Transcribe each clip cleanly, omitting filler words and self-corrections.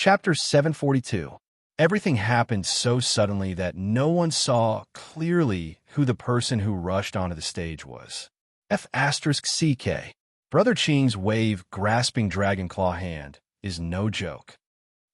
Chapter 742. Everything happened so suddenly that no one saw clearly who the person who rushed onto the stage was. F***CK. Brother Qing's wave-grasping dragon claw hand is no joke.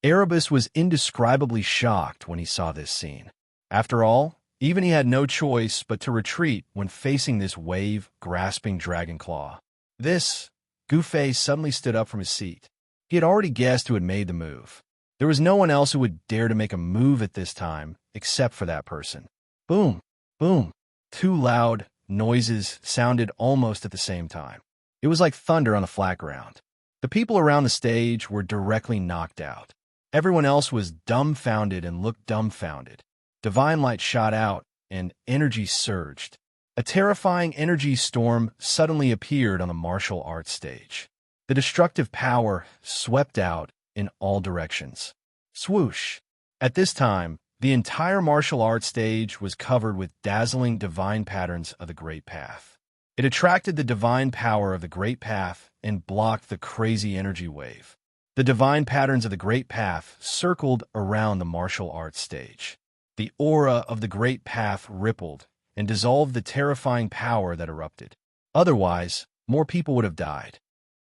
Erebus was indescribably shocked when he saw this scene. After all, even he had no choice but to retreat when facing this wave-grasping dragon claw. This Goofy suddenly stood up from his seat. He had already guessed who had made the move. There was no one else who would dare to make a move at this time except for that person. Boom! Boom! Two loud noises sounded almost at the same time. It was like thunder on the flat ground. The people around the stage were directly knocked out. Everyone else was dumbfounded and looked dumbfounded. Divine light shot out, and energy surged. A terrifying energy storm suddenly appeared on the martial arts stage. The destructive power swept out in all directions. Swoosh! At this time, the entire martial arts stage was covered with dazzling divine patterns of the Great Path. It attracted the divine power of the Great Path and blocked the crazy energy wave. The divine patterns of the Great Path circled around the martial arts stage. The aura of the Great Path rippled and dissolved the terrifying power that erupted. Otherwise, more people would have died.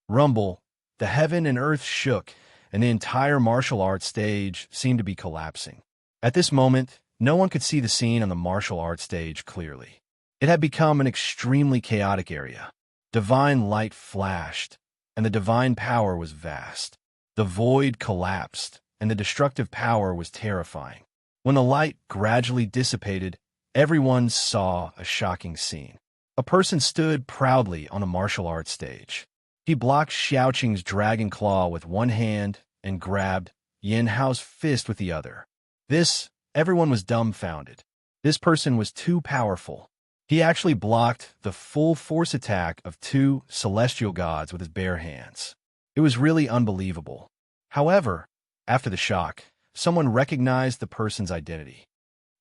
Rumble, the heaven and earth shook, and the entire martial arts stage seemed to be collapsing. At this moment, no one could see the scene on the martial arts stage clearly. It had become an extremely chaotic area. Divine light flashed, and the divine power was vast. The void collapsed, and the destructive power was terrifying. When the light gradually dissipated, everyone saw a shocking scene. A person stood proudly on a martial arts stage. He blocked Xiaoqing's dragon claw with one hand and grabbed Yin Hao's fist with the other. Everyone was dumbfounded. This person was too powerful. He actually blocked the full force attack of two celestial gods with his bare hands. It was really unbelievable. However, after the shock, someone recognized the person's identity.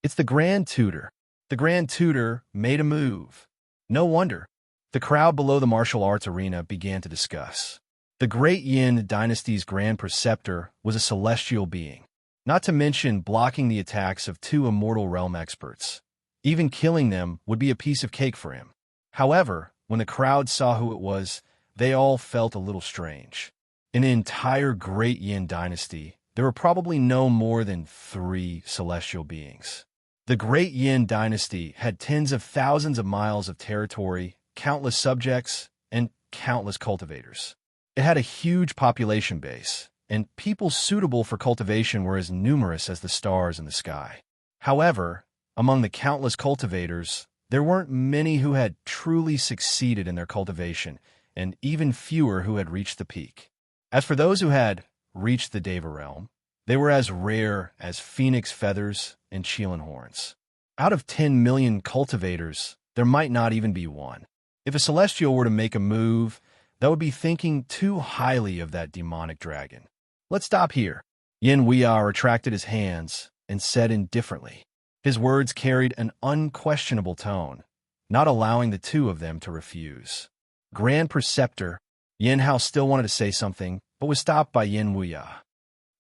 It's the Grand Tutor. The Grand Tutor made a move. No wonder. The crowd below the martial arts arena began to discuss. The Great Yin Dynasty's Grand Preceptor was a celestial being, not to mention blocking the attacks of two immortal realm experts. Even killing them would be a piece of cake for him. However, when the crowd saw who it was, they all felt a little strange. In the entire Great Yin Dynasty, there were probably no more than 3 celestial beings. The Great Yin Dynasty had tens of thousands of miles of territory, countless subjects, and countless cultivators. It had a huge population base, and people suitable for cultivation were as numerous as the stars in the sky. However, among the countless cultivators, there weren't many who had truly succeeded in their cultivation, and even fewer who had reached the peak. As for those who had reached the Deva realm, they were as rare as phoenix feathers and Qilin horns. Out of 10 million cultivators, there might not even be one. If a celestial were to make a move, that would be thinking too highly of that demonic dragon. Let's stop here. Yin Huiya retracted his hands and said indifferently. His words carried an unquestionable tone, not allowing the two of them to refuse. Grand Preceptor, Yin Hao still wanted to say something, but was stopped by Yin Huiya.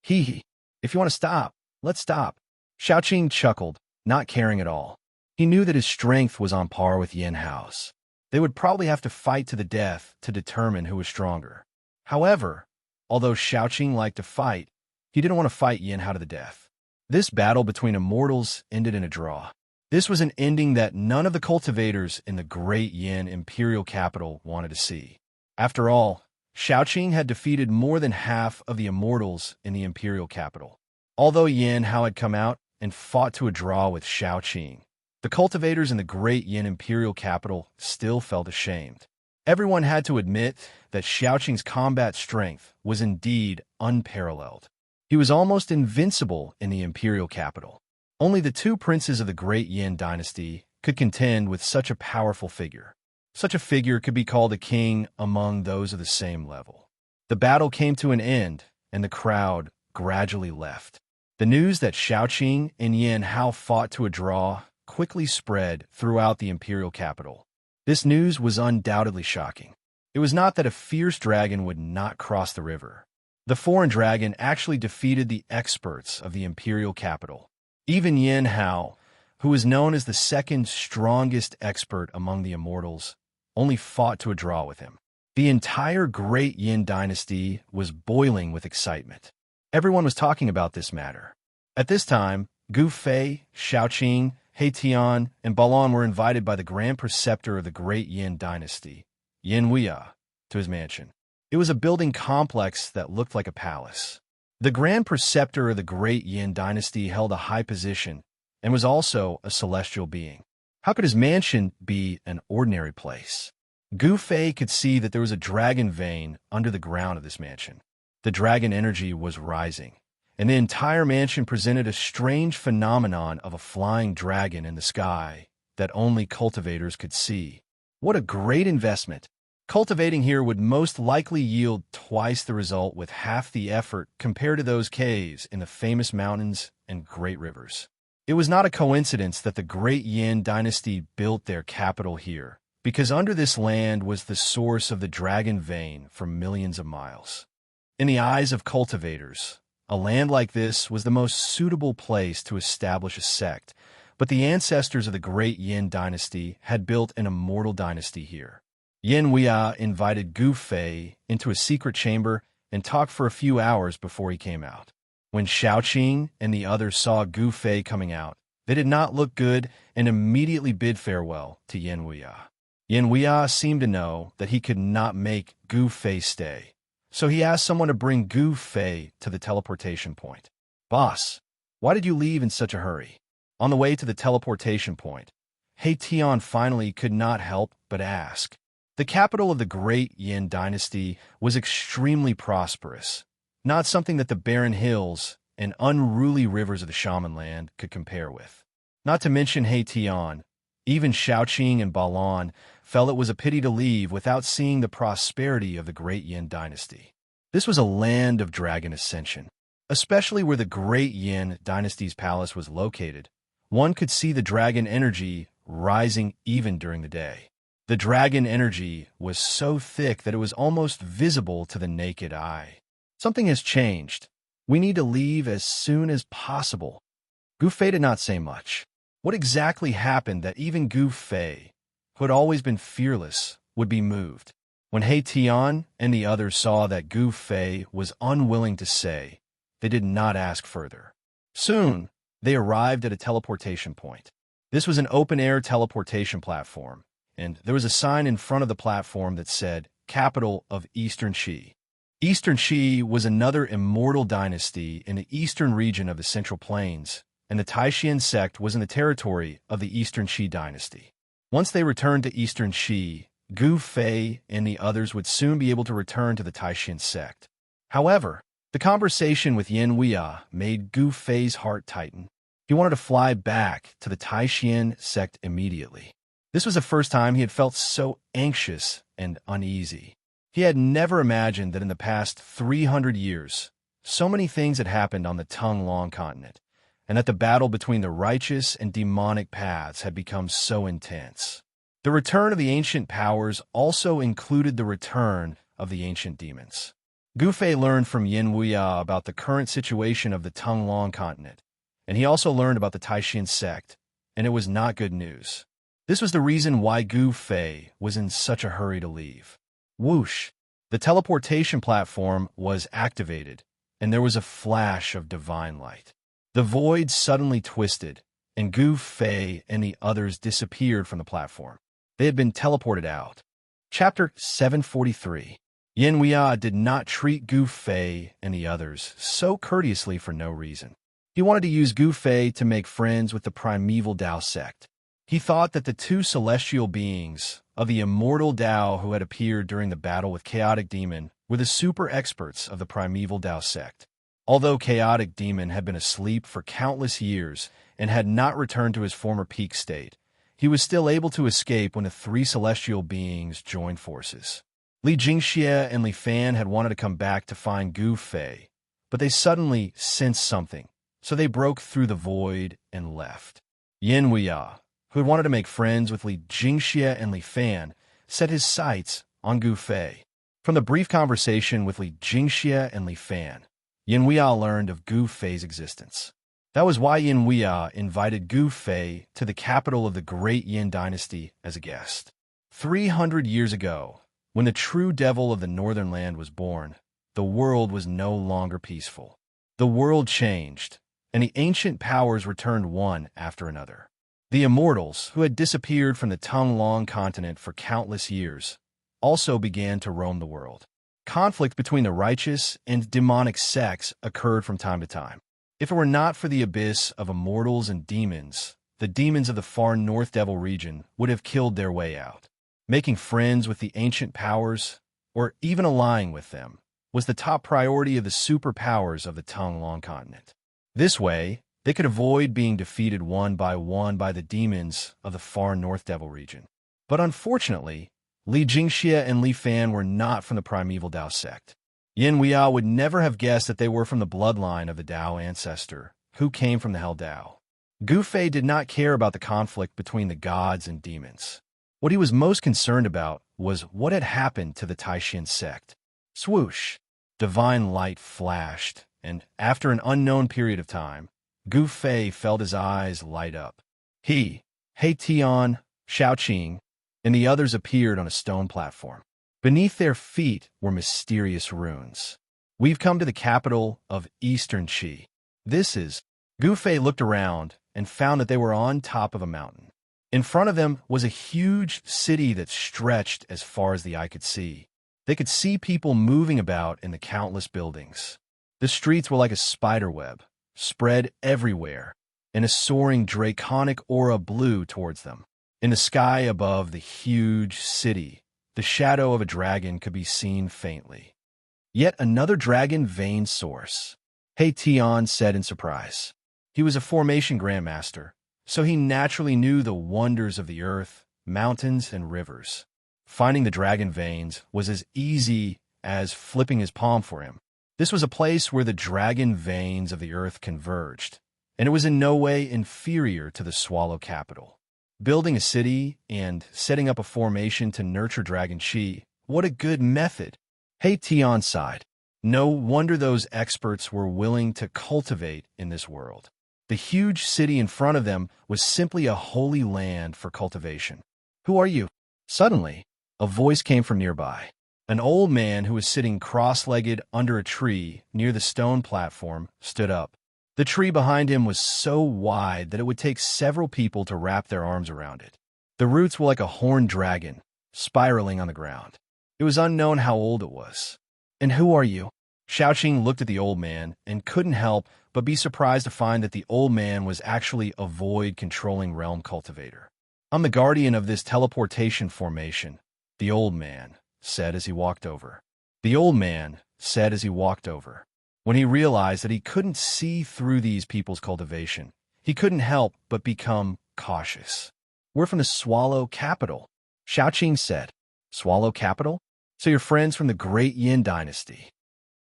Hee, if you want to stop, let's stop. Xiaoqing chuckled, not caring at all. He knew that his strength was on par with Yin Hao's. They would probably have to fight to the death to determine who was stronger. However, although Xiaoqing liked to fight, he didn't want to fight Yin Hao to the death. This battle between immortals ended in a draw. This was an ending that none of the cultivators in the Great Yin Imperial Capital wanted to see. After all, Xiaoqing had defeated more than half of the immortals in the Imperial Capital. Although Yin Hao had come out and fought to a draw with Xiaoqing, the cultivators in the Great Yin Imperial Capital still felt ashamed. Everyone had to admit that Xiaoqing's combat strength was indeed unparalleled. He was almost invincible in the Imperial Capital. Only the 2 princes of the Great Yin Dynasty could contend with such a powerful figure. Such a figure could be called a king among those of the same level. The battle came to an end, and the crowd gradually left. The news that Xiaoqing and Yin Hao fought to a draw quickly spread throughout the Imperial Capital. This news was undoubtedly shocking. It was not that a fierce dragon would not cross the river. The foreign dragon actually defeated the experts of the imperial capital. Even Yin Hao, who was known as the second strongest expert among the immortals, only fought to a draw with him. The entire Great Yin dynasty was boiling with excitement. Everyone was talking about this matter. At this time, Gu Fei, Shaoqing, He Tian, and Balon were invited by the Grand Preceptor of the Great Yin dynasty, Yin Huiya, to his mansion. It was a building complex that looked like a palace. The Grand Preceptor of the Great Yin dynasty held a high position and was also a celestial being. How could his mansion be an ordinary place? Gu Fei could see that there was a dragon vein under the ground of this mansion. The dragon energy was rising, and the entire mansion presented a strange phenomenon of a flying dragon in the sky that only cultivators could see. What a great investment! Cultivating here would most likely yield twice the result with half the effort compared to those caves in the famous mountains and great rivers. It was not a coincidence that the Great Yin dynasty built their capital here, because under this land was the source of the dragon vein for millions of miles. In the eyes of cultivators, a land like this was the most suitable place to establish a sect, but the ancestors of the Great Yin dynasty had built an immortal dynasty here. Yin Huiya invited Gu Fei into a secret chamber and talked for a few hours before he came out. When Shaoqing and the others saw Gu Fei coming out, they did not look good and immediately bid farewell to Yin Huiya. Yin Huiya seemed to know that he could not make Gu Fei stay, so he asked someone to bring Gu Fei to the teleportation point. "Boss, why did you leave in such a hurry?" On the way to the teleportation point, He Tian finally could not help but ask. The capital of the Great Yin dynasty was extremely prosperous, not something that the barren hills and unruly rivers of the Shaman land could compare with. Not to mention He Tian, even Shaoqing and Balon felt it was a pity to leave without seeing the prosperity of the Great Yin dynasty. This was a land of dragon ascension, especially where the Great Yin dynasty's palace was located. One could see the dragon energy rising even during the day. The dragon energy was so thick that it was almost visible to the naked eye. "Something has changed. We need to leave as soon as possible." Gu Fei did not say much. What exactly happened that even Gu Fei, who had always been fearless, would be moved? When He Tian and the others saw that Gu Fei was unwilling to say, they did not ask further. Soon, they arrived at a teleportation point. This was an open-air teleportation platform, and there was a sign in front of the platform that said, "Capital of Eastern Qi." Eastern Qi was another immortal dynasty in the eastern region of the Central Plains, and the Taishan sect was in the territory of the Eastern Qi dynasty. Once they returned to Eastern Qi, Gu Fei and the others would soon be able to return to the Taishan sect. However, the conversation with Yin Huiya made Gu Fei's heart tighten. He wanted to fly back to the Taishan sect immediately. This was the first time he had felt so anxious and uneasy. He had never imagined that in the past 300 years, so many things had happened on the Tonglong continent, and that the battle between the righteous and demonic paths had become so intense. The return of the ancient powers also included the return of the ancient demons. Gu Fei learned from Yin Huiya about the current situation of the Tonglong continent, and he also learned about the Taishan sect, and it was not good news. This was the reason why Gu Fei was in such a hurry to leave. Whoosh! The teleportation platform was activated, and there was a flash of divine light. The void suddenly twisted, and Gu Fei and the others disappeared from the platform. They had been teleported out. Chapter 743. Yin Huiya did not treat Gu Fei and the others so courteously for no reason. He wanted to use Gu Fei to make friends with the primeval Dao sect. He thought that the two celestial beings of the immortal Dao who had appeared during the battle with Chaotic Demon were the super experts of the primeval Dao sect. Although Chaotic Demon had been asleep for countless years and had not returned to his former peak state, he was still able to escape when the three celestial beings joined forces. Li Jingxie and Li Fan had wanted to come back to find Gu Fei, but they suddenly sensed something, so they broke through the void and left. Yin Huiya, who had wanted to make friends with Li Jingxie and Li Fan, set his sights on Gu Fei. From the brief conversation with Li Jingxia and Li Fan, Yin Weia learned of Gu Fei's existence. That was why Yin Weia invited Gu Fei to the capital of the Great Yin Dynasty as a guest. 300 years ago, when the true devil of the Northern Land was born, the world was no longer peaceful. The world changed, and the ancient powers returned one after another. The immortals, who had disappeared from the Tonglong continent for countless years, also began to roam the world. Conflict between the righteous and demonic sects occurred from time to time. If it were not for the abyss of immortals and demons, the demons of the far North Devil region would have killed their way out. Making friends with the ancient powers, or even allying with them, was the top priority of the superpowers of the Tonglong continent. This way, they could avoid being defeated one by the demons of the far North Devil region. But unfortunately, Li Jingxia and Li Fan were not from the primeval Dao sect. Yin Weia would never have guessed that they were from the bloodline of the Dao ancestor, who came from the Hell Dao. Gu Fei did not care about the conflict between the gods and demons. What he was most concerned about was what had happened to the Taishan sect. Swoosh! Divine light flashed, and after an unknown period of time, Gu Fei felt his eyes light up. He, He Tian, Xiaoqing, and the others appeared on a stone platform. Beneath their feet were mysterious runes. We've come to the capital of Eastern Qi. This is... Gu Fei looked around and found that they were on top of a mountain. In front of them was a huge city that stretched as far as the eye could see. They could see people moving about in the countless buildings. The streets were like a spider web, spread everywhere, and a soaring draconic aura blew towards them. In the sky above the huge city, the shadow of a dragon could be seen faintly. Yet another dragon vein source, He Tian said in surprise. He was a formation grandmaster, so he naturally knew the wonders of the earth, mountains, and rivers. Finding the dragon veins was as easy as flipping his palm for him. This was a place where the dragon veins of the earth converged, and it was in no way inferior to the Swallow capital. Building a city and setting up a formation to nurture Dragon Qi, what a good method. He Tian sighed. No wonder those experts were willing to cultivate in this world. The huge city in front of them was simply a holy land for cultivation. Who are you? Suddenly, a voice came from nearby. An old man who was sitting cross-legged under a tree near the stone platform stood up. The tree behind him was so wide that it would take several people to wrap their arms around it. The roots were like a horned dragon, spiraling on the ground. It was unknown how old it was. And who are you? Xiaoqing looked at the old man and couldn't help but be surprised to find that the old man was actually a void-controlling realm cultivator. I'm the guardian of this teleportation formation, the old man said as he walked over. The old man said as he walked over. When he realized that he couldn't see through these people's cultivation, he couldn't help but become cautious. We're from the Swallow capital, Xiaoqing said. Swallow capital? So you're friends from the Great Yin Dynasty.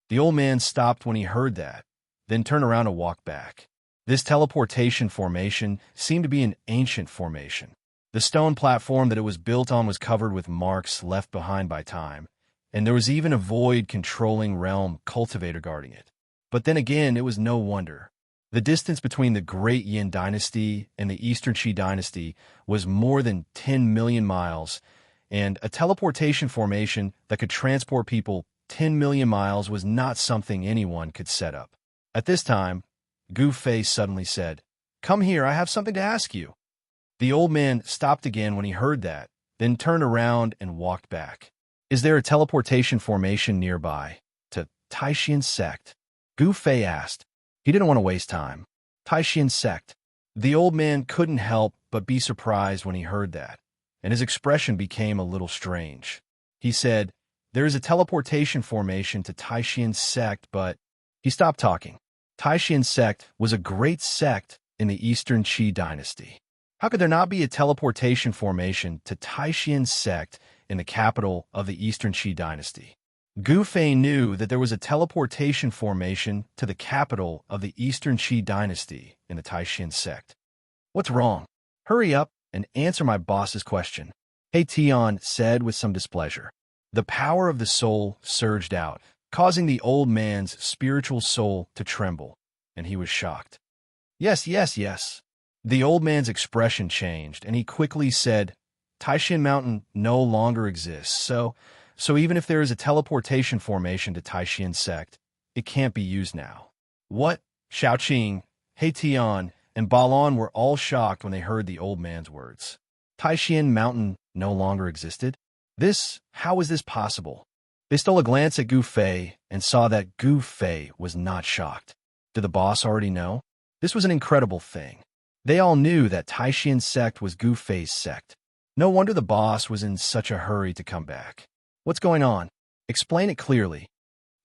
The old man stopped when he heard that, then turned around and walked back. This teleportation formation seemed to be an ancient formation. The stone platform that it was built on was covered with marks left behind by time, and there was even a void-controlling realm cultivator guarding it. But then again, it was no wonder. The distance between the Great Yin Dynasty and the Eastern Qi Dynasty was more than 10 million miles, and a teleportation formation that could transport people 10 million miles was not something anyone could set up. At this time, Gu Fei suddenly said, "Come here, I have something to ask you." The old man stopped again when he heard that, then turned around and walked back. Is there a teleportation formation nearby? To Taishan sect? Gu Fei asked. He didn't want to waste time. Taishan sect. The old man couldn't help but be surprised when he heard that, and his expression became a little strange. He said, "There is a teleportation formation to Taishan sect, but..." He stopped talking. Taishan sect was a great sect in the Eastern Qi dynasty. How could there not be a teleportation formation to Taishan sect in the capital of the Eastern Qi dynasty? Gu Fei knew that there was a teleportation formation to the capital of the Eastern Qi dynasty in the Taishan sect. What's wrong? Hurry up and answer my boss's question, He Tian said with some displeasure. The power of the soul surged out, causing the old man's spiritual soul to tremble, and he was shocked. Yes, yes, yes. The old man's expression changed, and he quickly said, Taishan Mountain no longer exists, so even if there is a teleportation formation to Taishan sect, it can't be used now. What? Xiaoqing, Heian, and Balon were all shocked when they heard the old man's words. Taishan Mountain no longer existed? How was this possible? They stole a glance at Gu Fei and saw that Gu Fei was not shocked. Did the boss already know? This was an incredible thing. They all knew that Taishan sect was Gu Fei's sect. No wonder the boss was in such a hurry to come back. What's going on? Explain it clearly.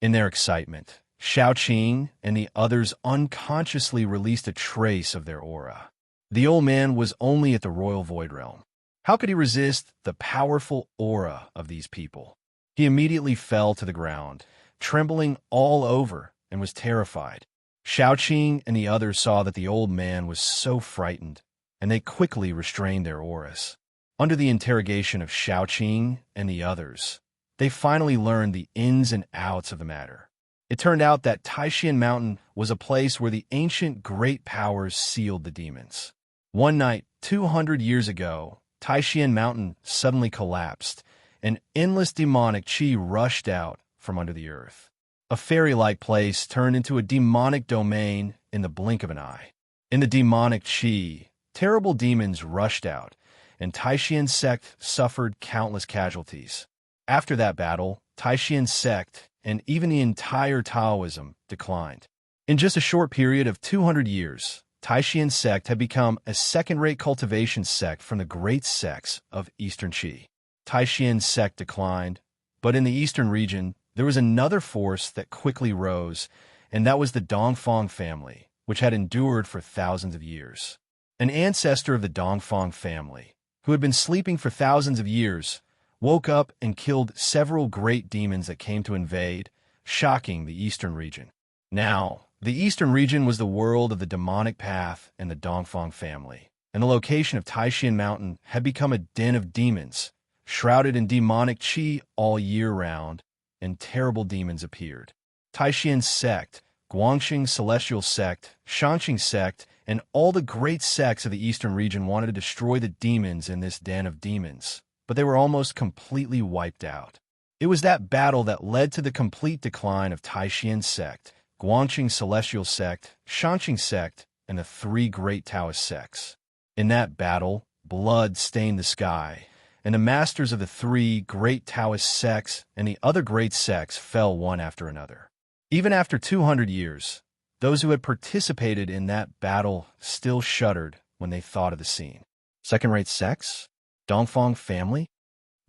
In their excitement, Xiaoqing and the others unconsciously released a trace of their aura. The old man was only at the Royal Void Realm. How could he resist the powerful aura of these people? He immediately fell to the ground, trembling all over, and was terrified. Xiaoqing and the others saw that the old man was so frightened, and they quickly restrained their auras. Under the interrogation of Xiaoqing and the others, they finally learned the ins and outs of the matter. It turned out that Taishan Mountain was a place where the ancient great powers sealed the demons. One night, 200 years ago, Taishan Mountain suddenly collapsed, and endless demonic qi rushed out from under the earth. A fairy-like place turned into a demonic domain in the blink of an eye. In the demonic qi, terrible demons rushed out, and Taishan sect suffered countless casualties. After that battle, Taishan sect and even the entire Taoism declined. In just a short period of 200 years, Taishan sect had become a second-rate cultivation sect from the great sects of Eastern Qi. Taishan sect declined, but in the eastern region, there was another force that quickly rose, and that was the Dongfang family, which had endured for thousands of years. An ancestor of the Dongfang family, who had been sleeping for thousands of years, woke up and killed several great demons that came to invade, shocking the eastern region. Now, the eastern region was the world of the demonic path and the Dongfang family, and the location of Taishan Mountain had become a den of demons, shrouded in demonic qi all year round, and terrible demons appeared. Taishan sect, Guangxing Celestial sect, Shanxing sect, and all the great sects of the eastern region wanted to destroy the demons in this den of demons, but they were almost completely wiped out. It was that battle that led to the complete decline of Taishan sect, Guangxing Celestial sect, Shanxing sect, and the three great Taoist sects. In that battle, blood stained the sky, and the masters of the three great Taoist sects and the other great sects fell one after another. Even after 200 years, those who had participated in that battle still shuddered when they thought of the scene. Second-rate sects? Dongfang family?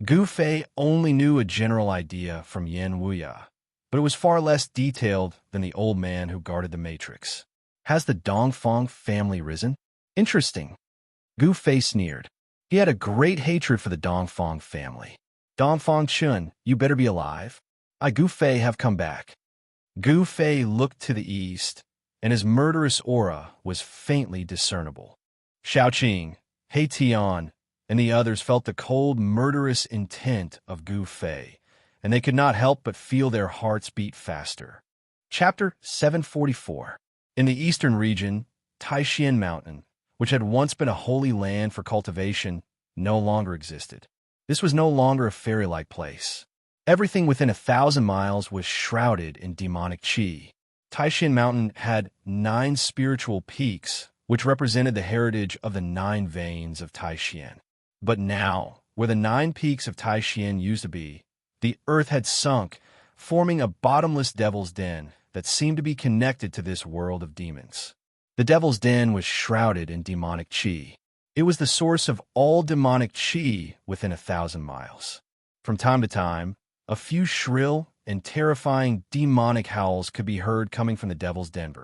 Gu Fei only knew a general idea from Yan Wuya, but it was far less detailed than the old man who guarded the matrix. Has the Dongfang family risen? Interesting. Gu Fei sneered. He had a great hatred for the Dongfang family. Dongfang Chun, you better be alive. I, Gu Fei, have come back. Gu Fei looked to the east, and his murderous aura was faintly discernible. Xiaoqing, Heian, and the others felt the cold, murderous intent of Gu Fei, and they could not help but feel their hearts beat faster. Chapter 744. In the eastern region, Taishan Mountain, which had once been a holy land for cultivation, no longer existed. This was no longer a fairy-like place. Everything within 1,000 miles was shrouded in demonic qi. Taishan Mountain had 9 spiritual peaks, which represented the heritage of the 9 veins of Taishan. But now, where the 9 peaks of Taishan used to be, the earth had sunk, forming a bottomless devil's den that seemed to be connected to this world of demons. The devil's den was shrouded in demonic qi. It was the source of all demonic qi within 1,000 miles. From time to time, a few shrill and terrifying demonic howls could be heard coming from the devil's den.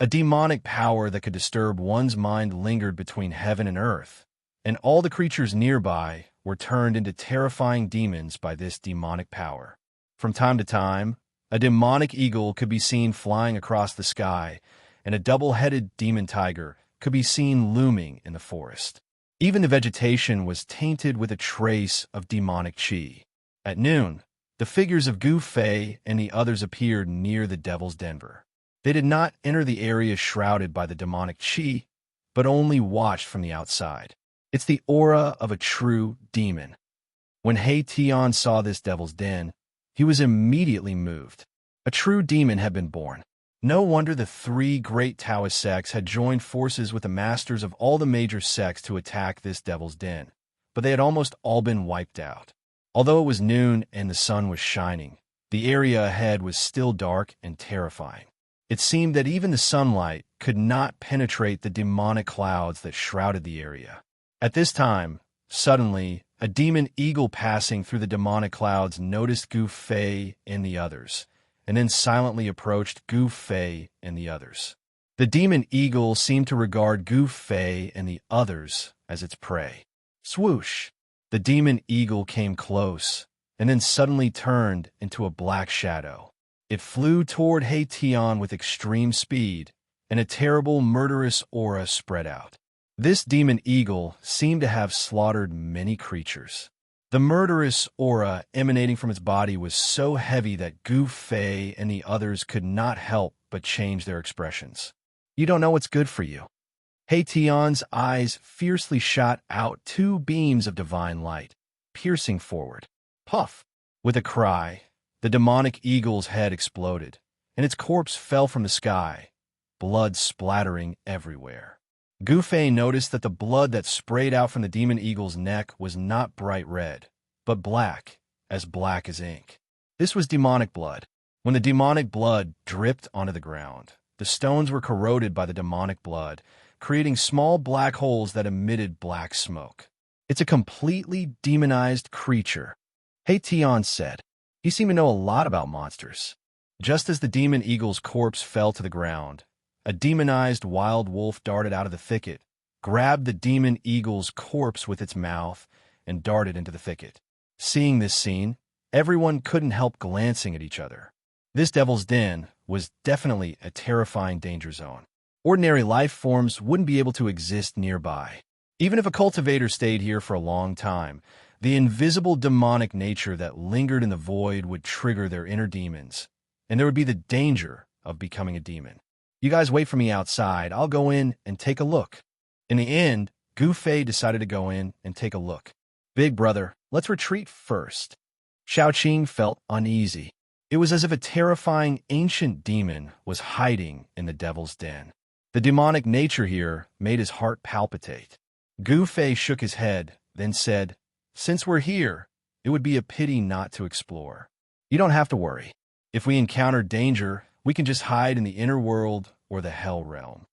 A demonic power that could disturb one's mind lingered between heaven and earth, and all the creatures nearby were turned into terrifying demons by this demonic power. From time to time, a demonic eagle could be seen flying across the sky, and a double-headed demon tiger could be seen looming in the forest. Even the vegetation was tainted with a trace of demonic qi. At noon, The figures of Gu Fei and the others appeared near the Devil's Den. They did not enter the area shrouded by the demonic qi, but only watched from the outside. It's the aura of a true demon. When He Tian saw this Devil's Den, he was immediately moved. A true demon had been born. No wonder the three great Taoist sects had joined forces with the masters of all the major sects to attack this Devil's Den, but they had almost all been wiped out. Although it was noon and the sun was shining, the area ahead was still dark and terrifying. It seemed that even the sunlight could not penetrate the demonic clouds that shrouded the area. At this time, suddenly, a demon eagle passing through the demonic clouds noticed Gu Fei and the others, and then silently approached Gu Fei and the others. The demon eagle seemed to regard Gu Fei and the others as its prey. Swoosh! The demon eagle came close, and then suddenly turned into a black shadow. It flew toward He Tian with extreme speed, and a terrible murderous aura spread out. This demon eagle seemed to have slaughtered many creatures. The murderous aura emanating from its body was so heavy that Gu Fei and the others could not help but change their expressions. You don't know what's good for you. He Tian's eyes fiercely shot out two beams of divine light, piercing forward. Puff! With a cry, the demonic eagle's head exploded, and its corpse fell from the sky, blood splattering everywhere. Gu Fei noticed that the blood that sprayed out from the demon eagle's neck was not bright red, but black as ink. This was demonic blood. When the demonic blood dripped onto the ground, the stones were corroded by the demonic blood, creating small black holes that emitted black smoke. It's a completely demonized creature, He Tian said. He seemed to know a lot about monsters. Just as the demon eagle's corpse fell to the ground, a demonized wild wolf darted out of the thicket, grabbed the demon eagle's corpse with its mouth, and darted into the thicket. Seeing this scene, everyone couldn't help glancing at each other. This Devil's Den was definitely a terrifying danger zone. Ordinary life forms wouldn't be able to exist nearby. Even if a cultivator stayed here for a long time, the invisible demonic nature that lingered in the void would trigger their inner demons, and there would be the danger of becoming a demon. You guys wait for me outside. I'll go in and take a look. In the end, Gu Fei decided to go in and take a look. Big brother, let's retreat first. Xiaoqing felt uneasy. It was as if a terrifying ancient demon was hiding in the Devil's Den. The demonic nature here made his heart palpitate. Gu Fei shook his head, then said, "Since we're here, it would be a pity not to explore. You don't have to worry. If we encounter danger, we can just hide in the inner world or the hell realm."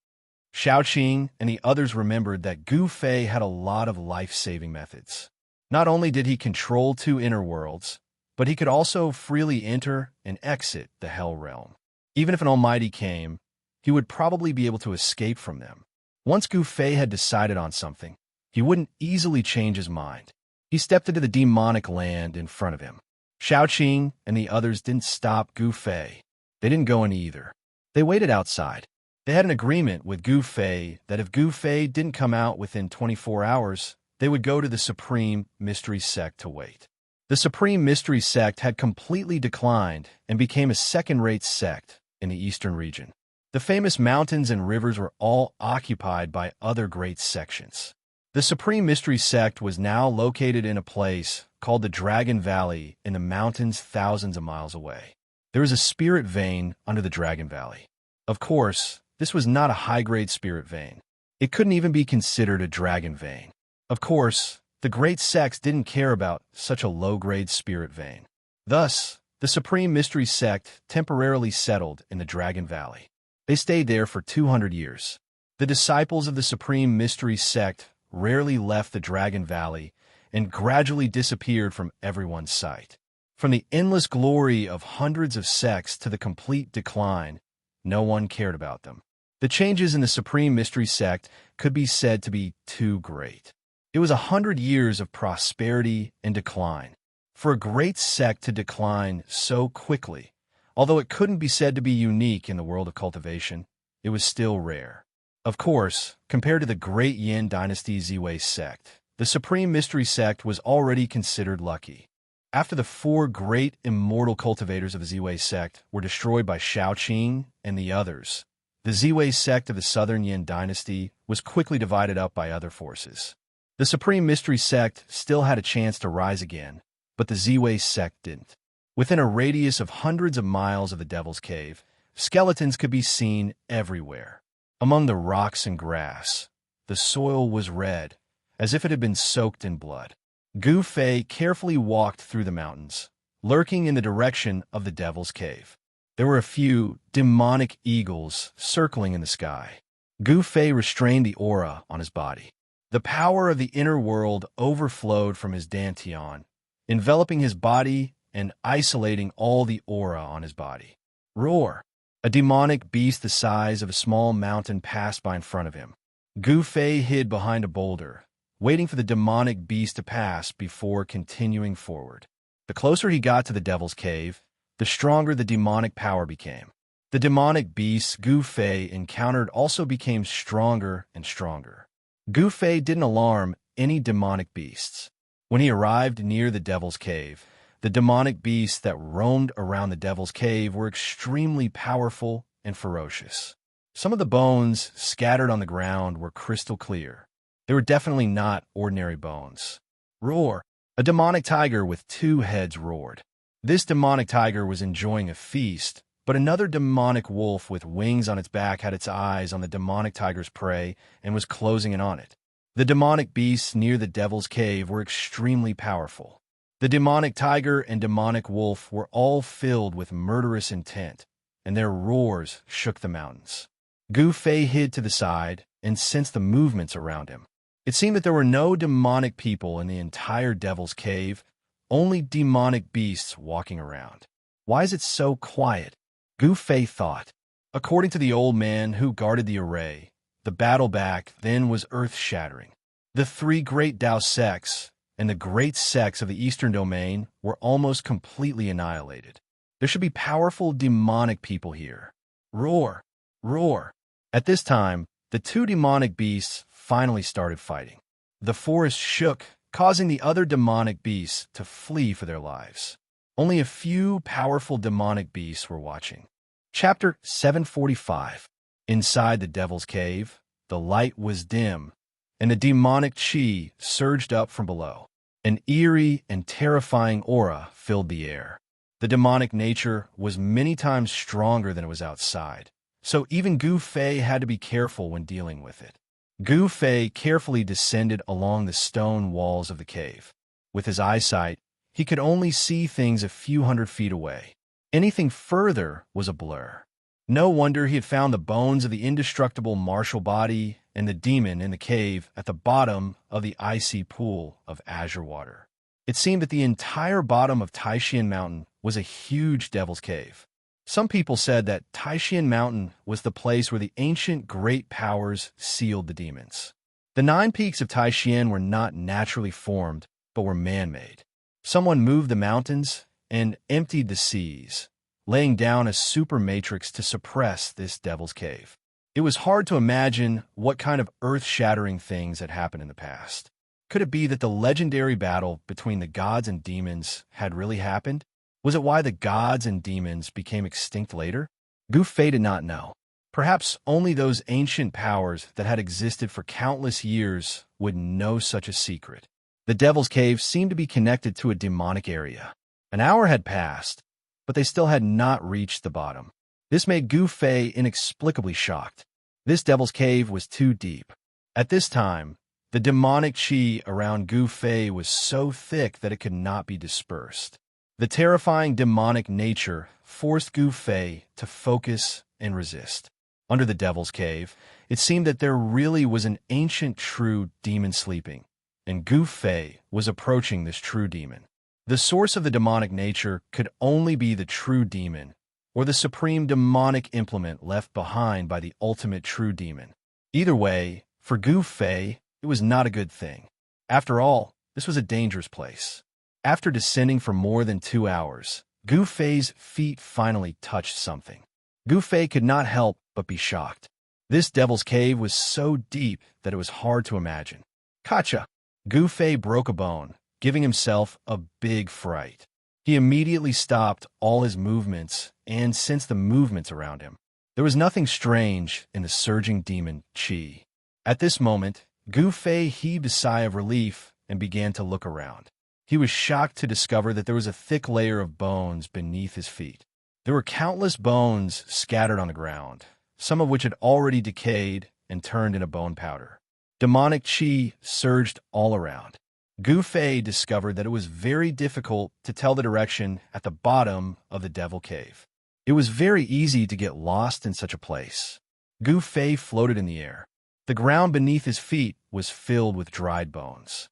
Xiaoqing and the others remembered that Gu Fei had a lot of life-saving methods. Not only did he control two inner worlds, but he could also freely enter and exit the hell realm. Even if an almighty came, he would probably be able to escape from them. Once Gu Fei had decided on something, he wouldn't easily change his mind. He stepped into the demonic land in front of him. Xiaoqing and the others didn't stop Gu Fei. They didn't go in either. They waited outside. They had an agreement with Gu Fei that if Gu Fei didn't come out within 24 hours, they would go to the Supreme Mystery Sect to wait. The Supreme Mystery Sect had completely declined and became a second-rate sect in the eastern region. The famous mountains and rivers were all occupied by other great sections. The Supreme Mystery Sect was now located in a place called the Dragon Valley in the mountains thousands of miles away. There was a spirit vein under the Dragon Valley. Of course, this was not a high-grade spirit vein. It couldn't even be considered a dragon vein. Of course, the great sects didn't care about such a low-grade spirit vein. Thus, the Supreme Mystery Sect temporarily settled in the Dragon Valley. They stayed there for 200 years. The disciples of the Supreme Mystery Sect rarely left the Dragon Valley and gradually disappeared from everyone's sight. From the endless glory of hundreds of sects to the complete decline, no one cared about them. The changes in the Supreme Mystery Sect could be said to be too great. It was 100 years of prosperity and decline. For a great sect to decline so quickly, although it couldn't be said to be unique in the world of cultivation, it was still rare. Of course, compared to the great Yin Dynasty Ziwei sect, the Supreme Mystery Sect was already considered lucky. After the four great immortal cultivators of the Ziwei sect were destroyed by Shaoqing and the others, the Ziwei sect of the Southern Yin dynasty was quickly divided up by other forces. The Supreme Mystery sect still had a chance to rise again, but the Ziwei sect didn't. Within a radius of hundreds of miles of the Devil's Cave, skeletons could be seen everywhere. Among the rocks and grass, the soil was red, as if it had been soaked in blood. Gu Fei carefully walked through the mountains, lurking in the direction of the Devil's Cave. There were a few demonic eagles circling in the sky. Gu Fei restrained the aura on his body. The power of the inner world overflowed from his dantian, enveloping his body and isolating all the aura on his body. Roar! A demonic beast the size of a small mountain passed by in front of him. Gu Fei hid behind a boulder, waiting for the demonic beast to pass before continuing forward. The closer he got to the Devil's Cave, the stronger the demonic power became. The demonic beasts Gu Fei encountered also became stronger and stronger. Gu Fei didn't alarm any demonic beasts. When he arrived near the Devil's Cave, the demonic beasts that roamed around the Devil's Cave were extremely powerful and ferocious. Some of the bones scattered on the ground were crystal clear. They were definitely not ordinary bones. Roar! A demonic tiger with two heads roared. This demonic tiger was enjoying a feast, but another demonic wolf with wings on its back had its eyes on the demonic tiger's prey and was closing in on it. The demonic beasts near the Devil's Cave were extremely powerful. The demonic tiger and demonic wolf were all filled with murderous intent, and their roars shook the mountains. Gu Fei hid to the side and sensed the movements around him. It seemed that there were no demonic people in the entire Devil's Cave, only demonic beasts walking around. Why is it so quiet? Gu Fei thought. According to the old man who guarded the array, the battle back then was earth-shattering. The three great Dao sects and the great sects of the Eastern Domain were almost completely annihilated. There should be powerful demonic people here. Roar! Roar! At this time, the two demonic beasts finally started fighting. The forest shook, causing the other demonic beasts to flee for their lives. Only a few powerful demonic beasts were watching. Chapter 745. Inside the Devil's Cave, the light was dim, and a demonic chi surged up from below. An eerie and terrifying aura filled the air. The demonic nature was many times stronger than it was outside, so even Gu Fei had to be careful when dealing with it. Gu Fei carefully descended along the stone walls of the cave. With his eyesight, he could only see things a few hundred feet away. Anything further was a blur. No wonder he had found the bones of the indestructible martial body and the demon in the cave at the bottom of the icy pool of azure water. It seemed that the entire bottom of Taishan Mountain was a huge devil's cave. Some people said that Taishan Mountain was the place where the ancient great powers sealed the demons. The 9 peaks of Taishan were not naturally formed, but were man-made. Someone moved the mountains and emptied the seas, laying down a super matrix to suppress this devil's cave. It was hard to imagine what kind of earth-shattering things had happened in the past. Could it be that the legendary battle between the gods and demons had really happened? Was it why the gods and demons became extinct later? Gu Fei did not know. Perhaps only those ancient powers that had existed for countless years would know such a secret. The Devil's Cave seemed to be connected to a demonic area. An hour had passed, but they still had not reached the bottom. This made Gu Fei inexplicably shocked. This Devil's Cave was too deep. At this time, the demonic chi around Gu Fei was so thick that it could not be dispersed. The terrifying demonic nature forced Gu Fei to focus and resist. Under the Devil's Cave, it seemed that there really was an ancient true demon sleeping, and Gu Fei was approaching this true demon. The source of the demonic nature could only be the true demon, or the supreme demonic implement left behind by the ultimate true demon. Either way, for Gu Fei, it was not a good thing. After all, this was a dangerous place. After descending for more than 2 hours, Gu Fei's feet finally touched something. Gu Fei could not help but be shocked. This devil's cave was so deep that it was hard to imagine. Kacha! Gu Fei broke a bone, giving himself a big fright. He immediately stopped all his movements and sensed the movements around him. There was nothing strange in the surging demon Qi. At this moment, Gu Fei heaved a sigh of relief and began to look around. He was shocked to discover that there was a thick layer of bones beneath his feet. There were countless bones scattered on the ground, some of which had already decayed and turned into bone powder. Demonic Qi surged all around. Gu Fei discovered that it was very difficult to tell the direction at the bottom of the devil cave. It was very easy to get lost in such a place. Gu Fei floated in the air. The ground beneath his feet was filled with dried bones.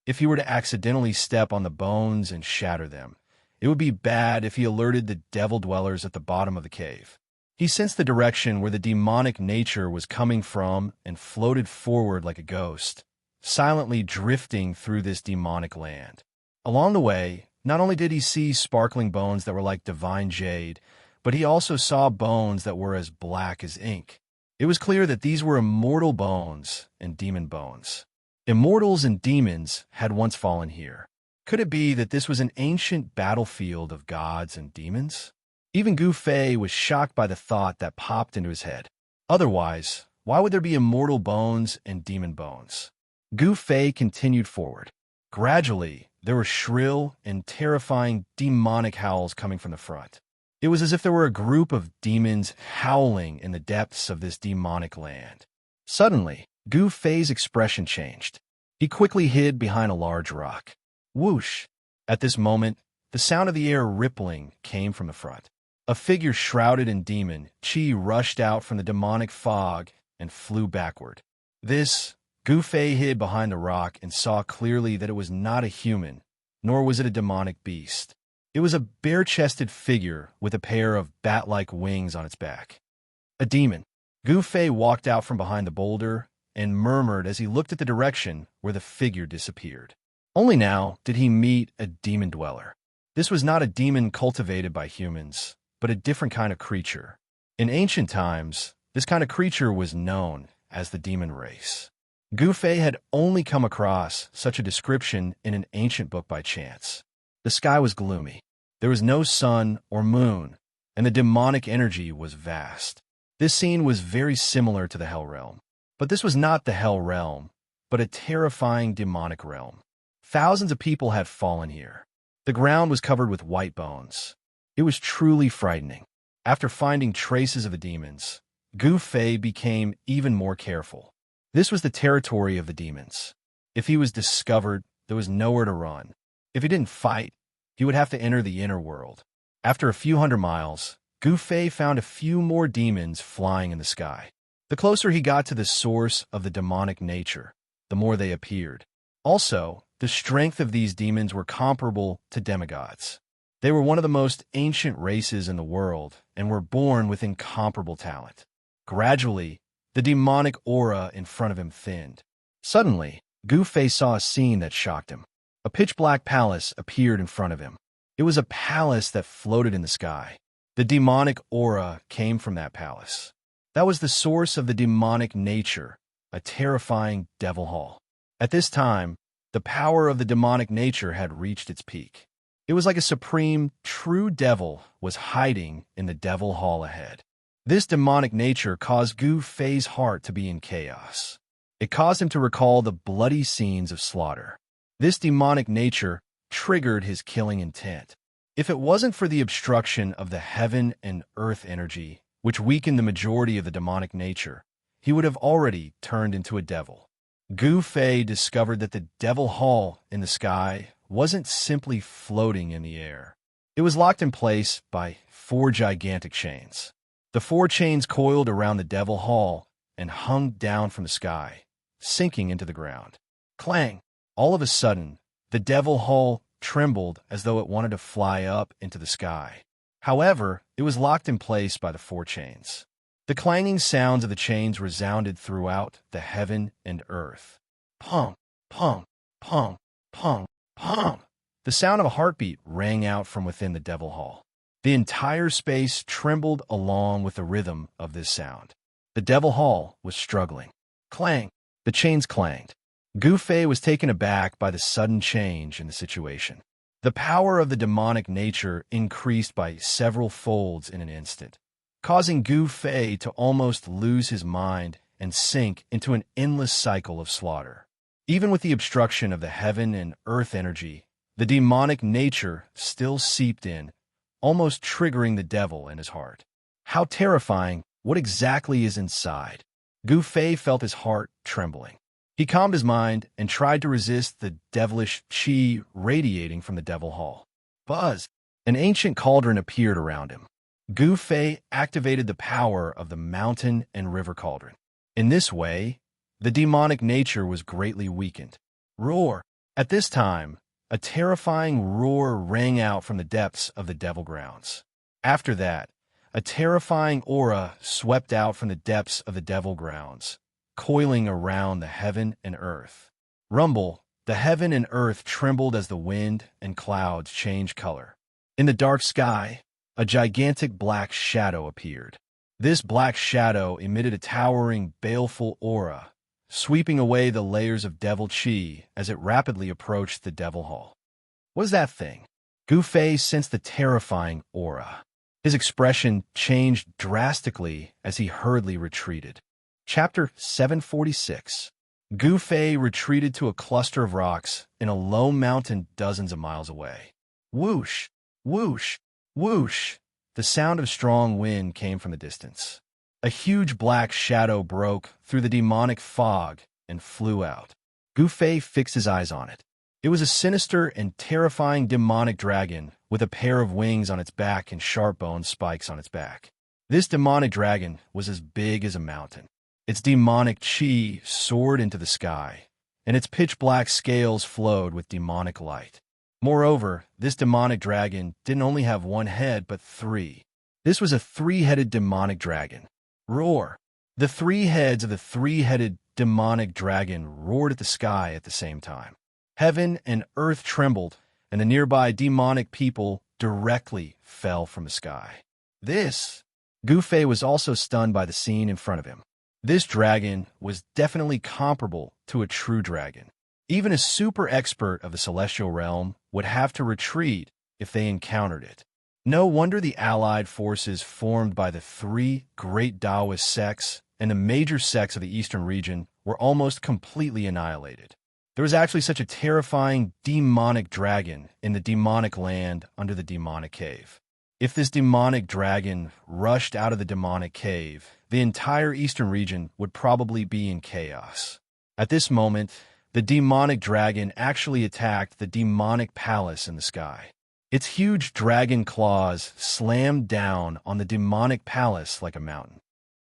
If he were to accidentally step on the bones and shatter them, it would be bad if he alerted the devil dwellers at the bottom of the cave. He sensed the direction where the demonic nature was coming from and floated forward like a ghost, silently drifting through this demonic land. Along the way, not only did he see sparkling bones that were like divine jade, but he also saw bones that were as black as ink. It was clear that these were immortal bones and demon bones. Immortals and demons had once fallen here. Could it be that this was an ancient battlefield of gods and demons? Even Gu Fei was shocked by the thought that popped into his head. Otherwise, why would there be immortal bones and demon bones? Gu Fei continued forward. Gradually, there were shrill and terrifying demonic howls coming from the front. It was as if there were a group of demons howling in the depths of this demonic land. Suddenly, Gu Fei's expression changed. He quickly hid behind a large rock. Whoosh! At this moment, the sound of the air rippling came from the front. A figure shrouded in demon Qi rushed out from the demonic fog and flew backward. Gu Fei hid behind the rock and saw clearly that it was not a human, nor was it a demonic beast. It was a bare-chested figure with a pair of bat-like wings on its back. A demon. Gu Fei walked out from behind the boulder and murmured as he looked at the direction where the figure disappeared. Only now did he meet a demon dweller. This was not a demon cultivated by humans, but a different kind of creature. In ancient times, this kind of creature was known as the demon race. Gu Fei had only come across such a description in an ancient book by chance. The sky was gloomy. There was no sun or moon, and the demonic energy was vast. This scene was very similar to the Hell Realm. But this was not the Hell Realm, but a terrifying demonic realm. Thousands of people had fallen here. The ground was covered with white bones. It was truly frightening. After finding traces of the demons, Gu Fei became even more careful. This was the territory of the demons. If he was discovered, there was nowhere to run. If he didn't fight, he would have to enter the inner world. After a few hundred miles, Gu Fei found a few more demons flying in the sky. The closer he got to the source of the demonic nature, the more they appeared. Also, the strength of these demons were comparable to demigods. They were one of the most ancient races in the world and were born with incomparable talent. Gradually, the demonic aura in front of him thinned. Suddenly, Gu Fei saw a scene that shocked him. A pitch-black palace appeared in front of him. It was a palace that floated in the sky. The demonic aura came from that palace. That was the source of the demonic nature, a terrifying devil hall. At this time, the power of the demonic nature had reached its peak. It was like a supreme, true devil was hiding in the devil hall ahead. This demonic nature caused Gu Fei's heart to be in chaos. It caused him to recall the bloody scenes of slaughter. This demonic nature triggered his killing intent. If it wasn't for the obstruction of the heaven and earth energy, which weakened the majority of the demonic nature, he would have already turned into a devil. Gu Fei discovered that the devil hall in the sky wasn't simply floating in the air. It was locked in place by 4 gigantic chains. The 4 chains coiled around the devil hall and hung down from the sky, sinking into the ground. Clang! All of a sudden, the devil hall trembled as though it wanted to fly up into the sky. However, it was locked in place by the 4 chains. The clanging sounds of the chains resounded throughout the heaven and earth. Pong, pong, pong, pong, pong. The sound of a heartbeat rang out from within the devil hall. The entire space trembled along with the rhythm of this sound. The devil hall was struggling. Clang! The chains clanged. Gu Fei was taken aback by the sudden change in the situation. The power of the demonic nature increased by several folds in an instant, causing Gu Fei to almost lose his mind and sink into an endless cycle of slaughter. Even with the obstruction of the heaven and earth energy, the demonic nature still seeped in, almost triggering the devil in his heart. How terrifying! What exactly is inside? Gu Fei felt his heart trembling. He calmed his mind and tried to resist the devilish qi radiating from the devil hall. Buzz! An ancient cauldron appeared around him. Gu Fei activated the power of the mountain and river cauldron. In this way, the demonic nature was greatly weakened. Roar! At this time, a terrifying roar rang out from the depths of the devil grounds. After that, a terrifying aura swept out from the depths of the devil grounds, coiling around the heaven and earth. Rumble! The heaven and earth trembled as the wind and clouds changed color. In the dark sky, a gigantic black shadow appeared. This black shadow emitted a towering, baleful aura, sweeping away the layers of devil qi as it rapidly approached the devil hall. What is that thing? Gu Fei sensed the terrifying aura. His expression changed drastically as he hurriedly retreated. Chapter 746. Gu Fei retreated to a cluster of rocks in a low mountain dozens of miles away. Whoosh! Whoosh! Whoosh! The sound of strong wind came from the distance. A huge black shadow broke through the demonic fog and flew out. Gu Fei fixed his eyes on it. It was a sinister and terrifying demonic dragon with a pair of wings on its back and sharp bone spikes on its back. This demonic dragon was as big as a mountain. Its demonic qi soared into the sky, and its pitch-black scales flowed with demonic light. Moreover, this demonic dragon didn't only have one head, but three. This was a three-headed demonic dragon. Roar! The three heads of the three-headed demonic dragon roared at the sky at the same time. Heaven and earth trembled, and the nearby demonic people directly fell from the sky. Gu Fei was also stunned by the scene in front of him. This dragon was definitely comparable to a true dragon. Even a super expert of the celestial realm would have to retreat if they encountered it. No wonder the allied forces formed by the three great Taoist sects and the major sects of the eastern region were almost completely annihilated. There was actually such a terrifying demonic dragon in the demonic land under the demonic cave. If this demonic dragon rushed out of the demonic cave, the entire eastern region would probably be in chaos. At this moment, the demonic dragon actually attacked the demonic palace in the sky. Its huge dragon claws slammed down on the demonic palace like a mountain.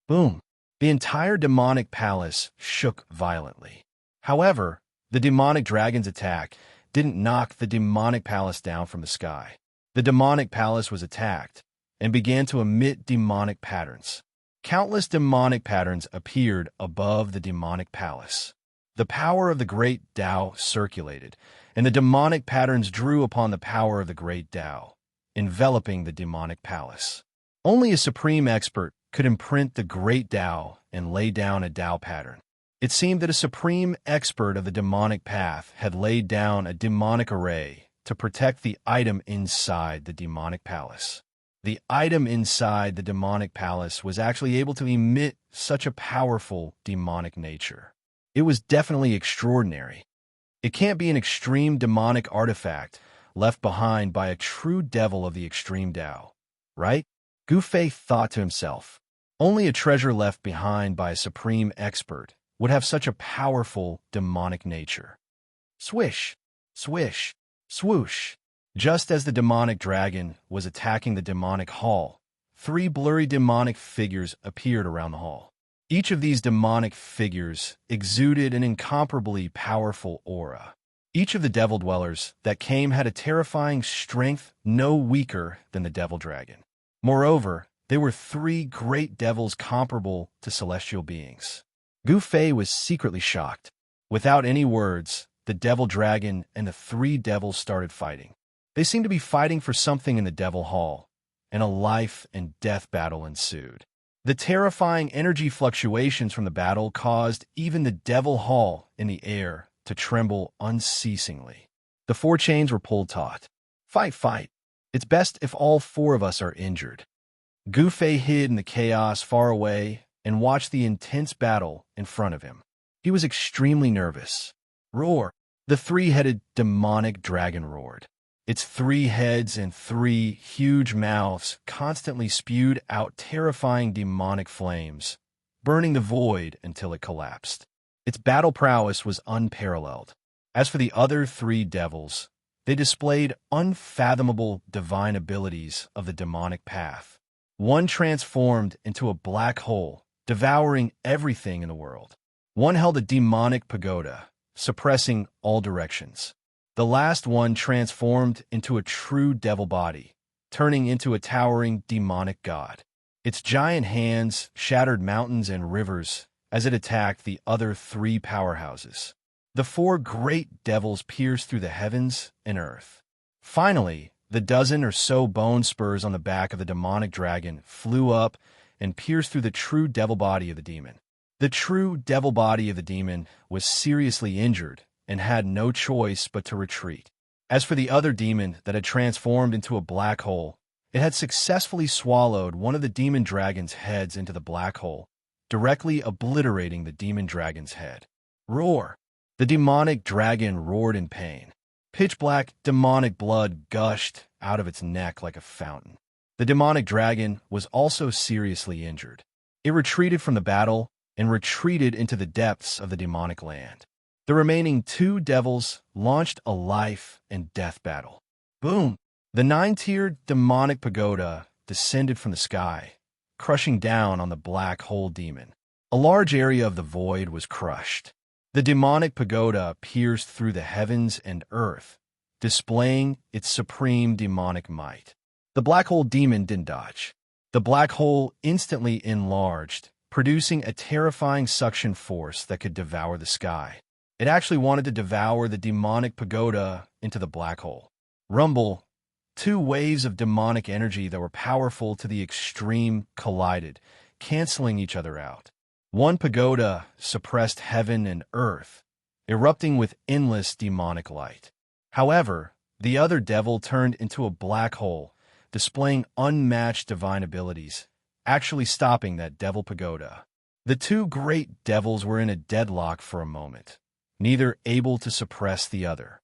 Boom! The entire demonic palace shook violently. However, the demonic dragon's attack didn't knock the demonic palace down from the sky. The demonic palace was attacked and began to emit demonic patterns. Countless demonic patterns appeared above the demonic palace. The power of the great Tao circulated, and the demonic patterns drew upon the power of the great Tao, enveloping the demonic palace. Only a supreme expert could imprint the great Tao and lay down a Tao pattern. It seemed that a supreme expert of the demonic path had laid down a demonic array to protect the item inside the demonic palace. The item inside the demonic palace was actually able to emit such a powerful demonic nature. It was definitely extraordinary. It can't be an extreme demonic artifact left behind by a true devil of the extreme Tao, right? Gu Fei thought to himself. Only a treasure left behind by a supreme expert would have such a powerful demonic nature. Swish, swish, swoosh. Just as the demonic dragon was attacking the demonic hall, three blurry demonic figures appeared around the hall. Each of these demonic figures exuded an incomparably powerful aura. Each of the devil dwellers that came had a terrifying strength no weaker than the devil dragon. Moreover, they were three great devils comparable to celestial beings. Gu Fei was secretly shocked. Without any words, the devil dragon and the three devils started fighting. They seemed to be fighting for something in the devil hall, and a life and death battle ensued. The terrifying energy fluctuations from the battle caused even the devil hall in the air to tremble unceasingly. The 4 chains were pulled taut. Fight, fight. It's best if all 4 of us are injured. Gufei hid in the chaos far away and watched the intense battle in front of him. He was extremely nervous. Roar! The 3-headed demonic dragon roared. Its 3 heads and 3 huge mouths constantly spewed out terrifying demonic flames, burning the void until it collapsed. Its battle prowess was unparalleled. As for the other 3 devils, they displayed unfathomable divine abilities of the demonic path. One transformed into a black hole, devouring everything in the world. One held a demonic pagoda, suppressing all directions. The last one transformed into a true devil body, turning into a towering demonic god. Its giant hands shattered mountains and rivers as it attacked the other 3 powerhouses. The 4 great devils pierced through the heavens and earth. Finally, the dozen or so bone spurs on the back of the demonic dragon flew up and pierced through the true devil body of the demon. The true devil body of the demon was seriously injured and had no choice but to retreat. As for the other demon that had transformed into a black hole, it had successfully swallowed one of the demon dragon's heads into the black hole, directly obliterating the demon dragon's head. Roar! The demonic dragon roared in pain. Pitch-black demonic blood gushed out of its neck like a fountain. The demonic dragon was also seriously injured. It retreated from the battle and retreated into the depths of the demonic land. The remaining 2 devils launched a life and death battle. Boom! The 9-tiered demonic pagoda descended from the sky, crushing down on the black hole demon. A large area of the void was crushed. The demonic pagoda pierced through the heavens and earth, displaying its supreme demonic might. The black hole demon didn't dodge. The black hole instantly enlarged, producing a terrifying suction force that could devour the sky. It actually wanted to devour the demonic pagoda into the black hole. Rumble! 2 waves of demonic energy that were powerful to the extreme collided, canceling each other out. One pagoda suppressed heaven and earth, erupting with endless demonic light. However, the other devil turned into a black hole, displaying unmatched divine abilities, actually stopping that devil pagoda. The 2 great devils were in a deadlock for a moment, neither able to suppress the other.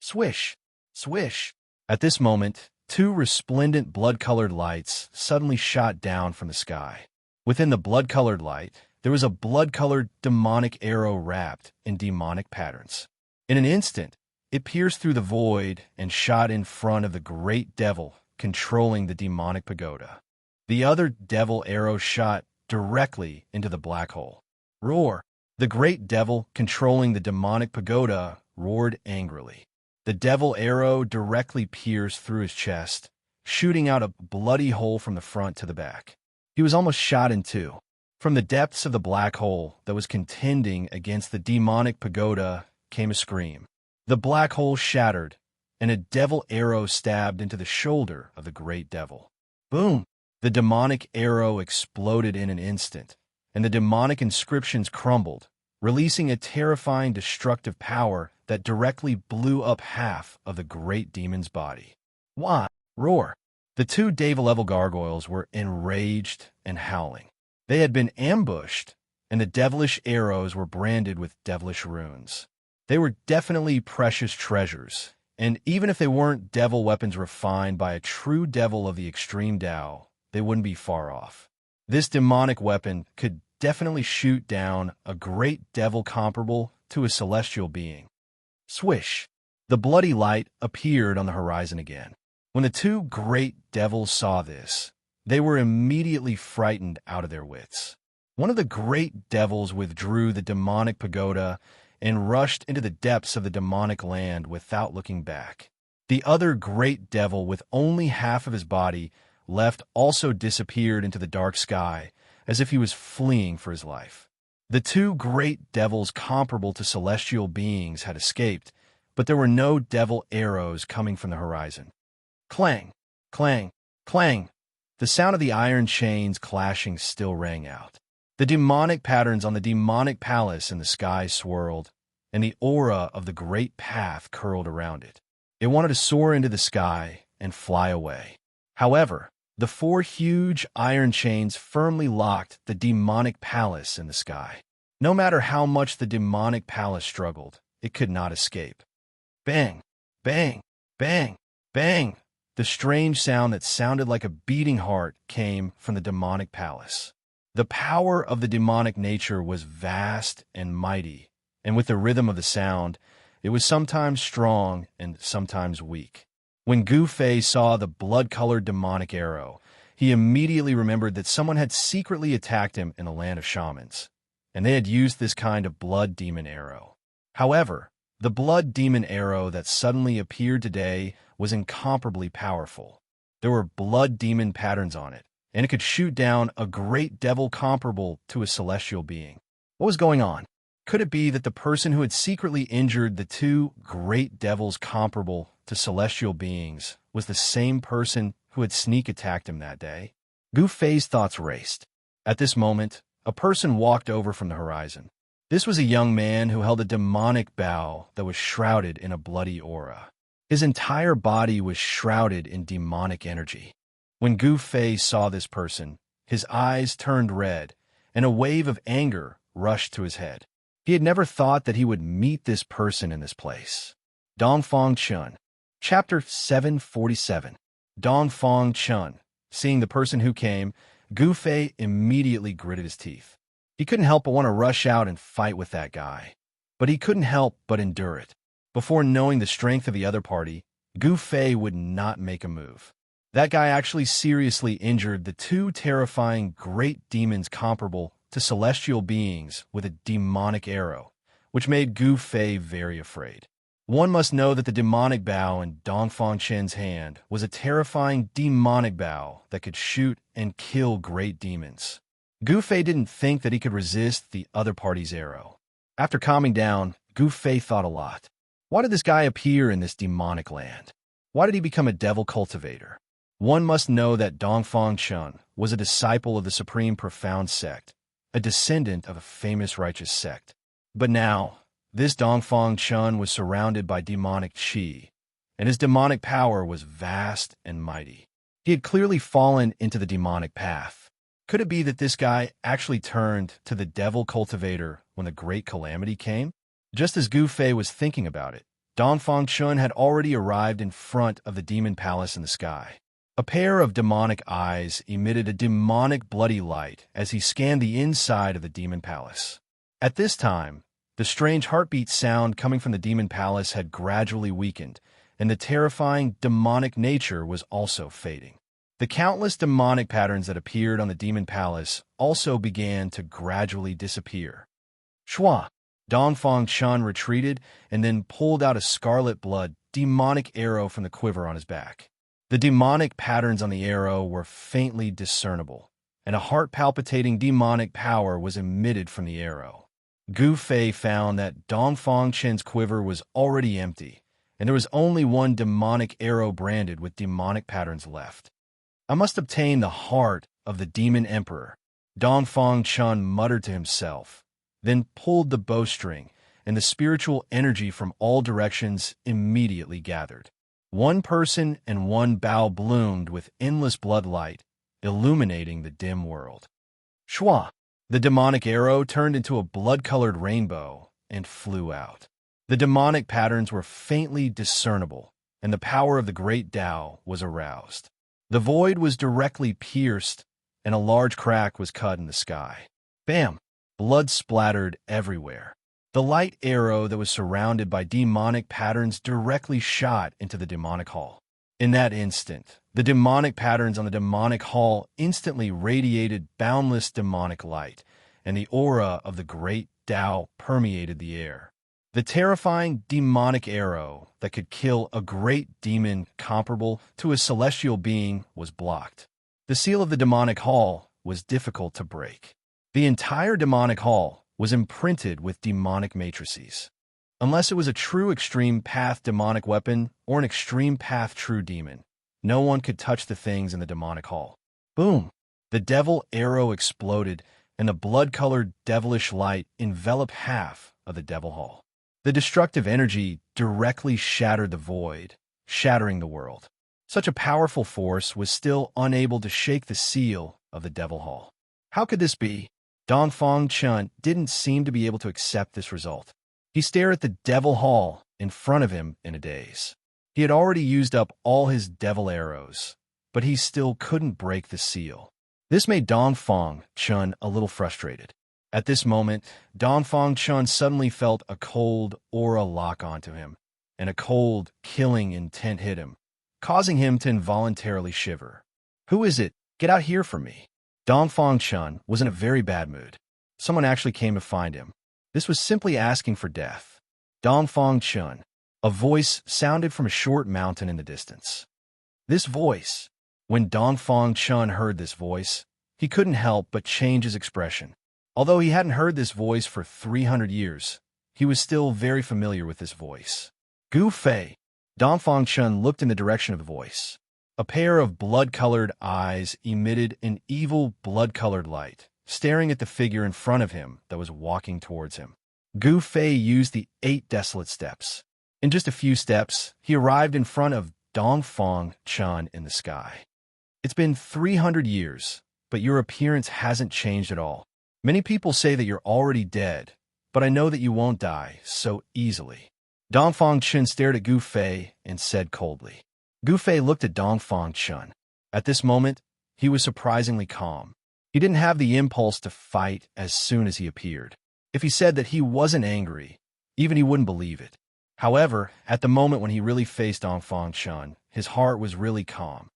Swish! Swish! At this moment, 2 resplendent blood-colored lights suddenly shot down from the sky. Within the blood-colored light, there was a blood-colored demonic arrow wrapped in demonic patterns. In an instant, it pierced through the void and shot in front of the great devil controlling the demonic pagoda. The other devil arrow shot directly into the black hole. Roar! The great devil controlling the demonic pagoda roared angrily. The devil arrow directly pierced through his chest, shooting out a bloody hole from the front to the back. He was almost shot in 2. From the depths of the black hole that was contending against the demonic pagoda came a scream. The black hole shattered, and a devil arrow stabbed into the shoulder of the great devil. Boom! The demonic arrow exploded in an instant, and the demonic inscriptions crumbled, releasing a terrifying destructive power that directly blew up half of the great demon's body. Why? Roar! The 2 devil-level gargoyles were enraged and howling. They had been ambushed, and the devilish arrows were branded with devilish runes. They were definitely precious treasures, and even if they weren't devil weapons refined by a true devil of the extreme Tao, they wouldn't be far off. This demonic weapon could definitely shoot down a great devil comparable to a celestial being. Swish! The bloody light appeared on the horizon again. When the 2 great devils saw this, they were immediately frightened out of their wits. One of the great devils withdrew the demonic pagoda and rushed into the depths of the demonic land without looking back. The other great devil, with only half of his body left, also disappeared into the dark sky, as if he was fleeing for his life. The 2 great devils comparable to celestial beings had escaped, but there were no devil arrows coming from the horizon. Clang! Clang! Clang! The sound of the iron chains clashing still rang out. The demonic patterns on the demonic palace in the sky swirled, and the aura of the great path curled around it. It wanted to soar into the sky and fly away. However, the four huge iron chains firmly locked the demonic palace in the sky. No matter how much the demonic palace struggled, it could not escape. Bang! Bang! Bang! Bang! The strange sound that sounded like a beating heart came from the demonic palace. The power of the demonic nature was vast and mighty, and with the rhythm of the sound, it was sometimes strong and sometimes weak. When Gu Fei saw the blood-colored demonic arrow, he immediately remembered that someone had secretly attacked him in the land of shamans, and they had used this kind of blood demon arrow. However, the blood demon arrow that suddenly appeared today was incomparably powerful. There were blood demon patterns on it, and it could shoot down a great devil comparable to a celestial being. What was going on? Could it be that the person who had secretly injured the two great devils comparable to celestial beings was the same person who had sneak attacked him that day? Gu Fei's thoughts raced. At this moment, a person walked over from the horizon. This was a young man who held a demonic bow that was shrouded in a bloody aura. His entire body was shrouded in demonic energy. When Gu Fei saw this person, his eyes turned red, and a wave of anger rushed to his head. He had never thought that he would meet this person in this place. Dongfang Chun. Chapter 747. Dongfang Chun. Seeing the person who came, Gu Fei immediately gritted his teeth. He couldn't help but want to rush out and fight with that guy. But he couldn't help but endure it. Before knowing the strength of the other party, Gu Fei would not make a move. That guy actually seriously injured the two terrifying great demons comparable to celestial beings with a demonic arrow, which made Gu Fei very afraid. One must know that the demonic bow in Dongfang Chen's hand was a terrifying demonic bow that could shoot and kill great demons. Gu Fei didn't think that he could resist the other party's arrow. After calming down, Gu Fei thought a lot. Why did this guy appear in this demonic land? Why did he become a devil cultivator? One must know that Dongfang Chun was a disciple of the Supreme Profound Sect, a descendant of a famous righteous sect. But now, this Dongfang Chun was surrounded by demonic qi, and his demonic power was vast and mighty. He had clearly fallen into the demonic path. Could it be that this guy actually turned to the devil cultivator when the great calamity came? Just as Gu Fei was thinking about it, Dongfang Chun had already arrived in front of the demon palace in the sky. A pair of demonic eyes emitted a demonic bloody light as he scanned the inside of the demon palace. At this time, the strange heartbeat sound coming from the demon palace had gradually weakened, and the terrifying demonic nature was also fading. The countless demonic patterns that appeared on the demon palace also began to gradually disappear. Shua! Dongfang Chun retreated and then pulled out a scarlet blood demonic arrow from the quiver on his back. The demonic patterns on the arrow were faintly discernible, and a heart-palpitating demonic power was emitted from the arrow. Gu Fei found that Dongfang Chen's quiver was already empty, and there was only one demonic arrow branded with demonic patterns left. I must obtain the heart of the demon emperor, Dongfang Chun muttered to himself, then pulled the bowstring, and the spiritual energy from all directions immediately gathered. One person and one bow bloomed with endless bloodlight, illuminating the dim world. Shua! The demonic arrow turned into a blood-colored rainbow and flew out. The demonic patterns were faintly discernible, and the power of the great Tao was aroused. The void was directly pierced, and a large crack was cut in the sky. Bam! Blood splattered everywhere. The light arrow that was surrounded by demonic patterns directly shot into the demonic hall. In that instant, the demonic patterns on the demonic hall instantly radiated boundless demonic light, and the aura of the great Tao permeated the air. The terrifying demonic arrow that could kill a great demon comparable to a celestial being was blocked. The seal of the demonic hall was difficult to break. The entire demonic hall was imprinted with demonic matrices. Unless it was a true extreme path demonic weapon or an extreme path true demon, no one could touch the things in the demonic hall. Boom! The devil arrow exploded, and the blood-colored devilish light enveloped half of the devil hall. The destructive energy directly shattered the void, shattering the world. Such a powerful force was still unable to shake the seal of the Devil Hall. How could this be? Dongfang Chun didn't seem to be able to accept this result. He stared at the Devil Hall in front of him in a daze. He had already used up all his devil arrows, but he still couldn't break the seal. This made Dongfang Chun a little frustrated. At this moment, Dongfang Chun suddenly felt a cold aura lock onto him, and a cold, killing intent hit him, causing him to involuntarily shiver. "Who is it? Get out here from me." Dongfang Chun was in a very bad mood. Someone actually came to find him. This was simply asking for death. Dongfang Chun. A voice sounded from a short mountain in the distance. This voice. When Dongfang Chun heard this voice, he couldn't help but change his expression. Although he hadn't heard this voice for 300 years, he was still very familiar with this voice. Gu Fei. Dongfang Chun looked in the direction of the voice. A pair of blood-colored eyes emitted an evil blood-colored light, staring at the figure in front of him that was walking towards him. Gu Fei used the 8 desolate steps. In just a few steps, he arrived in front of Dongfang Chun in the sky. "It's been 300 years, but your appearance hasn't changed at all. Many people say that you're already dead, but I know that you won't die so easily." Dongfang Chun stared at Gu Fei and said coldly. Gu Fei looked at Dongfang Chun. At this moment, he was surprisingly calm. He didn't have the impulse to fight as soon as he appeared. If he said that he wasn't angry, even he wouldn't believe it. However, at the moment when he really faced Dongfang Chun, his heart was really calm.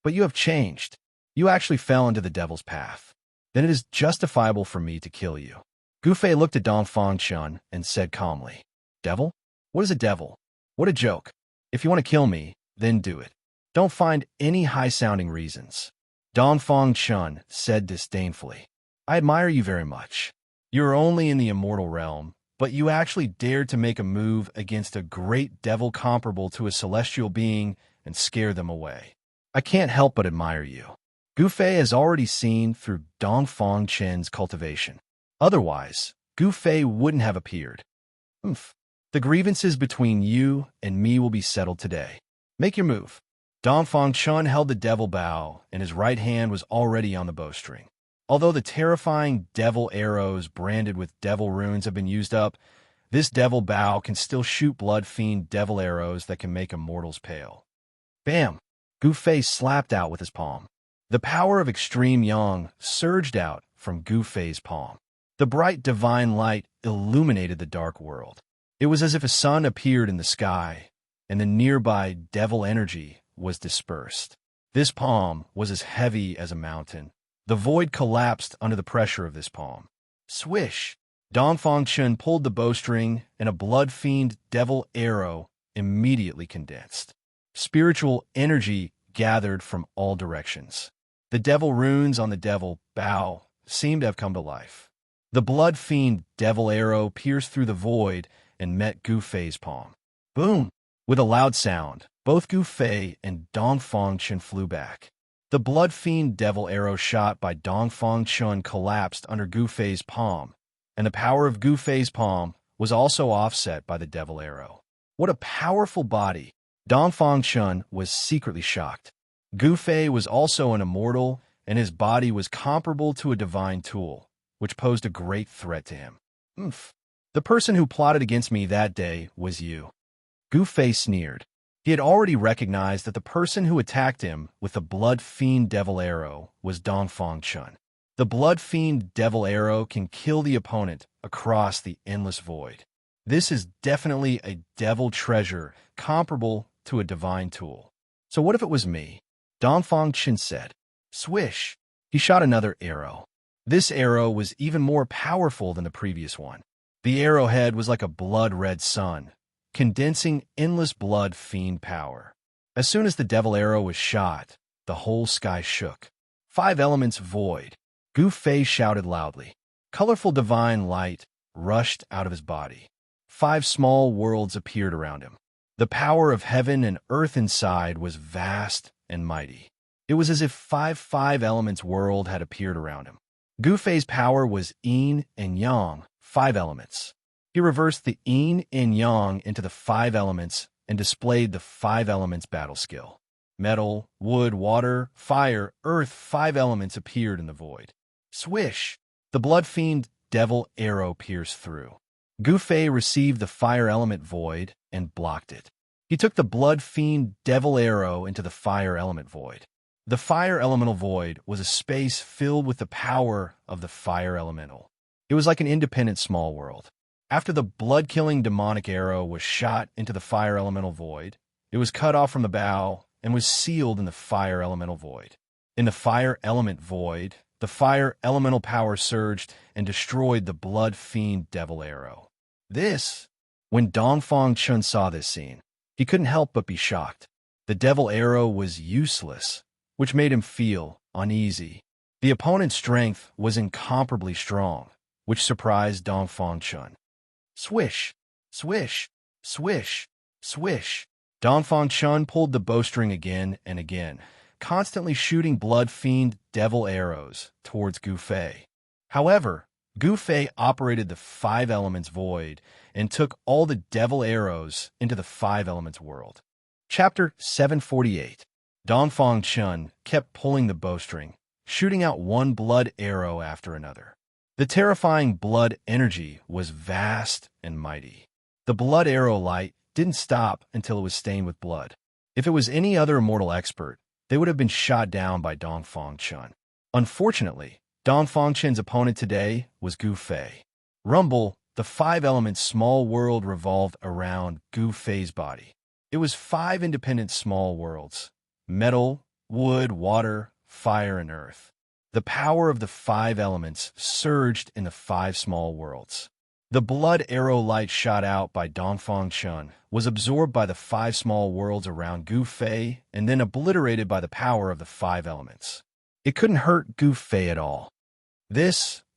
"But you have changed. You actually fell into the devil's path. Then it is justifiable for me to kill you." Gu Fei looked at Dongfang Chun and said calmly, "Devil? What is a devil? What a joke. If you want to kill me, then do it. Don't find any high-sounding reasons." Dongfang Chun said disdainfully, "I admire you very much. You are only in the immortal realm, but you actually dared to make a move against a great devil comparable to a celestial being and scare them away. I can't help but admire you." Gu Fei has already seen through Dongfang Chun's cultivation. Otherwise, Gu Fei wouldn't have appeared. The grievances between you and me will be settled today. Make your move." Dongfang Chun held the devil bow, and his right hand was already on the bowstring. Although the terrifying devil arrows branded with devil runes have been used up, this devil bow can still shoot blood-fiend devil arrows that can make a mortal's pale. Bam! Gu Fei slapped out with his palm. The power of extreme yang surged out from Gu Fei's palm. The bright divine light illuminated the dark world. It was as if a sun appeared in the sky, and the nearby devil energy was dispersed. This palm was as heavy as a mountain. The void collapsed under the pressure of this palm. Swish! Dongfang Chun pulled the bowstring, and a blood-fiend devil arrow immediately condensed. Spiritual energy gathered from all directions. The devil runes on the devil bow seemed to have come to life. The blood-fiend devil arrow pierced through the void and met Gu Fei's palm. Boom! With a loud sound, both Gu Fei and Dongfang Chun flew back. The blood-fiend devil arrow shot by Dongfang Chun collapsed under Gu Fei's palm, and the power of Gu Fei's palm was also offset by the devil arrow. What a powerful body! Dongfang Chun was secretly shocked. Gu Fei was also an immortal, and his body was comparable to a divine tool, which posed a great threat to him. The person who plotted against me that day was you. Gu Fei sneered. He had already recognized that the person who attacked him with the blood-fiend devil arrow was Dongfang Chun. The blood-fiend devil arrow can kill the opponent across the endless void. This is definitely a devil treasure comparable to a divine tool. So what if it was me? Dongfang Chun said. Swish! He shot another arrow. This arrow was even more powerful than the previous one. The arrowhead was like a blood-red sun, condensing endless blood-fiend power. As soon as the devil arrow was shot, the whole sky shook. 5 elements void. Gu Fei shouted loudly. Colorful divine light rushed out of his body. 5 small worlds appeared around him. The power of heaven and earth inside was vast and mighty. It was as if 5 elements world had appeared around him. Gu Fei's power was yin and yang, 5 elements. He reversed the yin and yang into the 5 elements and displayed the 5 elements battle skill. Metal, wood, water, fire, earth, 5 elements appeared in the void. Swish! The blood fiend devil arrow pierced through. Gu Fei received the fire element void and blocked it. He took the blood fiend devil arrow into the fire element void. The fire elemental void was a space filled with the power of the fire elemental. It was like an independent small world. After the blood-killing demonic arrow was shot into the fire elemental void, it was cut off from the bow and was sealed in the fire elemental void. In the fire element void, the fire elemental power surged and destroyed the blood fiend devil arrow. When Dongfang Chun saw this scene, he couldn't help but be shocked. The devil arrow was useless, which made him feel uneasy. The opponent's strength was incomparably strong, which surprised Dongfang Chun. Swish! Swish! Swish! Swish! Dongfang Chun pulled the bowstring again and again, constantly shooting blood fiend devil arrows towards Gu Fei. However, Gu Fei operated the 5 elements void and took all the devil arrows into the 5 elements world. Chapter 748. Dongfang Chun kept pulling the bowstring, shooting out one blood arrow after another. The terrifying blood energy was vast and mighty. The blood arrow light didn't stop until it was stained with blood. If it was any other immortal expert, they would have been shot down by Dongfang Chun. Unfortunately, Dongfang Chun's opponent today was Gu Fei. Rumble, the 5 elements small world revolved around Gu Fei's body. It was 5 independent small worlds: metal, wood, water, fire, and earth. The power of the 5 elements surged in the 5 small worlds. The blood arrow light shot out by Dongfang Chun was absorbed by the 5 small worlds around Gu Fei and then obliterated by the power of the 5 elements. It couldn't hurt Gu Fei at all.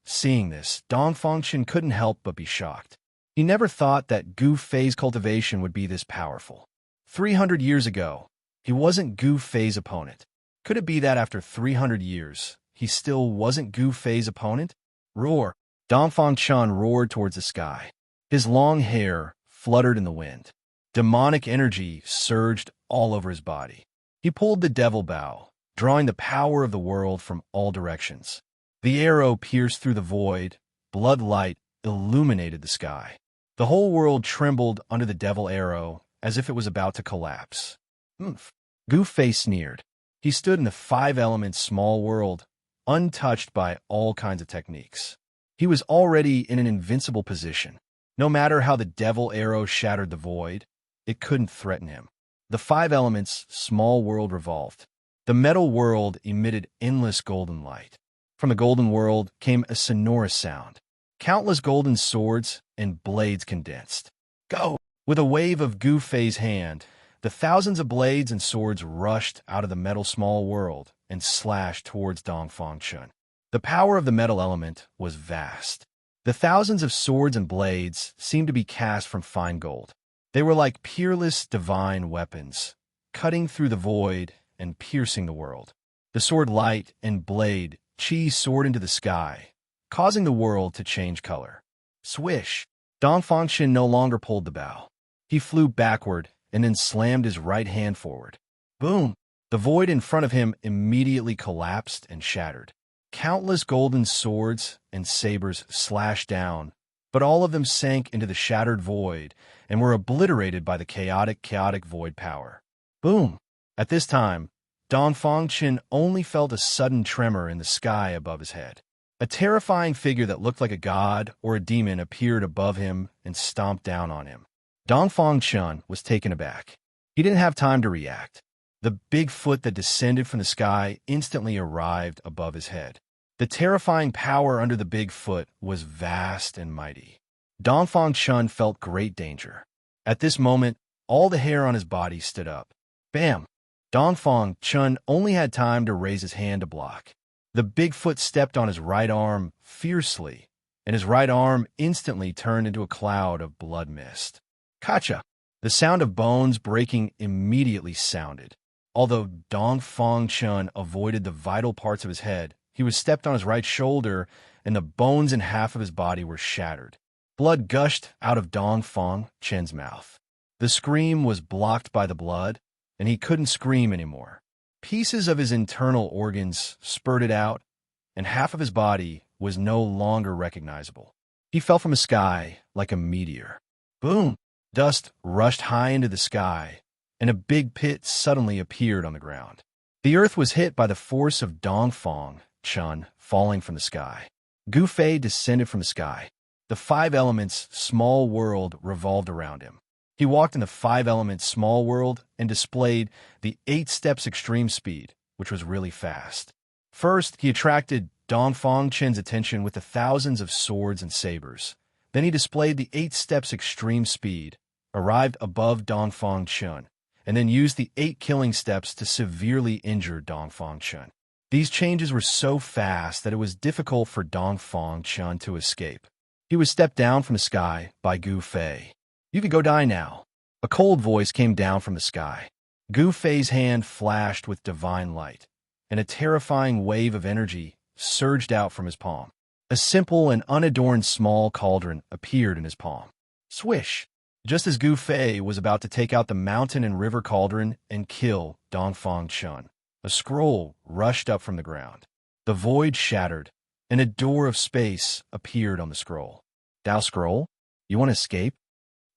Seeing this, Dongfang Chun couldn't help but be shocked. He never thought that Gu Fei's cultivation would be this powerful. 300 years ago, he wasn't Gu Fei's opponent. Could it be that after 300 years, he still wasn't Gu Fei's opponent? Roar! Dongfang Chun roared towards the sky. His long hair fluttered in the wind. Demonic energy surged all over his body. He pulled the devil bow, drawing the power of the world from all directions. The arrow pierced through the void. Blood light illuminated the sky. The whole world trembled under the devil arrow as if it was about to collapse. Gu Fei sneered. He stood in the 5 elements small world, untouched by all kinds of techniques. He was already in an invincible position. No matter how the devil arrow shattered the void, it couldn't threaten him. The 5 elements small world revolved. The metal world emitted endless golden light. From the golden world came a sonorous sound. Countless golden swords and blades condensed. Go! With a wave of Gu Fei's hand, the thousands of blades and swords rushed out of the metal small world and slashed towards Dongfang Chun. The power of the metal element was vast. The thousands of swords and blades seemed to be cast from fine gold. They were like peerless divine weapons, cutting through the void and piercing the world. The sword light and blade chi soared into the sky, causing the world to change color. Swish! Dongfang Chun no longer pulled the bow. He flew backward and then slammed his right hand forward. Boom! The void in front of him immediately collapsed and shattered. Countless golden swords and sabers slashed down, but all of them sank into the shattered void and were obliterated by the chaotic void power. Boom! At this time, Dongfang Chun only felt a sudden tremor in the sky above his head. A terrifying figure that looked like a god or a demon appeared above him and stomped down on him. Dongfang Chun was taken aback. He didn't have time to react. The big foot that descended from the sky instantly arrived above his head. The terrifying power under the big foot was vast and mighty. Dongfang Chun felt great danger. At this moment, all the hair on his body stood up. Bam! Dongfang Chun only had time to raise his hand to block. The big foot stepped on his right arm fiercely, and his right arm instantly turned into a cloud of blood mist. Kacha! The sound of bones breaking immediately sounded. Although Dongfang Chun avoided the vital parts of his head, he was stepped on his right shoulder, and the bones in half of his body were shattered. Blood gushed out of Dong Fang Chen's mouth. The scream was blocked by the blood, and he couldn't scream anymore. Pieces of his internal organs spurted out, and half of his body was no longer recognizable. He fell from the sky like a meteor. Boom! Dust rushed high into the sky, and a big pit suddenly appeared on the ground. The earth was hit by the force of Dong Fang Chun falling from the sky. Gu Fei descended from the sky. The five elements small world revolved around him. He walked in the five elements small world and displayed the 8 steps extreme speed, which was really fast. First, he attracted Dong Fang Chen's attention with the thousands of swords and sabers. Then he displayed the 8 steps extreme speed, arrived above Dong Fang Chen, and then used the 8 killing steps to severely injure Dong Fang Chen. These changes were so fast that it was difficult for Dong Fang Chen to escape. He was stepped down from the sky by Gu Fei. "You can go die now." A cold voice came down from the sky. Gu Fei's hand flashed with divine light, and a terrifying wave of energy surged out from his palm. A simple and unadorned small cauldron appeared in his palm. Swish! Just as Gu Fei was about to take out the mountain and river cauldron and kill Dong Fang Chen, a scroll rushed up from the ground. The void shattered, and a door of space appeared on the scroll. "Dao Scroll, you want to escape?"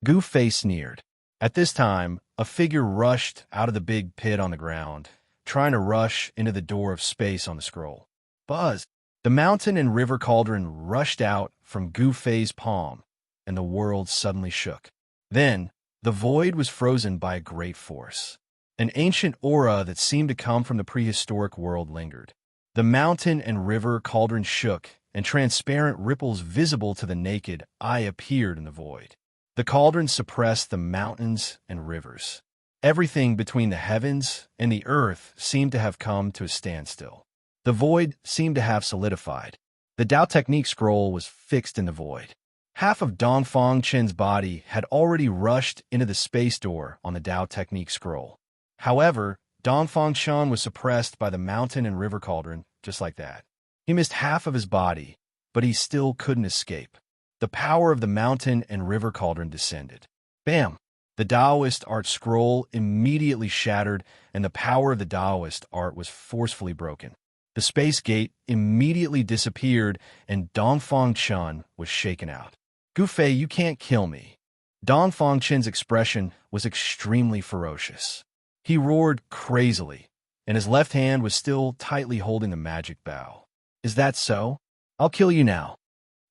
Gu Fei sneered. At this time, a figure rushed out of the big pit on the ground, trying to rush into the door of space on the scroll. Buzz! The mountain and river cauldron rushed out from Gu Fei's palm, and the world suddenly shook. Then, the void was frozen by a great force. An ancient aura that seemed to come from the prehistoric world lingered. The mountain and river cauldron shook, and transparent ripples visible to the naked eye appeared in the void. The cauldron suppressed the mountains and rivers. Everything between the heavens and the earth seemed to have come to a standstill. The void seemed to have solidified. The Tao Technique scroll was fixed in the void. Half of Dong Fang Chen's body had already rushed into the space door on the Tao Technique scroll. However, Dong Fang Chen was suppressed by the mountain and river cauldron just like that. He missed half of his body, but he still couldn't escape. The power of the mountain and river cauldron descended. Bam! The Taoist art scroll immediately shattered, and the power of the Taoist art was forcefully broken. The space gate immediately disappeared, and Dong Fang Chen was shaken out. "Gu Fei, you can't kill me." Dong Fang Chen's expression was extremely ferocious. He roared crazily, and his left hand was still tightly holding the magic bow. "Is that so? I'll kill you now,"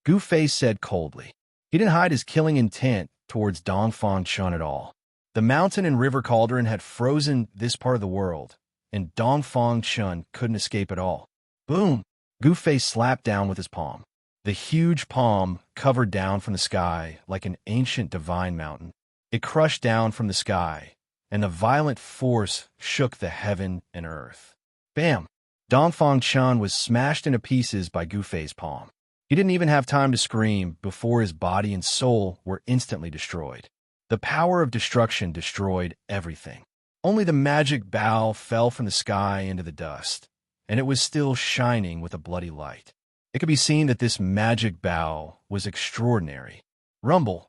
Gu Fei said coldly. He didn't hide his killing intent towards Dong Fang Chen at all. The mountain and river cauldron had frozen this part of the world, and Dong Fang Chen couldn't escape at all. Boom! Gu Fei slapped down with his palm. The huge palm covered down from the sky like an ancient divine mountain. It crushed down from the sky, and the violent force shook the heaven and earth. Bam! Dong Fang Chen was smashed into pieces by Gu Fei's palm. He didn't even have time to scream before his body and soul were instantly destroyed. The power of destruction destroyed everything. Only the magic bow fell from the sky into the dust, and it was still shining with a bloody light. It could be seen that this magic bow was extraordinary. Rumble!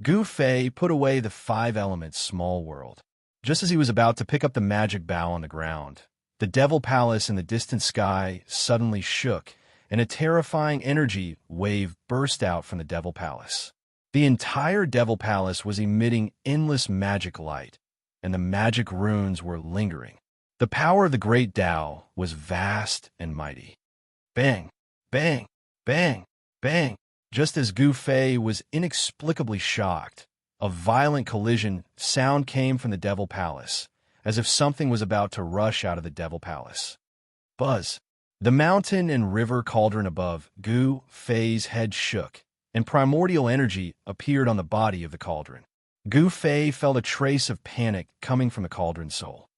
Gu Fei put away the 5 elements small world. Just as he was about to pick up the magic bow on the ground, the Devil Palace in the distant sky suddenly shook, and a terrifying energy wave burst out from the Devil Palace. The entire Devil Palace was emitting endless magic light, and the magic runes were lingering. The power of the great Tao was vast and mighty. Bang! Bang! Bang! Bang! Just as Gu Fei was inexplicably shocked, a violent collision sound came from the Devil Palace, as if something was about to rush out of the Devil Palace. Buzz! The mountain and river cauldron above Gu Fei's head shook, and primordial energy appeared on the body of the cauldron. Gu Fei felt a trace of panic coming from the cauldron's soul.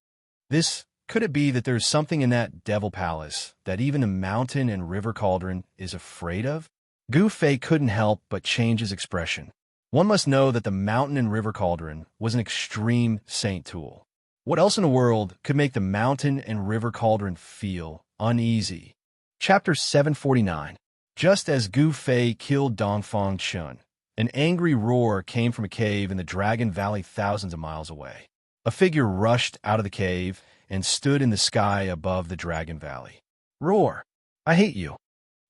Could it be that there's something in that Devil Palace that even the mountain and river cauldron is afraid of? Gu Fei couldn't help but change his expression. One must know that the mountain and river cauldron was an extreme saint tool. What else in the world could make the mountain and river cauldron feel uneasy? Chapter 749. Just as Gu Fei killed Dong Fang Chen, An angry roar came from a cave in the Dragon Valley thousands of miles away. A figure rushed out of the cave and stood in the sky above the Dragon Valley. Roar! I hate you!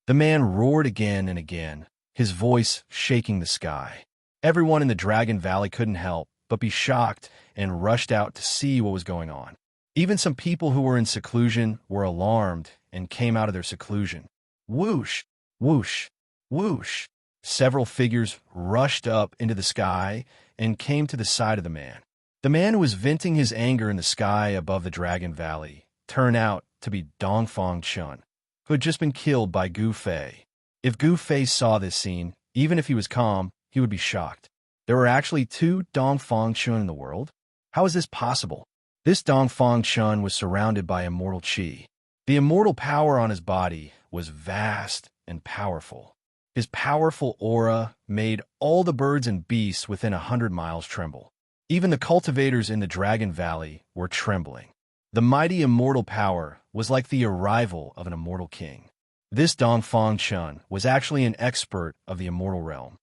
The man roared again and again, his voice shaking the sky. Everyone in the Dragon Valley couldn't help but be shocked and rushed out to see what was going on. Even some people who were in seclusion were alarmed and came out of their seclusion. Whoosh! Whoosh! Whoosh! Several figures rushed up into the sky and came to the side of the man. The man who was venting his anger in the sky above the Dragon Valley turned out to be Dongfang Chun, who had just been killed by Gu Fei. If Gu Fei saw this scene, even if he was calm, he would be shocked. There were actually two Dongfang Chun in the world? How is this possible? This Dongfang Chun was surrounded by immortal qi. The immortal power on his body was vast and powerful. His powerful aura made all the birds and beasts within 100 miles tremble. Even the cultivators in the Dragon Valley were trembling. The mighty immortal power was like the arrival of an immortal king. This Dongfang Chun was actually an expert of the immortal realm.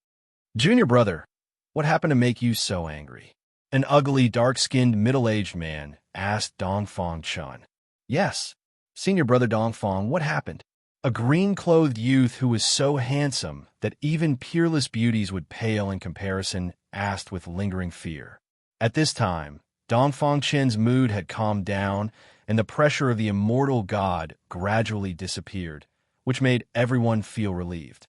Junior brother, what happened to make you so angry? An ugly, dark-skinned, middle-aged man asked Dongfang Chun. Yes, senior brother Dongfang, what happened? A green-clothed youth who was so handsome that even peerless beauties would pale in comparison asked with lingering fear. At this time, Dongfang Chen's mood had calmed down, and the pressure of the immortal god gradually disappeared, which made everyone feel relieved.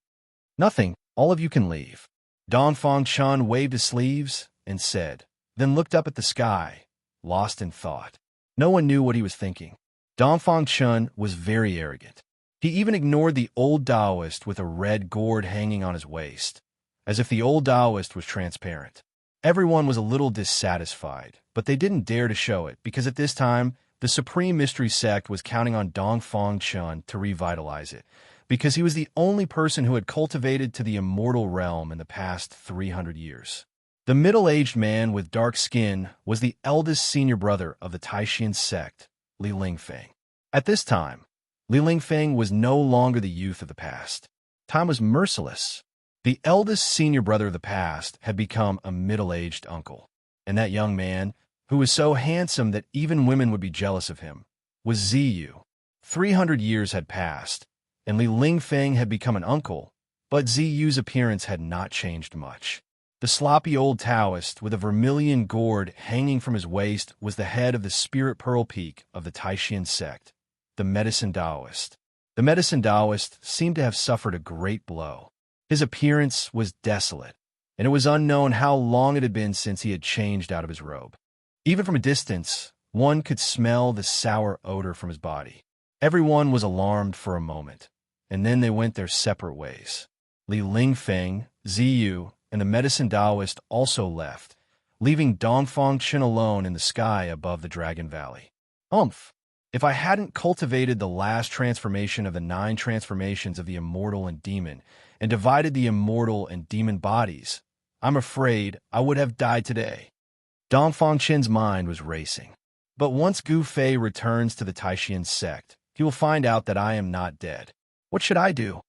Nothing, all of you can leave. Dongfang Chun waved his sleeves and said, then looked up at the sky, lost in thought. No one knew what he was thinking. Dongfang Chun was very arrogant. He even ignored the old Taoist with a red gourd hanging on his waist, as if the old Taoist was transparent. Everyone was a little dissatisfied, but they didn't dare to show it because at this time, the Supreme Mystery Sect was counting on Dongfang Chun to revitalize it, because he was the only person who had cultivated to the immortal realm in the past 300 years. The middle-aged man with dark skin was the eldest senior brother of the Taishan sect, Li Lingfeng. At this time, Li Lingfeng was no longer the youth of the past. Time was merciless. The eldest senior brother of the past had become a middle-aged uncle, and that young man, who was so handsome that even women would be jealous of him, was Ziyu. 300 years had passed, and Li Lingfeng had become an uncle, but Ziyu's appearance had not changed much. The sloppy old Taoist with a vermilion gourd hanging from his waist was the head of the Spirit Pearl Peak of the Taishan sect, the Medicine Taoist. The Medicine Taoist seemed to have suffered a great blow. His appearance was desolate, and it was unknown how long it had been since he had changed out of his robe. Even from a distance, one could smell the sour odor from his body. Everyone was alarmed for a moment, and then they went their separate ways. Li Lingfeng, Ziyu, and the Medicine Taoist also left, leaving Dongfang Chun alone in the sky above the Dragon Valley. If I hadn't cultivated the last transformation of the 9 transformations of the immortal and demon, and divided the immortal and demon bodies, I'm afraid I would have died today. Dongfang Chen's mind was racing. But once Gu Fei returns to the Taishan sect, he will find out that I am not dead. What should I do?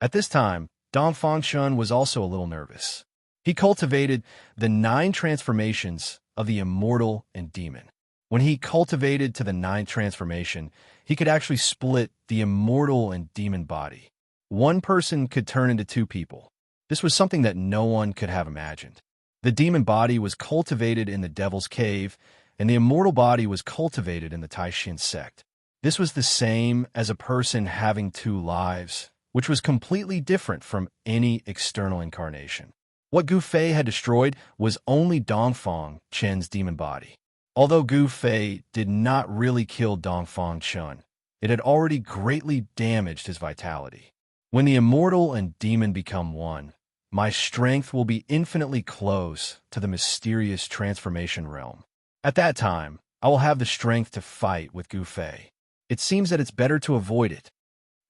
At this time, Dongfang Chun was also a little nervous. He cultivated the 9 transformations of the immortal and demon. When he cultivated to the 9th transformation, he could actually split the immortal and demon body. One person could turn into 2 people. This was something that no one could have imagined. The demon body was cultivated in the Devil's Cave, and the immortal body was cultivated in the Taishan sect. This was the same as a person having 2 lives, which was completely different from any external incarnation. What Gu Fei had destroyed was only Dongfang Chen's demon body. Although Gu Fei did not really kill Dongfang Chun, it had already greatly damaged his vitality. When the immortal and demon become one, my strength will be infinitely close to the mysterious transformation realm. At that time, I will have the strength to fight with Gu Fei. It seems that it's better to avoid it.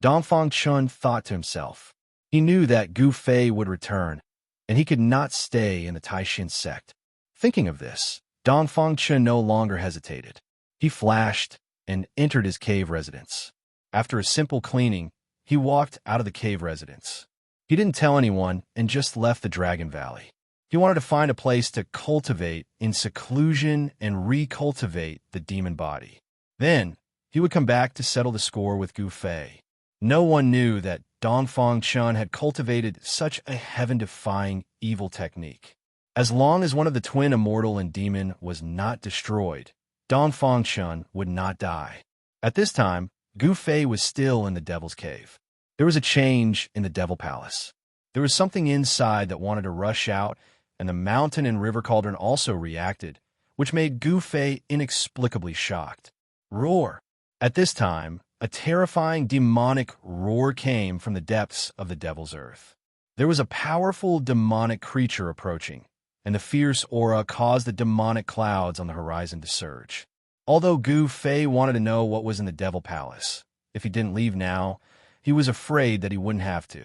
Dongfang Chun thought to himself. He knew that Gu Fei would return, and he could not stay in the Taishan sect. Thinking of this, Dongfang Chun no longer hesitated. He flashed and entered his cave residence. After a simple cleaning, he walked out of the cave residence. He didn't tell anyone and just left the Dragon Valley. He wanted to find a place to cultivate in seclusion and recultivate the demon body. Then, he would come back to settle the score with Gu Fei. No one knew that Dongfang Chun had cultivated such a heaven-defying evil technique. As long as one of the twin immortal and demon was not destroyed, Dongfang Chun would not die. At this time, Gu Fei was still in the Devil's Cave. There was a change in the Devil Palace. There was something inside that wanted to rush out, and the mountain and river cauldron also reacted, which made Gu Fei inexplicably shocked. Roar! At this time, a terrifying demonic roar came from the depths of the Devil's Earth. There was a powerful demonic creature approaching, and the fierce aura caused the demonic clouds on the horizon to surge. Although Gu Fei wanted to know what was in the Devil Palace, if he didn't leave now, he was afraid that he wouldn't have to.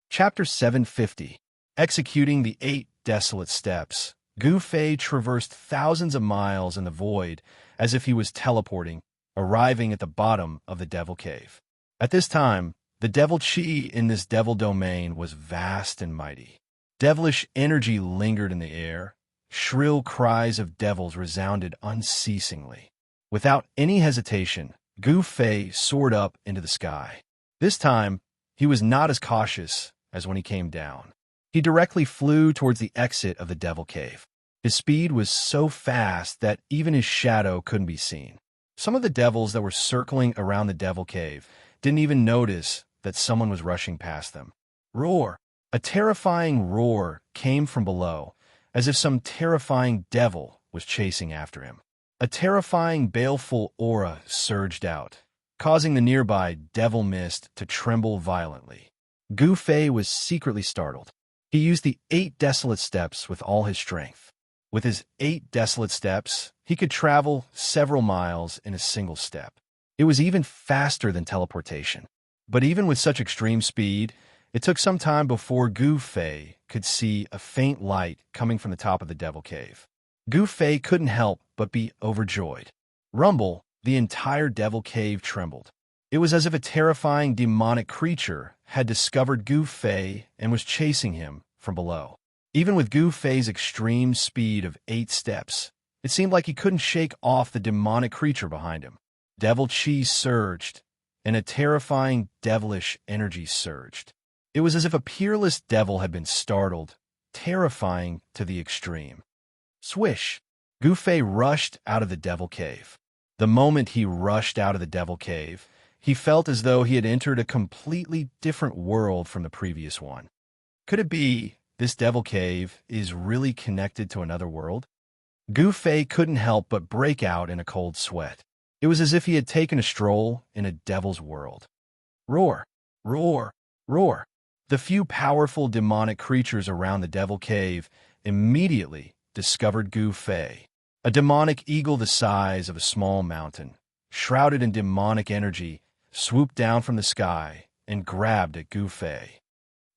Chapter 750. Executing the 8 Desolate Steps, Gu Fei traversed thousands of miles in the void as if he was teleporting, arriving at the bottom of the Devil Cave. At this time, the devil chi in this devil domain was vast and mighty. Devilish energy lingered in the air. Shrill cries of devils resounded unceasingly. Without any hesitation, Gu Fei soared up into the sky. This time, he was not as cautious as when he came down. He directly flew towards the exit of the Devil Cave. His speed was so fast that even his shadow couldn't be seen. Some of the devils that were circling around the Devil Cave didn't even notice that someone was rushing past them. Roar! A terrifying roar came from below, as if some terrifying devil was chasing after him. A terrifying, baleful aura surged out, causing the nearby devil mist to tremble violently. Gu Fei was secretly startled. He used the 8 Desolate Steps with all his strength. With his 8 Desolate Steps, he could travel several miles in a single step. It was even faster than teleportation. But even with such extreme speed, it took some time before Gu Fei could see a faint light coming from the top of the Devil Cave. Gu Fei couldn't help but be overjoyed. Rumble, the entire Devil Cave trembled. It was as if a terrifying demonic creature had discovered Gu Fei and was chasing him from below. Even with Gu Fei's extreme speed of 8 steps, it seemed like he couldn't shake off the demonic creature behind him. Devil chi surged, and a terrifying devilish energy surged. It was as if a peerless devil had been startled, terrifying to the extreme. Swish! Gu Fei rushed out of the Devil Cave. The moment he rushed out of the Devil Cave, he felt as though he had entered a completely different world from the previous one. Could it be this Devil Cave is really connected to another world? Gu Fei couldn't help but break out in a cold sweat. It was as if he had taken a stroll in a devil's world. Roar! Roar! Roar! The few powerful demonic creatures around the Devil Cave immediately discovered Gu Fei. A demonic eagle the size of a small mountain, shrouded in demonic energy, swooped down from the sky and grabbed at Gu Fei.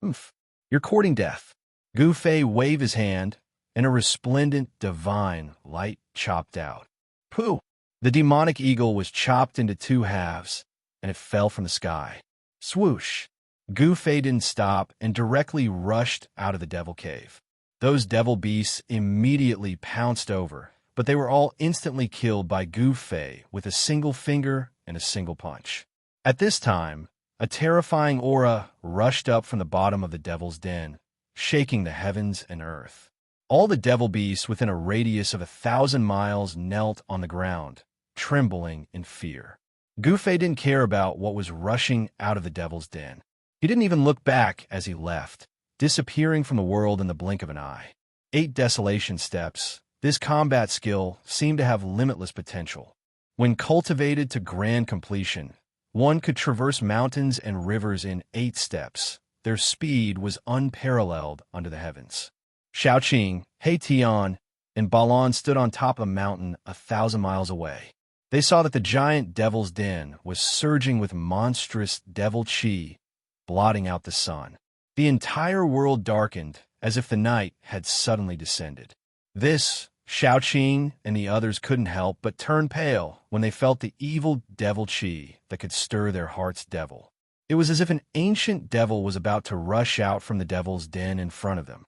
Oof! You're courting death. Gu Fei waved his hand, and a resplendent, divine light chopped out. Pooh! The demonic eagle was chopped into 2 halves, and it fell from the sky. Swoosh! Gu Fei didn't stop and directly rushed out of the Devil Cave. Those devil beasts immediately pounced over, but they were all instantly killed by Gu Fei with a single finger and a single punch. At this time, a terrifying aura rushed up from the bottom of the devil's den, shaking the heavens and earth. All the devil beasts within a radius of 1,000 miles knelt on the ground, trembling in fear. Gu Fei didn't care about what was rushing out of the devil's den. He didn't even look back as he left, disappearing from the world in the blink of an eye. 8 Desolation Steps. This combat skill seemed to have limitless potential. When cultivated to grand completion, one could traverse mountains and rivers in 8 steps. Their speed was unparalleled under the heavens. Shaoqing, Tian, and Balan stood on top of a mountain 1,000 miles away. They saw that the giant devil's den was surging with monstrous devil chi, blotting out the sun. The entire world darkened as if the night had suddenly descended. This, Shaoqing and the others couldn't help but turn pale when they felt the evil devil chi that could stir their heart's devil. It was as if an ancient devil was about to rush out from the devil's den in front of them.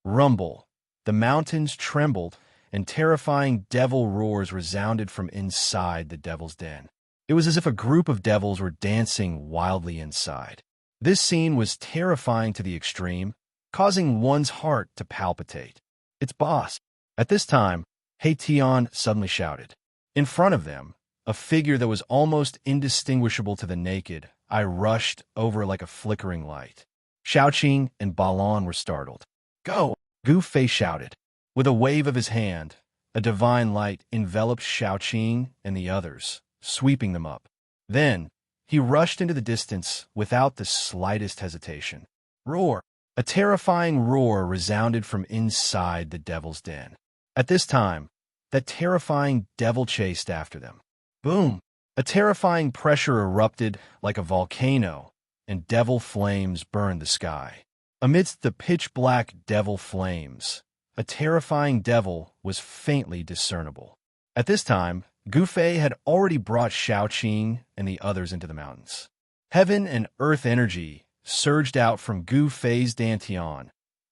Rumble. The mountains trembled, and terrifying devil roars resounded from inside the devil's den. It was as if a group of devils were dancing wildly inside. This scene was terrifying to the extreme, causing one's heart to palpitate. It's boss. At this time, Tion suddenly shouted. In front of them, a figure that was almost indistinguishable to the naked eye rushed over like a flickering light. Xiaoqing and Balon were startled. Go! Gu Fei shouted. With a wave of his hand, a divine light enveloped Xiaoqing and the others, sweeping them up. Then, he rushed into the distance without the slightest hesitation. Roar! A terrifying roar resounded from inside the devil's den. At this time, that terrifying devil chased after them. Boom! A terrifying pressure erupted like a volcano, and devil flames burned the sky. Amidst the pitch-black devil flames, a terrifying devil was faintly discernible. At this time, Gu Fei had already brought Xiaoqing and the others into the mountains. Heaven and earth energy surged out from Gu Fei's dantian,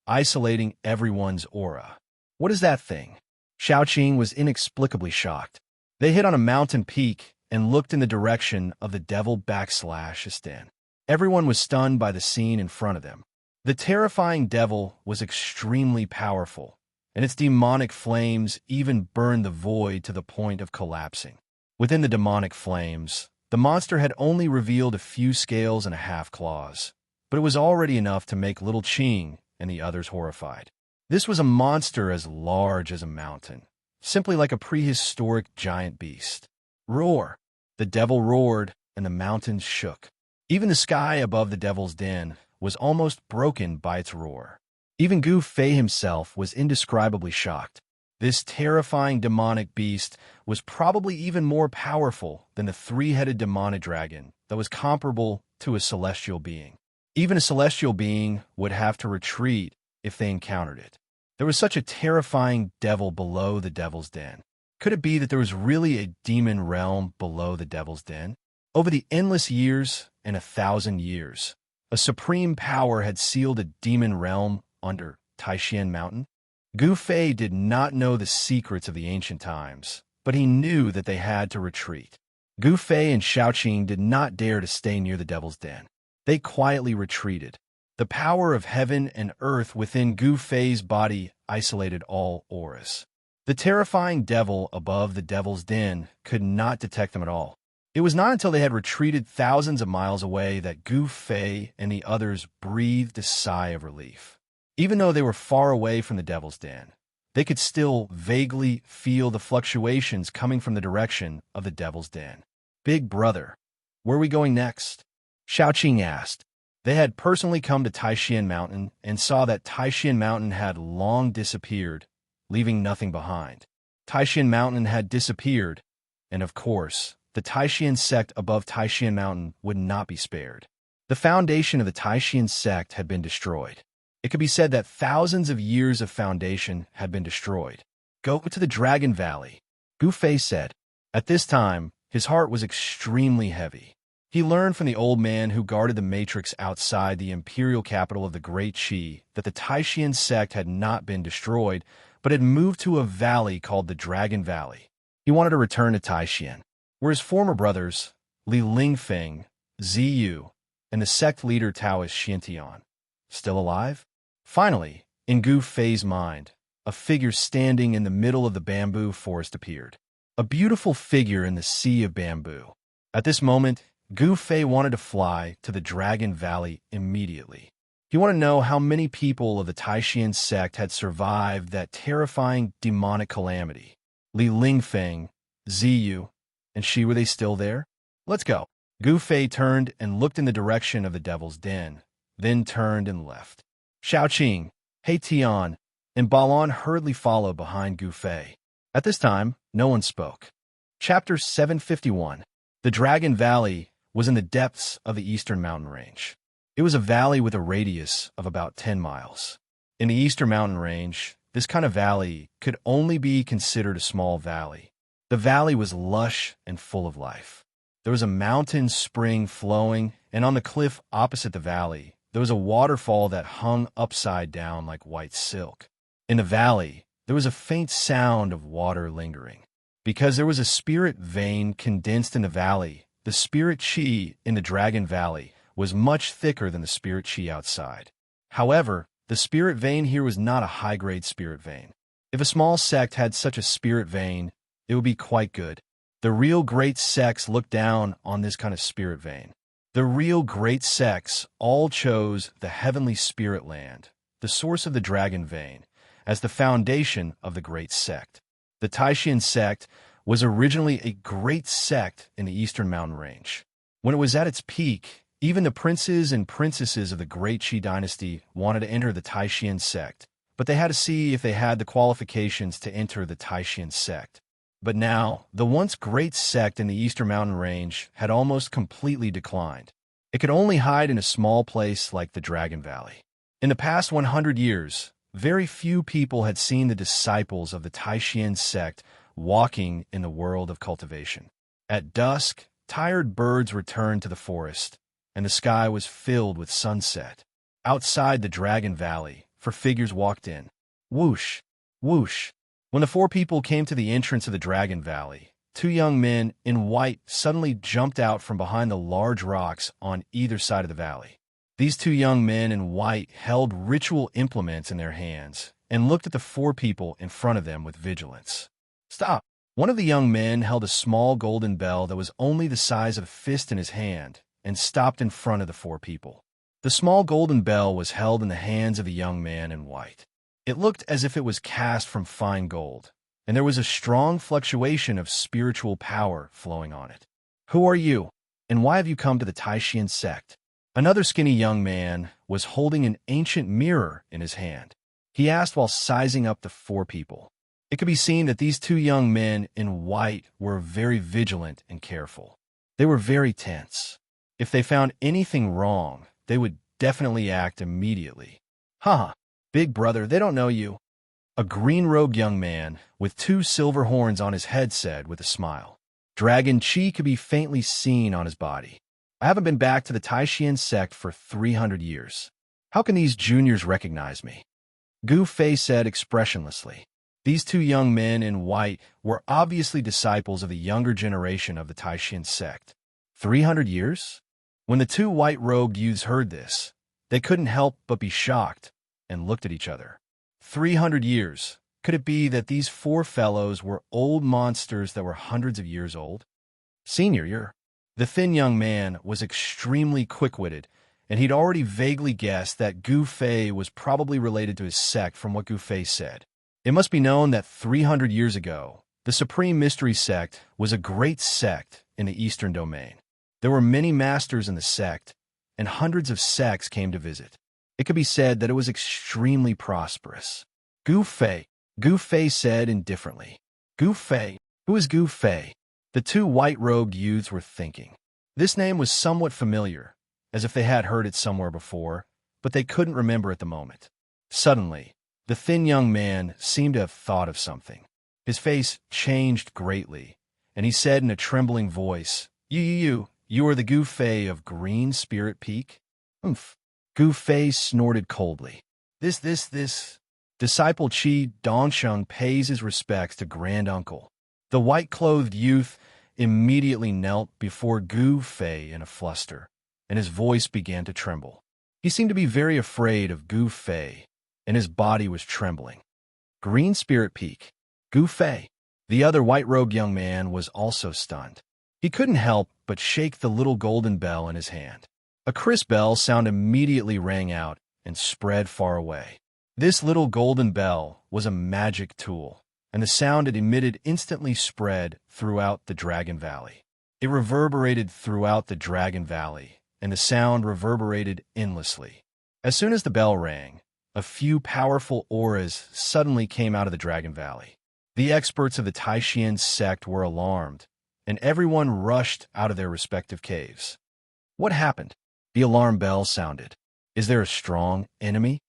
isolating everyone's aura. What is that thing? Xiaoqing was inexplicably shocked. They hit on a mountain peak and looked in the direction of the devil/den. Everyone was stunned by the scene in front of them. The terrifying devil was extremely powerful, and its demonic flames even burned the void to the point of collapsing. Within the demonic flames, the monster had only revealed a few scales and a half claws, but it was already enough to make little Qing and the others horrified. This was a monster as large as a mountain, simply like a prehistoric giant beast. Roar! The devil roared, and the mountains shook. Even the sky above the devil's den was almost broken by its roar. Even Gu Fei himself was indescribably shocked. This terrifying demonic beast was probably even more powerful than the three-headed demonic dragon that was comparable to a celestial being. Even a celestial being would have to retreat if they encountered it. There was such a terrifying devil below the devil's den. Could it be that there was really a demon realm below the devil's den? Over the endless years and 1,000 years, a supreme power had sealed a demon realm under Taishan Mountain. Gu Fei did not know the secrets of the ancient times, but he knew that they had to retreat. Gu Fei and Xiaoqing did not dare to stay near the devil's den. They quietly retreated. The power of heaven and earth within Gu Fei's body isolated all auras. The terrifying devil above the devil's den could not detect them at all. It was not until they had retreated thousands of miles away that Gu Fei and the others breathed a sigh of relief. Even though they were far away from the devil's den, they could still vaguely feel the fluctuations coming from the direction of the devil's den. Big brother, where are we going next? Xiaoqing asked. They had personally come to Taishan Mountain and saw that Taishan Mountain had long disappeared, leaving nothing behind. Taishan Mountain had disappeared, and of course, the Taishan sect above Taishan Mountain would not be spared. The foundation of the Taishan sect had been destroyed. It could be said that thousands of years of foundation had been destroyed. Go to the Dragon Valley, Gu Fei said. At this time, his heart was extremely heavy. He learned from the old man who guarded the matrix outside the imperial capital of the Great Qi that the Taishan sect had not been destroyed, but had moved to a valley called the Dragon Valley. He wanted to return to Taishan, where his former brothers, Li Lingfeng, Ziyu, and the sect leader Taoist Xintian, still alive? Finally, in Gu Fei's mind, a figure standing in the middle of the bamboo forest appeared. A beautiful figure in the sea of bamboo. At this moment, Gu Fei wanted to fly to the Dragon Valley immediately. He wanted to know how many people of the Taishan sect had survived that terrifying demonic calamity. Li Lingfeng, Ziyu, and she, were they still there? Let's go. Gu Fei turned and looked in the direction of the devil's den, then turned and left. Xiaoqing, Tion, and Balon hurriedly followed behind Gu Fei. At this time, no one spoke. Chapter 751. The Dragon Valley was in the depths of the eastern mountain range. It was a valley with a radius of about 10 miles. In the eastern mountain range, this kind of valley could only be considered a small valley. The valley was lush and full of life. There was a mountain spring flowing and on the cliff opposite the valley, there was a waterfall that hung upside down like white silk. In the valley, there was a faint sound of water lingering. Because there was a spirit vein condensed in the valley, the spirit chi in the Dragon Valley was much thicker than the spirit chi outside. However, the spirit vein here was not a high-grade spirit vein. If a small sect had such a spirit vein, it would be quite good. The real great sects looked down on this kind of spirit vein. The real great sects all chose the heavenly spirit land, the source of the dragon vein, as the foundation of the great sect. The Taishan sect was originally a great sect in the Eastern Mountain Range. When it was at its peak, even the princes and princesses of the Great Qi dynasty wanted to enter the Taishan sect, but they had to see if they had the qualifications to enter the Taishan sect. But now, the once great sect in the Eastern Mountain Range had almost completely declined. It could only hide in a small place like the Dragon Valley. In the past 100 years, very few people had seen the disciples of the Taishan sect walking in the world of cultivation. At dusk, tired birds returned to the forest, and the sky was filled with sunset. Outside the Dragon Valley, 4 figures walked in. Whoosh, whoosh. When the 4 people came to the entrance of the Dragon Valley, 2 young men in white suddenly jumped out from behind the large rocks on either side of the valley. These 2 young men in white held ritual implements in their hands and looked at the 4 people in front of them with vigilance. Stop! One of the young men held a small golden bell that was only the size of a fist in his hand and stopped in front of the 4 people. The small golden bell was held in the hands of the young man in white. It looked as if it was cast from fine gold, and there was a strong fluctuation of spiritual power flowing on it. Who are you, and why have you come to the Taishan sect? Another skinny young man was holding an ancient mirror in his hand. He asked while sizing up the 4 people. It could be seen that these 2 young men in white were very vigilant and careful. They were very tense. If they found anything wrong, they would definitely act immediately. Haha, big brother, they don't know you. A green-robed young man with 2 silver horns on his head said with a smile. Dragon Chi could be faintly seen on his body. I haven't been back to the Taishan sect for 300 years. How can these juniors recognize me? Gu Fei said expressionlessly. These 2 young men in white were obviously disciples of the younger generation of the Taishan sect. 300 years? When the 2 white-robed youths heard this, they couldn't help but be shocked and looked at each other. 300 years. Could it be that these 4 fellows were old monsters that were hundreds of years old? Senior, you're... The thin young man was extremely quick-witted, and he'd already vaguely guessed that Gu Fei was probably related to his sect from what Gu Fei said. It must be known that 300 years ago, the Supreme Mystery Sect was a great sect in the Eastern Domain. There were many masters in the sect, and hundreds of sects came to visit. It could be said that it was extremely prosperous. Gu Fei said indifferently. Gu Fei? Who is Gu Fei? The 2 white-robed youths were thinking. This name was somewhat familiar, as if they had heard it somewhere before, but they couldn't remember at the moment. Suddenly, the thin young man seemed to have thought of something. His face changed greatly, and he said in a trembling voice, You are the Gu Fei of Green Spirit Peak? Oomph. Gu Fei snorted coldly. This. Disciple Qi Dongsheng pays his respects to Grand Uncle. The white-clothed youth immediately knelt before Gu Fei in a fluster, and his voice began to tremble. He seemed to be very afraid of Gu Fei, and his body was trembling. Green Spirit Peak. Gu Fei. The other white-robed young man was also stunned. He couldn't help but shake the little golden bell in his hand. A crisp bell sound immediately rang out and spread far away. This little golden bell was a magic tool, and the sound it emitted instantly spread throughout the Dragon Valley. It reverberated throughout the Dragon Valley, and the sound reverberated endlessly. As soon as the bell rang, a few powerful auras suddenly came out of the Dragon Valley. The experts of the Taishan sect were alarmed, and everyone rushed out of their respective caves. What happened? The alarm bell sounded. Is there a strong enemy?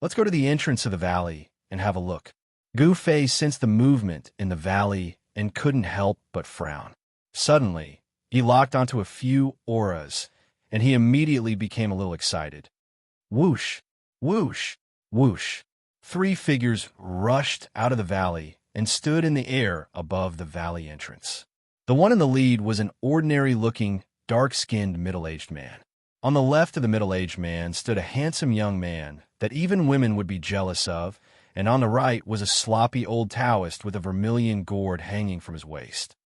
Let's go to the entrance of the valley and have a look. Gu Fei sensed the movement in the valley and couldn't help but frown. Suddenly, he locked onto a few auras, and he immediately became a little excited. Whoosh, whoosh, whoosh. 3 figures rushed out of the valley and stood in the air above the valley entrance. The one in the lead was an ordinary-looking, dark-skinned middle-aged man. On the left of the middle-aged man stood a handsome young man that even women would be jealous of, and on the right was a sloppy old Taoist with a vermilion gourd hanging from his waist.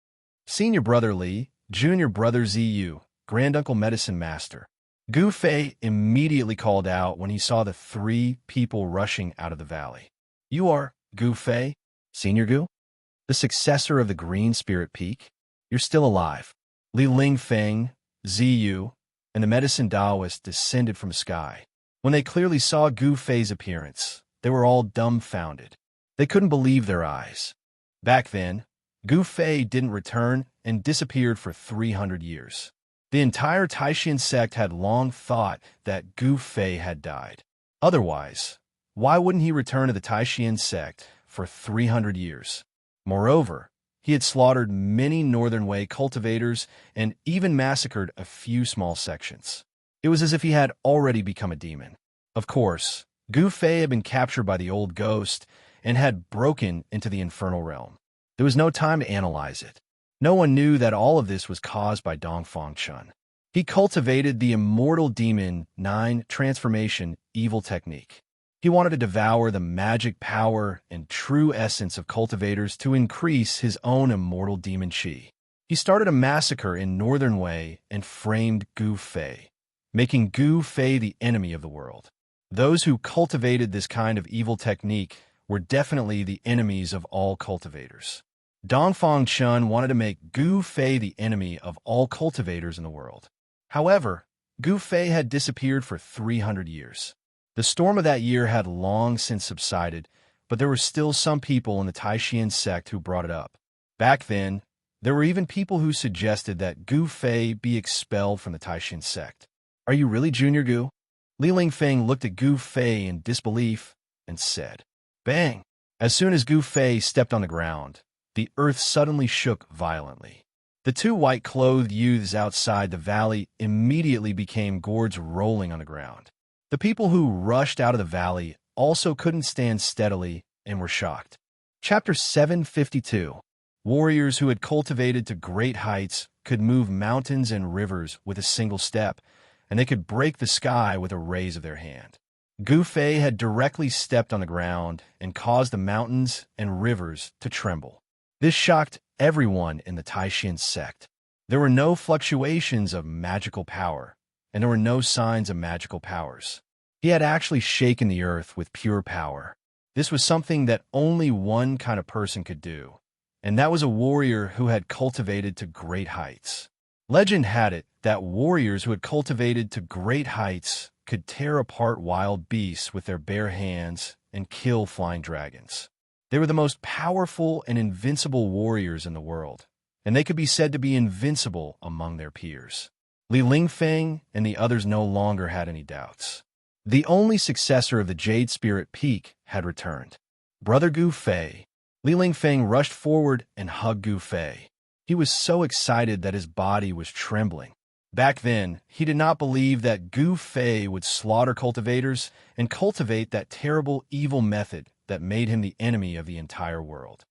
Senior Brother Li, Junior Brother Ziyu, Granduncle Medicine Master. Gu Fei immediately called out when he saw the 3 people rushing out of the valley. You are Gu Fei, Senior Gu? The successor of the Green Spirit Peak? You're still alive. Li Lingfeng, Ziyu, and the medicine Taoist descended from the sky. When they clearly saw Gu Fei's appearance, they were all dumbfounded. They couldn't believe their eyes. Back then, Gu Fei didn't return and disappeared for 300 years. The entire Taishan sect had long thought that Gu Fei had died. Otherwise, why wouldn't he return to the Taishan sect for 300 years? Moreover, he had slaughtered many Northern Way cultivators and even massacred a few small sections. It was as if he had already become a demon. Of course, Gu Fei had been captured by the old ghost and had broken into the infernal realm. There was no time to analyze it. No one knew that all of this was caused by Dongfang Chun. He cultivated the immortal demon 9 transformation evil technique. He wanted to devour the magic power and true essence of cultivators to increase his own immortal demon chi. He started a massacre in Northern Way and framed Gu Fei, making Gu Fei the enemy of the world. Those who cultivated this kind of evil technique were definitely the enemies of all cultivators. Dongfang Chun wanted to make Gu Fei the enemy of all cultivators in the world. However, Gu Fei had disappeared for 300 years. The storm of that year had long since subsided, but there were still some people in the Taishan sect who brought it up. Back then, there were even people who suggested that Gu Fei be expelled from the Taishan sect. Are you really Junior Gu? Li Lingfeng looked at Gu Fei in disbelief and said, Bang! As soon as Gu Fei stepped on the ground, the earth suddenly shook violently. The 2 white-clothed youths outside the valley immediately became gourds rolling on the ground. The people who rushed out of the valley also couldn't stand steadily and were shocked. Chapter 752. Warriors who had cultivated to great heights could move mountains and rivers with a single step, and they could break the sky with a raise of their hand. Gu Fei had directly stepped on the ground and caused the mountains and rivers to tremble. This shocked everyone in the Taishan sect. There were no fluctuations of magical power, and there were no signs of magical powers. He had actually shaken the earth with pure power. This was something that only one kind of person could do, and that was a warrior who had cultivated to great heights. Legend had it that warriors who had cultivated to great heights could tear apart wild beasts with their bare hands and kill flying dragons. They were the most powerful and invincible warriors in the world, and they could be said to be invincible among their peers. Li Lingfeng and the others no longer had any doubts. The only successor of the Jade Spirit Peak had returned. Brother Gu Fei. Li Lingfeng rushed forward and hugged Gu Fei. He was so excited that his body was trembling. Back then, he did not believe that Gu Fei would slaughter cultivators and cultivate that terrible evil method that made him the enemy of the entire world.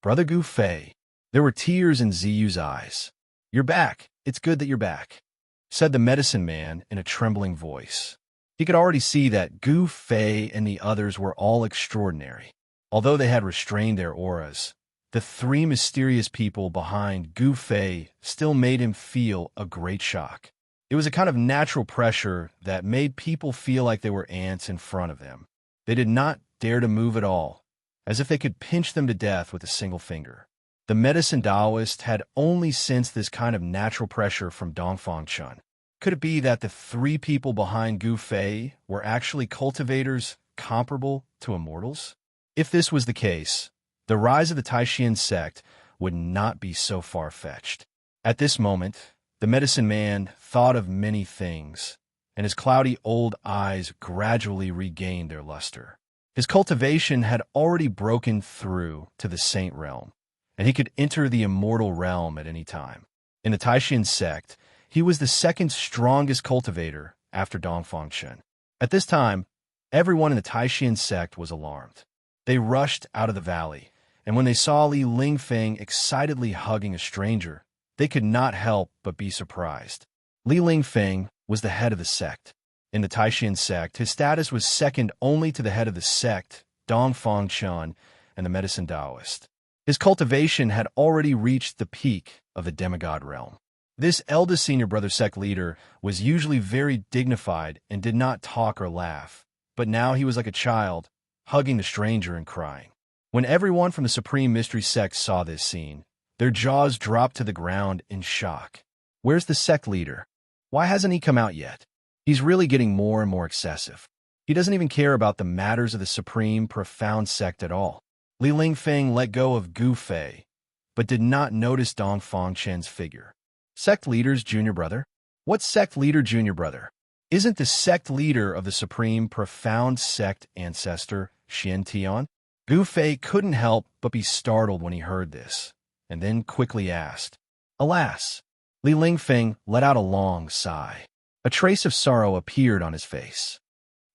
Brother Gu Fei. There were tears in Ziyu's eyes. You're back. It's good that you're back, said the medicine man in a trembling voice. He could already see that Gu Fei and the others were all extraordinary. Although they had restrained their auras, the 3 mysterious people behind Gu Fei still made him feel a great shock. It was a kind of natural pressure that made people feel like they were ants in front of them. They did not dare to move at all, as if they could pinch them to death with a single finger. The medicine Taoist had only sensed this kind of natural pressure from Dongfang Chun. Could it be that the 3 people behind Gu Fei were actually cultivators comparable to immortals? If this was the case, the rise of the Taishan sect would not be so far-fetched. At this moment, the medicine man thought of many things, and his cloudy old eyes gradually regained their luster. His cultivation had already broken through to the saint realm, and he could enter the immortal realm at any time. In the Taishan sect, He was the second strongest cultivator after Dongfang Chen. At this time, everyone in the Taishan sect was alarmed. They rushed out of the valley, and when they saw Li Lingfeng excitedly hugging a stranger, they could not help but be surprised. Li Lingfeng was the head of the sect. In the Taishan sect, his status was second only to the head of the sect, Dongfang Chen, and the medicine Taoist. His cultivation had already reached the peak of the demigod realm. This eldest senior brother sect leader was usually very dignified and did not talk or laugh, but now he was like a child, hugging the stranger and crying. When everyone from the Supreme Mystery sect saw this scene, their jaws dropped to the ground in shock. Where's the sect leader? Why hasn't he come out yet? He's really getting more and more excessive. He doesn't even care about the matters of the Supreme Profound sect at all. Li Lingfeng let go of Gu Fei, but did not notice Dongfang Chen's figure. Sect leader's junior brother? What sect leader junior brother? Isn't the sect leader of the Supreme Profound sect ancestor Xian Tian? Gu Fei couldn't help but be startled when he heard this, and then quickly asked. Alas! Li Lingfeng let out a long sigh. A trace of sorrow appeared on his face.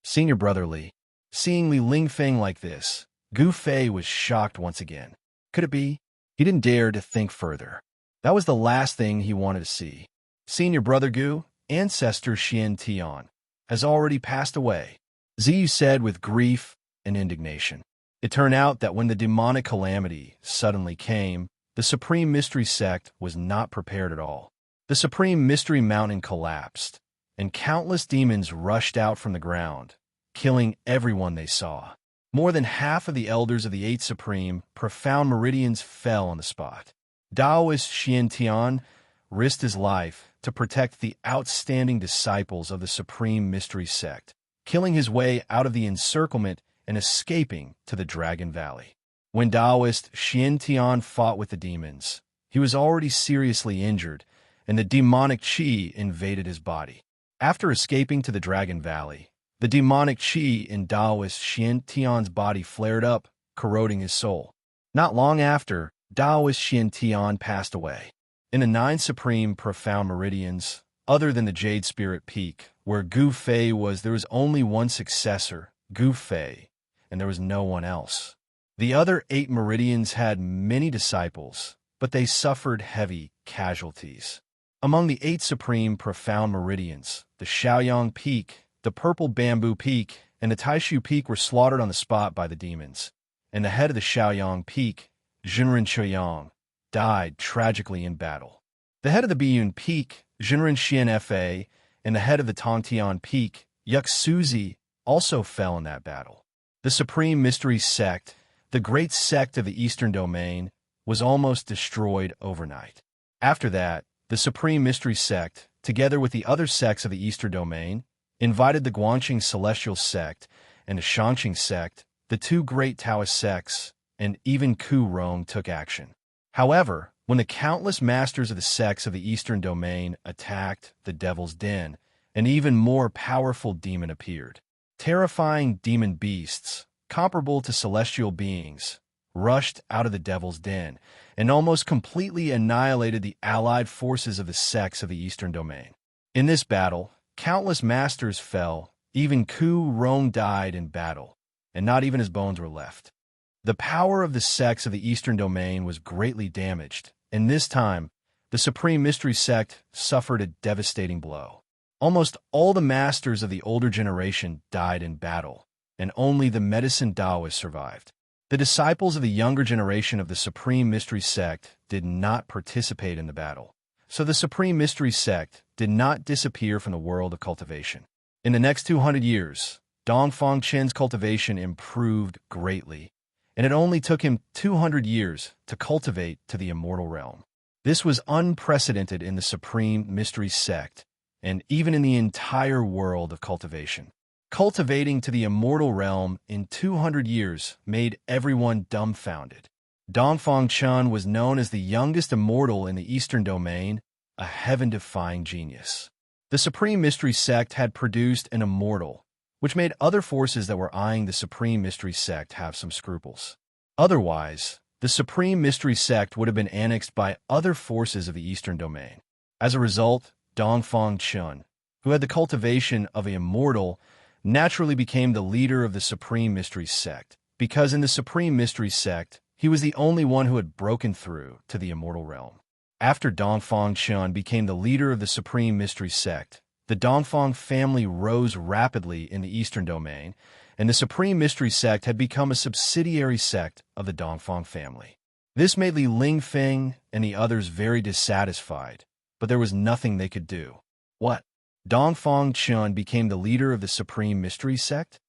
Senior brother Li. Seeing Li Lingfeng like this, Gu Fei was shocked once again. Could it be? He didn't dare to think further. That was the last thing he wanted to see. Senior brother Gu, ancestor Xian Tian, has already passed away, Ziyu said with grief and indignation. It turned out that when the demonic calamity suddenly came, the Supreme Mystery sect was not prepared at all. The Supreme Mystery Mountain collapsed, and countless demons rushed out from the ground, killing everyone they saw. More than half of the elders of the 8 Supreme Profound Meridians fell on the spot. Taoist Xian Tian risked his life to protect the outstanding disciples of the Supreme Mystery sect, killing his way out of the encirclement and escaping to the Dragon Valley. When Taoist Xian Tian fought with the demons, he was already seriously injured, and the demonic qi invaded his body. After escaping to the Dragon Valley, the demonic qi in Taoist Xian Tian's body flared up, corroding his soul. Not long after, Taoist Xian Tian passed away. In the 9 Supreme Profound Meridians, other than the Jade Spirit Peak, where Gu Fei was, there was only one successor, Gu Fei, and there was no one else. The other 8 meridians had many disciples, but they suffered heavy casualties. Among the 8 Supreme Profound Meridians, the Shaoyang Peak, the Purple Bamboo Peak, and the Taishu Peak were slaughtered on the spot by the demons, and the head of the Shaoyang Peak, Jinren Choyang, died tragically in battle. The head of the Biyun Peak, Jinren Xian Fa, and the head of the Tongtian Peak, Yuk Suzi, also fell in that battle. The Supreme Mystery Sect, the great sect of the Eastern Domain, was almost destroyed overnight. After that, the Supreme Mystery Sect, together with the other sects of the Eastern Domain, invited the Guanqing Celestial Sect and the Shangqing Sect, the 2 great Taoist sects, and even Ku Rong took action. However, when the countless masters of the sects of the Eastern Domain attacked the Devil's Den, an even more powerful demon appeared. Terrifying demon beasts, comparable to celestial beings, rushed out of the Devil's Den and almost completely annihilated the allied forces of the sects of the Eastern Domain. In this battle, countless masters fell, even Ku Rong died in battle, and not even his bones were left. The power of the sects of the Eastern Domain was greatly damaged, and this time, the Supreme Mystery Sect suffered a devastating blow. Almost all the masters of the older generation died in battle, and only the medicine Taoists survived. The disciples of the younger generation of the Supreme Mystery Sect did not participate in the battle, so the Supreme Mystery Sect did not disappear from the world of cultivation. In the next 200 years, Dongfang Chen's cultivation improved greatly, and it only took him 200 years to cultivate to the immortal realm. This was unprecedented in the Supreme Mystery Sect, and even in the entire world of cultivation. Cultivating to the immortal realm in 200 years made everyone dumbfounded. Dongfang Chen was known as the youngest immortal in the Eastern Domain, a heaven-defying genius. The Supreme Mystery Sect had produced an immortal, which made other forces that were eyeing the Supreme Mystery Sect have some scruples. Otherwise, the Supreme Mystery Sect would have been annexed by other forces of the Eastern Domain. As a result, Dongfang Chun, who had the cultivation of an immortal, naturally became the leader of the Supreme Mystery Sect, because in the Supreme Mystery Sect, he was the only one who had broken through to the immortal realm. After Dongfang Chun became the leader of the Supreme Mystery Sect, the Dongfang family rose rapidly in the Eastern Domain, and the Supreme Mystery Sect had become a subsidiary sect of the Dongfang family. This made Li Lingfeng and the others very dissatisfied, but there was nothing they could do. What? Dongfang Chun became the leader of the Supreme Mystery Sect?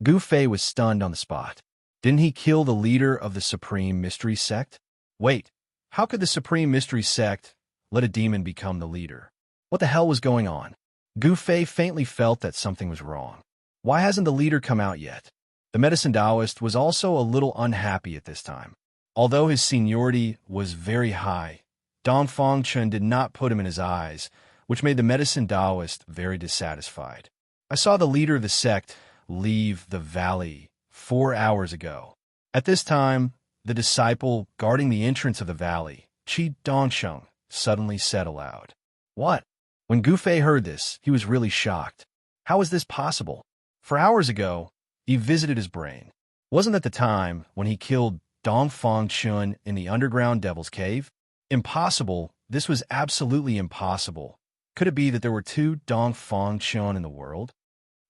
Gu Fei was stunned on the spot. Didn't he kill the leader of the Supreme Mystery Sect? Wait, how could the Supreme Mystery Sect let a demon become the leader? What the hell was going on? Gu Fei faintly felt that something was wrong. Why hasn't the leader come out yet? The medicine Taoist was also a little unhappy at this time. Although his seniority was very high, Dongfang Chun did not put him in his eyes, which made the medicine Taoist very dissatisfied. I saw the leader of the sect leave the valley 4 hours ago. At this time, the disciple guarding the entrance of the valley, Qi Dongsheng, suddenly said aloud. What? When Gu Fei heard this, he was really shocked. How is this possible? 4 hours ago, he visited his brain. Wasn't that the time when he killed Dongfang Chun in the underground Devil's Cave? Impossible. This was absolutely impossible. Could it be that there were 2 Dongfang Chun in the world?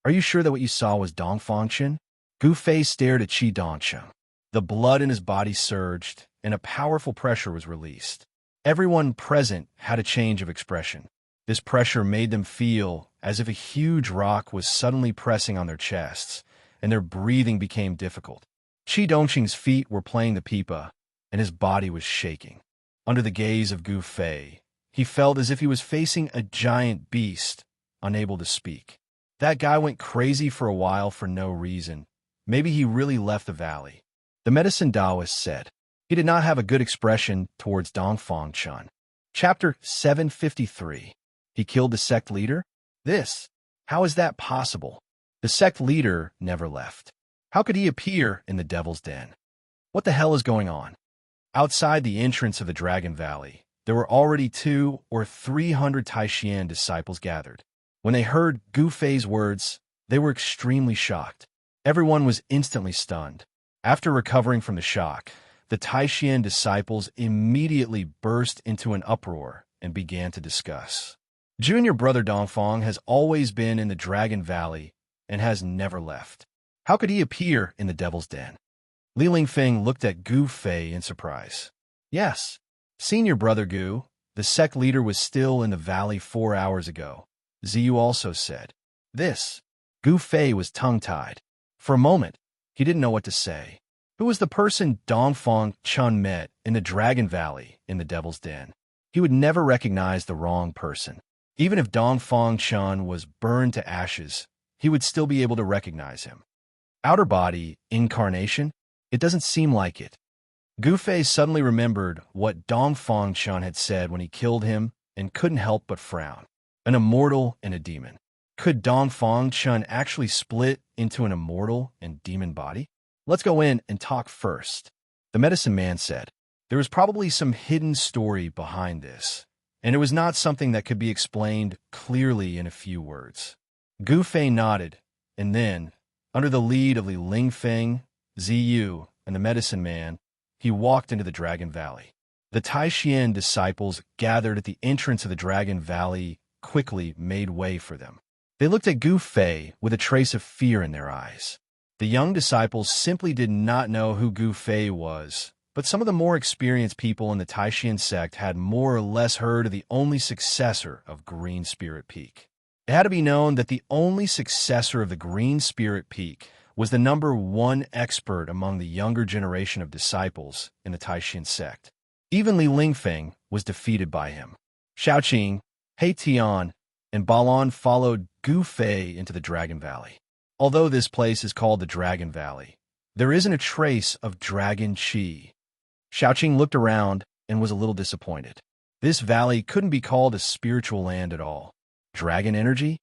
Are you sure that what you saw was Dongfang Chun? Gu Fei stared at Qi Dongsheng. The blood in his body surged, and a powerful pressure was released. Everyone present had a change of expression. This pressure made them feel as if a huge rock was suddenly pressing on their chests, and their breathing became difficult. Qi Dongsheng's feet were playing the pipa, and his body was shaking. Under the gaze of Gu Fei, he felt as if he was facing a giant beast, unable to speak. That guy went crazy for a while for no reason. Maybe he really left the valley. The medicine Taoist said. He did not have a good expression towards Dongfang Chun. Chapter 753. He killed the sect leader? How is that possible? The sect leader never left. How could he appear in the Devil's Den? What the hell is going on? Outside the entrance of the Dragon Valley, there were already 200 or 300 Taishian disciples gathered. When they heard Gu Fei's words, they were extremely shocked. Everyone was instantly stunned. After recovering from the shock, the Taishian disciples immediately burst into an uproar and began to discuss. Junior brother Dongfang has always been in the Dragon Valley and has never left. How could he appear in the Devil's Den? Li Lingfeng looked at Gu Fei in surprise. Yes, senior brother Gu, the sect leader was still in the valley 4 hours ago. Ziyu also said. Gu Fei was tongue-tied. For a moment, he didn't know what to say. Who was the person Dongfang Chun met in the Dragon Valley in the Devil's Den? He would never recognize the wrong person. Even if Dongfang Chun was burned to ashes, he would still be able to recognize him. Outer body, incarnation? It doesn't seem like it. Gu Fei suddenly remembered what Dongfang Chun had said when he killed him and couldn't help but frown. An immortal and a demon. Could Dongfang Chun actually split into an immortal and demon body? Let's go in and talk first. The medicine man said. There was probably some hidden story behind this, and it was not something that could be explained clearly in a few words. Gu Fei nodded, and then, under the lead of Li Lingfeng, Ziyu, and the medicine man, he walked into the Dragon Valley. The Taishian disciples gathered at the entrance of the Dragon Valley quickly made way for them. They looked at Gu Fei with a trace of fear in their eyes. The young disciples simply did not know who Gu Fei was, but some of the more experienced people in the Taishian sect had more or less heard of the only successor of Green Spirit Peak. It had to be known that the only successor of the Green Spirit Peak was the #1 expert among the younger generation of disciples in the Taishian sect. Even Li Lingfeng was defeated by him. Xiaoqing, He Tian, and Balon followed Gu Fei into the Dragon Valley. Although this place is called the Dragon Valley, there isn't a trace of dragon qi. Xiaoqing looked around and was a little disappointed. This valley couldn't be called a spiritual land at all. Dragon energy?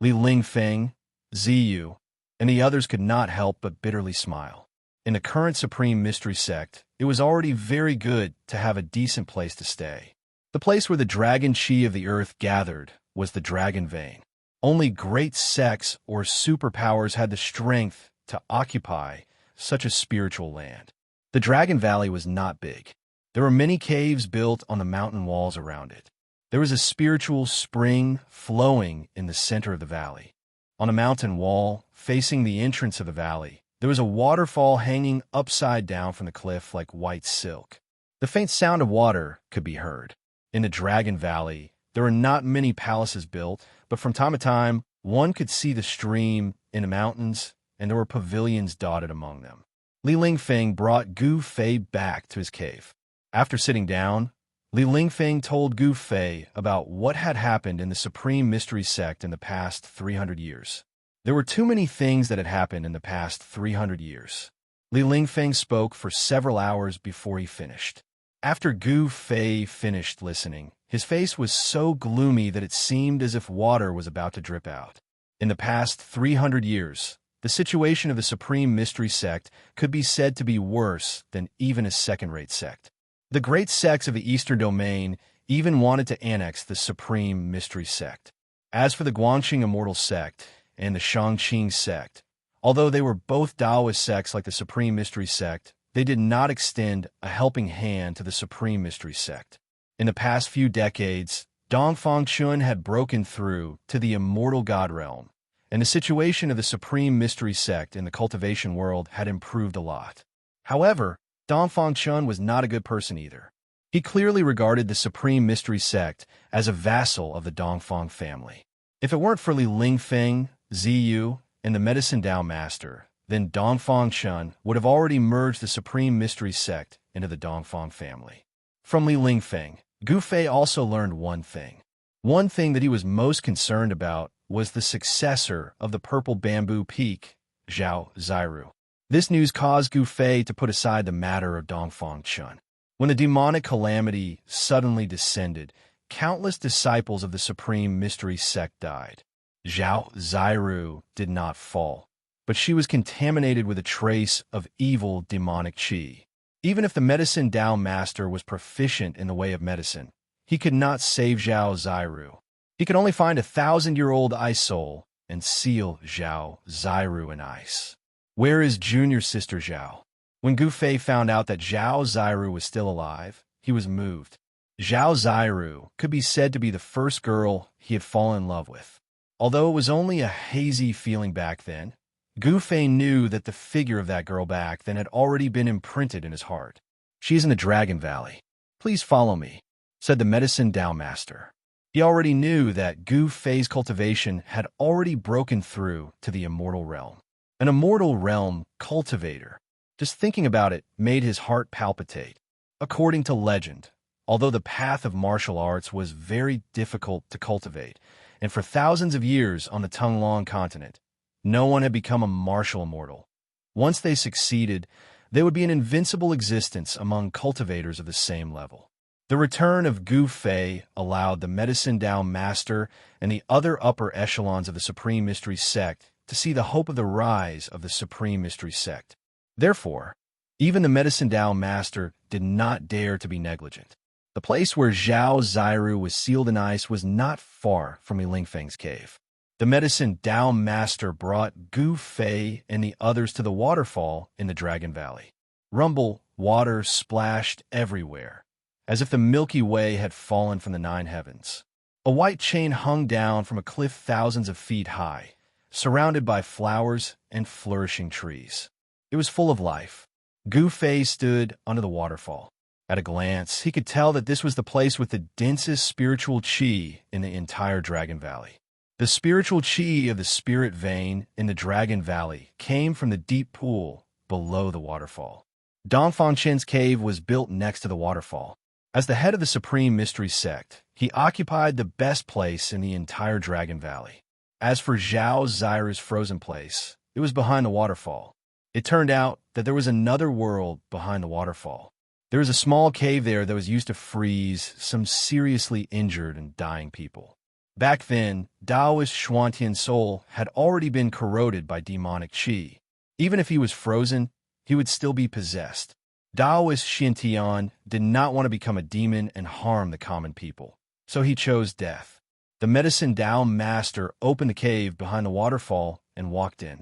Li Lingfeng, Ziyu, and the others could not help but bitterly smile. In the current Supreme Mystery Sect, it was already very good to have a decent place to stay. The place where the dragon qi of the earth gathered was the Dragon Vein. Only great sects or superpowers had the strength to occupy such a spiritual land. The Dragon Valley was not big. There were many caves built on the mountain walls around it. There was a spiritual spring flowing in the center of the valley. On a mountain wall, facing the entrance of the valley, there was a waterfall hanging upside down from the cliff like white silk. The faint sound of water could be heard. In the Dragon Valley, there were not many palaces built, but from time to time, one could see the stream in the mountains, and there were pavilions dotted among them. Li Lingfeng brought Gu Fei back to his cave. After sitting down, Li Lingfeng told Gu Fei about what had happened in the Supreme Mystery Sect in the past 300 years. There were too many things that had happened in the past 300 years. Li Lingfeng spoke for several hours before he finished. After Gu Fei finished listening, his face was so gloomy that it seemed as if water was about to drip out. In the past 300 years, the situation of the Supreme Mystery Sect could be said to be worse than even a second-rate sect. The great sects of the Eastern Domain even wanted to annex the Supreme Mystery Sect. As for the Guangxing Immortal Sect and the Shangqing Sect, although they were both Taoist sects like the Supreme Mystery Sect, they did not extend a helping hand to the Supreme Mystery Sect. In the past few decades, Dongfang Chun had broken through to the Immortal God Realm, and the situation of the Supreme Mystery Sect in the cultivation world had improved a lot. However, Dongfang Chun was not a good person either. He clearly regarded the Supreme Mystery Sect as a vassal of the Dongfang family. If it weren't for Li Lingfeng, Ziyu, and the Medicine Dao Master, then Dongfang Chun would have already merged the Supreme Mystery Sect into the Dongfang family. From Li Lingfeng, Gu Fei also learned one thing. One thing that he was most concerned about was the successor of the Purple Bamboo Peak, Zhao Ziru. This news caused Gu Fei to put aside the matter of Dongfang Chun. When the demonic calamity suddenly descended, countless disciples of the Supreme Mystery Sect died. Zhao Ziru did not fall, but she was contaminated with a trace of evil demonic qi. Even if the Medicine Dao Master was proficient in the way of medicine, he could not save Zhao Ziru. He could only find 1,000-year-old ice soul and seal Zhao Ziru in ice. Where is junior sister Zhao? When Gu Fei found out that Zhao Ziru was still alive, he was moved. Zhao Ziru could be said to be the first girl he had fallen in love with. Although it was only a hazy feeling back then, Gu Fei knew that the figure of that girl back then had already been imprinted in his heart. "She is in the Dragon Valley. Please follow me," said the Medicine Dao Master. He already knew that Gu Fei's cultivation had already broken through to the Immortal Realm. An Immortal Realm cultivator. Just thinking about it made his heart palpitate. According to legend, although the path of martial arts was very difficult to cultivate, and for thousands of years on the Tunglong continent, no one had become a martial immortal. Once they succeeded, they would be an invincible existence among cultivators of the same level. The return of Gu Fei allowed the Medicine Dao Master and the other upper echelons of the Supreme Mystery Sect to see the hope of the rise of the Supreme Mystery Sect. Therefore, even the Medicine Dao Master did not dare to be negligent. The place where Zhao Ziru was sealed in ice was not far from Li Lingfeng's cave. The Medicine Dao Master brought Gu Fei and the others to the waterfall in the Dragon Valley. Rumble, water splashed everywhere, as if the Milky Way had fallen from the 9 heavens. A white chain hung down from a cliff thousands of feet high, surrounded by flowers and flourishing trees. It was full of life. Gu Fei stood under the waterfall. At a glance, he could tell that this was the place with the densest spiritual qi in the entire Dragon Valley. The spiritual qi of the spirit vein in the Dragon Valley came from the deep pool below the waterfall. Dongfang Chen's cave was built next to the waterfall. As the head of the Supreme Mystery Sect, he occupied the best place in the entire Dragon Valley. As for Zhao Ziru's frozen place, it was behind the waterfall. It turned out that there was another world behind the waterfall. There was a small cave there that was used to freeze some seriously injured and dying people. Back then, Taoist Xuantian's soul had already been corroded by demonic qi. Even if he was frozen, he would still be possessed. Taoist Xintian did not want to become a demon and harm the common people, so he chose death. The Medicine Dao master opened the cave behind the waterfall and walked in.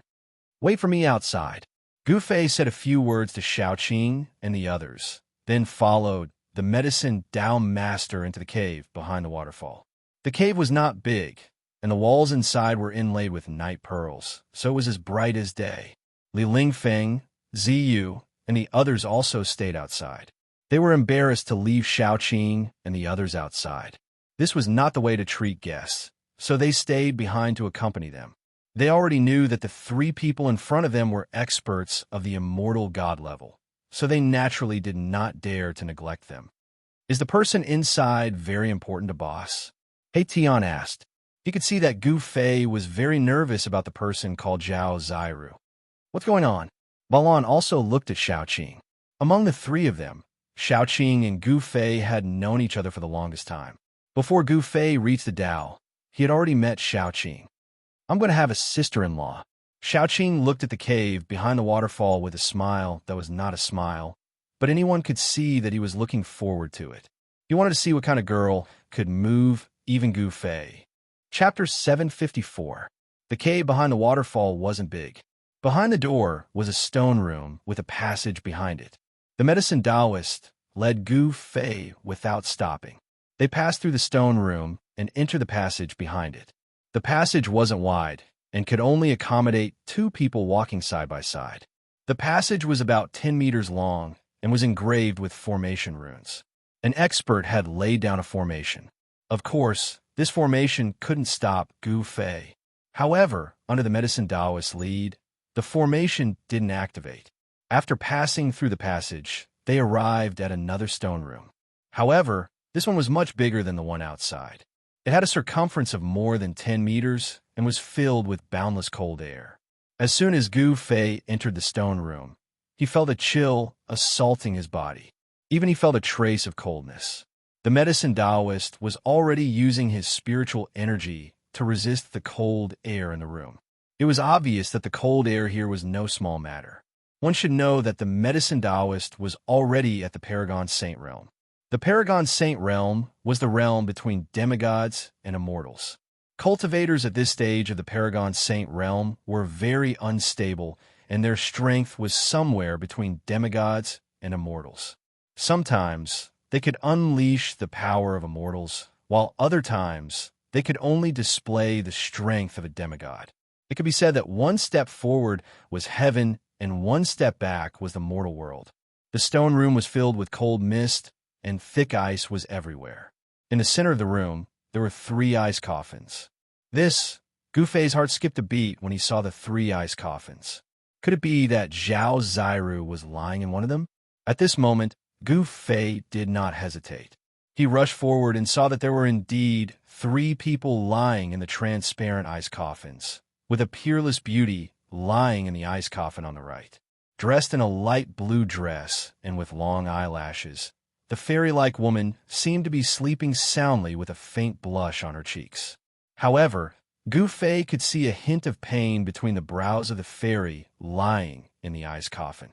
"Wait for me outside." Gu Fei said a few words to Xiaoqing and the others, then followed the Medicine Dao master into the cave behind the waterfall. The cave was not big, and the walls inside were inlaid with night pearls, so it was as bright as day. Li Lingfeng, Ziyu, and the others also stayed outside. They were embarrassed to leave Xiaoqing and the others outside. This was not the way to treat guests, so they stayed behind to accompany them. They already knew that the three people in front of them were experts of the immortal god level, so they naturally did not dare to neglect them. "Is the person inside very important to boss?" He Tian asked. He could see that Gu Fei was very nervous about the person called Zhao Zairu. "What's going on?" Balan also looked at Xiaoqing. Among the three of them, Xiaoqing and Gu Fei had known each other for the longest time. Before Gu Fei reached the Dao, he had already met Xiaoqing. "I'm going to have a sister-in-law." Xiaoqing looked at the cave behind the waterfall with a smile that was not a smile, but anyone could see that he was looking forward to it. He wanted to see what kind of girl could move even Gu Fei. Chapter 754. The cave behind the waterfall wasn't big. Behind the door was a stone room with a passage behind it. The medicine Taoist led Gu Fei without stopping. They passed through the stone room and entered the passage behind it. The passage wasn't wide and could only accommodate two people walking side by side. The passage was about 10 meters long and was engraved with formation runes. An expert had laid down a formation. Of course, this formation couldn't stop Gu Fei. However, under the medicine Taoist's lead, the formation didn't activate. After passing through the passage, they arrived at another stone room. However, this one was much bigger than the one outside. It had a circumference of more than 10 meters and was filled with boundless cold air. As soon as Gu Fei entered the stone room, he felt a chill assaulting his body. Even he felt a trace of coldness. The medicine Taoist was already using his spiritual energy to resist the cold air in the room. It was obvious that the cold air here was no small matter. One should know that the medicine Taoist was already at the Paragon Saint realm. The Paragon Saint realm was the realm between demigods and immortals. Cultivators at this stage of the Paragon Saint realm were very unstable, and their strength was somewhere between demigods and immortals. Sometimes they could unleash the power of immortals, while other times they could only display the strength of a demigod. It could be said that one step forward was heaven and one step back was the mortal world. The stone room was filled with cold mist, and thick ice was everywhere. In the center of the room, there were 3 ice coffins. Gu Fei's heart skipped a beat when he saw the 3 ice coffins. Could it be that Zhao Zairu was lying in one of them? At this moment, Gu Fei did not hesitate. He rushed forward and saw that there were indeed 3 people lying in the transparent ice coffins, with a peerless beauty lying in the ice coffin on the right. Dressed in a light blue dress and with long eyelashes, the fairy-like woman seemed to be sleeping soundly with a faint blush on her cheeks. However, Gu Fei could see a hint of pain between the brows of the fairy lying in the ice coffin.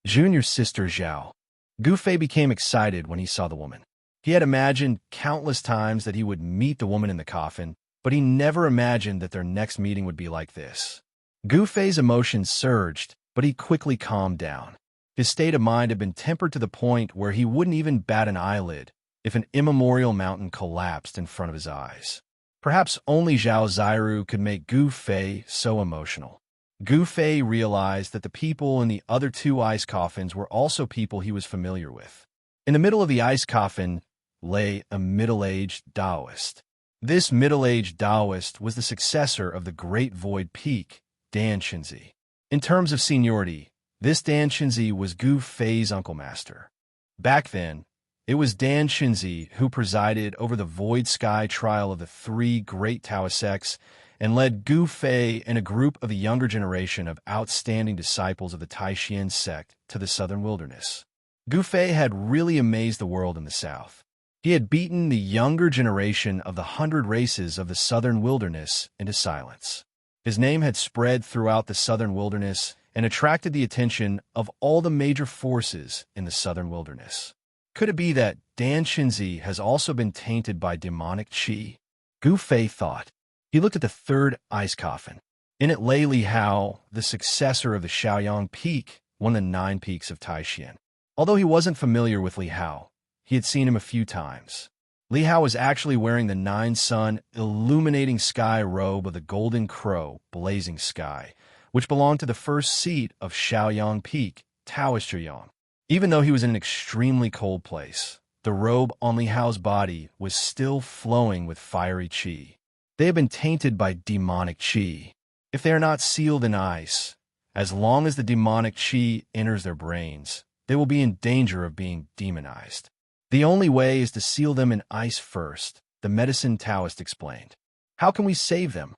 Junior sister Zhao. Gu Fei became excited when he saw the woman. He had imagined countless times that he would meet the woman in the coffin, but he never imagined that their next meeting would be like this. Gu Fei's emotions surged, but he quickly calmed down. His state of mind had been tempered to the point where he wouldn't even bat an eyelid if an immemorial mountain collapsed in front of his eyes. Perhaps only Zhao Zairu could make Gu Fei so emotional. Gu Fei realized that the people in the other 2 ice coffins were also people he was familiar with. In the middle of the ice coffin lay a middle-aged Taoist. This middle-aged Taoist was the successor of the Great Void Peak, Dan Qinzi. In terms of seniority, this Dan Qinzi was Gu Fei's uncle master. Back then, it was Dan Qinzi who presided over the Void Sky trial of the 3 great Taoist sects and led Gu Fei and a group of the younger generation of outstanding disciples of the Taishan sect to the southern wilderness. Gu Fei had really amazed the world in the south. He had beaten the younger generation of the 100 races of the southern wilderness into silence. His name had spread throughout the southern wilderness and attracted the attention of all the major forces in the southern wilderness. Could it be that Dan Qinzi has also been tainted by demonic qi? Gu Fei thought. He looked at the third ice coffin. In it lay Li Hao, the successor of the Shaoyang Peak, one of the 9 peaks of Taixin. Although he wasn't familiar with Li Hao, he had seen him a few times. Li Hao was actually wearing the 9-sun illuminating sky robe of the Golden Crow, blazing sky, which belonged to the first seat of Shaoyang Peak, Taoist Chuyang. Even though he was in an extremely cold place, the robe on Li Hao's body was still flowing with fiery qi. They have been tainted by demonic qi. If they are not sealed in ice, as long as the demonic qi enters their brains, they will be in danger of being demonized. The only way is to seal them in ice first, the medicine Taoist explained. How can we save them?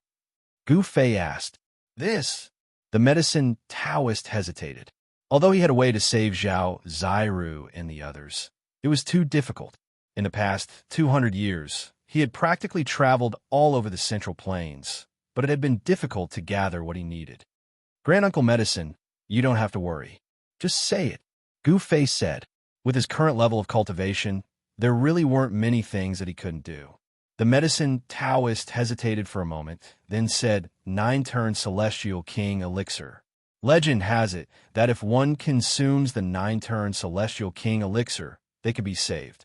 Gu Fei asked. The medicine Taoist hesitated. Although he had a way to save Zhao, Zairu, and the others, it was too difficult. In the past 200 years, he had practically traveled all over the Central Plains, but it had been difficult to gather what he needed. Granduncle Medicine, you don't have to worry. Just say it, Gu Fei said. With his current level of cultivation, there really weren't many things that he couldn't do. The medicine Taoist hesitated for a moment, then said, 9-turn Celestial King Elixir. Legend has it that if one consumes the 9-turn Celestial King Elixir, they could be saved.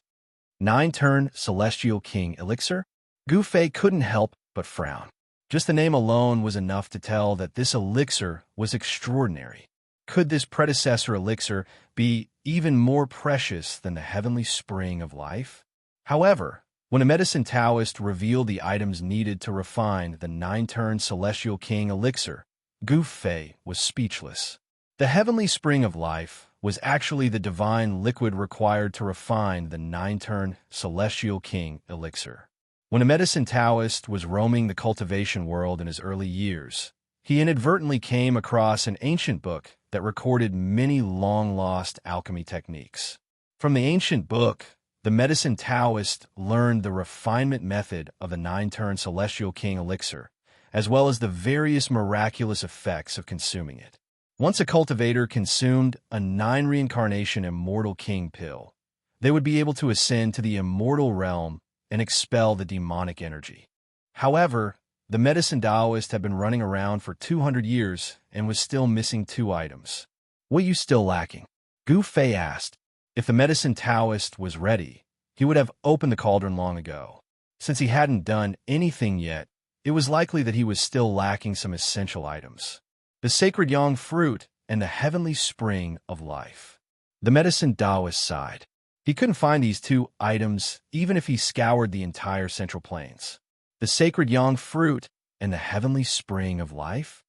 9-turn Celestial King Elixir? Gu Fei couldn't help but frown. Just the name alone was enough to tell that this elixir was extraordinary. Could this predecessor elixir be even more precious than the heavenly spring of life? However, when a medicine Taoist revealed the items needed to refine the 9-turn Celestial King Elixir, Gu Fei was speechless. The heavenly spring of life was actually the divine liquid required to refine the 9-turn Celestial King Elixir. When a medicine Taoist was roaming the cultivation world in his early years, he inadvertently came across an ancient book that recorded many long-lost alchemy techniques. From the ancient book, the medicine Taoist learned the refinement method of the 9-turn Celestial King Elixir, as well as the various miraculous effects of consuming it. Once a cultivator consumed a 9-reincarnation Immortal King pill, they would be able to ascend to the immortal realm and expel the demonic energy. However, the medicine Taoist had been running around for 200 years and was still missing 2 items. What are you still lacking? Gu Fei asked. If the medicine Taoist was ready, he would have opened the cauldron long ago. Since he hadn't done anything yet, it was likely that he was still lacking some essential items. The sacred yang fruit and the heavenly spring of life. The medicine Taoist sighed. He couldn't find these 2 items even if he scoured the entire Central Plains. The sacred yang fruit and the heavenly spring of life?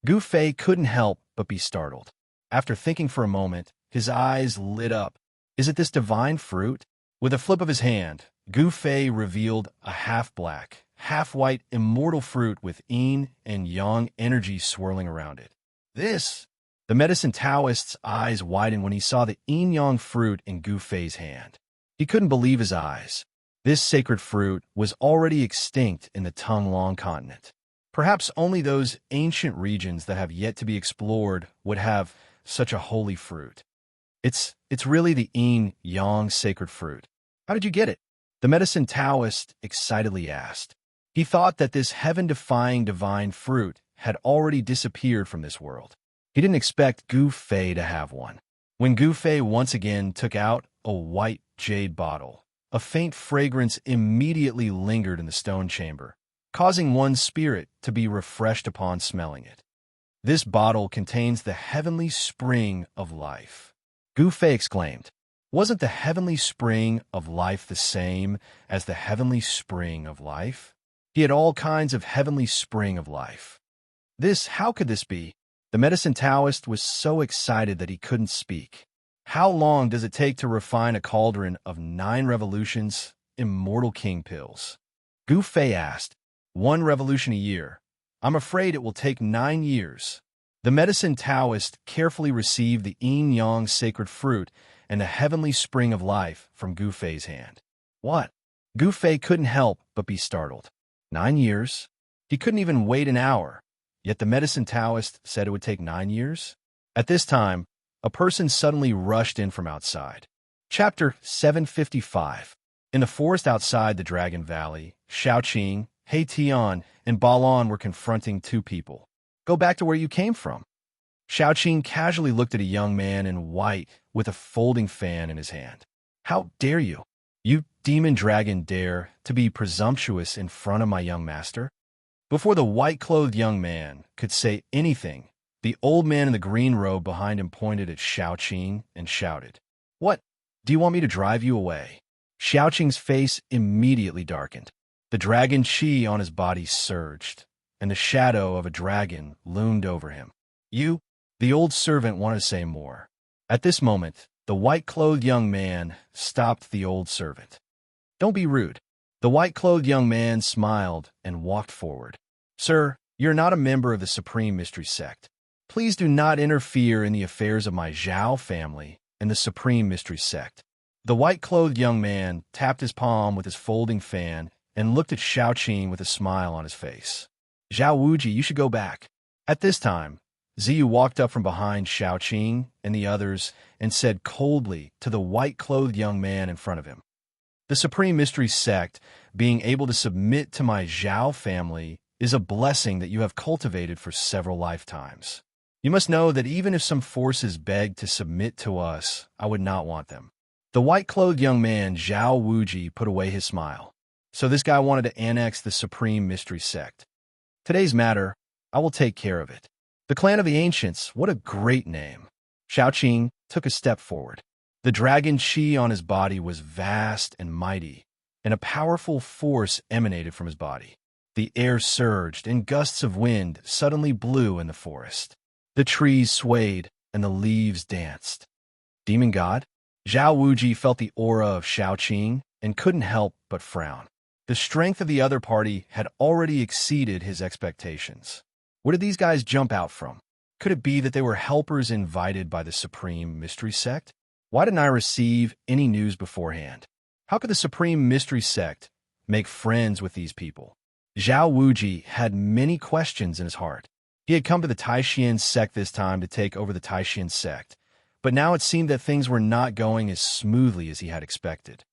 Gu Fei couldn't help but be startled. After thinking for a moment, his eyes lit up. Is it this divine fruit? With a flip of his hand, Gu Fei revealed a half-black, half-white immortal fruit with yin and yang energy swirling around it. The medicine Taoist's eyes widened when he saw the yin-yang fruit in Gu Fei's hand. He couldn't believe his eyes. This sacred fruit was already extinct in the Tonglong continent. Perhaps only those ancient regions that have yet to be explored would have such a holy fruit. It's really the yin-yang sacred fruit. How did you get it? The medicine Taoist excitedly asked. He thought that this heaven-defying divine fruit had already disappeared from this world. He didn't expect Gu Fei to have one. When Gu Fei once again took out a white jade bottle, a faint fragrance immediately lingered in the stone chamber, causing one's spirit to be refreshed upon smelling it. This bottle contains the heavenly spring of life. Gu Fei exclaimed. Wasn't the heavenly spring of life the same as the heavenly spring of life? He had all kinds of heavenly spring of life. How could this be? The medicine Taoist was so excited that he couldn't speak. How long does it take to refine a cauldron of 9 revolutions, Immortal King pills? Gu Fei asked. 1 revolution a year. I'm afraid it will take 9 years. The medicine Taoist carefully received the yin-yang sacred fruit and the heavenly spring of life from Gu Fei's hand. What? Gu Fei couldn't help but be startled. 9 years? He couldn't even wait an hour. Yet the medicine Taoist said it would take 9 years? At this time, a person suddenly rushed in from outside. Chapter 755. In the forest outside the Dragon Valley, Shaoqing, He Tian and Balan were confronting two people. Go back to where you came from. Xiaoqing casually looked at a young man in white with a folding fan in his hand. How dare you? You demon dragon dare to be presumptuous in front of my young master? Before the white-clothed young man could say anything, the old man in the green robe behind him pointed at Xiaoqing and shouted, What? Do you want me to drive you away? Xiaoqing's face immediately darkened. The dragon chi on his body surged, and the shadow of a dragon loomed over him. You? The old servant wanted to say more. At this moment, the white-clothed young man stopped the old servant. Don't be rude. The white-clothed young man smiled and walked forward. Sir, you're not a member of the Supreme Mystery Sect. Please do not interfere in the affairs of my Zhao family and the Supreme Mystery Sect. The white-clothed young man tapped his palm with his folding fan and looked at Xiaoqing with a smile on his face. Zhao Wuji, you should go back. At this time, Ziyu walked up from behind Xiaoqing and the others and said coldly to the white-clothed young man in front of him, The Supreme Mystery Sect, being able to submit to my Zhao family, is a blessing that you have cultivated for several lifetimes. You must know that even if some forces begged to submit to us, I would not want them. The white-clothed young man, Zhao Wuji, put away his smile. So this guy wanted to annex the Supreme Mystery Sect. Today's matter, I will take care of it. The Clan of the Ancients, what a great name. Xiaoqing took a step forward. The dragon chi on his body was vast and mighty, and a powerful force emanated from his body. The air surged, and gusts of wind suddenly blew in the forest. The trees swayed, and the leaves danced. Demon God? Zhao Wuji felt the aura of Xiaoqing and couldn't help but frown. The strength of the other party had already exceeded his expectations. Where did these guys jump out from? Could it be that they were helpers invited by the Supreme Mystery Sect? Why didn't I receive any news beforehand? How could the Supreme Mystery Sect make friends with these people? Zhao Wuji had many questions in his heart. He had come to the Taishan sect this time to take over the Taishan sect, but now it seemed that things were not going as smoothly as he had expected.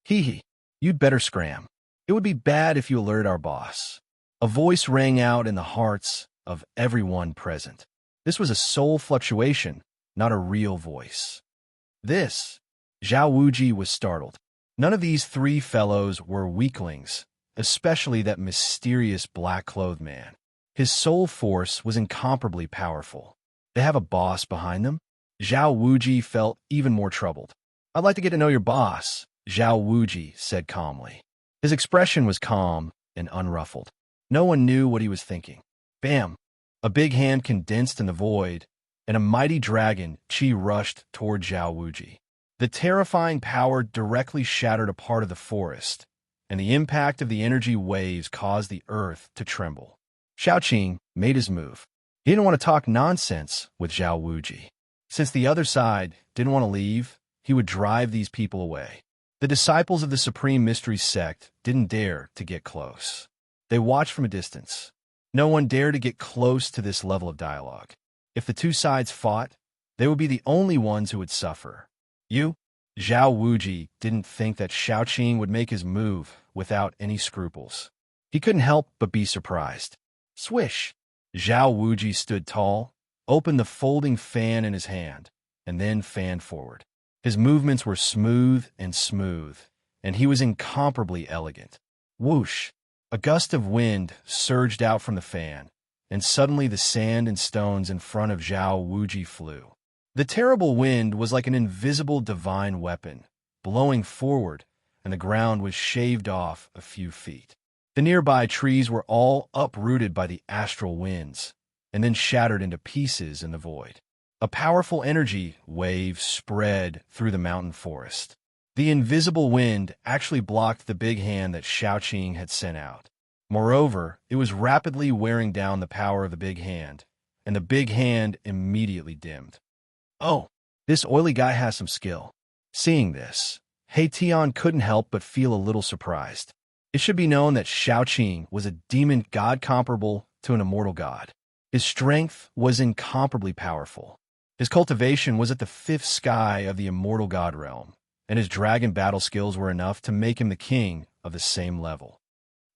Hee, you'd better scram. It would be bad if you alerted our boss. A voice rang out in the hearts of everyone present. This was a soul fluctuation, not a real voice. This, Zhao Wuji was startled. None of these three fellows were weaklings, especially that mysterious black-clothed man. His soul force was incomparably powerful. They have a boss behind them? Zhao Wuji felt even more troubled. I'd like to get to know your boss, Zhao Wuji said calmly. His expression was calm and unruffled. No one knew what he was thinking. Bam! A big hand condensed in the void, and a mighty dragon chi rushed toward Zhao Wuji. The terrifying power directly shattered a part of the forest, and the impact of the energy waves caused the earth to tremble. Xiaoqing made his move. He didn't want to talk nonsense with Zhao Wuji. Since the other side didn't want to leave, he would drive these people away. The disciples of the Supreme Mystery Sect didn't dare to get close. They watched from a distance. No one dared to get close to this level of dialogue. If the two sides fought, they would be the only ones who would suffer. You? Zhao Wuji didn't think that Xiaoqing would make his move without any scruples. He couldn't help but be surprised. Swish! Zhao Wuji stood tall, opened the folding fan in his hand, and then fanned forward. His movements were smooth, and he was incomparably elegant. Whoosh! A gust of wind surged out from the fan, and suddenly the sand and stones in front of Zhao Wuji flew. The terrible wind was like an invisible divine weapon, blowing forward, and the ground was shaved off a few feet. The nearby trees were all uprooted by the astral winds, and then shattered into pieces in the void. A powerful energy wave spread through the mountain forest. The invisible wind actually blocked the big hand that Xiaoqing had sent out. Moreover, it was rapidly wearing down the power of the big hand, and the big hand immediately dimmed. Oh, this oily guy has some skill. Seeing this, He Tian couldn't help but feel a little surprised. It should be known that Xiaoqing was a demon god comparable to an immortal god. His strength was incomparably powerful. His cultivation was at the fifth sky of the immortal god realm, and his dragon battle skills were enough to make him the king of the same level.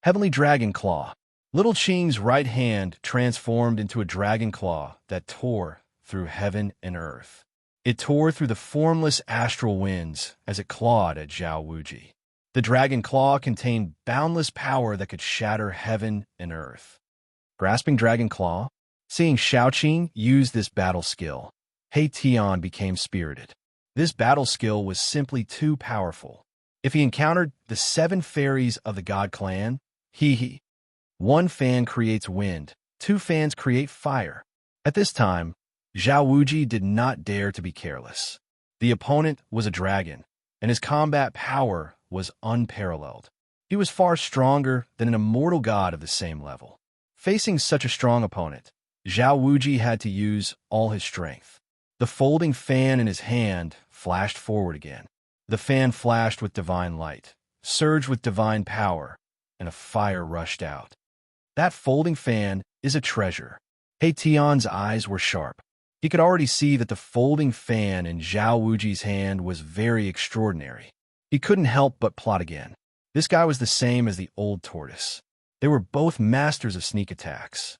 Heavenly Dragon Claw. Little Qing's right hand transformed into a dragon claw that tore through heaven and earth. It tore through the formless astral winds as it clawed at Zhao Wuji. The dragon claw contained boundless power that could shatter heaven and earth. Grasping Dragon Claw, seeing Xiaoqing use this battle skill, He Tian became spirited. This battle skill was simply too powerful. If he encountered the 7 fairies of the God Clan, one fan creates wind, 2 fans create fire. At this time, Zhao Wuji did not dare to be careless. The opponent was a dragon, and his combat power was unparalleled. He was far stronger than an immortal god of the same level. Facing such a strong opponent, Zhao Wuji had to use all his strength. The folding fan in his hand flashed forward again. The fan flashed with divine light, surged with divine power, and a fire rushed out. That folding fan is a treasure. He Tian's eyes were sharp. He could already see that the folding fan in Zhao Wuji's hand was very extraordinary. He couldn't help but plot again. This guy was the same as the old tortoise. They were both masters of sneak attacks.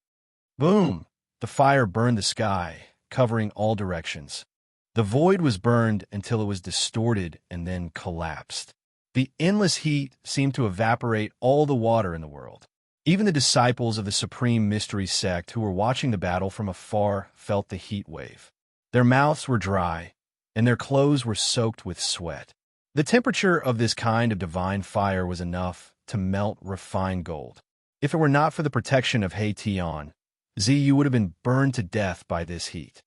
Boom! The fire burned the sky, covering all directions. The void was burned until it was distorted and then collapsed. The endless heat seemed to evaporate all the water in the world. Even the disciples of the Supreme Mystery Sect who were watching the battle from afar felt the heat wave. Their mouths were dry, and their clothes were soaked with sweat. The temperature of this kind of divine fire was enough to melt refined gold. If it were not for the protection of He Tian, Ziyu would have been burned to death by this heat.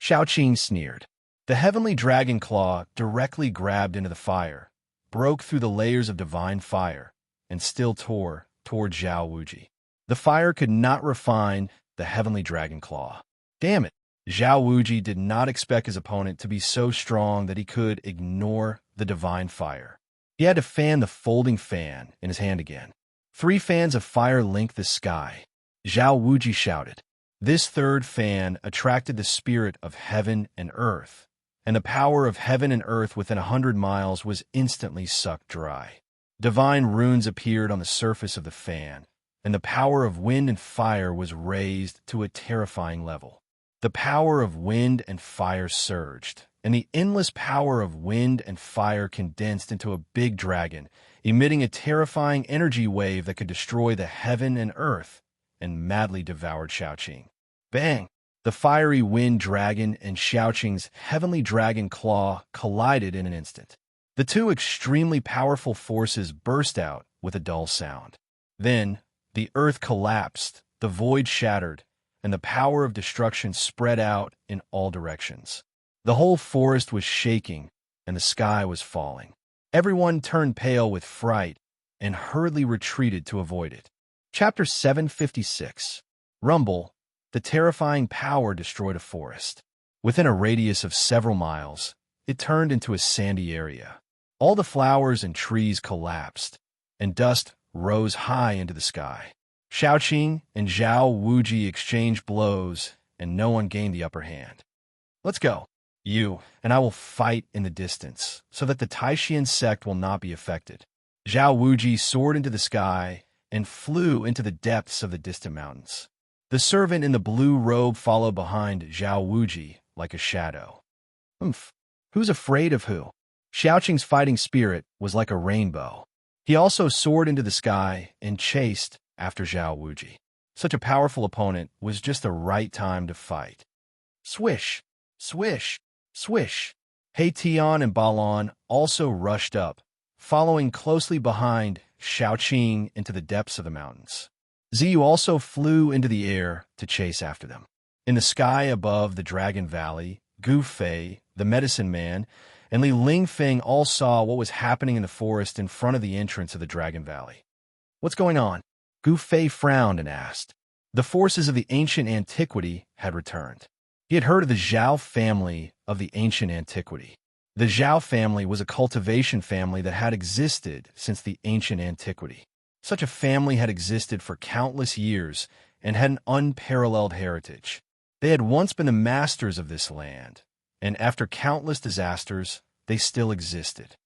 Xiaoqing sneered. The heavenly dragon claw directly grabbed into the fire, broke through the layers of divine fire, and still tore toward Zhao Wuji. The fire could not refine the heavenly dragon claw. Damn it! Zhao Wuji did not expect his opponent to be so strong that he could ignore the divine fire. He had to fan the folding fan in his hand again. 3 fans of fire linked the sky. Zhao Wuji shouted. This third fan attracted the spirit of heaven and earth, and the power of heaven and earth within 100 miles was instantly sucked dry. Divine runes appeared on the surface of the fan, and the power of wind and fire was raised to a terrifying level. The power of wind and fire surged, and the endless power of wind and fire condensed into a big dragon, emitting a terrifying energy wave that could destroy the heaven and earth, and madly devoured Xiaoqing. Bang! The fiery wind dragon and Xiaoqing's heavenly dragon claw collided in an instant. The 2 extremely powerful forces burst out with a dull sound. Then, the earth collapsed, the void shattered, and the power of destruction spread out in all directions. The whole forest was shaking, and the sky was falling. Everyone turned pale with fright and hurriedly retreated to avoid it. Chapter 756. Rumble. The terrifying power destroyed a forest. Within a radius of several miles, it turned into a sandy area. All the flowers and trees collapsed, and dust rose high into the sky. Xiaoqing and Zhao Wuji exchanged blows, and no one gained the upper hand. Let's go. You and I will fight in the distance, so that the Taishian sect will not be affected. Zhao Wuji soared into the sky and flew into the depths of the distant mountains. The servant in the blue robe followed behind Zhao Wuji like a shadow. Who's afraid of who? Xiaoqing's fighting spirit was like a rainbow. He also soared into the sky and chased after Zhao Wuji. Such a powerful opponent was just the right time to fight. Swish, swish, swish. He Tian and Balon also rushed up, following closely behind Xiaoqing into the depths of the mountains. Ziyu also flew into the air to chase after them. In the sky above the Dragon Valley, Gu Fei, the medicine man, and Li Lingfeng all saw what was happening in the forest in front of the entrance of the Dragon Valley. What's going on? Gu Fei frowned and asked. The forces of the ancient antiquity had returned. He had heard of the Zhao family of the ancient antiquity. The Zhao family was a cultivation family that had existed since the ancient antiquity. Such a family had existed for countless years and had an unparalleled heritage. They had once been the masters of this land, and after countless disasters, they still existed.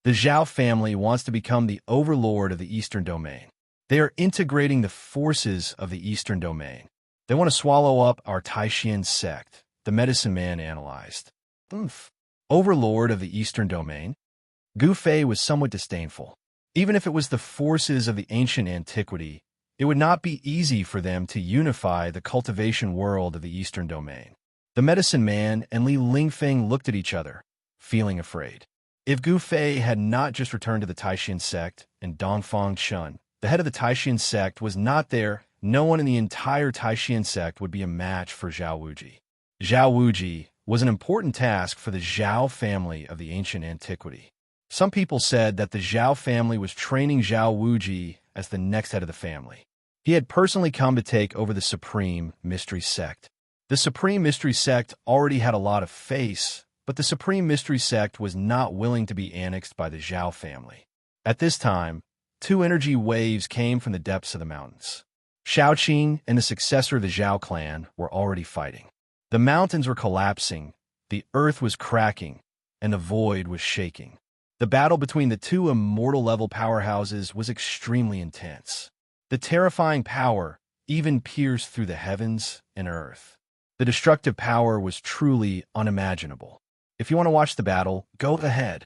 The Zhao family wants to become the overlord of the Eastern Domain. They are integrating the forces of the Eastern Domain. They want to swallow up our Taishan sect, the medicine man analyzed. Overlord of the Eastern Domain? Gu Fei was somewhat disdainful. Even if it was the forces of the ancient antiquity, it would not be easy for them to unify the cultivation world of the Eastern Domain. The medicine man and Li Lingfeng looked at each other, feeling afraid. If Gu Fei had not just returned to the Taishan sect and Dongfang Chun, the head of the Taishan sect, was not there, no one in the entire Taishan sect would be a match for Zhao Wuji. Zhao Wuji was an important task for the Zhao family of the ancient antiquity. Some people said that the Zhao family was training Zhao Wuji as the next head of the family. He had personally come to take over the Supreme Mystery Sect. The Supreme Mystery Sect already had a lot of face, but the Supreme Mystery Sect was not willing to be annexed by the Zhao family. At this time, two energy waves came from the depths of the mountains. Shaoqing and the successor of the Zhao clan were already fighting. The mountains were collapsing, the earth was cracking, and the void was shaking. The battle between the two immortal-level powerhouses was extremely intense. The terrifying power even pierced through the heavens and earth. The destructive power was truly unimaginable. If you want to watch the battle, go ahead.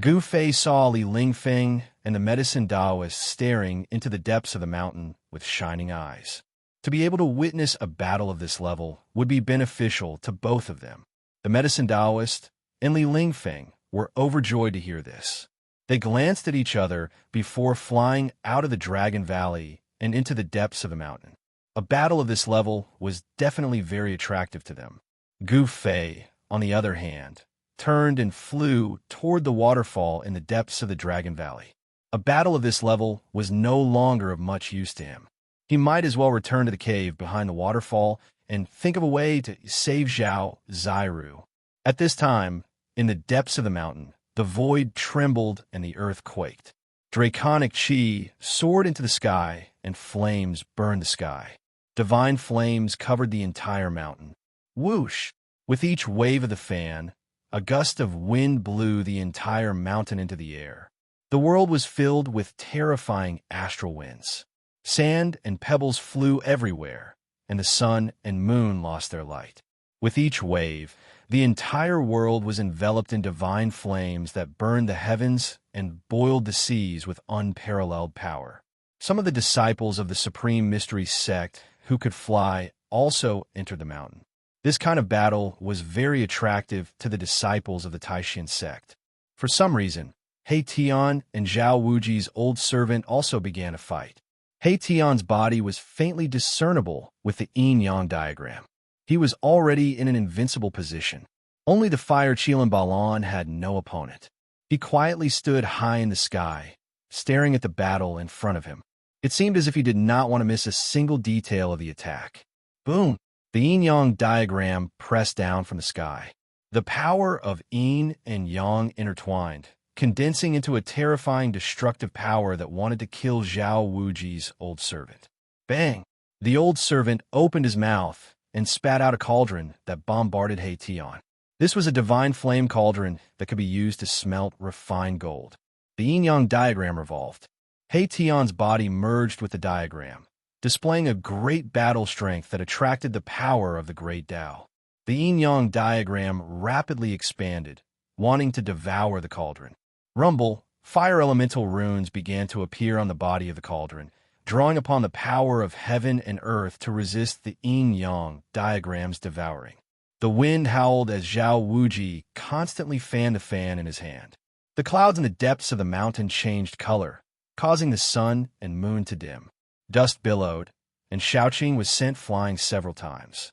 Gu Fei saw Li Lingfeng and the medicine Taoist staring into the depths of the mountain with shining eyes. To be able to witness a battle of this level would be beneficial to both of them. The medicine Taoist and Li Lingfeng were overjoyed to hear this. They glanced at each other before flying out of the Dragon Valley and into the depths of the mountain. A battle of this level was definitely very attractive to them. Gu Fei, on the other hand, turned and flew toward the waterfall in the depths of the Dragon Valley. A battle of this level was no longer of much use to him. He might as well return to the cave behind the waterfall and think of a way to save Zhao Zairu. At this time, in the depths of the mountain, the void trembled and the earth quaked. Draconic chi soared into the sky, and flames burned the sky. Divine flames covered the entire mountain. Whoosh! With each wave of the fan, a gust of wind blew the entire mountain into the air. The world was filled with terrifying astral winds. Sand and pebbles flew everywhere, and the sun and moon lost their light. With each wave, the entire world was enveloped in divine flames that burned the heavens and boiled the seas with unparalleled power. Some of the disciples of the Supreme Mystery Sect who could fly also entered the mountain. This kind of battle was very attractive to the disciples of the Taishan sect. For some reason, He Tian and Zhao Wuji's old servant also began a fight. He Tian's body was faintly discernible with the yin-yang diagram. He was already in an invincible position. Only the fire Qilin Balan had no opponent. He quietly stood high in the sky, staring at the battle in front of him. It seemed as if he did not want to miss a single detail of the attack. Boom! The yin-yang diagram pressed down from the sky. The power of yin and yang intertwined, condensing into a terrifying destructive power that wanted to kill Zhao Wuji's old servant. Bang! The old servant opened his mouth and spat out a cauldron that bombarded He Tian. This was a divine flame cauldron that could be used to smelt refined gold. The yin-yang diagram revolved. He Tian's body merged with the diagram, displaying a great battle strength that attracted the power of the great Tao. The yin-yang diagram rapidly expanded, wanting to devour the cauldron. Rumble, fire elemental runes began to appear on the body of the cauldron, drawing upon the power of heaven and earth to resist the yin-yang diagram's devouring. The wind howled as Zhao Wuji constantly fanned the fan in his hand. The clouds in the depths of the mountain changed color, causing the sun and moon to dim. Dust billowed, and Shaoqing was sent flying several times.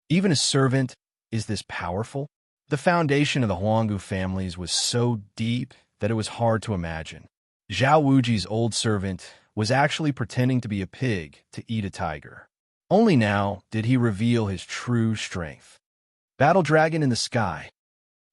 Even a servant, is this powerful? The foundation of the Huanggu families was so deep that it was hard to imagine. Zhao Wuji's old servant was actually pretending to be a pig to eat a tiger. Only now did he reveal his true strength. Battle dragon in the sky.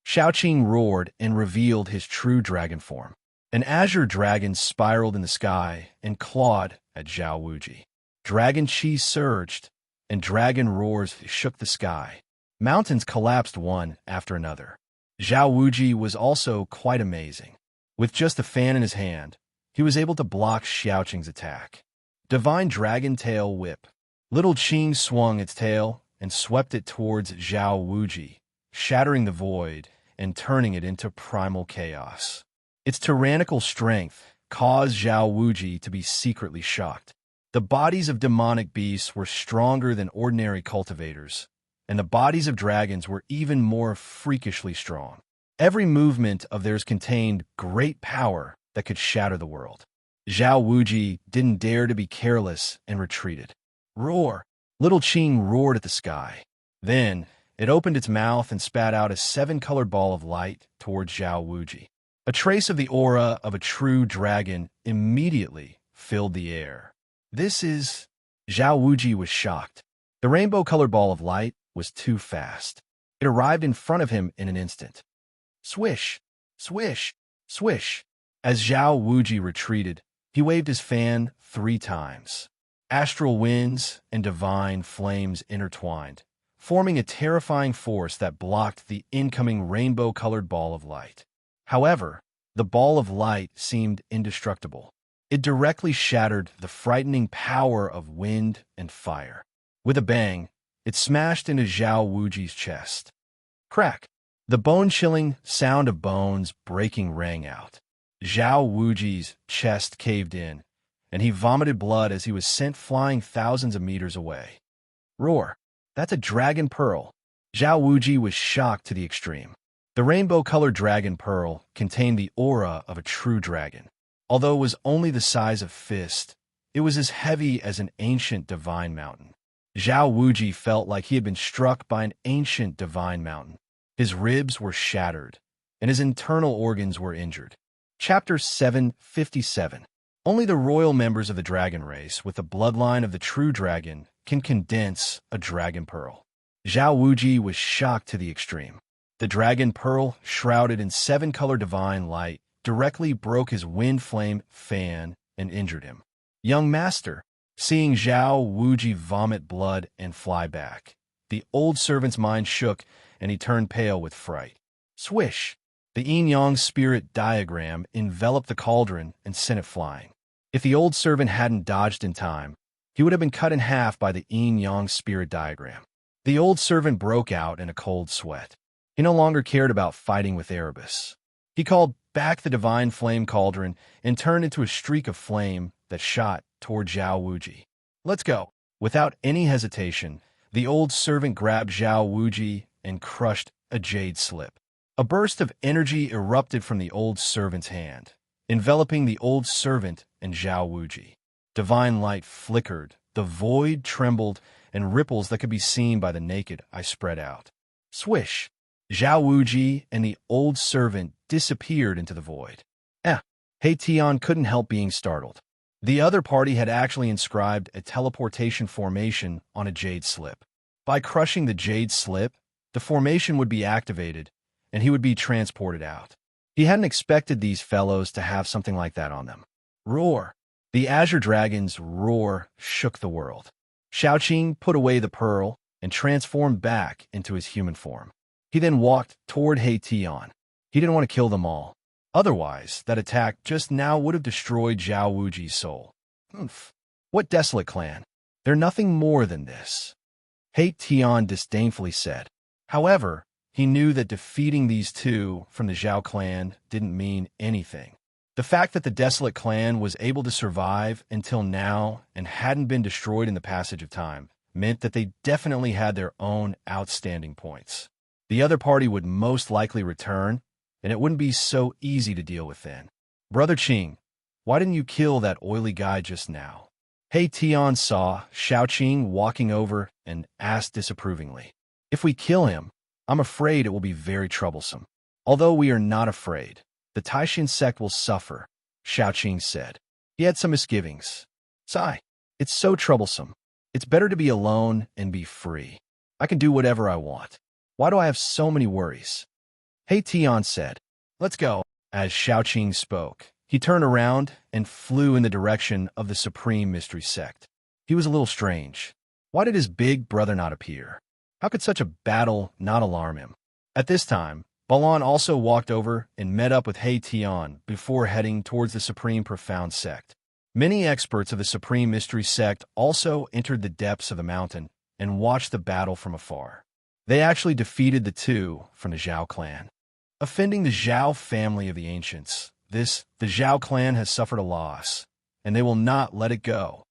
Shaoqing roared and revealed his true dragon form. An azure dragon spiraled in the sky and clawed at Zhao Wuji. Dragon chi surged, and dragon roars shook the sky. Mountains collapsed one after another. Zhao Wuji was also quite amazing. With just a fan in his hand, he was able to block Xiaoqing's attack. Divine Dragon Tail Whip. Little Qing swung its tail and swept it towards Zhao Wuji, shattering the void and turning it into primal chaos. Its tyrannical strength caused Zhao Wuji to be secretly shocked. The bodies of demonic beasts were stronger than ordinary cultivators, and the bodies of dragons were even more freakishly strong. Every movement of theirs contained great power that could shatter the world. Zhao Wuji didn't dare to be careless and retreated. Roar! Little Qing roared at the sky. Then, it opened its mouth and spat out a 7-colored ball of light towards Zhao Wuji. A trace of the aura of a true dragon immediately filled the air. This is... Zhao Wuji was shocked. The rainbow-colored ball of light was too fast. It arrived in front of him in an instant. Swish! Swish! Swish! As Zhao Wuji retreated, he waved his fan 3 times. Astral winds and divine flames intertwined, forming a terrifying force that blocked the incoming rainbow-colored ball of light. However, the ball of light seemed indestructible. It directly shattered the frightening power of wind and fire. With a bang, it smashed into Zhao Wuji's chest. Crack! The bone-chilling sound of bones breaking rang out. Zhao Wuji's chest caved in, and he vomited blood as he was sent flying thousands of meters away. Roar! That's a dragon pearl. Zhao Wuji was shocked to the extreme. The rainbow-colored dragon pearl contained the aura of a true dragon. Although it was only the size of fist, it was as heavy as an ancient divine mountain. Zhao Wuji felt like he had been struck by an ancient divine mountain. His ribs were shattered, and his internal organs were injured. Chapter 757. Only the royal members of the dragon race with the bloodline of the true dragon can condense a dragon pearl. Zhao Wuji was shocked to the extreme. The dragon pearl, shrouded in 7-color divine light, directly broke his wind flame fan and injured him. Young master, seeing Zhao Wuji vomit blood and fly back, the old servant's mind shook and he turned pale with fright. Swish! The yin-yang spirit diagram enveloped the cauldron and sent it flying. If the old servant hadn't dodged in time, he would have been cut in half by the yin-yang spirit diagram. The old servant broke out in a cold sweat. He no longer cared about fighting with Erebus. He called back the divine flame cauldron and turned into a streak of flame that shot toward Zhao Wuji. Let's go! Without any hesitation, the old servant grabbed Zhao Wuji and crushed a jade slip. A burst of energy erupted from the old servant's hand, enveloping the old servant and Zhao Wuji. Divine light flickered, the void trembled, and ripples that could be seen by the naked eye spread out. Swish! Zhao Wuji and the old servant disappeared into the void. He Tian couldn't help being startled. The other party had actually inscribed a teleportation formation on a jade slip. By crushing the jade slip, the formation would be activated, and he would be transported out. He hadn't expected these fellows to have something like that on them. Roar! The Azure Dragon's roar shook the world. Xiaoqing put away the pearl and transformed back into his human form. He then walked toward He Tian. He didn't want to kill them all. Otherwise, that attack just now would have destroyed Zhao Wuji's soul. Oof. What desolate clan. They're nothing more than this. He Tian disdainfully said. However, he knew that defeating these two from the Zhao clan didn't mean anything. The fact that the desolate clan was able to survive until now and hadn't been destroyed in the passage of time meant that they definitely had their own outstanding points. The other party would most likely return, and it wouldn't be so easy to deal with then. Brother Qing, why didn't you kill that oily guy just now? He Tian saw Xiaoqing walking over and asked disapprovingly. If we kill him, I'm afraid it will be very troublesome. Although we are not afraid, the Taishan sect will suffer, Xiaoqing said. He had some misgivings. Sigh, it's so troublesome. It's better to be alone and be free. I can do whatever I want. Why do I have so many worries? He Tian said. Let's go. As Xiaoqing spoke, he turned around and flew in the direction of the Supreme Mystery Sect. He was a little strange. Why did his big brother not appear? How could such a battle not alarm him? At this time, Balan also walked over and met up with He Tian before heading towards the Supreme Profound Sect. Many experts of the Supreme Mystery Sect also entered the depths of the mountain and watched the battle from afar. They actually defeated the two from the Zhao clan. Offending the Zhao family of the ancients, the Zhao clan has suffered a loss, and they will not let it go.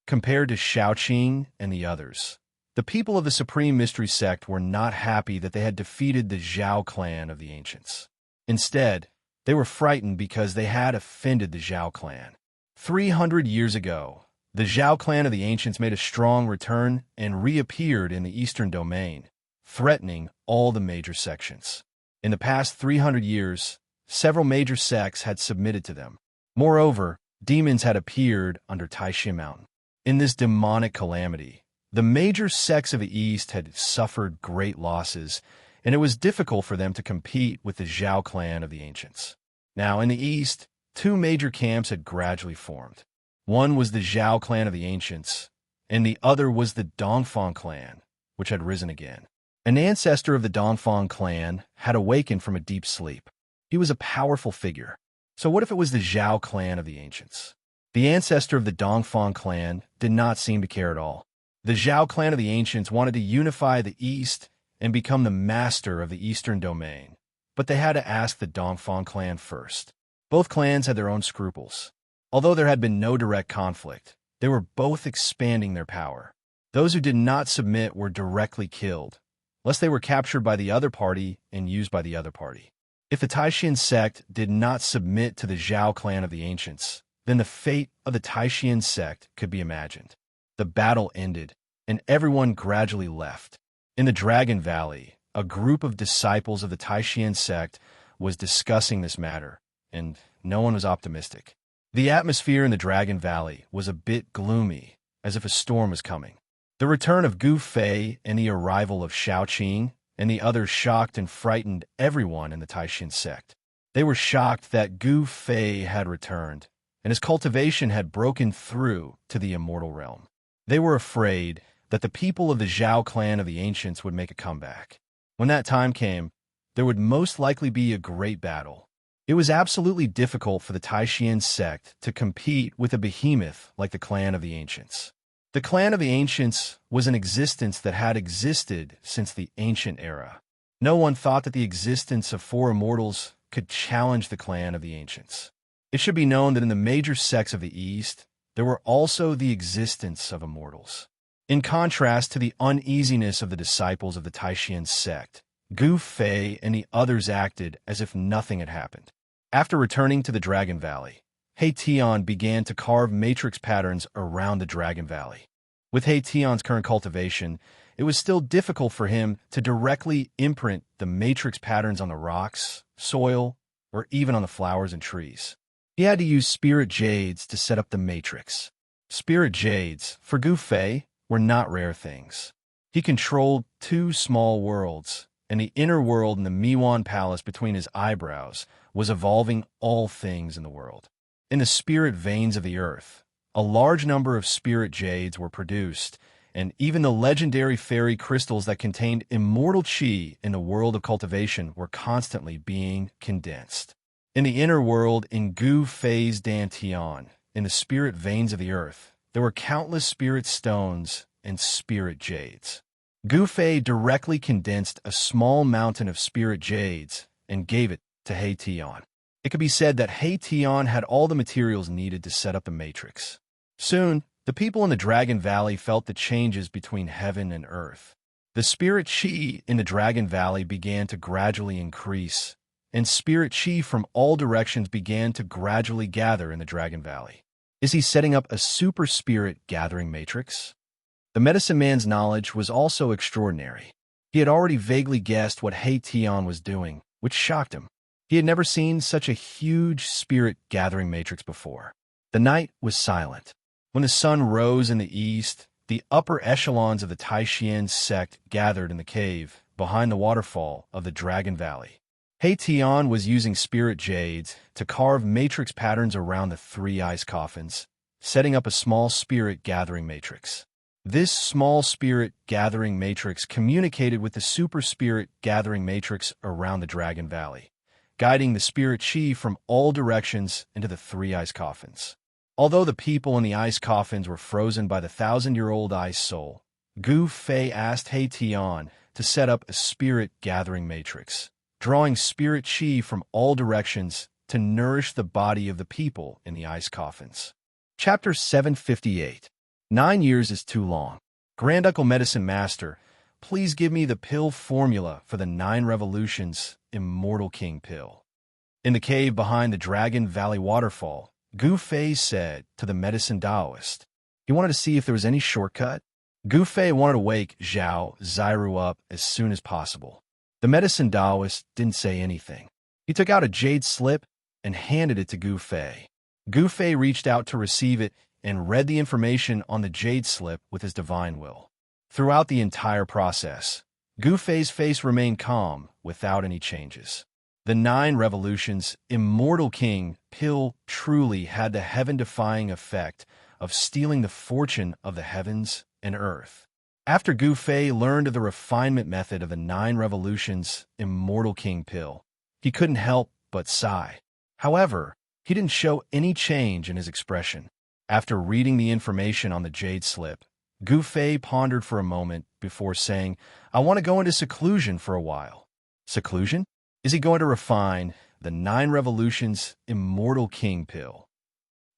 Compared to Shaoqing and the others, the people of the Supreme Mystery Sect were not happy that they had defeated the Zhao clan of the ancients. Instead, they were frightened because they had offended the Zhao clan. 300 years ago, the Zhao clan of the ancients made a strong return and reappeared in the eastern domain, threatening all the major sections. In the past 300 years, several major sects had submitted to them. Moreover, demons had appeared under Taixia Mountain. In this demonic calamity, the major sects of the East had suffered great losses, and it was difficult for them to compete with the Zhao clan of the ancients. Now, in the East, two major camps had gradually formed. One was the Zhao clan of the ancients, and the other was the Dongfang clan, which had risen again. An ancestor of the Dongfang clan had awakened from a deep sleep. He was a powerful figure. So what if it was the Zhao clan of the ancients? The ancestor of the Dongfang clan did not seem to care at all. The Zhao clan of the ancients wanted to unify the East and become the master of the eastern domain, but they had to ask the Dongfang clan first. Both clans had their own scruples. Although there had been no direct conflict, they were both expanding their power. Those who did not submit were directly killed, lest they were captured by the other party and used by the other party. If the Taishan sect did not submit to the Zhao clan of the ancients, then the fate of the Taishan sect could be imagined. The battle ended, and everyone gradually left. In the Dragon Valley, a group of disciples of the Taishan sect was discussing this matter, and no one was optimistic. The atmosphere in the Dragon Valley was a bit gloomy, as if a storm was coming. The return of Gu Fei and the arrival of Shaoqing and the others shocked and frightened everyone in the Taishan sect. They were shocked that Gu Fei had returned, and his cultivation had broken through to the immortal realm. They were afraid that the people of the Zhao clan of the ancients would make a comeback. When that time came, there would most likely be a great battle. It was absolutely difficult for the Taishan sect to compete with a behemoth like the clan of the ancients. The clan of the ancients was an existence that had existed since the ancient era. No one thought that the existence of four immortals could challenge the clan of the ancients. It should be known that in the major sects of the East, there were also the existence of immortals. In contrast to the uneasiness of the disciples of the Taishan sect, Gu Fei and the others acted as if nothing had happened. After returning to the Dragon Valley, He Tian began to carve matrix patterns around the Dragon Valley. With He Tian's current cultivation, it was still difficult for him to directly imprint the matrix patterns on the rocks, soil, or even on the flowers and trees. He had to use spirit jades to set up the matrix. Spirit jades, for Gu Fei, were not rare things. He controlled two small worlds, and the inner world in the Miwan Palace between his eyebrows was evolving all things in the world. In the spirit veins of the earth, a large number of spirit jades were produced, and even the legendary fairy crystals that contained immortal qi in the world of cultivation were constantly being condensed. In the inner world, in Gu Fei's Dantian, in the spirit veins of the earth, there were countless spirit stones and spirit jades. Gu Fei directly condensed a small mountain of spirit jades and gave it to He Tian. It could be said that He Tian had all the materials needed to set up the matrix. Soon, the people in the Dragon Valley felt the changes between heaven and earth. The spirit qi in the Dragon Valley began to gradually increase, and spirit qi from all directions began to gradually gather in the Dragon Valley. Is he setting up a super spirit gathering matrix? The medicine man's knowledge was also extraordinary. He had already vaguely guessed what He Tian was doing, which shocked him. He had never seen such a huge spirit gathering matrix before. The night was silent. When the sun rose in the east, the upper echelons of the Taishan sect gathered in the cave behind the waterfall of the Dragon Valley. He Tian was using spirit jades to carve matrix patterns around the three ice coffins, setting up a small spirit gathering matrix. This small spirit gathering matrix communicated with the super spirit gathering matrix around the Dragon Valley, guiding the spirit chi from all directions into the three ice coffins. Although the people in the ice coffins were frozen by the 1,000-year-old ice soul, Gu Fei asked He Tian to set up a spirit gathering matrix, drawing spirit chi from all directions to nourish the body of the people in the ice coffins. Chapter 758. 9 years is too long. Grand Uncle Medicine Master, please give me the pill formula for the 9 Revolutions Immortal King pill. In the cave behind the Dragon Valley waterfall, Gu Fei said to the medicine Taoist. He wanted to see if there was any shortcut. Gu Fei wanted to wake Zhao Ziru up as soon as possible. The medicine Taoist didn't say anything. He took out a jade slip and handed it to Gu Fei. Gu Fei reached out to receive it and read the information on the jade slip with his divine will. Throughout the entire process, Gu Fei's face remained calm without any changes. The 9 Revolutions Immortal King pill truly had the heaven-defying effect of stealing the fortune of the heavens and earth. After Gu Fei learned of the refinement method of the 9 Revolutions Immortal King pill, he couldn't help but sigh. However, he didn't show any change in his expression. After reading the information on the jade slip, Gu Fei pondered for a moment before saying, I want to go into seclusion for a while. Seclusion? Is he going to refine the 9 Revolutions Immortal King pill?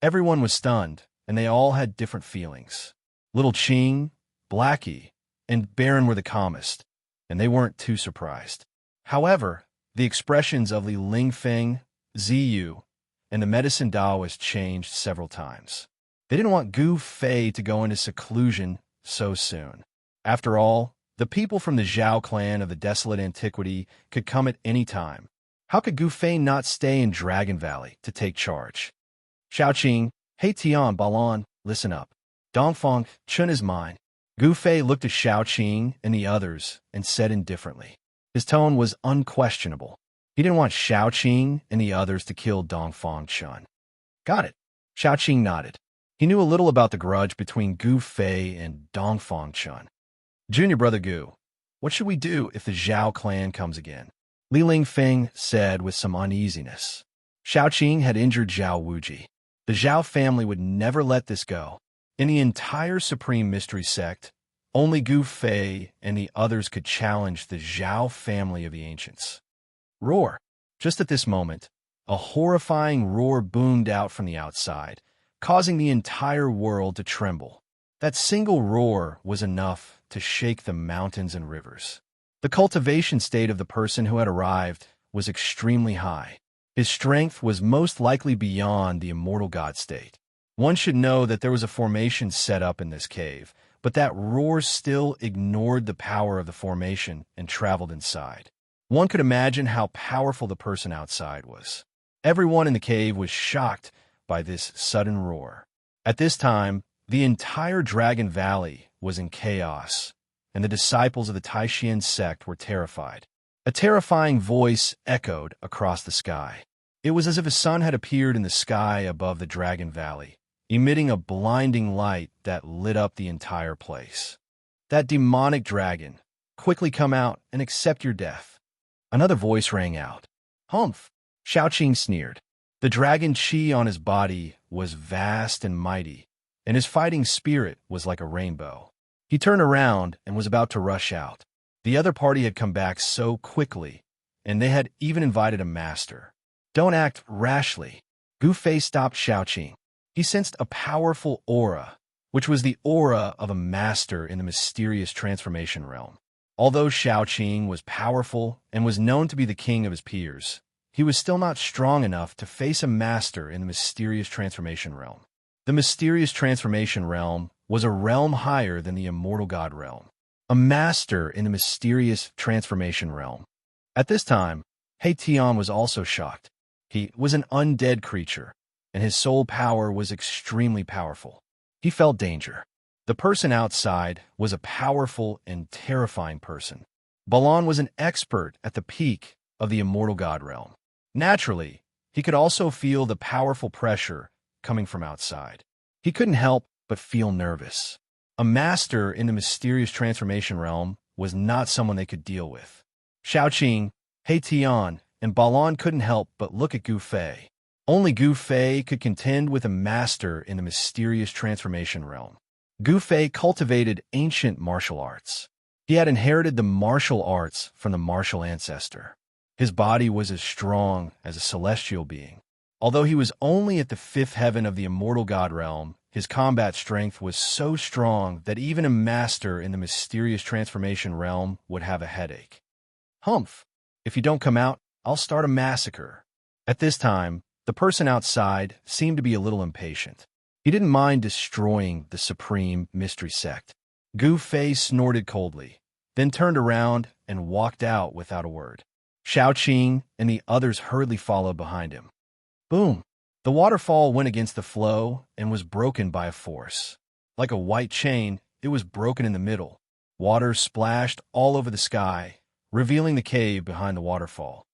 Everyone was stunned, and they all had different feelings. Little Qing, Blackie, and Baron were the calmest, and they weren't too surprised. However, the expressions of Li Lingfeng, Ziyu, and the medicine Taoist changed several times. They didn't want Gu Fei to go into seclusion so soon. After all, the people from the Zhao clan of the Desolate Antiquity could come at any time. How could Gu Fei not stay in Dragon Valley to take charge? Xiaoqing, He Tian, Balan, listen up. Dongfang, Chun is mine. Gu Fei looked at Xiaoqing and the others and said indifferently. His tone was unquestionable. He didn't want Xiaoqing and the others to kill Dongfang Chun. Got it. Xiaoqing nodded. He knew a little about the grudge between Gu Fei and Dongfang Chun. Junior brother Gu, what should we do if the Zhao clan comes again? Li Lingfeng said with some uneasiness. Xiaoqing had injured Zhao Wuji. The Zhao family would never let this go. In the entire Supreme Mystery Sect, only Gu Fei and the others could challenge the Zhao family of the ancients. Roar! Just at this moment, a horrifying roar boomed out from the outside, causing the entire world to tremble. That single roar was enough to shake the mountains and rivers. The cultivation state of the person who had arrived was extremely high. His strength was most likely beyond the immortal god state. One should know that there was a formation set up in this cave, but that roar still ignored the power of the formation and traveled inside. One could imagine how powerful the person outside was. Everyone in the cave was shocked by this sudden roar. At this time, the entire Dragon Valley was in chaos, and the disciples of the Taishan sect were terrified. A terrifying voice echoed across the sky. It was as if a sun had appeared in the sky above the Dragon Valley, emitting a blinding light that lit up the entire place. That demonic dragon, quickly come out and accept your death. Another voice rang out. Humph! Xiaoqing sneered. The dragon chi on his body was vast and mighty, and his fighting spirit was like a rainbow. He turned around and was about to rush out. The other party had come back so quickly, and they had even invited a master. Don't act rashly. Gu Fei stopped Xiaoqing. He sensed a powerful aura, which was the aura of a master in the mysterious transformation realm. Although Xiaoqing was powerful and was known to be the king of his peers, he was still not strong enough to face a master in the mysterious transformation realm. The mysterious transformation realm was a realm higher than the immortal god realm. A master in the mysterious transformation realm. At this time, He Tian was also shocked. He was an undead creature, and his soul power was extremely powerful. He felt danger. The person outside was a powerful and terrifying person. Balan was an expert at the peak of the immortal god realm. Naturally, he could also feel the powerful pressure coming from outside. He couldn't help but feel nervous. A master in the mysterious transformation realm was not someone they could deal with. Xiaoqing, He Tian, and Balan couldn't help but look at Gu Fei. Only Gu Fei could contend with a master in the mysterious transformation realm. Gu Fei cultivated ancient martial arts. He had inherited the martial arts from the martial ancestor. His body was as strong as a celestial being. Although he was only at the fifth heaven of the immortal god realm, his combat strength was so strong that even a master in the mysterious transformation realm would have a headache. Humph! If you don't come out, I'll start a massacre. At this time, the person outside seemed to be a little impatient. He didn't mind destroying the supreme mystery sect. Gu Fei snorted coldly, then turned around and walked out without a word. Xiaoqing and the others hurriedly followed behind him. Boom! The waterfall went against the flow and was broken by a force. Like a white chain, it was broken in the middle. Water splashed all over the sky, revealing the cave behind the waterfall.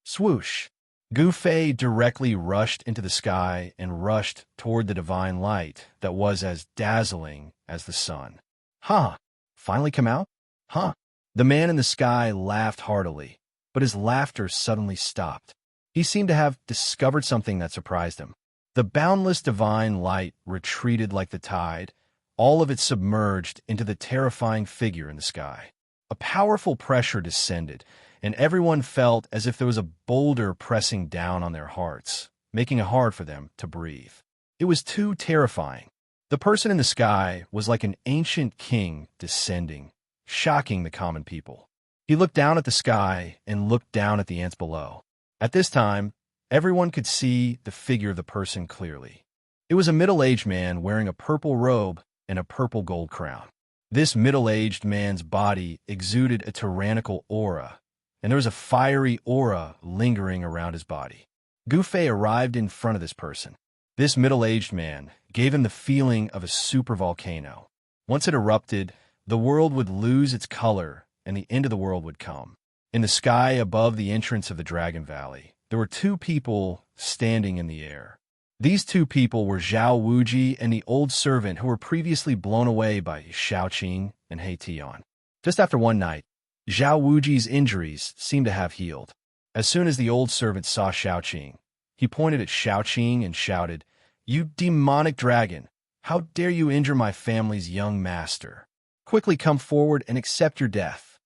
Swoosh! Gu Fei directly rushed into the sky and rushed toward the divine light that was as dazzling as the sun. Huh! Finally come out? Huh! The man in the sky laughed heartily, but his laughter suddenly stopped. He seemed to have discovered something that surprised him. The boundless divine light retreated like the tide, all of it submerged into the terrifying figure in the sky. A powerful pressure descended, and everyone felt as if there was a boulder pressing down on their hearts, making it hard for them to breathe. It was too terrifying. The person in the sky was like an ancient king descending, shocking the common people. He looked down at the sky and looked down at the ants below. At this time, everyone could see the figure of the person clearly. It was a middle-aged man wearing a purple robe and a purple gold crown. This middle-aged man's body exuded a tyrannical aura, and there was a fiery aura lingering around his body. Gu Fei arrived in front of this person. This middle-aged man gave him the feeling of a supervolcano. Once it erupted, the world would lose its color and the end of the world would come. In the sky above the entrance of the Dragon Valley, there were two people standing in the air. These two people were Zhao Wuji and the old servant who were previously blown away by Xiaoqing and He Tian. Just after one night, Zhao Wuji's injuries seemed to have healed. As soon as the old servant saw Xiaoqing, he pointed at Xiaoqing and shouted, "You demonic dragon! How dare you injure my family's young master? Quickly come forward and accept your death."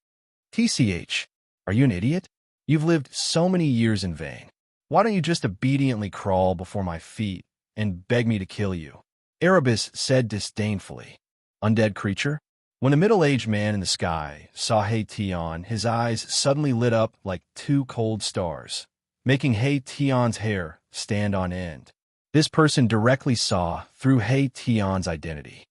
TCH, are you an idiot? You've lived so many years in vain. Why don't you just obediently crawl before my feet and beg me to kill you? Erebus said disdainfully. Undead creature? When the middle-aged man in the sky saw He Tian, his eyes suddenly lit up like two cold stars, making He Tian's hair stand on end. This person directly saw through He Tian's identity.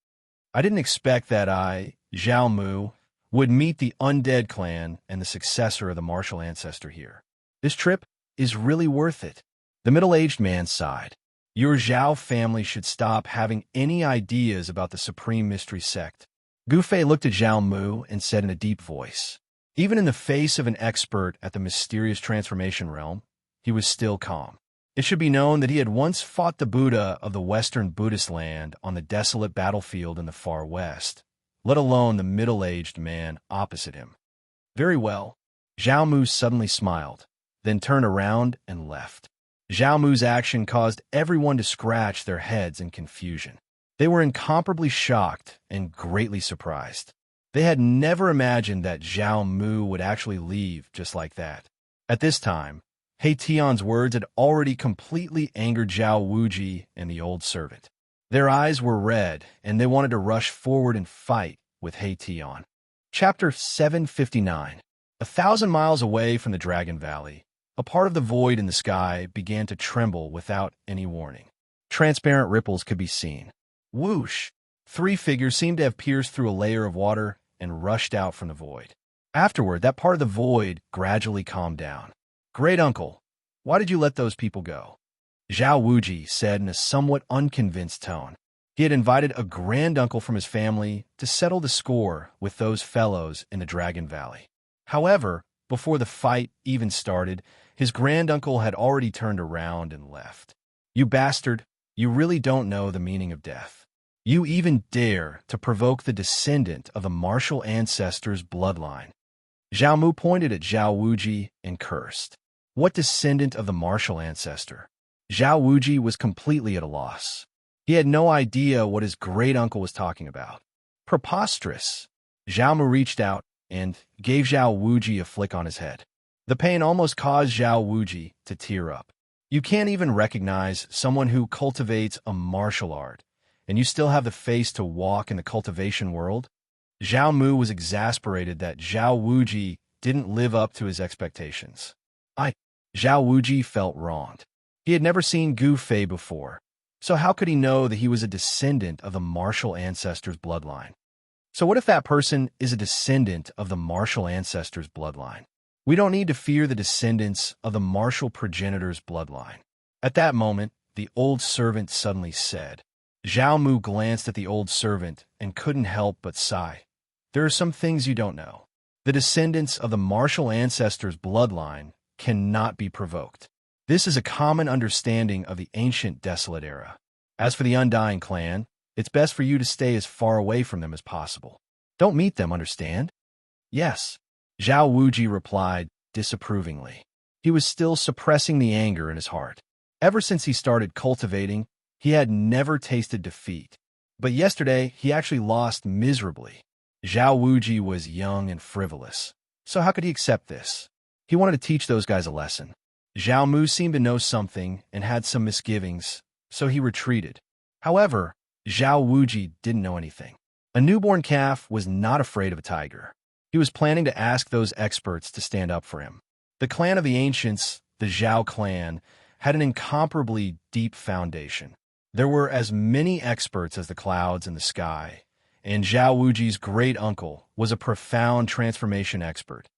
I didn't expect that I, Zhao Mu, would meet the undead clan and the successor of the martial ancestor here. This trip is really worth it. The middle-aged man sighed. Your Zhao family should stop having any ideas about the Supreme Mystery Sect. Gu Fei looked at Zhao Mu and said in a deep voice. Even in the face of an expert at the mysterious transformation realm, he was still calm. It should be known that he had once fought the Buddha of the Western Buddhist land on the desolate battlefield in the far west, let alone the middle-aged man opposite him. Very well. Zhao Mu suddenly smiled, then turned around and left. Zhao Mu's action caused everyone to scratch their heads in confusion. They were incomparably shocked and greatly surprised. They had never imagined that Zhao Mu would actually leave just like that. At this time, He Tian's words had already completely angered Zhao Wuji and the old servant. Their eyes were red, and they wanted to rush forward and fight with He Tian. Chapter 759. 1,000 miles away from the Dragon Valley, a part of the void in the sky began to tremble without any warning. Transparent ripples could be seen. Whoosh! 3 figures seemed to have pierced through a layer of water and rushed out from the void. Afterward, that part of the void gradually calmed down. Great uncle, why did you let those people go? Zhao Wuji said in a somewhat unconvinced tone. He had invited a granduncle from his family to settle the score with those fellows in the Dragon Valley. However, before the fight even started, his granduncle had already turned around and left. You bastard, you really don't know the meaning of death. You even dare to provoke the descendant of the martial ancestor's bloodline. Zhao Mu pointed at Zhao Wuji and cursed. What descendant of the martial ancestor? Zhao Wuji was completely at a loss. He had no idea what his great-uncle was talking about. Preposterous. Zhao Mu reached out and gave Zhao Wuji a flick on his head. The pain almost caused Zhao Wuji to tear up. You can't even recognize someone who cultivates a martial art, and you still have the face to walk in the cultivation world? Zhao Mu was exasperated that Zhao Wuji didn't live up to his expectations. Zhao Wuji felt wronged. He had never seen Gu Fei before, so how could he know that he was a descendant of the martial ancestor's bloodline? So what if that person is a descendant of the martial ancestor's bloodline? We don't need to fear the descendants of the martial progenitor's bloodline. At that moment, the old servant suddenly said. Zhao Mu glanced at the old servant and couldn't help but sigh. There are some things you don't know. The descendants of the martial ancestor's bloodline cannot be provoked. This is a common understanding of the ancient desolate era. As for the Undying clan, it's best for you to stay as far away from them as possible. Don't meet them, understand? Yes, Zhao Wuji replied disapprovingly. He was still suppressing the anger in his heart. Ever since he started cultivating, he had never tasted defeat. But yesterday, he actually lost miserably. Zhao Wuji was young and frivolous. So how could he accept this? He wanted to teach those guys a lesson. Zhao Mu seemed to know something and had some misgivings, so he retreated. However, Zhao Wuji didn't know anything. A newborn calf was not afraid of a tiger. He was planning to ask those experts to stand up for him. The clan of the ancients, the Zhao clan, had an incomparably deep foundation. There were as many experts as the clouds in the sky, and Zhao Wuji's great-uncle was a profound transformation expert.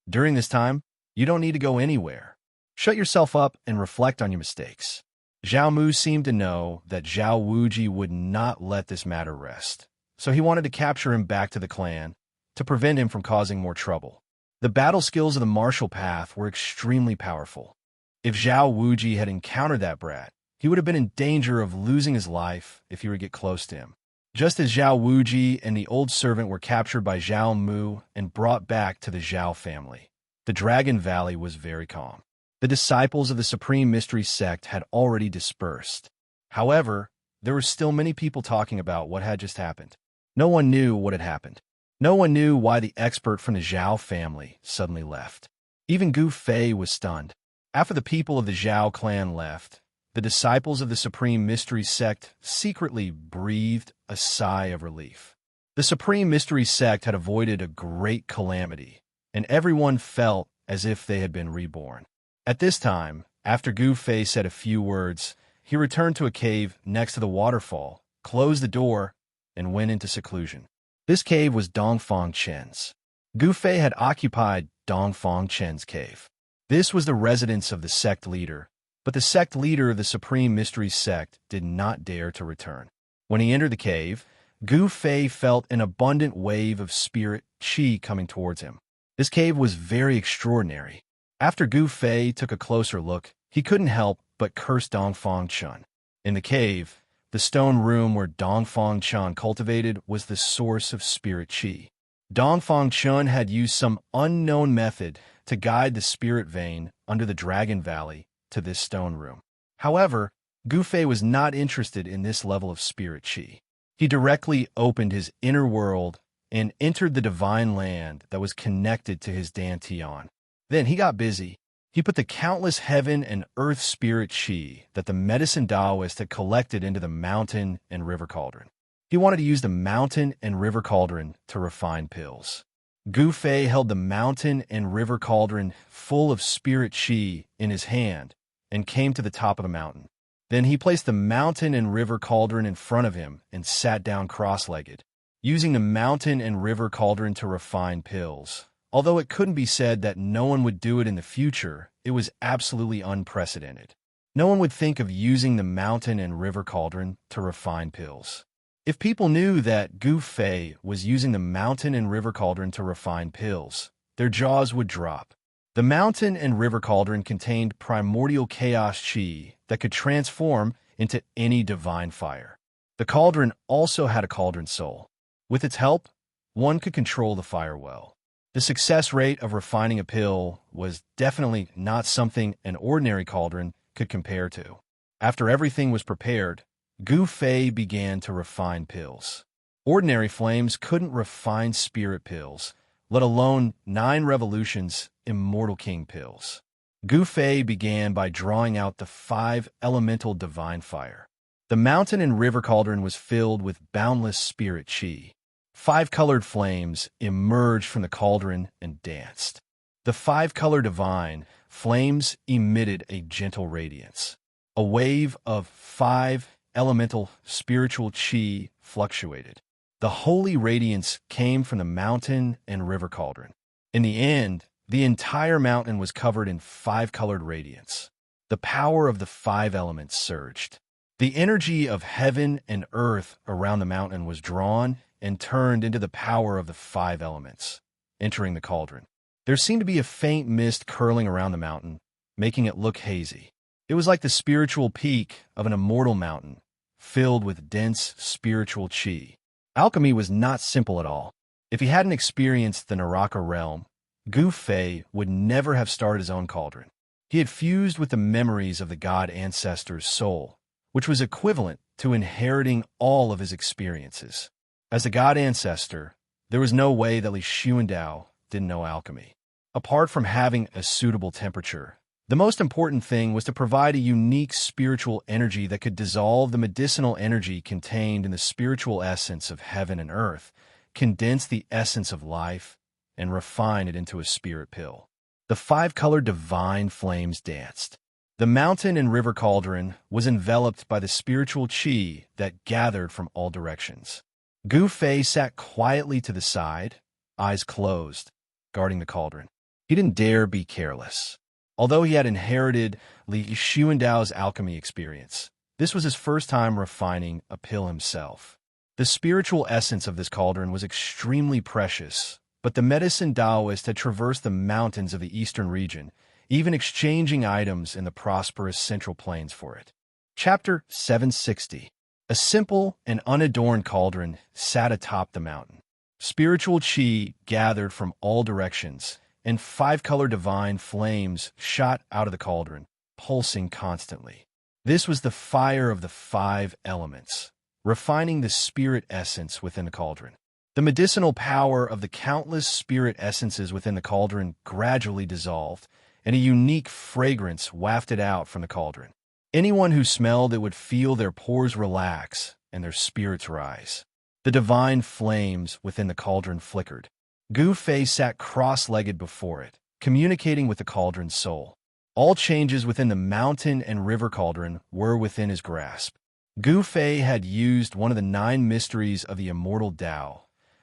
During this time, you don't need to go anywhere. Shut yourself up and reflect on your mistakes. Zhao Mu seemed to know that Zhao Wuji would not let this matter rest, so he wanted to capture him back to the clan to prevent him from causing more trouble. The battle skills of the martial path were extremely powerful. If Zhao Wuji had encountered that brat, he would have been in danger of losing his life if he were to get close to him. Just as Zhao Wuji and the old servant were captured by Zhao Mu and brought back to the Zhao family, the Dragon Valley was very calm. The disciples of the Supreme Mystery Sect had already dispersed. However, there were still many people talking about what had just happened. No one knew what had happened. No one knew why the expert from the Zhao family suddenly left. Even Gu Fei was stunned. After the people of the Zhao clan left, the disciples of the Supreme Mystery Sect secretly breathed a sigh of relief. The Supreme Mystery Sect had avoided a great calamity, and everyone felt as if they had been reborn. At this time, after Gu Fei said a few words, he returned to a cave next to the waterfall, closed the door, and went into seclusion. This cave was Dongfang Chen's. Gu Fei had occupied Dongfang Chen's cave. This was the residence of the sect leader, but the sect leader of the Supreme Mystery Sect did not dare to return. When he entered the cave, Gu Fei felt an abundant wave of spirit qi coming towards him. This cave was very extraordinary. After Gu Fei took a closer look, he couldn't help but curse Dongfang Chen. In the cave, the stone room where Dongfang Chen cultivated was the source of spirit qi. Dongfang Chen had used some unknown method to guide the spirit vein under the Dragon Valley to this stone room. However, Gu Fei was not interested in this level of spirit qi. He directly opened his inner world and entered the divine land that was connected to his dantian. Then he got busy. He put the countless heaven and earth spirit qi that the medicine Taoist had collected into the mountain and river cauldron. He wanted to use the mountain and river cauldron to refine pills. Gu Fei held the mountain and river cauldron full of spirit qi in his hand and came to the top of the mountain. Then he placed the mountain and river cauldron in front of him and sat down cross-legged, using the mountain and river cauldron to refine pills. Although it couldn't be said that no one would do it in the future, it was absolutely unprecedented. No one would think of using the mountain and river cauldron to refine pills. If people knew that Gu Fei was using the mountain and river cauldron to refine pills, their jaws would drop. The mountain and river cauldron contained primordial chaos qi that could transform into any divine fire. The cauldron also had a cauldron soul. With its help, one could control the fire well. The success rate of refining a pill was definitely not something an ordinary cauldron could compare to. After everything was prepared, Gu Fei began to refine pills. Ordinary flames couldn't refine spirit pills, let alone 9 revolutions immortal king pills. Gu Fei began by drawing out the 5 elemental divine fire. The mountain and river cauldron was filled with boundless spirit qi. 5 colored flames emerged from the cauldron and danced. The 5-color divine flames emitted a gentle radiance. A wave of 5 elemental spiritual qi fluctuated. The holy radiance came from the mountain and river cauldron. In the end, the entire mountain was covered in 5-colored radiance. The power of the 5 elements surged. The energy of heaven and earth around the mountain was drawn and turned into the power of the 5 elements, entering the cauldron. There seemed to be a faint mist curling around the mountain, making it look hazy. It was like the spiritual peak of an immortal mountain, filled with dense spiritual qi. Alchemy was not simple at all. If he hadn't experienced the Naraka realm, Gu Fei would never have started his own cauldron. He had fused with the memories of the god ancestor's soul, which was equivalent to inheriting all of his experiences. As the god ancestor, there was no way that Li Xuandao didn't know alchemy. Apart from having a suitable temperature, the most important thing was to provide a unique spiritual energy that could dissolve the medicinal energy contained in the spiritual essence of heaven and earth, condense the essence of life, and refine it into a spirit pill. The 5-colored divine flames danced. The mountain and river cauldron was enveloped by the spiritual qi that gathered from all directions. Gu Fei sat quietly to the side, eyes closed, guarding the cauldron. He didn't dare be careless. Although he had inherited Li Xuandao's alchemy experience, this was his first time refining a pill himself. The spiritual essence of this cauldron was extremely precious, but the medicine Taoist had traversed the mountains of the eastern region, even exchanging items in the prosperous central plains for it. Chapter 760. A simple and unadorned cauldron sat atop the mountain. Spiritual qi gathered from all directions, and 5-colored divine flames shot out of the cauldron, pulsing constantly. This was the fire of the 5 elements, refining the spirit essence within the cauldron. The medicinal power of the countless spirit essences within the cauldron gradually dissolved, and a unique fragrance wafted out from the cauldron. Anyone who smelled it would feel their pores relax and their spirits rise. The divine flames within the cauldron flickered. Gu Fei sat cross-legged before it, communicating with the cauldron's soul. All changes within the mountain and river cauldron were within his grasp. Gu Fei had used one of the 9 mysteries of the immortal Tao,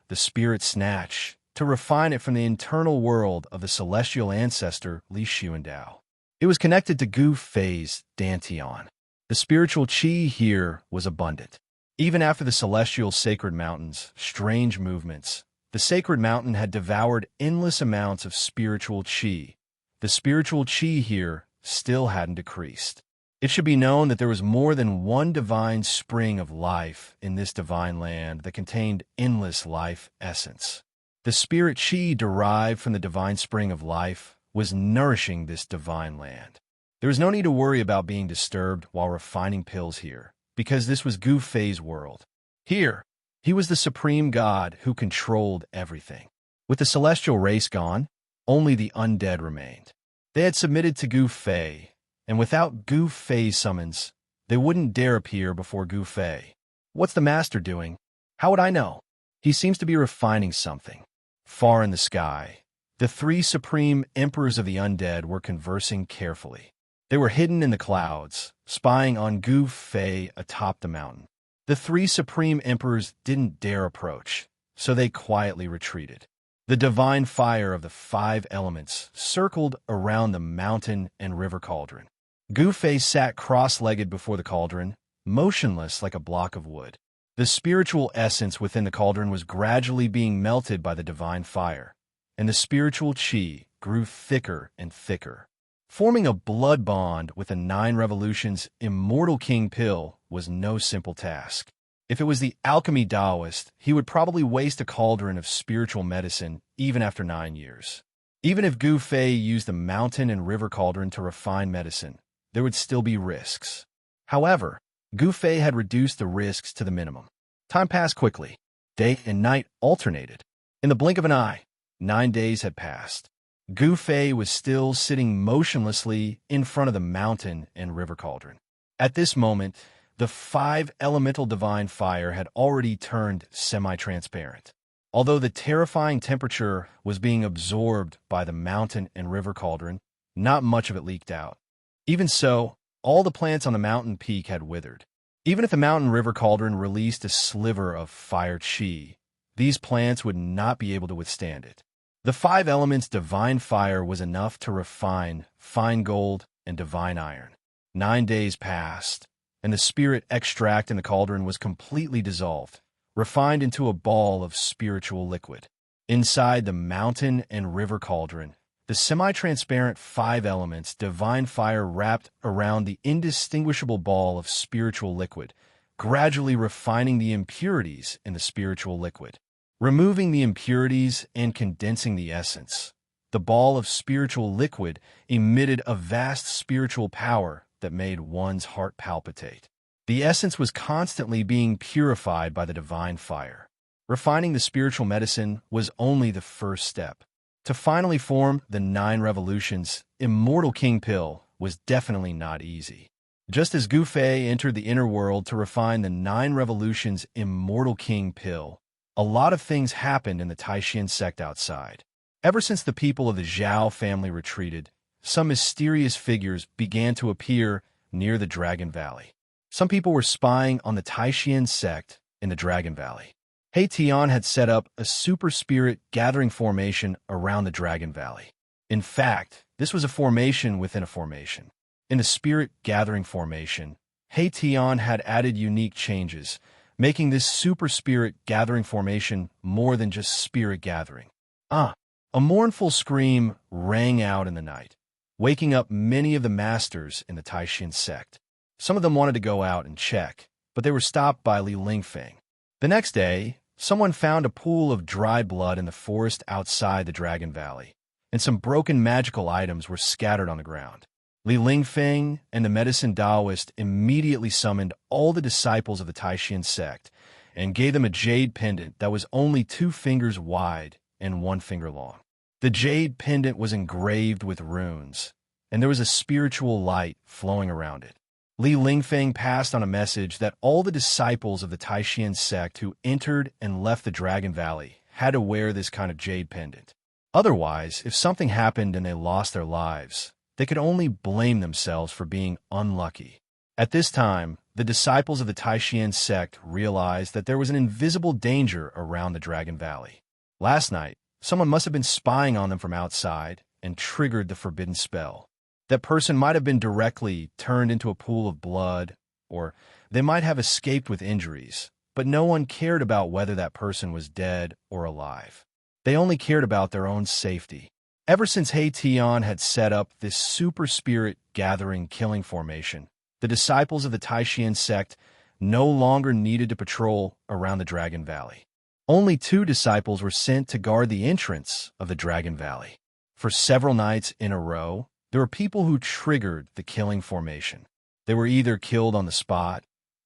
the spirit snatch, to refine it from the internal world of the celestial ancestor Li Xuandao. It was connected to Gu Fei's dantian. The spiritual qi here was abundant. Even after the celestial sacred mountain's strange movements, the sacred mountain had devoured endless amounts of spiritual qi. The spiritual qi here still hadn't decreased. It should be known that there was more than one divine spring of life in this divine land that contained endless life essence. The spirit qi derived from the divine spring of life was nourishing this divine land. There was no need to worry about being disturbed while refining pills here, because this was Gu Fei's world. Here, he was the supreme god who controlled everything. With the celestial race gone, only the undead remained. They had submitted to Gu Fei, and without Gu Fei's summons, they wouldn't dare appear before Gu Fei. What's the master doing? How would I know? He seems to be refining something. Far in the sky, the 3 supreme emperors of the undead were conversing carefully. They were hidden in the clouds, spying on Gu Fei atop the mountain. The 3 supreme emperors didn't dare approach, so they quietly retreated. The divine fire of the 5 elements circled around the mountain and river cauldron. Gu Fei sat cross-legged before the cauldron, motionless like a block of wood. The spiritual essence within the cauldron was gradually being melted by the divine fire, and the spiritual qi grew thicker and thicker. Forming a blood bond with the 9 revolutions immortal king pill was no simple task. If it was the alchemy Taoist, he would probably waste a cauldron of spiritual medicine even after 9 years. Even if Gu Fei used the mountain and river cauldron to refine medicine, there would still be risks. However, Gu Fei had reduced the risks to the minimum. Time passed quickly. Day and night alternated. In the blink of an eye, 9 days had passed. Gu Fei was still sitting motionlessly in front of the mountain and river cauldron. At this moment, the 5 elemental divine fire had already turned semi-transparent. Although the terrifying temperature was being absorbed by the mountain and river cauldron, not much of it leaked out. Even so, all the plants on the mountain peak had withered. Even if the mountain river cauldron released a sliver of fire chi, these plants would not be able to withstand it. The 5 elements divine fire was enough to refine fine gold and divine iron. 9 days passed, and the spirit extract in the cauldron was completely dissolved, refined into a ball of spiritual liquid. Inside the mountain and river cauldron, the semi-transparent 5 elements divine fire wrapped around the indistinguishable ball of spiritual liquid, gradually refining the impurities in the spiritual liquid. Removing the impurities and condensing the essence, the ball of spiritual liquid emitted a vast spiritual power that made one's heart palpitate. The essence was constantly being purified by the divine fire. Refining the spiritual medicine was only the first step. To finally form the 9 revolutions, Immortal King Pill was definitely not easy. Just as Gu Fei entered the inner world to refine the 9 revolutions Immortal King Pill, a lot of things happened in the Taishan sect outside. Ever since the people of the Zhao family retreated, some mysterious figures began to appear near the Dragon Valley. Some people were spying on the Taishan sect in the Dragon Valley. He Tian had set up a super spirit gathering formation around the Dragon Valley. In fact, this was a formation within a formation. In the spirit gathering formation, He Tian had added unique changes, making this super spirit gathering formation more than just spirit gathering. A mournful scream rang out in the night, waking up many of the masters in the Taishan sect. Some of them wanted to go out and check, but they were stopped by Li Lingfeng. The next day, someone found a pool of dried blood in the forest outside the Dragon Valley, and some broken magical items were scattered on the ground. Li Lingfeng and the medicine Taoist immediately summoned all the disciples of the Taishan sect and gave them a jade pendant that was only 2 fingers wide and 1 finger long. The jade pendant was engraved with runes, and there was a spiritual light flowing around it. Li Lingfeng passed on a message that all the disciples of the Taishan sect who entered and left the Dragon Valley had to wear this kind of jade pendant. Otherwise, if something happened and they lost their lives, they could only blame themselves for being unlucky. At this time, the disciples of the Taishan sect realized that there was an invisible danger around the Dragon Valley. Last night, someone must have been spying on them from outside and triggered the forbidden spell. That person might have been directly turned into a pool of blood, or they might have escaped with injuries, but no one cared about whether that person was dead or alive. They only cared about their own safety. Ever since He Tian had set up this super spirit gathering killing formation, the disciples of the Taishan sect no longer needed to patrol around the Dragon Valley. Only 2 disciples were sent to guard the entrance of the Dragon Valley. For several nights in a row, there were people who triggered the killing formation. They were either killed on the spot,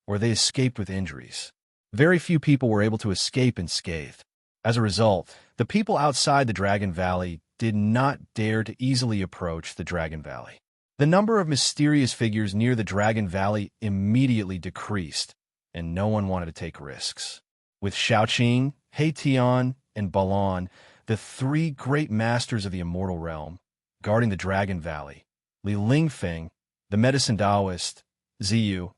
or they escaped with injuries. Very few people were able to escape unscathed. As a result, the people outside the Dragon Valley did not dare to easily approach the Dragon Valley. The number of mysterious figures near the Dragon Valley immediately decreased, and no one wanted to take risks. With Shaoqing, He Tian, and Balan, the 3 great masters of the immortal realm, guarding the Dragon Valley, Li Lingfeng, the medicine Taoist, Ziyu,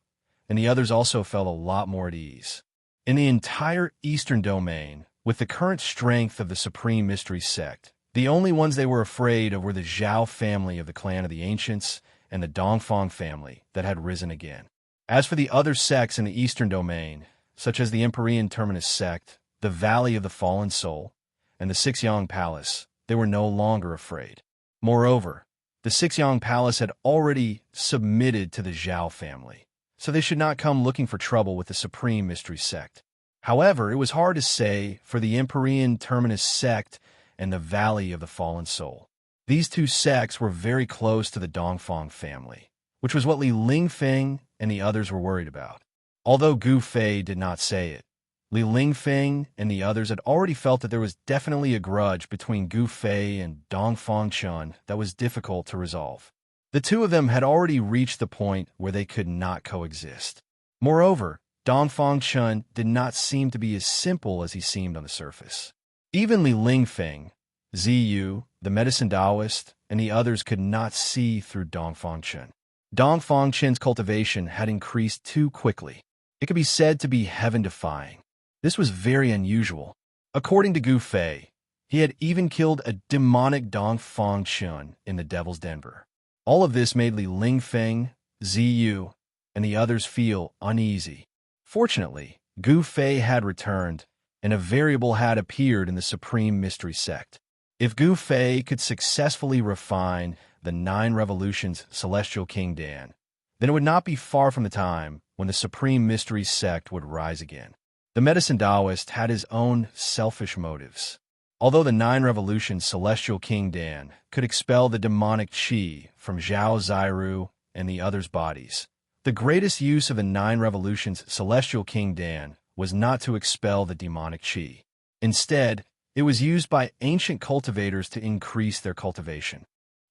and the others also felt a lot more at ease. In the entire Eastern Domain, with the current strength of the Supreme Mystery Sect, the only ones they were afraid of were the Zhao family of the Clan of the Ancients and the Dongfang family that had risen again. As for the other sects in the Eastern Domain, such as the Empyrean Terminus sect, the Valley of the Fallen Soul, and the Sixyang Palace, they were no longer afraid. Moreover, the Sixyang Palace had already submitted to the Zhao family, so they should not come looking for trouble with the Supreme Mystery Sect. However, it was hard to say for the Empyrean Terminus Sect and the Valley of the Fallen Soul. These two sects were very close to the Dongfang family, which was what Li Lingfeng and the others were worried about. Although Gu Fei did not say it, Li Lingfeng and the others had already felt that there was definitely a grudge between Gu Fei and Dongfang Chun that was difficult to resolve. The two of them had already reached the point where they could not coexist. Moreover, Dongfang Chun did not seem to be as simple as he seemed on the surface. Even Li Lingfeng, Ziyu, the medicine Taoist, and the others could not see through Dongfang Chun. Dongfang Chun's cultivation had increased too quickly. It could be said to be heaven-defying. This was very unusual. According to Gu Fei, he had even killed a demonic Dongfang Chun in the Devil's Denver. All of this made Li Lingfeng, Ziyu, and the others feel uneasy. Fortunately, Gu Fei had returned, and a variable had appeared in the Supreme Mystery Sect. If Gu Fei could successfully refine the 9 Revolutions Celestial King Dan, then it would not be far from the time when the Supreme Mystery Sect would rise again. The medicine Taoist had his own selfish motives. Although the 9 Revolutions Celestial King Dan could expel the demonic qi from Zhao Ziru and the others' bodies, the greatest use of the 9 Revolutions Celestial King Dan was not to expel the demonic qi. Instead, it was used by ancient cultivators to increase their cultivation.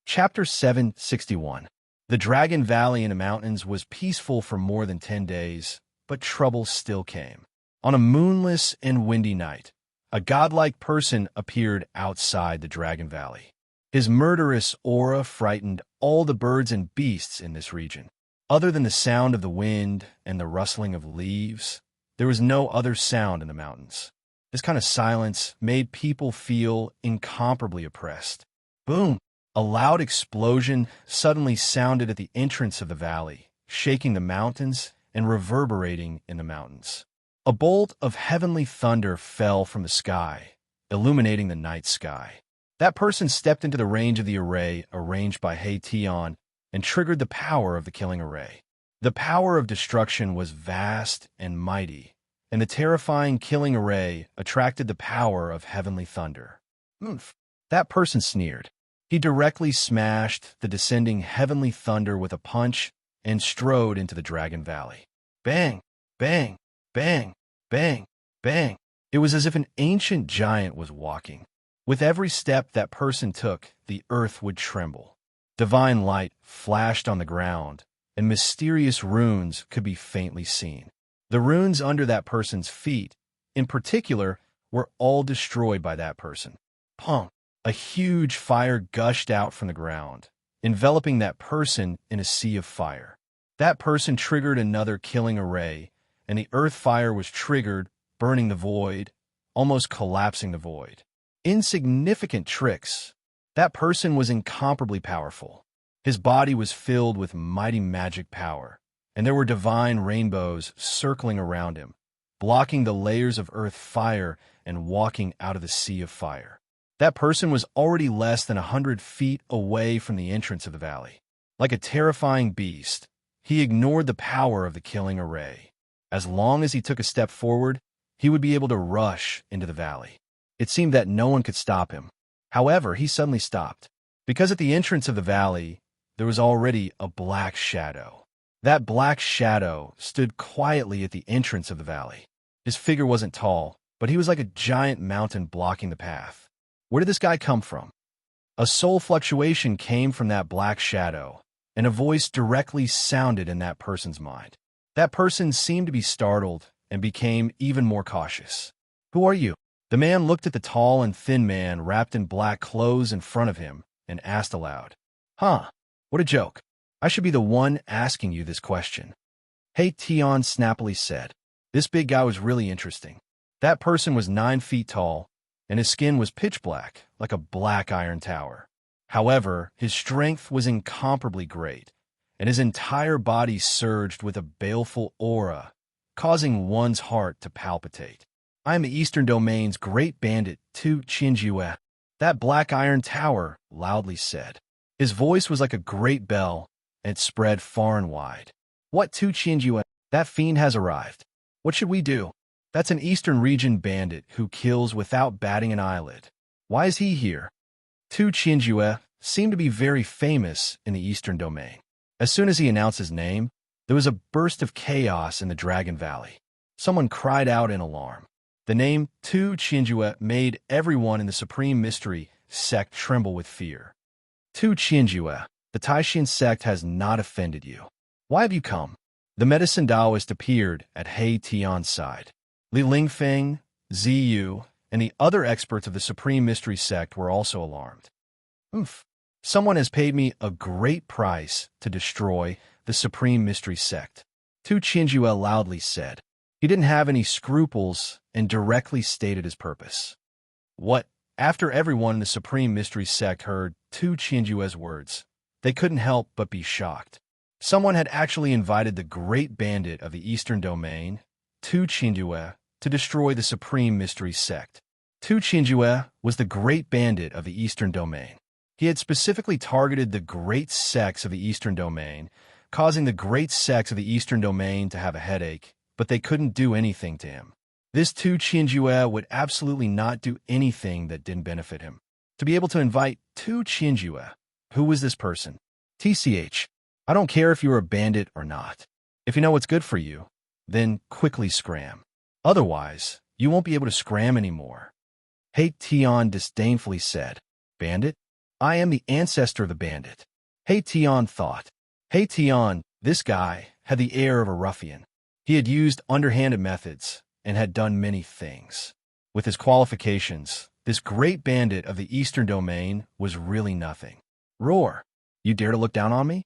Chapter 761. The Dragon Valley in the mountains was peaceful for more than 10 days, but trouble still came. On a moonless and windy night, a godlike person appeared outside the Dragon Valley. His murderous aura frightened all the birds and beasts in this region. Other than the sound of the wind and the rustling of leaves, there was no other sound in the mountains. This kind of silence made people feel incomparably oppressed. Boom! A loud explosion suddenly sounded at the entrance of the valley, shaking the mountains and reverberating in the mountains. A bolt of heavenly thunder fell from the sky, illuminating the night sky. That person stepped into the range of the array arranged by He Tian and triggered the power of the killing array. The power of destruction was vast and mighty, and the terrifying killing array attracted the power of heavenly thunder. Oomph! That person sneered. He directly smashed the descending heavenly thunder with a punch and strode into the Dragon Valley. Bang! Bang! Bang! Bang! Bang! It was as if an ancient giant was walking. With every step that person took, the earth would tremble. Divine light flashed on the ground, and mysterious runes could be faintly seen. The runes under that person's feet, in particular, were all destroyed by that person. Pong! A huge fire gushed out from the ground, enveloping that person in a sea of fire. That person triggered another killing array, and the earth fire was triggered, burning the void, almost collapsing the void. Insignificant tricks. That person was incomparably powerful. His body was filled with mighty magic power, and there were divine rainbows circling around him, blocking the layers of earth fire and walking out of the sea of fire. That person was already less than 100 feet away from the entrance of the valley. Like a terrifying beast, he ignored the power of the killing array. As long as he took a step forward, he would be able to rush into the valley. It seemed that no one could stop him. However, he suddenly stopped, because at the entrance of the valley, there was already a black shadow. That black shadow stood quietly at the entrance of the valley. His figure wasn't tall, but he was like a giant mountain blocking the path. Where did this guy come from? A soul fluctuation came from that black shadow, and a voice directly sounded in that person's mind. That person seemed to be startled and became even more cautious. Who are you? The man looked at the tall and thin man wrapped in black clothes in front of him and asked aloud. Huh, what a joke. I should be the one asking you this question. He Tian snappily said. This big guy was really interesting. That person was 9 feet tall, and his skin was pitch black, like a black iron tower. However, his strength was incomparably great, and his entire body surged with a baleful aura, causing one's heart to palpitate. I am the Eastern Domain's great bandit, Tu Qinjue. That black iron tower loudly said. His voice was like a great bell, and it spread far and wide. What Tu Chinjue? That fiend has arrived. What should we do? That's an Eastern region bandit who kills without batting an eyelid. Why is he here? Tu Chinjue seemed to be very famous in the Eastern domain. As soon as he announced his name, there was a burst of chaos in the Dragon Valley. Someone cried out in alarm. The name Tu Chinjue made everyone in the Supreme Mystery sect tremble with fear. Tu Chinjue, the Taishin sect has not offended you. Why have you come? The medicine Taoist appeared at He Tian's side. Li Lingfeng, Ziyu, and the other experts of the Supreme Mystery sect were also alarmed. Someone has paid me a great price to destroy the Supreme Mystery sect, Tu Chinjue loudly said. He didn't have any scruples and directly stated his purpose. What? After everyone in the Supreme Mystery sect heard Tu Chinjue's words, they couldn't help but be shocked. Someone had actually invited the great bandit of the Eastern Domain, Tu Chinjue, to destroy the Supreme Mystery sect. Tu Chinjue was the great bandit of the Eastern Domain. He had specifically targeted the great sects of the Eastern Domain, causing the great sects of the Eastern Domain to have a headache, but they couldn't do anything to him. This Tu Chinjue would absolutely not do anything that didn't benefit him. To be able to invite Tu Chinjue, who was this person? TCH, I don't care if you're a bandit or not. If you know what's good for you, then quickly scram. Otherwise, you won't be able to scram anymore. He Tian disdainfully said, Bandit? I am the ancestor of the bandit. He Tian thought. He Tian, this guy, had the air of a ruffian. He had used underhanded methods and had done many things. With his qualifications, this great bandit of the Eastern Domain was really nothing. Roar! You dare to look down on me?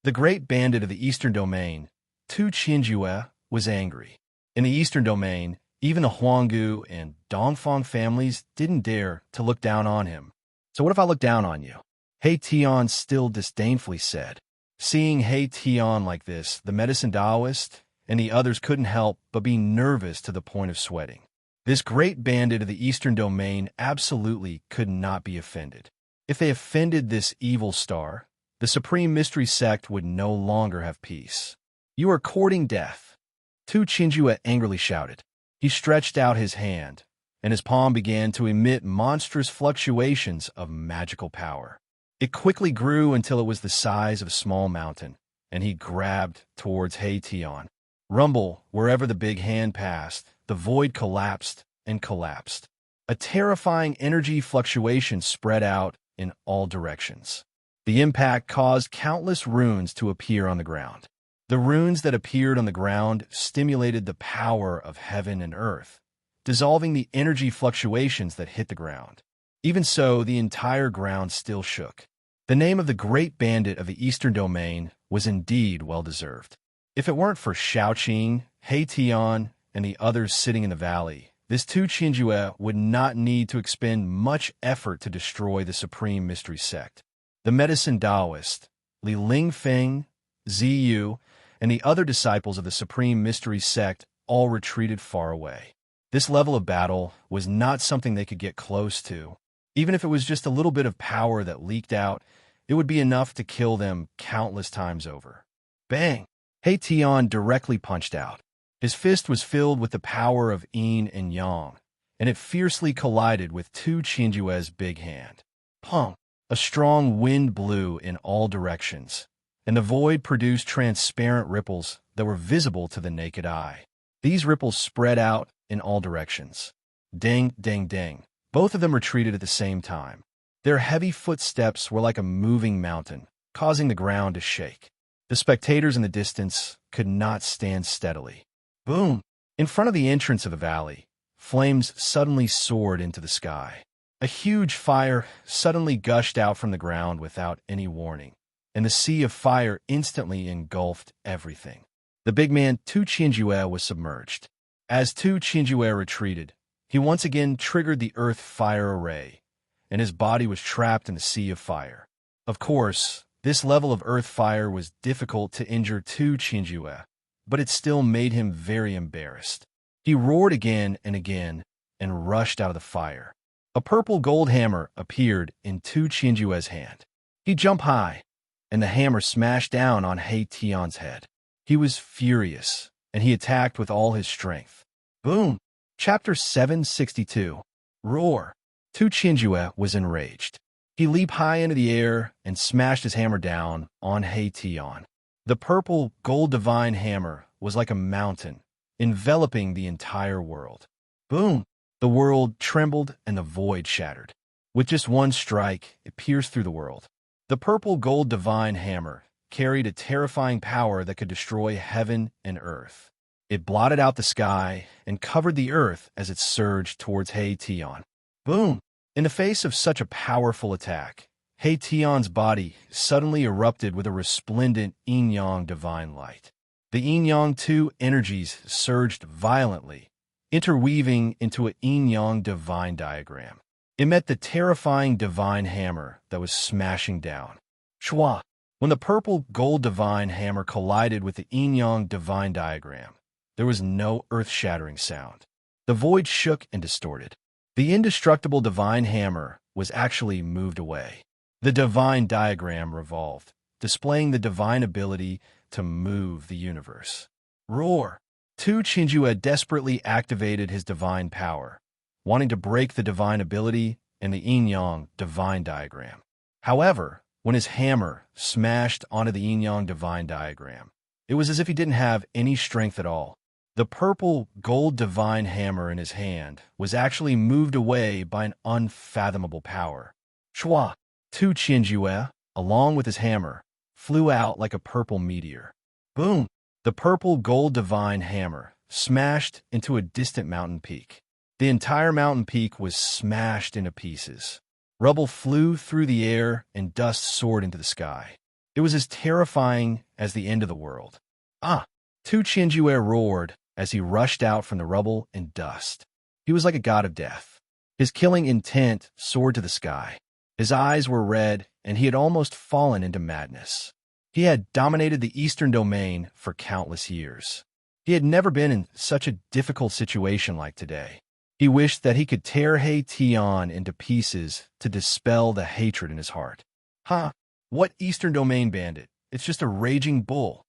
The great bandit of the Eastern Domain, Tu Chinjue, was angry. In the Eastern Domain, even the Huanggu and Dongfang families didn't dare to look down on him. So what if I look down on you? He Tian still disdainfully said. Seeing He Tian like this, the medicine Taoist and the others couldn't help but be nervous to the point of sweating. This great bandit of the Eastern Domain absolutely could not be offended. If they offended this evil star, the Supreme Mystery Sect would no longer have peace. You are courting death. Tu Chinjue angrily shouted. He stretched out his hand, and his palm began to emit monstrous fluctuations of magical power. It quickly grew until it was the size of a small mountain, and he grabbed towards He Tian. Rumble, wherever the big hand passed, the void collapsed and collapsed. A terrifying energy fluctuation spread out in all directions. The impact caused countless runes to appear on the ground. The runes that appeared on the ground stimulated the power of heaven and earth, dissolving the energy fluctuations that hit the ground. Even so, the entire ground still shook. The name of the great bandit of the Eastern Domain was indeed well-deserved. If it weren't for Shaoqing, He Tian, and the others sitting in the valley, this Tu Chinjue would not need to expend much effort to destroy the Supreme Mystery Sect. The medicine Taoist, Li Lingfeng, Ziyu, and the other disciples of the Supreme Mystery Sect all retreated far away. This level of battle was not something they could get close to. Even if it was just a little bit of power that leaked out, it would be enough to kill them countless times over. Bang! He Tian directly punched out. His fist was filled with the power of yin and yang, and it fiercely collided with Tu Chinjue's big hand. Pong! A strong wind blew in all directions, and the void produced transparent ripples that were visible to the naked eye. These ripples spread out in all directions. Ding, ding, ding. Both of them retreated at the same time. Their heavy footsteps were like a moving mountain, causing the ground to shake. The spectators in the distance could not stand steadily. Boom! In front of the entrance of the valley, flames suddenly soared into the sky. A huge fire suddenly gushed out from the ground without any warning, and the sea of fire instantly engulfed everything. The big man Tu Chinjue was submerged. As Tu Chinjue retreated, he once again triggered the earth fire array, and his body was trapped in the sea of fire. Of course, this level of earth fire was difficult to injure Tu Chinjue, but it still made him very embarrassed. He roared again and rushed out of the fire. A purple gold hammer appeared in Tu Chinjue's hand. He jumped high, and the hammer smashed down on He Tian's head. He was furious, and he attacked with all his strength. Boom! Chapter 762. Roar! Tu Qianjue was enraged. He leaped high into the air and smashed his hammer down on He Tian. The purple gold divine hammer was like a mountain, enveloping the entire world. Boom! The world trembled and the void shattered. With just one strike, it pierced through the world. The purple gold divine hammer carried a terrifying power that could destroy heaven and earth. It blotted out the sky and covered the earth as it surged towards He Tian. Boom! In the face of such a powerful attack, He Tian's body suddenly erupted with a resplendent yin-yang divine light. The yin-yang two energies surged violently, interweaving into a yin-yang divine diagram. It met the terrifying divine hammer that was smashing down. Shwa! When the purple gold divine hammer collided with the yin-yang divine diagram, there was no earth-shattering sound. The void shook and distorted. The indestructible divine hammer was actually moved away. The divine diagram revolved, displaying the divine ability to move the universe. Roar! Tu Qianjue desperately activated his divine power, wanting to break the divine ability and the yin-yang divine diagram. However, when his hammer smashed onto the yin-yang divine diagram, it was as if he didn't have any strength at all. The purple gold divine hammer in his hand was actually moved away by an unfathomable power. Shwa! Tu Qianjue, along with his hammer, flew out like a purple meteor. Boom! The purple gold divine hammer smashed into a distant mountain peak. The entire mountain peak was smashed into pieces. Rubble flew through the air and dust soared into the sky. It was as terrifying as the end of the world. Ah! Tu Qianjue roared as he rushed out from the rubble and dust. He was like a god of death. His killing intent soared to the sky. His eyes were red, and he had almost fallen into madness. He had dominated the Eastern Domain for countless years. He had never been in such a difficult situation like today. He wished that he could tear He Tian into pieces to dispel the hatred in his heart. Ha! What Eastern Domain bandit? It's just a raging bull.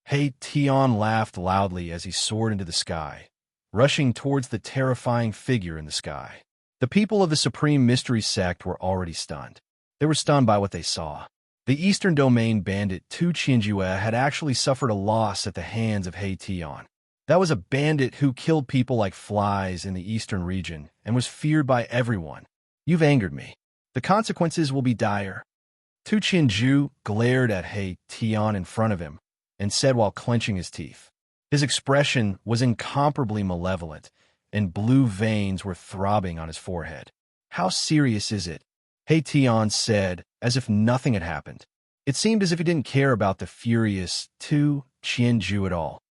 He Tian laughed loudly as he soared into the sky, rushing towards the terrifying figure in the sky. The people of the Supreme Mystery Sect were already stunned. They were stunned by what they saw. The Eastern Domain bandit Tu Qianjue had actually suffered a loss at the hands of He Tian. That was a bandit who killed people like flies in the Eastern region and was feared by everyone. You've angered me. The consequences will be dire. Tu Qianjue glared at He Tian in front of him and said while clenching his teeth. His expression was incomparably malevolent, and blue veins were throbbing on his forehead. How serious is it? He Tian said, as if nothing had happened. It seemed as if he didn't care about the furious Tu Qianjue at all.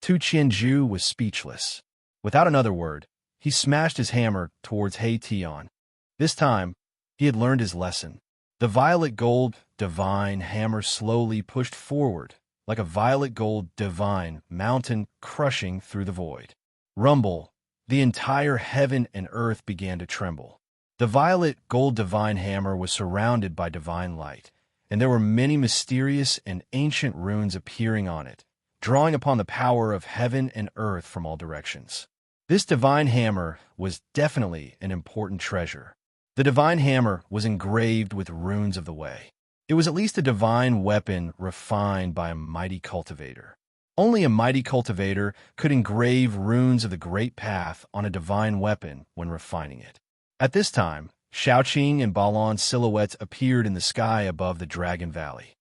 Tu Qianjue was speechless. Without another word, he smashed his hammer towards He Tian. This time, he had learned his lesson. The violet gold divine hammer slowly pushed forward, like a violet gold divine mountain crushing through the void. Rumble! The entire heaven and earth began to tremble. The violet gold divine hammer was surrounded by divine light, and there were many mysterious and ancient runes appearing on it, drawing upon the power of heaven and earth from all directions. This divine hammer was definitely an important treasure. The divine hammer was engraved with runes of the way. It was at least a divine weapon refined by a mighty cultivator. Only a mighty cultivator could engrave runes of the great path on a divine weapon when refining it. At this time, Shaoqing and Balon's silhouettes appeared in the sky above the Dragon Valley.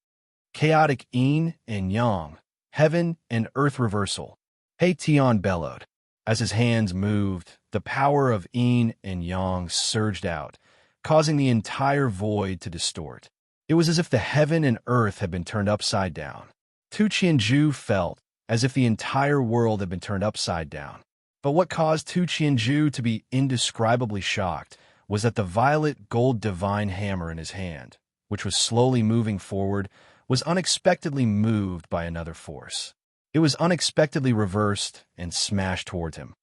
Chaotic yin and yang, heaven and earth reversal. He Tian bellowed. As his hands moved, the power of yin and yang surged out, causing the entire void to distort. It was as if the heaven and earth had been turned upside down. Tu Qianjue felt as if the entire world had been turned upside down. But what caused Tu Qianjue to be indescribably shocked was that the violet gold divine hammer in his hand, which was slowly moving forward, was unexpectedly moved by another force. It was unexpectedly reversed and smashed towards him.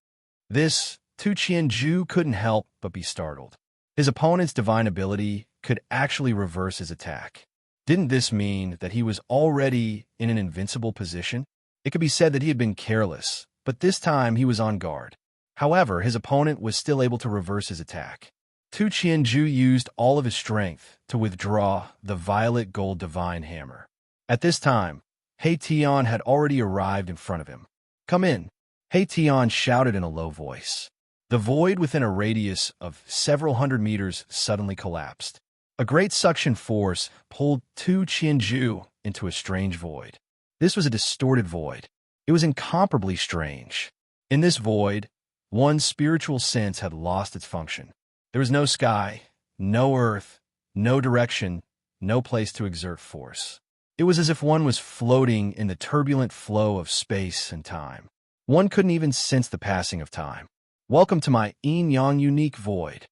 This, Tu Qianjue couldn't help but be startled. His opponent's divine ability could actually reverse his attack. Didn't this mean that he was already in an invincible position? It could be said that he had been careless, but this time he was on guard. However, his opponent was still able to reverse his attack. Tu Qianju used all of his strength to withdraw the violet gold divine hammer. At this time, He Tian had already arrived in front of him. "Come in," He Tian shouted in a low voice. The void within a radius of several hundred meters suddenly collapsed. A great suction force pulled Tu Qianju into a strange void. This was a distorted void. It was incomparably strange. In this void, one's spiritual sense had lost its function. There was no sky, no earth, no direction, no place to exert force. It was as if one was floating in the turbulent flow of space and time. One couldn't even sense the passing of time. "Welcome to my yin-yang unique void."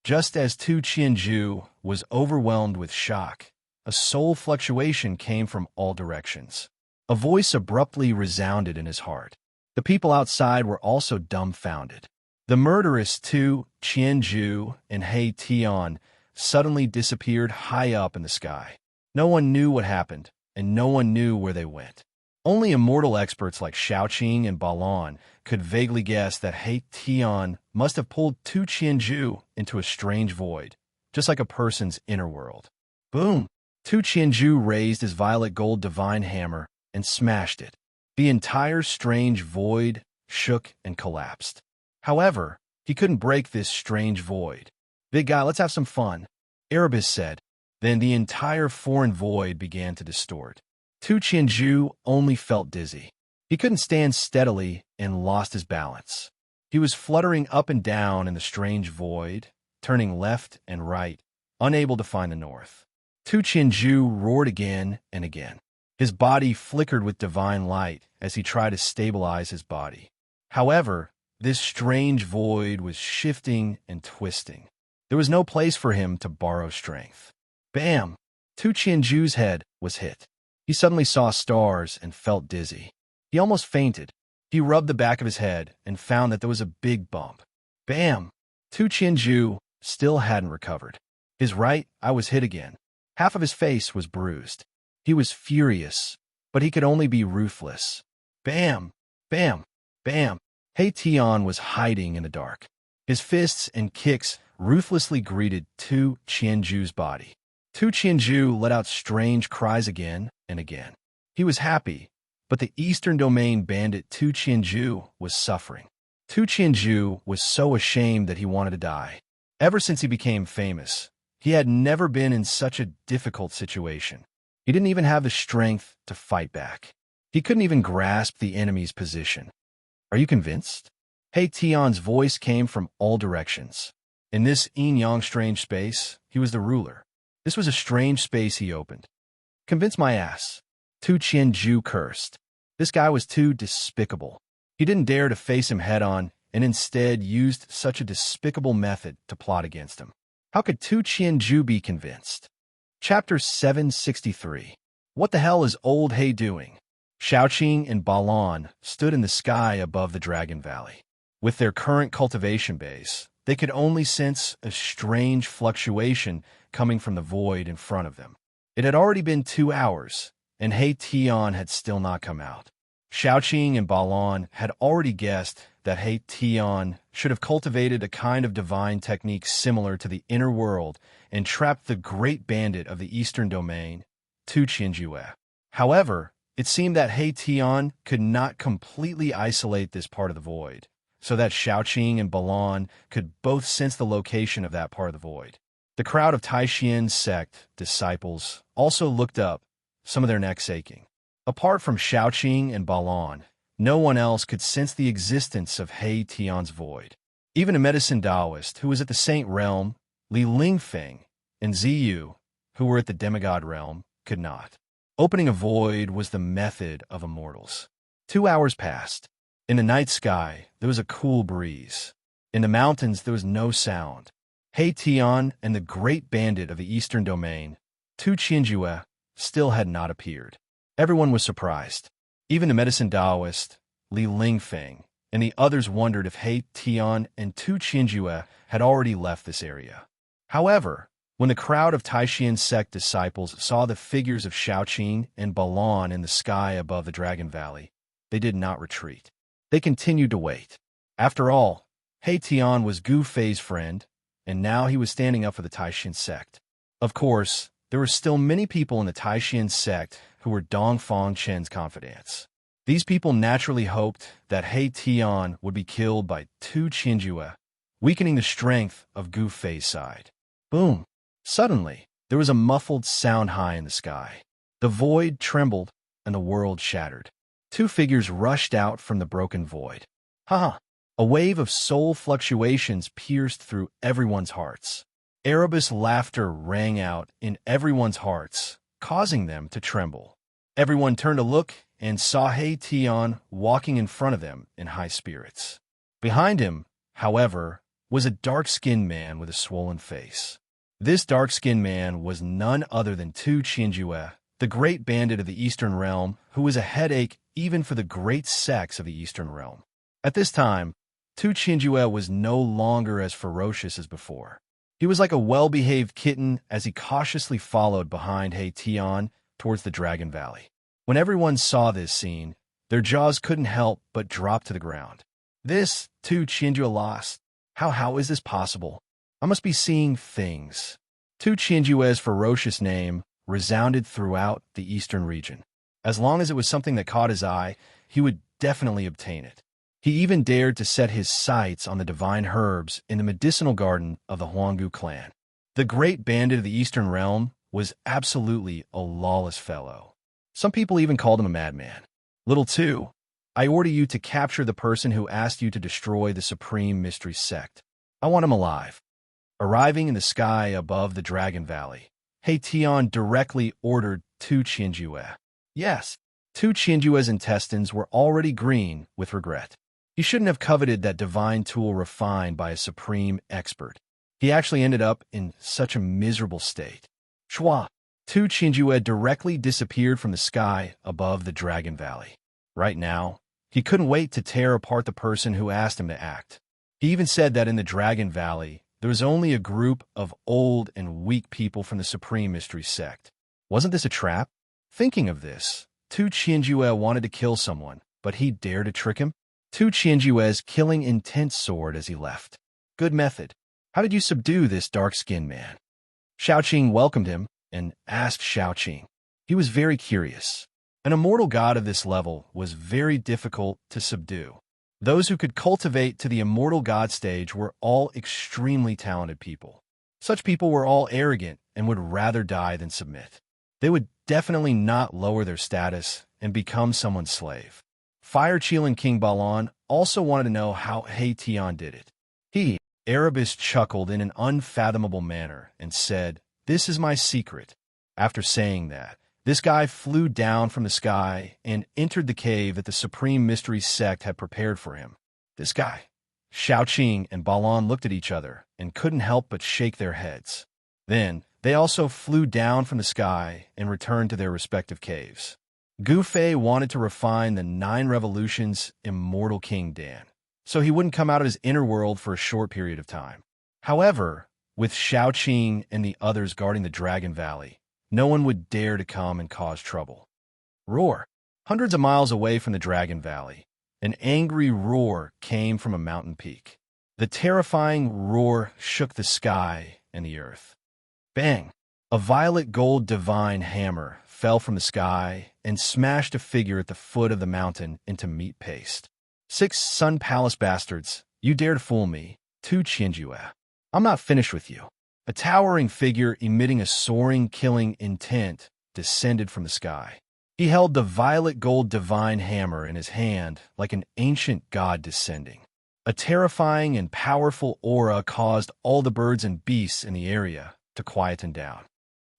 Just as Tu Qianju was overwhelmed with shock, a soul fluctuation came from all directions. A voice abruptly resounded in his heart. The people outside were also dumbfounded. The murderous Tu Qianju and He Tian suddenly disappeared high up in the sky. No one knew what happened, and no one knew where they went. Only immortal experts like Shaoqing and Balan could vaguely guess that He Tian must have pulled Tu Qianju into a strange void, just like a person's inner world. Boom! Tu Qianju raised his violet gold divine hammer and smashed it. The entire strange void shook and collapsed. However, he couldn't break this strange void. "Big guy, let's have some fun," Erebus said. Then the entire foreign void began to distort. Tu Qianju only felt dizzy. He couldn't stand steadily and lost his balance. He was fluttering up and down in the strange void, turning left and right, unable to find the north. Tu Qianju roared again and again. His body flickered with divine light as he tried to stabilize his body. However, this strange void was shifting and twisting. There was no place for him to borrow strength. Bam! Tu Qianju's head was hit. He suddenly saw stars and felt dizzy. He almost fainted. He rubbed the back of his head and found that there was a big bump. Bam! Tu Qianju still hadn't recovered. His right eye was hit again. Half of his face was bruised. He was furious, but he could only be ruthless. Bam! Bam! Bam! He Tian was hiding in the dark. His fists and kicks ruthlessly greeted Tu Qianju's body. Tu Qianju let out strange cries again and again. He was happy, but the Eastern Domain bandit Tu Qianju was suffering. Tu Qianju was so ashamed that he wanted to die. Ever since he became famous, he had never been in such a difficult situation. He didn't even have the strength to fight back. He couldn't even grasp the enemy's position. "Are you convinced?" He Tian's voice came from all directions. In this yin-yang strange space, he was the ruler. This was a strange space he opened. "Convince my ass," Tu Qianju cursed. This guy was too despicable. He didn't dare to face him head-on and instead used such a despicable method to plot against him. How could Tu Qianju be convinced? Chapter 763. What the hell is old He doing? Shaoqing and Balan stood in the sky above the Dragon Valley. With their current cultivation base, they could only sense a strange fluctuation coming from the void in front of them. It had already been 2 hours, and He Tian had still not come out. Shaoqing and Balan had already guessed that He Tian should have cultivated a kind of divine technique similar to the inner world and trapped the great bandit of the Eastern Domain, Tu Qianju. However, it seemed that He Tian could not completely isolate this part of the void, so that Shaoqing and Balan could both sense the location of that part of the void. The crowd of Taishian's sect disciples also looked up, some of their necks aching. Apart from Shaoqing and Balan, no one else could sense the existence of He Tian's void. Even a medicine Taoist who was at the Saint Realm, Li Lingfeng, and Ziyu, who were at the Demigod Realm, could not. Opening a void was the method of immortals. 2 hours passed. In the night sky, there was a cool breeze. In the mountains, there was no sound. He Tian and the great bandit of the Eastern Domain, Tu Qianju, still had not appeared. Everyone was surprised. Even the medicine Taoist, Li Lingfeng, and the others wondered if He Tian and Tu Qianju had already left this area. However, When the crowd of Taishan sect disciples saw the figures of Xiaoqing and Balan in the sky above the Dragon Valley, they did not retreat. They continued to wait. After all, He Tian was Gu Fei's friend, and now he was standing up for the Taishan sect. Of course, there were still many people in the Taishan sect who were Dongfang Chen's confidants. These people naturally hoped that He Tian would be killed by Tu Qinjue, weakening the strength of Gu Fei's side. Boom! Suddenly, there was a muffled sound high in the sky. The void trembled, and the world shattered. Two figures rushed out from the broken void. Ha! A wave of soul fluctuations pierced through everyone's hearts. Erebus laughter rang out in everyone's hearts, causing them to tremble. Everyone turned to look and saw He Tian walking in front of them in high spirits. Behind him, however, was a dark-skinned man with a swollen face. This dark-skinned man was none other than Tu Qinjue, the great bandit of the Eastern Realm, who was a headache even for the great sects of the Eastern Realm. At this time, Tu Qinjue was no longer as ferocious as before. He was like a well-behaved kitten as he cautiously followed behind He Tian towards the Dragon Valley. When everyone saw this scene, their jaws couldn't help but drop to the ground. This, Tu Qinjue lost. How is this possible? I must be seeing things. Tu Qinjue's ferocious name resounded throughout the eastern region. As long as it was something that caught his eye, he would definitely obtain it. He even dared to set his sights on the divine herbs in the medicinal garden of the Huanggu clan. The great bandit of the Eastern Realm was absolutely a lawless fellow. Some people even called him a madman. Little two, I order you to capture the person who asked you to destroy the Supreme Mystery Sect. I want him alive. Arriving in the sky above the Dragon Valley, He Tian directly ordered Tu Qinjue. Yes, Tu Qinjue's intestines were already green with regret. He shouldn't have coveted that divine tool refined by a supreme expert. He actually ended up in such a miserable state. Shua! Tu Qinjue directly disappeared from the sky above the Dragon Valley. Right now, he couldn't wait to tear apart the person who asked him to act. He even said that in the Dragon Valley, there was only a group of old and weak people from the Supreme Mystery Sect. Wasn't this a trap? Thinking of this, Tu Qinjue wanted to kill someone, but he dared to trick him? Tu Qinjue's killing intense soared as he left. Good method. How did you subdue this dark-skinned man? Xiaoqing welcomed him and asked Xiaoqing. He was very curious. An immortal god of this level was very difficult to subdue. Those who could cultivate to the immortal god stage were all extremely talented people. Such people were all arrogant and would rather die than submit. They would definitely not lower their status and become someone's slave. Fire Qilin King Balan also wanted to know how He Tian did it. He, Erebus, chuckled in an unfathomable manner and said, "This is my secret." After saying that, this guy flew down from the sky and entered the cave that the Supreme Mystery Sect had prepared for him. This guy. Xiaoqing and Balan looked at each other and couldn't help but shake their heads. Then, they also flew down from the sky and returned to their respective caves. Gu Fei wanted to refine the 9 Revolutions Immortal King Dan, so he wouldn't come out of his inner world for a short period of time. However, with Xiaoqing and the others guarding the Dragon Valley, no one would dare to come and cause trouble. Roar! Hundreds of miles away from the Dragon Valley, an angry roar came from a mountain peak. The terrifying roar shook the sky and the earth. Bang! A violet gold divine hammer fell from the sky and smashed a figure at the foot of the mountain into meat paste. 6 Sun Palace bastards, you dare to fool me, Tu Qinjue. I'm not finished with you. A towering figure emitting a soaring, killing intent descended from the sky. He held the violet gold divine hammer in his hand like an ancient god descending. A terrifying and powerful aura caused all the birds and beasts in the area to quieten down.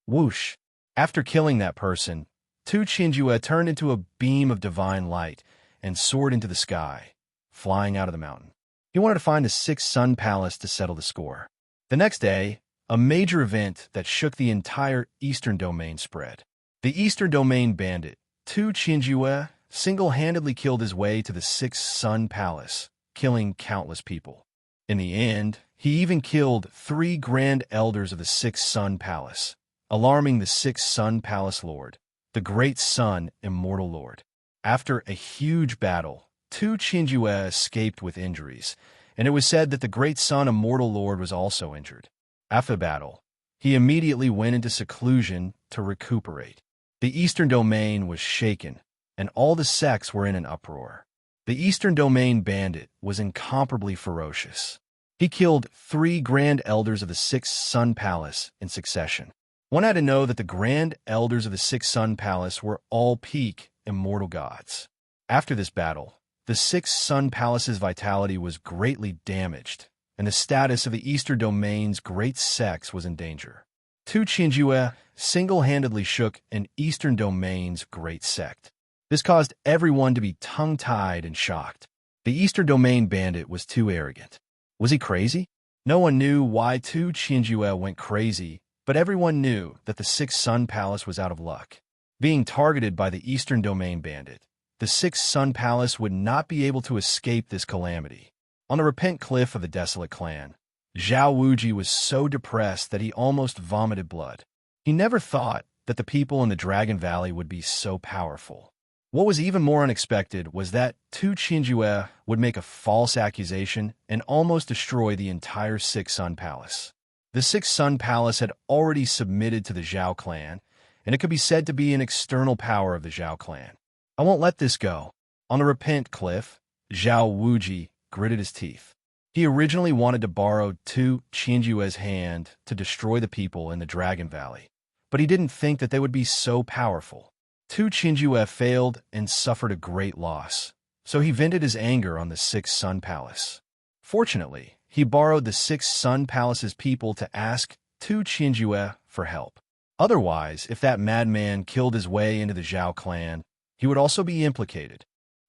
Whoosh! After killing that person, Tu Qinjue turned into a beam of divine light and soared into the sky, flying out of the mountain. He wanted to find the 6th Sun Palace to settle the score. The next day, a major event that shook the entire Eastern Domain spread. The Eastern Domain bandit, Tu Qinjue, single-handedly killed his way to the 6th Sun Palace, killing countless people. In the end, he even killed 3 grand elders of the Sixth Sun Palace, alarming the Sixth Sun Palace Lord, the Great Sun Immortal Lord. After a huge battle, Tu Qinjue escaped with injuries, and it was said that the Great Sun Immortal Lord was also injured. After the battle, he immediately went into seclusion to recuperate. The Eastern Domain was shaken, and all the sects were in an uproar. The Eastern Domain bandit was incomparably ferocious. He killed 3 grand elders of the Sixth Sun Palace in succession. One had to know that the grand elders of the Sixth Sun Palace were all peak immortal gods. After this battle, the Sixth Sun Palace's vitality was greatly damaged, and the status of the Eastern Domain's great sects was in danger. Tu Qinjue single-handedly shook an Eastern Domain's great sect. This caused everyone to be tongue-tied and shocked. The Eastern Domain bandit was too arrogant. Was he crazy? No one knew why Tu Qinjue went crazy, but everyone knew that the Sixth Sun Palace was out of luck. Being targeted by the Eastern Domain bandit, the Sixth Sun Palace would not be able to escape this calamity. On the Repent Cliff of the Desolate Clan, Zhao Wuji was so depressed that he almost vomited blood. He never thought that the people in the Dragon Valley would be so powerful. What was even more unexpected was that Tu Qinjue would make a false accusation and almost destroy the entire Sixth Sun Palace. The Sixth Sun Palace had already submitted to the Zhao clan, and it could be said to be an external power of the Zhao clan. I won't let this go. On the Repent Cliff, Zhao Wuji gritted his teeth. He originally wanted to borrow Tu Qinjue's hand to destroy the people in the Dragon Valley, but he didn't think that they would be so powerful. Tu Qinjue failed and suffered a great loss, so he vented his anger on the Sixth Sun Palace. Fortunately, he borrowed the Sixth Sun Palace's people to ask Tu Qinjue for help. Otherwise, if that madman killed his way into the Zhao clan, he would also be implicated.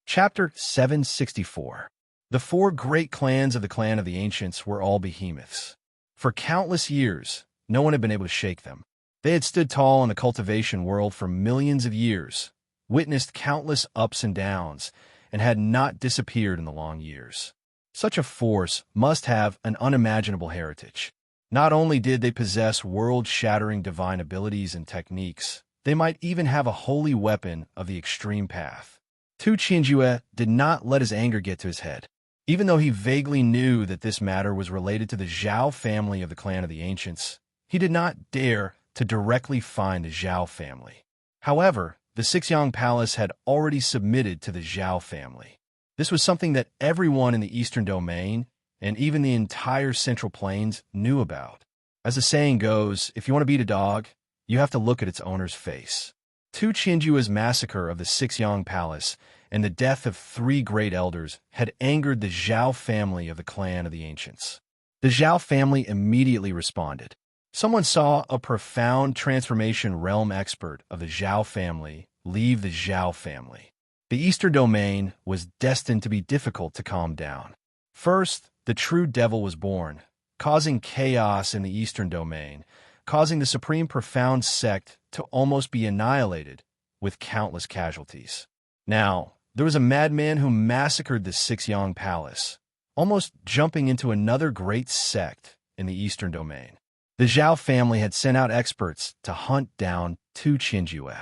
Chapter 764. The 4 great clans of the Clan of the Ancients were all behemoths. For countless years, no one had been able to shake them. They had stood tall in the cultivation world for millions of years, witnessed countless ups and downs, and had not disappeared in the long years. Such a force must have an unimaginable heritage. Not only did they possess world-shattering divine abilities and techniques, they might even have a holy weapon of the extreme path. Tu Qinjue did not let his anger get to his head. Even though he vaguely knew that this matter was related to the Zhao family of the Clan of the Ancients, he did not dare to directly find the Zhao family. However, the Sixyang Palace had already submitted to the Zhao family. This was something that everyone in the Eastern Domain, and even the entire Central Plains, knew about. As the saying goes, if you want to beat a dog, you have to look at its owner's face. Tu Qinjue's massacre of the Sixyang Palace and the death of 3 great elders had angered the Zhao family of the Clan of the Ancients. The Zhao family immediately responded. Someone saw a profound transformation realm expert of the Zhao family leave the Zhao family. The Eastern Domain was destined to be difficult to calm down. First, the true devil was born, causing chaos in the Eastern Domain, causing the Supreme Profound sect to almost be annihilated, with countless casualties. Now, there was a madman who massacred the Sixyang Palace, almost jumping into another great sect in the Eastern Domain. The Zhao family had sent out experts to hunt down Tu Qinjue.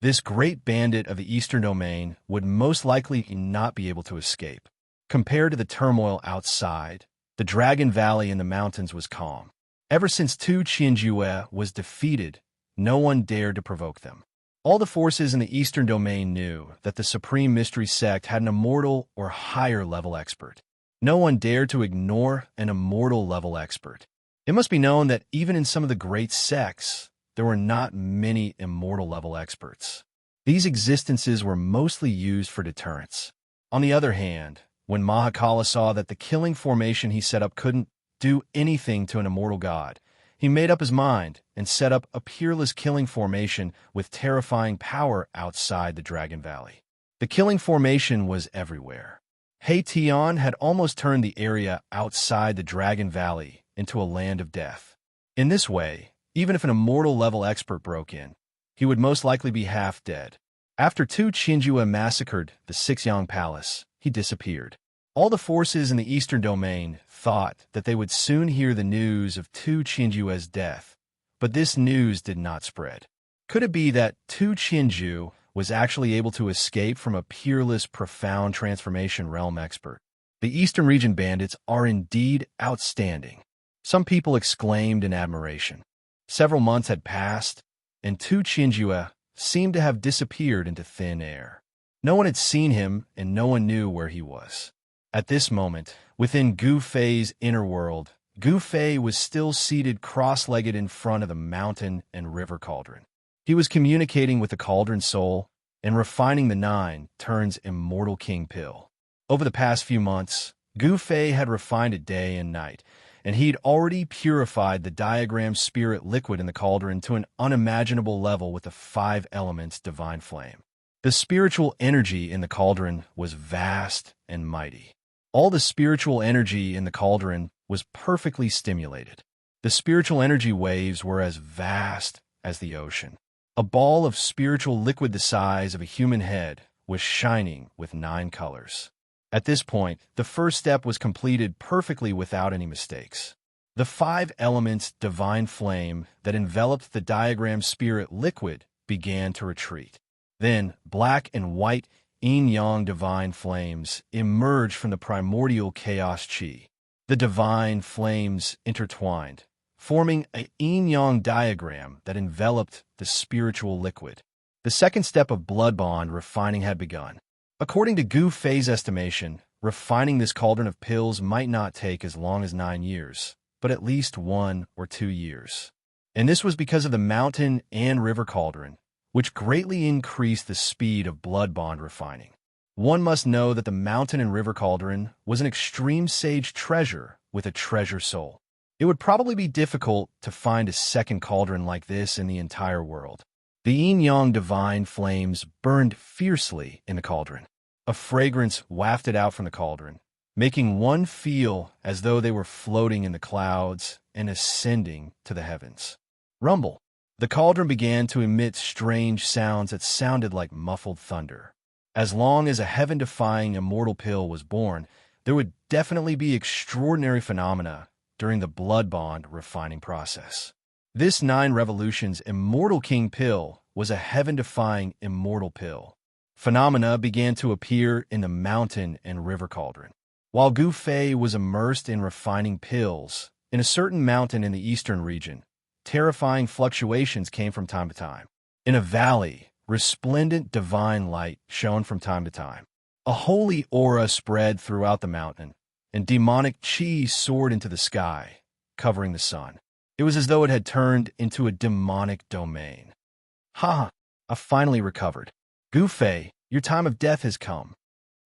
This great bandit of the Eastern Domain would most likely not be able to escape. Compared to the turmoil outside, the Dragon Valley in the mountains was calm. Ever since Tu Qinjue was defeated, no one dared to provoke them. All the forces in the Eastern Domain knew that the Supreme Mystery Sect had an immortal or higher level expert. No one dared to ignore an immortal level expert. It must be known that even in some of the great sects, there were not many immortal level experts. These existences were mostly used for deterrence. On the other hand, when Mahakala saw that the killing formation he set up couldn't do anything to an immortal god, he made up his mind and set up a peerless killing formation with terrifying power outside the Dragon Valley. The killing formation was everywhere. Hei-Tian had almost turned the area outside the Dragon Valley into a land of death. In this way, even if an immortal level expert broke in, he would most likely be half dead. After Tu Qinjue massacred the Sixyang Palace, he disappeared. All the forces in the Eastern Domain thought that they would soon hear the news of Tu Qianjue's death, but this news did not spread. Could it be that Tu Qianjue was actually able to escape from a peerless, profound transformation realm expert? The Eastern region bandits are indeed outstanding. Some people exclaimed in admiration. Several months had passed, and Tu Qianjue seemed to have disappeared into thin air. No one had seen him, and no one knew where he was. At this moment, within Gu Fei's inner world, Gu Fei was still seated cross-legged in front of the mountain and river cauldron. He was communicating with the cauldron soul and refining the 9 turns immortal king pill. Over the past few months, Gu Fei had refined it day and night, and he'd already purified the diagram spirit liquid in the cauldron to an unimaginable level with the 5 elements divine flame. The spiritual energy in the cauldron was vast and mighty. All the spiritual energy in the cauldron was perfectly stimulated. The spiritual energy waves were as vast as the ocean. A ball of spiritual liquid the size of a human head was shining with 9 colors. At this point, the first step was completed perfectly without any mistakes. The 5 elements divine flame that enveloped the diagram spirit liquid began to retreat. Then, black and white yin-yang divine flames emerged from the primordial chaos chi. The divine flames intertwined, forming a yin-yang diagram that enveloped the spiritual liquid. The second step of blood bond refining had begun. According to Gu Fei's estimation, refining this cauldron of pills might not take as long as 9 years, but at least 1 or 2 years. And this was because of the mountain and river cauldron, which greatly increased the speed of blood bond refining. One must know that the mountain and river cauldron was an extreme sage treasure with a treasure soul. It would probably be difficult to find a second cauldron like this in the entire world. The yin-yang divine flames burned fiercely in the cauldron. A fragrance wafted out from the cauldron, making one feel as though they were floating in the clouds and ascending to the heavens. Rumble. The cauldron began to emit strange sounds that sounded like muffled thunder. As long as a heaven-defying immortal pill was born, there would definitely be extraordinary phenomena during the blood bond refining process. This 9 revolutions immortal king pill was a heaven-defying immortal pill. Phenomena began to appear in the mountain and river cauldron. While Gu Fei was immersed in refining pills in a certain mountain in the eastern region, terrifying fluctuations came from time to time. In a valley, resplendent divine light shone from time to time. A holy aura spread throughout the mountain, and demonic chi soared into the sky, covering the sun. It was as though it had turned into a demonic domain. Ha! I finally recovered. Gu Fei, your time of death has come.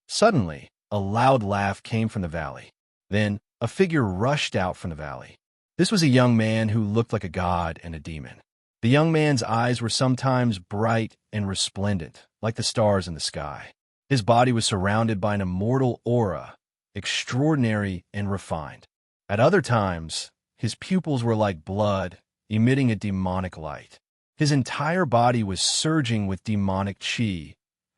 Suddenly, a loud laugh came from the valley. Then, a figure rushed out from the valley. This was a young man who looked like a god and a demon. The young man's eyes were sometimes bright and resplendent, like the stars in the sky. His body was surrounded by an immortal aura, extraordinary and refined. At other times, his pupils were like blood, emitting a demonic light. His entire body was surging with demonic chi,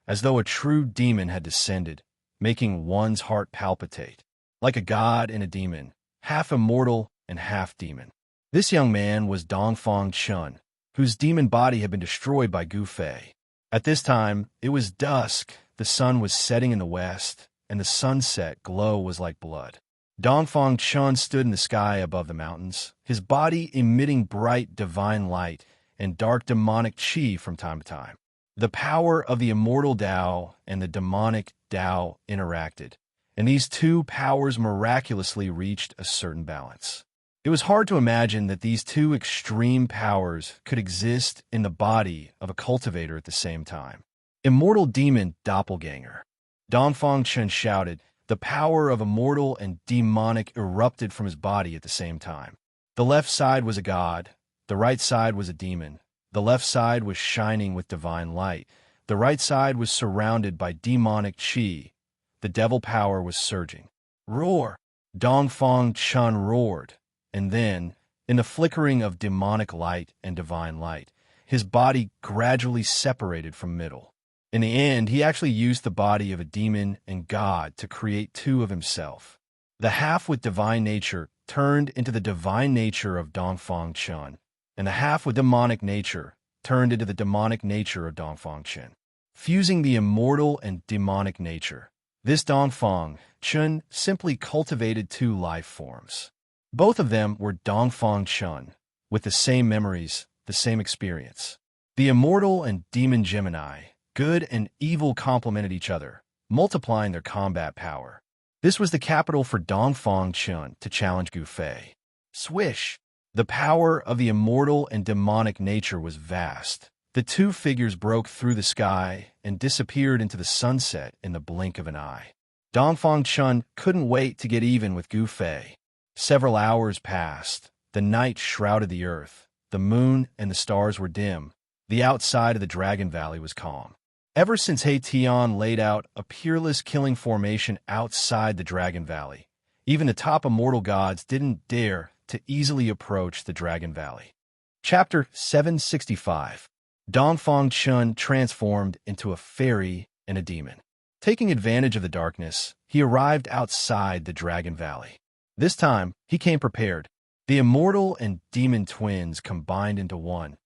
as though a true demon had descended, making one's heart palpitate. Like a god and a demon, half immortal and half demon. This young man was Dongfang Chun, whose demon body had been destroyed by Gu Fei. At this time, it was dusk, the sun was setting in the west, and the sunset glow was like blood. Dongfang Chun stood in the sky above the mountains, his body emitting bright divine light and dark demonic chi from time to time. The power of the immortal Tao and the demonic Tao interacted, and these 2 powers miraculously reached a certain balance. It was hard to imagine that these 2 extreme powers could exist in the body of a cultivator at the same time. Immortal demon doppelganger. Dongfang Chun shouted. The power of immortal and demonic erupted from his body at the same time. The left side was a god. The right side was a demon. The left side was shining with divine light. The right side was surrounded by demonic chi. The devil power was surging. Roar! Dongfang Chun roared. And then, in the flickering of demonic light and divine light, his body gradually separated from middle. In the end, he actually used the body of a demon and god to create two of himself. The half with divine nature turned into the divine nature of Dongfang Chun, and the half with demonic nature turned into the demonic nature of Dongfang Chun. Fusing the immortal and demonic nature, this Dongfang Chun simply cultivated two life forms. Both of them were Dongfang Chun, with the same memories, the same experience. The immortal and demon Gemini, good and evil, complemented each other, multiplying their combat power. This was the capital for Dongfang Chun to challenge Gu Fei. Swish! The power of the immortal and demonic nature was vast. The two figures broke through the sky and disappeared into the sunset in the blink of an eye. Dongfang Chun couldn't wait to get even with Gu Fei. Several hours passed. The night shrouded the earth. The moon and the stars were dim. The outside of the Dragon Valley was calm. Ever since He Tian laid out a peerless killing formation outside the Dragon Valley, even the top immortal gods didn't dare to easily approach the Dragon Valley. Chapter 765. Dongfang Chun transformed into a fairy and a demon. Taking advantage of the darkness, he arrived outside the Dragon Valley. This time, he came prepared. The immortal and demon twins combined into one.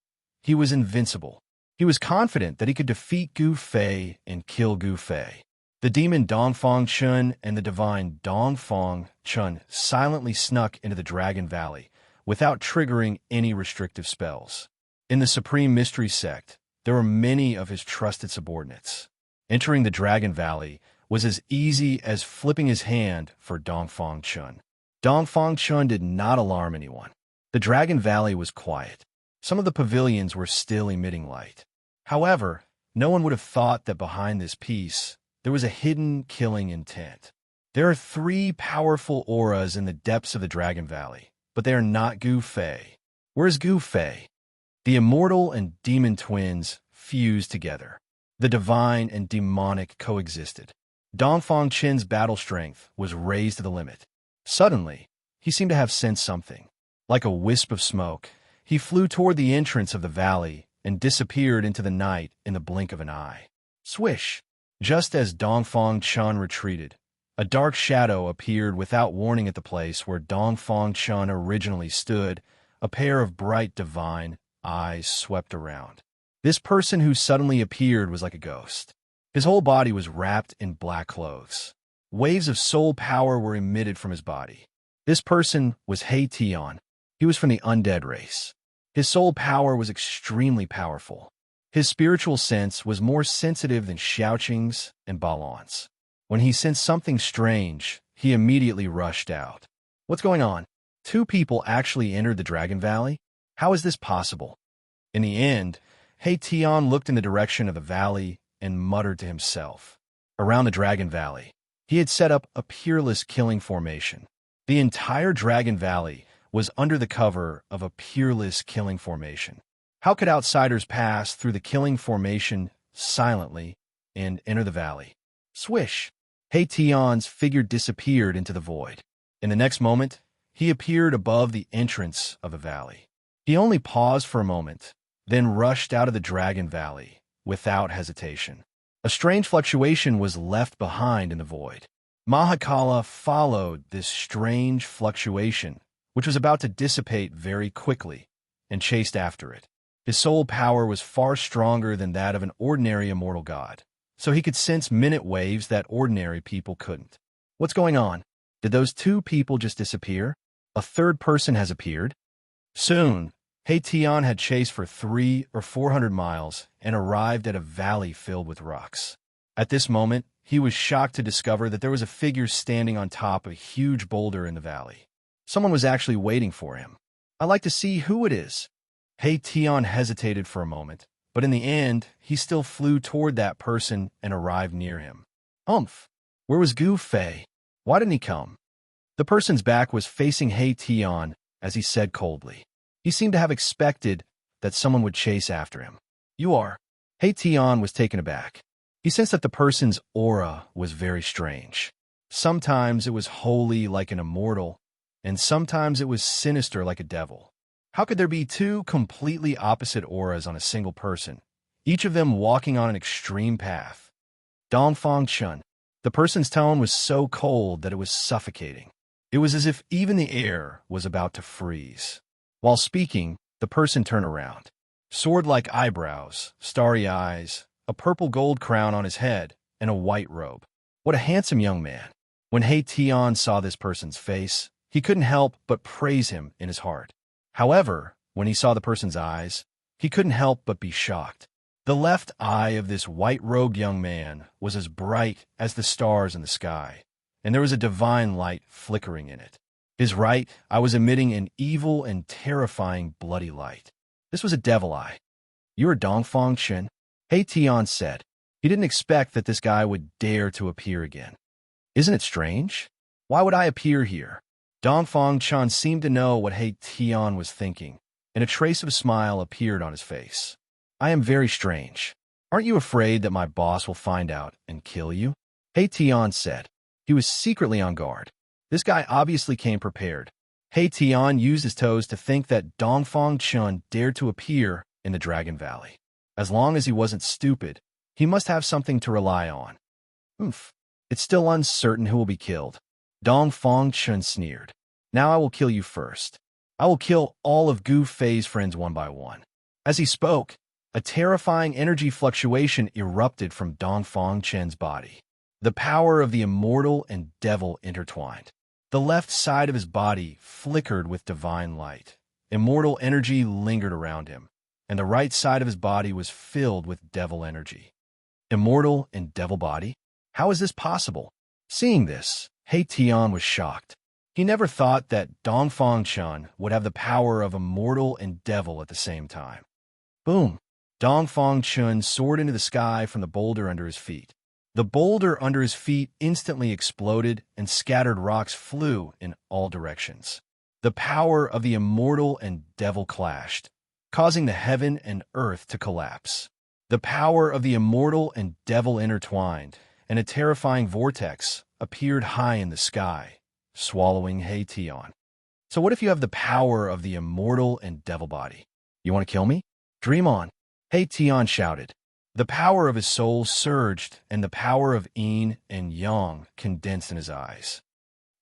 He was invincible. He was confident that he could defeat Gu Fei and kill Gu Fei. The demon Dongfang Chun and the divine Dongfang Chun silently snuck into the Dragon Valley without triggering any restrictive spells. In the Supreme Mystery Sect, there were many of his trusted subordinates. Entering the Dragon Valley was as easy as flipping his hand for Dongfang Chun. Dongfang Chun did not alarm anyone. The Dragon Valley was quiet. Some of the pavilions were still emitting light. However, no one would have thought that behind this peace, there was a hidden killing intent. There are 3 powerful auras in the depths of the Dragon Valley, but they are not Gu Fei. Where's Gu Fei? The immortal and demon twins fused together. The divine and demonic coexisted. Dongfang Chun's battle strength was raised to the limit. Suddenly, he seemed to have sensed something. Like a wisp of smoke, he flew toward the entrance of the valley and disappeared into the night in the blink of an eye. Swish! Just as Dongfang Chun retreated, a dark shadow appeared without warning at the place where Dongfang Chun originally stood. A pair of bright divine eyes swept around. This person who suddenly appeared was like a ghost. His whole body was wrapped in black clothes. Waves of soul power were emitted from his body. This person was He Tian. He was from the undead race. His soul power was extremely powerful. His spiritual sense was more sensitive than Xiaoqing's and Balon's. When he sensed something strange, he immediately rushed out. What's going on? 2 people actually entered the Dragon Valley? How is this possible? In the end, He Tian looked in the direction of the valley and muttered to himself. Around the Dragon Valley, he had set up a peerless killing formation. The entire Dragon Valley was under the cover of a peerless killing formation. How could outsiders pass through the killing formation silently and enter the valley? Swish! He Tian's figure disappeared into the void. In the next moment, he appeared above the entrance of the valley. He only paused for a moment, then rushed out of the Dragon Valley without hesitation. A strange fluctuation was left behind in the void. Mahakala followed this strange fluctuation, which was about to dissipate very quickly, and chased after it. His soul power was far stronger than that of an ordinary immortal god, so he could sense minute waves that ordinary people couldn't. What's going on? Did those 2 people just disappear? A 3rd person has appeared? Soon, He Tian had chased for 300 or 400 miles and arrived at a valley filled with rocks. At this moment, he was shocked to discover that there was a figure standing on top of a huge boulder in the valley. Someone was actually waiting for him. I'd like to see who it is. He Tian hesitated for a moment, but in the end, he still flew toward that person and arrived near him. Humph! Where was Gu Fei? Why didn't he come? The person's back was facing He Tian as he said coldly. He seemed to have expected that someone would chase after him. You are. He Tian was taken aback. He sensed that the person's aura was very strange. Sometimes it was holy like an immortal, and sometimes it was sinister like a devil. How could there be 2 completely opposite auras on a single person, each of them walking on an extreme path. Dongfang Chun. The person's tone was so cold that it was suffocating. It was as if even the air was about to freeze. While speaking, the person turned around. Sword-like eyebrows, starry eyes, a purple gold crown on his head, and a white robe. What a handsome young man. When He Tian saw this person's face, he couldn't help but praise him in his heart. However, when he saw the person's eyes, he couldn't help but be shocked. The left eye of this white-robed young man was as bright as the stars in the sky, and there was a divine light flickering in it. His right eye was emitting an evil and terrifying bloody light. This was a devil eye. "You are Dongfang Chen?" He Tian said. He didn't expect that this guy would dare to appear again. "Isn't it strange? Why would I appear here?" Dongfang Chen seemed to know what He Tian was thinking, and a trace of a smile appeared on his face. "I am very strange. Aren't you afraid that my boss will find out and kill you?" He Tian said. He was secretly on guard. This guy obviously came prepared. He Tian used his toes to think that Dongfang Chen dared to appear in the Dragon Valley. As long as he wasn't stupid, he must have something to rely on. It's still uncertain who will be killed. Dongfang Chen sneered. "Now I will kill you first. I will kill all of Gu Fei's friends one by one." As he spoke, a terrifying energy fluctuation erupted from Dongfang Chen's body. The power of the immortal and devil intertwined. The left side of his body flickered with divine light. Immortal energy lingered around him, and the right side of his body was filled with devil energy. Immortal and devil body? How is this possible? Seeing this, He Tian was shocked. He never thought that Dongfang Chen would have the power of immortal and devil at the same time. Boom! Dongfang Chen soared into the sky from the boulder under his feet. The boulder under his feet instantly exploded, and scattered rocks flew in all directions. The power of the immortal and devil clashed, causing the heaven and earth to collapse. The power of the immortal and devil intertwined, and a terrifying vortex appeared high in the sky, swallowing He Tian. "So what if you have the power of the immortal and devil body? You want to kill me? Dream on!" He Tian shouted. The power of his soul surged, and the power of yin and yang condensed in his eyes.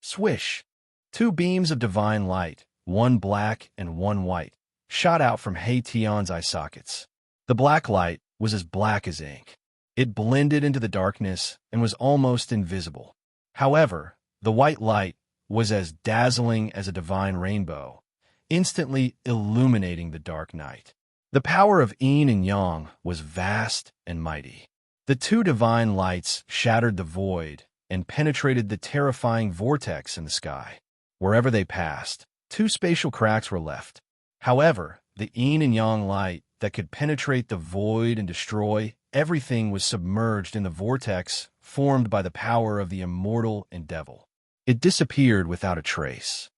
Swish! Two beams of divine light, one black and one white, shot out from He Tian's eye sockets. The black light was as black as ink. It blended into the darkness and was almost invisible. However, the white light was as dazzling as a divine rainbow, instantly illuminating the dark night. The power of yin and yang was vast and mighty. The two divine lights shattered the void and penetrated the terrifying vortex in the sky. Wherever they passed, two spatial cracks were left. However, the yin and yang light that could penetrate the void and destroy everything was submerged in the vortex formed by the power of the immortal and devil. It disappeared without a trace.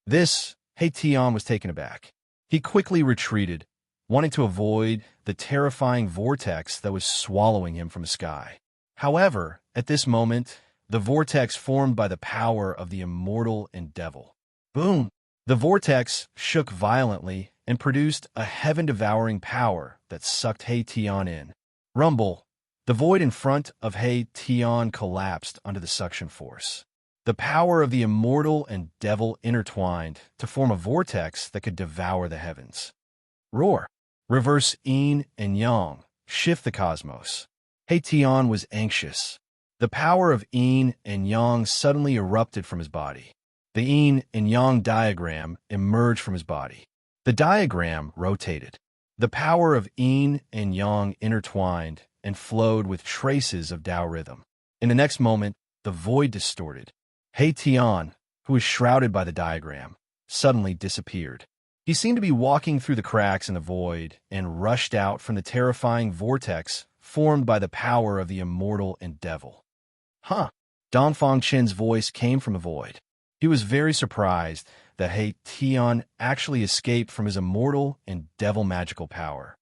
This, He Tian was taken aback. He quickly retreated, wanting to avoid the terrifying vortex that was swallowing him from the sky. However, at this moment, the vortex formed by the power of the immortal and devil. Boom! The vortex shook violently and produced a heaven-devouring power that sucked He Tian in. Rumble! The void in front of He Tian collapsed under the suction force. The power of the immortal and devil intertwined to form a vortex that could devour the heavens. Roar! Reverse yin and yang, shift the cosmos. He Tian was anxious. The power of yin and yang suddenly erupted from his body. The yin and yang diagram emerged from his body. The diagram rotated. The power of yin and yang intertwined and flowed with traces of Tao rhythm. In the next moment, the void distorted. He Tian, who was shrouded by the diagram, suddenly disappeared. He seemed to be walking through the cracks in the void and rushed out from the terrifying vortex formed by the power of the immortal and devil. Huh! Dongfang Chen's voice came from the void. He was very surprised that He Tian actually escaped from his immortal and devil magical power.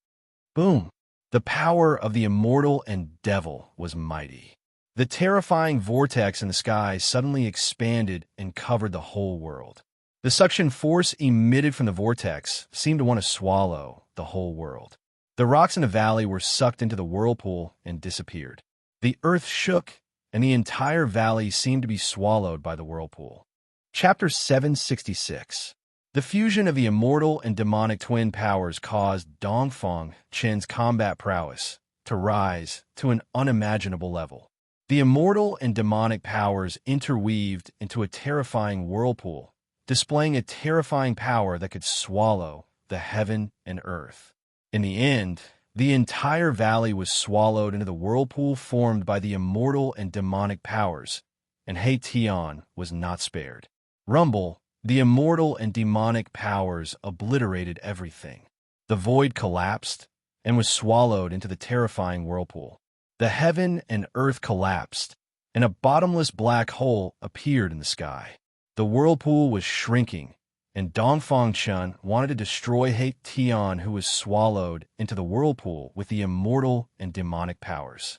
Boom! The power of the immortal and devil was mighty. The terrifying vortex in the sky suddenly expanded and covered the whole world. The suction force emitted from the vortex seemed to want to swallow the whole world. The rocks in the valley were sucked into the whirlpool and disappeared. The earth shook, and the entire valley seemed to be swallowed by the whirlpool. Chapter 766. The fusion of the immortal and demonic twin powers caused Dongfang Chen's combat prowess to rise to an unimaginable level. The immortal and demonic powers interweaved into a terrifying whirlpool, displaying a terrifying power that could swallow the heaven and earth. In the end, the entire valley was swallowed into the whirlpool formed by the immortal and demonic powers, and He Tian was not spared. Rumble, the immortal and demonic powers obliterated everything. The void collapsed and was swallowed into the terrifying whirlpool. The heaven and earth collapsed, and a bottomless black hole appeared in the sky. The whirlpool was shrinking, and Dongfang Chen wanted to destroy He Tian, who was swallowed into the whirlpool with the immortal and demonic powers.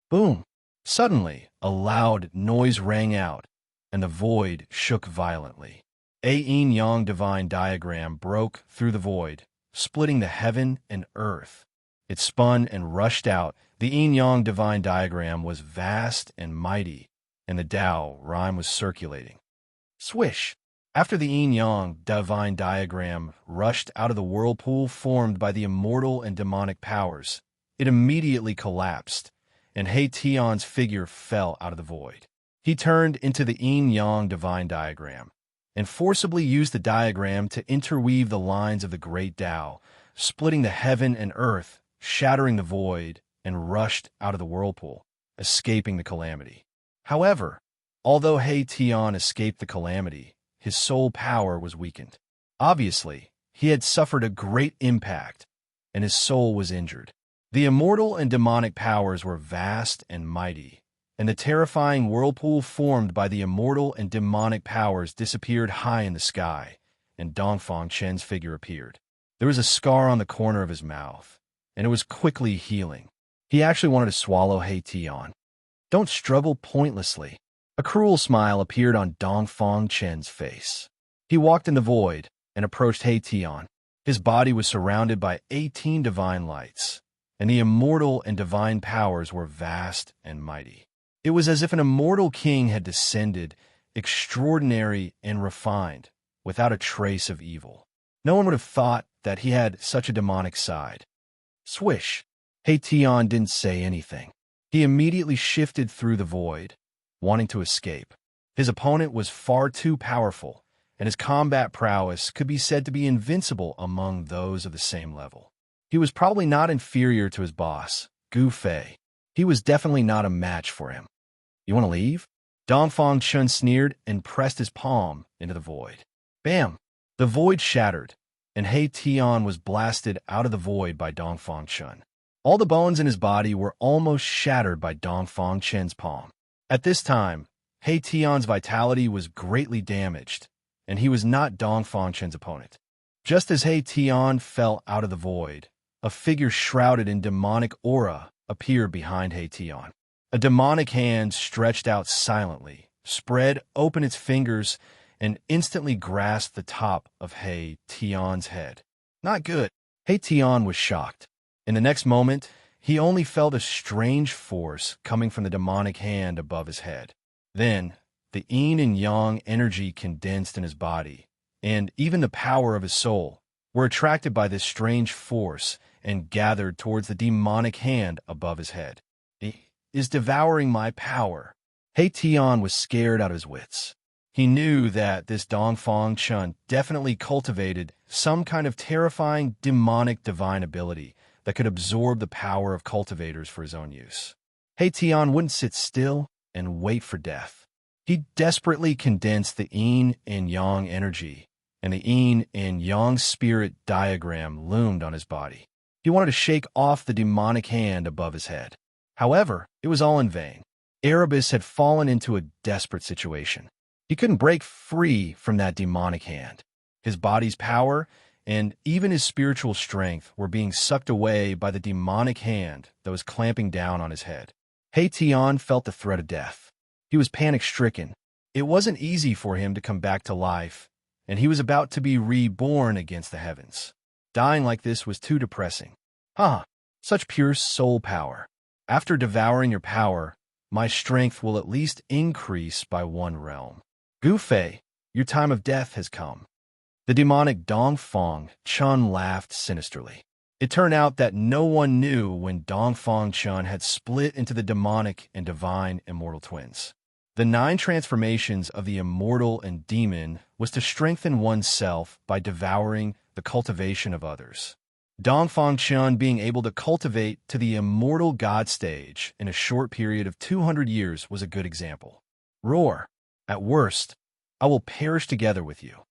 Boom! Suddenly, a loud noise rang out, and the void shook violently. A yin-yang divine diagram broke through the void, splitting the heaven and earth. It spun and rushed out. The yin-yang divine diagram was vast and mighty, and the Tao rhyme was circulating. Swish! After the yin-yang divine diagram rushed out of the whirlpool formed by the immortal and demonic powers, it immediately collapsed, and He Tian's figure fell out of the void. He turned into the yin-yang divine diagram, and forcibly used the diagram to interweave the lines of the great Tao, splitting the heaven and earth, shattering the void, and rushed out of the whirlpool, escaping the calamity. However, although He Tian escaped the calamity, his soul power was weakened. Obviously, he had suffered a great impact, and his soul was injured. The immortal and demonic powers were vast and mighty, and the terrifying whirlpool formed by the immortal and demonic powers disappeared high in the sky, and Dongfang Chen's figure appeared. There was a scar on the corner of his mouth, and it was quickly healing. He actually wanted to swallow He Tian. Don't struggle pointlessly. A cruel smile appeared on Dongfang Chen's face. He walked in the void and approached He Tian. His body was surrounded by 18 divine lights, and the immortal and divine powers were vast and mighty. It was as if an immortal king had descended, extraordinary and refined, without a trace of evil. No one would have thought that he had such a demonic side. Swish! He Tian didn't say anything. He immediately shifted through the void, wanting to escape. His opponent was far too powerful, and his combat prowess could be said to be invincible among those of the same level. He was probably not inferior to his boss, Gu Fei. He was definitely not a match for him. You want to leave? Dongfang Chen sneered and pressed his palm into the void. Bam! The void shattered, and He Tian was blasted out of the void by Dongfang Chen. All the bones in his body were almost shattered by Dongfang Chen's palm. At this time, He Tian's vitality was greatly damaged, and he was not Dongfang Chen's opponent. Just as He Tian fell out of the void, a figure shrouded in demonic aura appeared behind He Tian. A demonic hand stretched out silently, spread open its fingers, and instantly grasped the top of He Tian's head. Not good. He Tian was shocked. In the next moment, he only felt a strange force coming from the demonic hand above his head. Then, the yin and yang energy condensed in his body, and even the power of his soul, were attracted by this strange force and gathered towards the demonic hand above his head. He is devouring my power. He Tian was scared out of his wits. He knew that this Dongfang Chen definitely cultivated some kind of terrifying demonic divine ability that could absorb the power of cultivators for his own use. He Tian wouldn't sit still and wait for death. He desperately condensed the yin and yang energy, and the yin and yang spirit diagram loomed on his body. He wanted to shake off the demonic hand above his head. However, it was all in vain. Erebus had fallen into a desperate situation. He couldn't break free from that demonic hand. His body's power and even his spiritual strength were being sucked away by the demonic hand that was clamping down on his head. He Tian felt the threat of death. He was panic-stricken. It wasn't easy for him to come back to life, and he was about to be reborn against the heavens. Dying like this was too depressing. Huh, such pure soul power. After devouring your power, my strength will at least increase by 1 realm. Gu Fei, your time of death has come. The demonic Dongfang Chun laughed sinisterly. It turned out that no one knew when Dongfang Chun had split into the demonic and divine immortal twins. The 9 transformations of the immortal and demon was to strengthen oneself by devouring the cultivation of others. Dongfang Chun being able to cultivate to the immortal god stage in a short period of 200 years was a good example. Roar. At worst, I will perish together with you.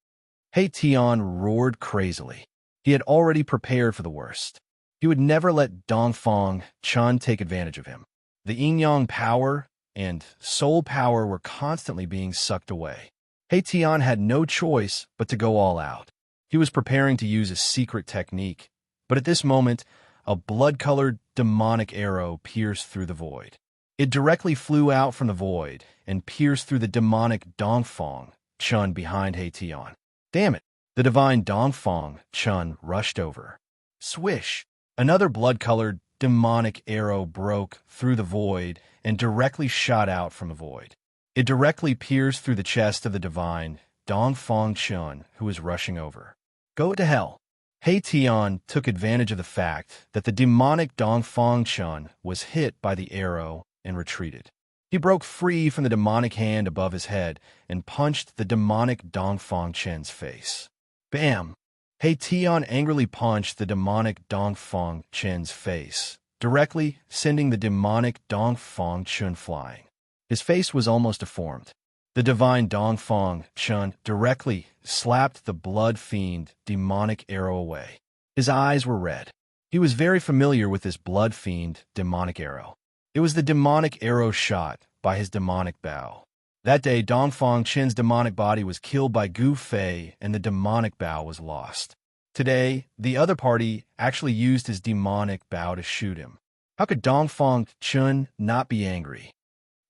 He Tian roared crazily. He had already prepared for the worst. He would never let Dongfang Chun take advantage of him. The yin-yang power and soul power were constantly being sucked away. He Tian had no choice but to go all out. He was preparing to use a secret technique, but at this moment, a blood-colored demonic arrow pierced through the void. It directly flew out from the void and pierced through the demonic Dongfang Chun behind He Tian. Damn it! The divine Dongfang Chun rushed over. Swish! Another blood-colored demonic arrow broke through the void and directly shot out from the void. It directly pierced through the chest of the divine Dongfang Chun, who was rushing over. Go to hell! He Tian took advantage of the fact that the demonic Dongfang Chun was hit by the arrow and retreated. He broke free from the demonic hand above his head and punched the demonic Dongfang Chun's face. Bam! He Tian angrily punched the demonic Dongfang Chun's face, directly sending the demonic Dongfang Chun flying. His face was almost deformed. The divine Dongfang Chun directly slapped the blood fiend demonic arrow away. His eyes were red. He was very familiar with this blood fiend demonic arrow. It was the demonic arrow shot by his demonic bow. That day, Dongfang Chun's demonic body was killed by Gu Fei and the demonic bow was lost. Today, the other party actually used his demonic bow to shoot him. How could Dongfang Chun not be angry?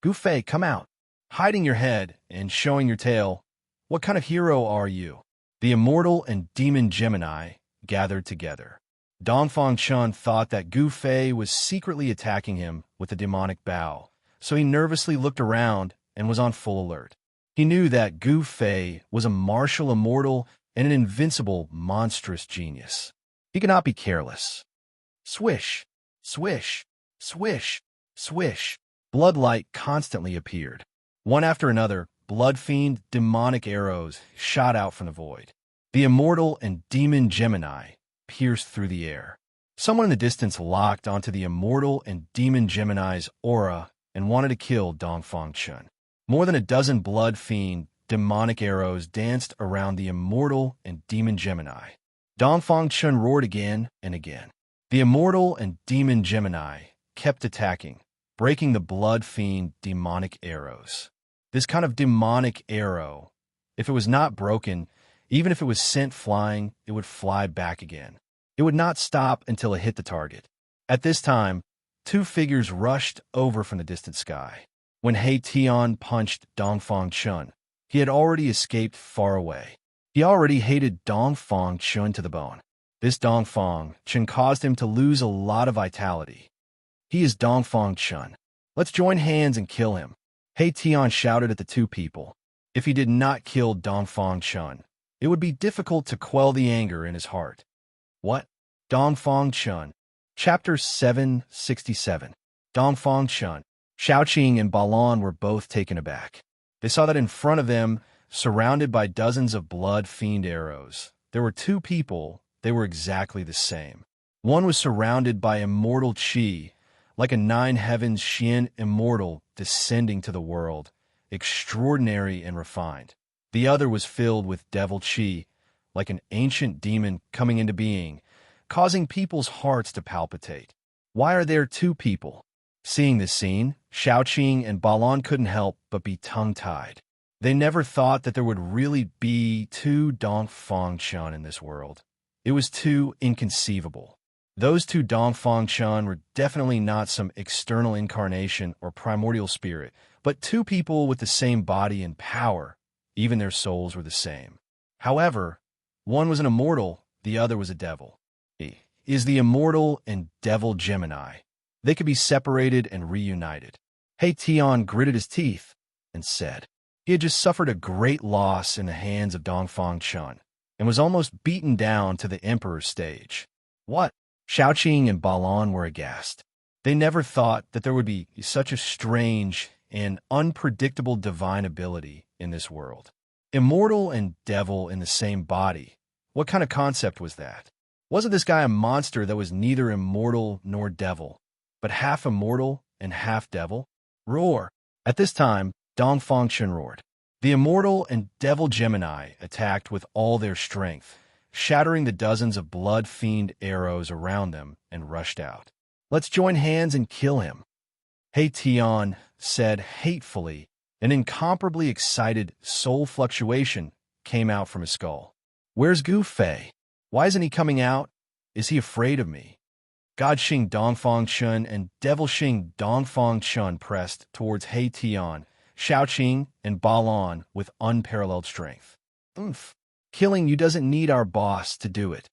Gu Fei, come out. Hiding your head and showing your tail, what kind of hero are you? The immortal and demon Gemini gathered together. Dongfang Chun thought that Gu Fei was secretly attacking him with a demonic bow, so he nervously looked around and was on full alert. He knew that Gu Fei was a martial immortal and an invincible monstrous genius. He could not be careless. Swish, swish, swish, swish. Bloodlight constantly appeared. One after another, blood-fiend demonic arrows shot out from the void. The immortal and demon Gemini pierced through the air. Someone in the distance locked onto the immortal and demon Gemini's aura and wanted to kill Dongfang Chun. More than a dozen blood-fiend demonic arrows danced around the immortal and demon Gemini. Dongfang Chun roared again and again. The immortal and demon Gemini kept attacking, breaking the blood-fiend demonic arrows. This kind of demonic arrow, if it was not broken, even if it was sent flying, it would fly back again. It would not stop until it hit the target. At this time, 2 figures rushed over from the distant sky. When He Tian punched Dongfang Chun, he had already escaped far away. He already hated Dongfang Chun to the bone. This Dongfang Chun caused him to lose a lot of vitality. He is Dongfang Chun. Let's join hands and kill him. He Tian shouted at the 2 people. If he did not kill Dongfang Chun, it would be difficult to quell the anger in his heart. What? Dongfang Chun. Chapter 767. Dongfang Chun. Xiaoqing and Balan were both taken aback. They saw that in front of them, surrounded by dozens of blood-fiend arrows, there were 2 people. They were exactly the same. One was surrounded by immortal qi, like a 9 heavens Xian immortal descending to the world, extraordinary and refined. The other was filled with devil qi, like an ancient demon coming into being, causing people's hearts to palpitate. Why are there 2 people? Seeing this scene, Xiaoqing and Balan couldn't help but be tongue-tied. They never thought that there would really be 2 Dongfang Chun in this world. It was too inconceivable. Those 2 Dongfang Chun were definitely not some external incarnation or primordial spirit, but 2 people with the same body and power. Even their souls were the same. However, one was an immortal, the other was a devil. is the immortal and devil Gemini. They could be separated and reunited. Tian gritted his teeth and said he had just suffered a great loss in the hands of Dongfang Chun and was almost beaten down to the emperor's stage. What? Xiaoqing and Balan were aghast. They never thought that there would be such a strange and unpredictable divine ability in this world. Immortal and devil in the same body. What kind of concept was that? Wasn't this guy a monster that was neither immortal nor devil, but half immortal and half devil? Roar! At this time, Dongfang Chun roared. The immortal and devil Gemini attacked with all their strength, shattering the dozens of blood-fiend arrows around them, and rushed out. Let's join hands and kill him. Tian said hatefully. An incomparably excited soul fluctuation came out from his skull. Where's Gu Fei? Why isn't he coming out? Is he afraid of me? God Xing Dongfang Chun and Devil Xing Dongfang Chun pressed towards Tian, Xiaoqing, and Balan with unparalleled strength. Oomph! Killing you doesn't need our boss to do it.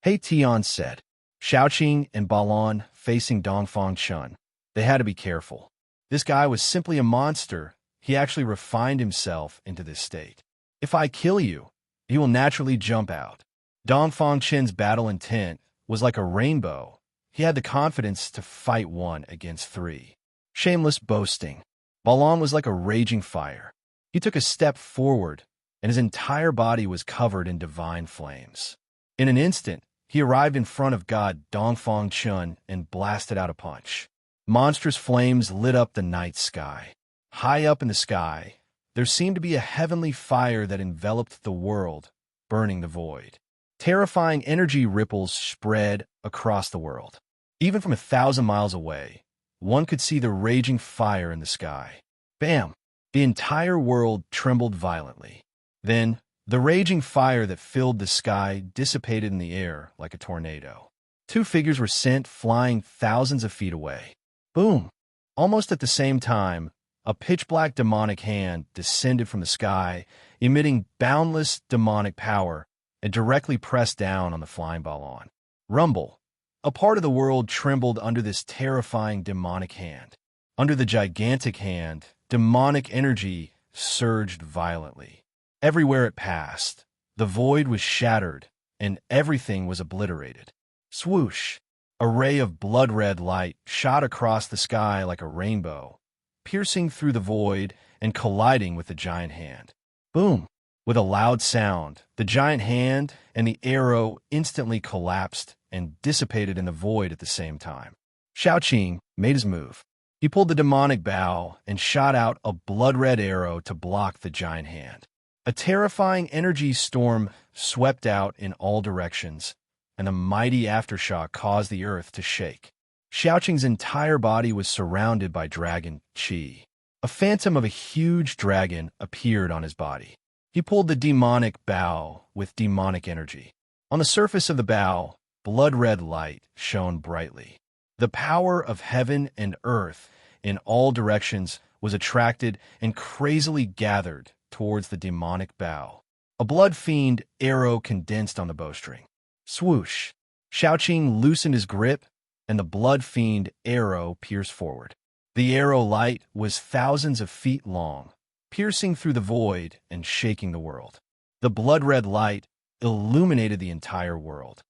Tian said. Xiaoqing and Balan facing Dongfang Chun. They had to be careful. This guy was simply a monster. He actually refined himself into this state. If I kill you, he will naturally jump out. Dongfang Chun's battle intent was like a rainbow. He had the confidence to fight 1 against 3. Shameless boasting. Balan was like a raging fire. He took a step forward, and his entire body was covered in divine flames. In an instant, he arrived in front of God Dongfang Chun and blasted out a punch. Monstrous flames lit up the night sky. High up in the sky, there seemed to be a heavenly fire that enveloped the world, burning the void. Terrifying energy ripples spread across the world. Even from 1,000 miles away, one could see the raging fire in the sky. Bam! The entire world trembled violently. Then, the raging fire that filled the sky dissipated in the air like a tornado. 2 figures were sent flying thousands of feet away. Boom! Almost at the same time, a pitch-black demonic hand descended from the sky, emitting boundless demonic power, and directly pressed down on the flying Balan. Rumble! A part of the world trembled under this terrifying demonic hand. Under the gigantic hand, demonic energy surged violently. Everywhere it passed, the void was shattered, and everything was obliterated. Swoosh! A ray of blood-red light shot across the sky like a rainbow, piercing through the void and colliding with the giant hand. Boom! With a loud sound, the giant hand and the arrow instantly collapsed and dissipated in the void at the same time. Xiaoqing made his move. He pulled the demonic bow and shot out a blood-red arrow to block the giant hand. A terrifying energy storm swept out in all directions, and a mighty aftershock caused the earth to shake. Xiaoqing's entire body was surrounded by dragon qi. A phantom of a huge dragon appeared on his body. He pulled the demonic bow with demonic energy. On the surface of the bow, blood-red light shone brightly. The power of heaven and earth in all directions was attracted and crazily gathered towards the demonic bow. A blood-fiend arrow condensed on the bowstring. Swoosh! Xiaoqing loosened his grip, and the blood-fiend arrow pierced forward. The arrow light was thousands of feet long, piercing through the void and shaking the world. The blood-red light illuminated the entire world.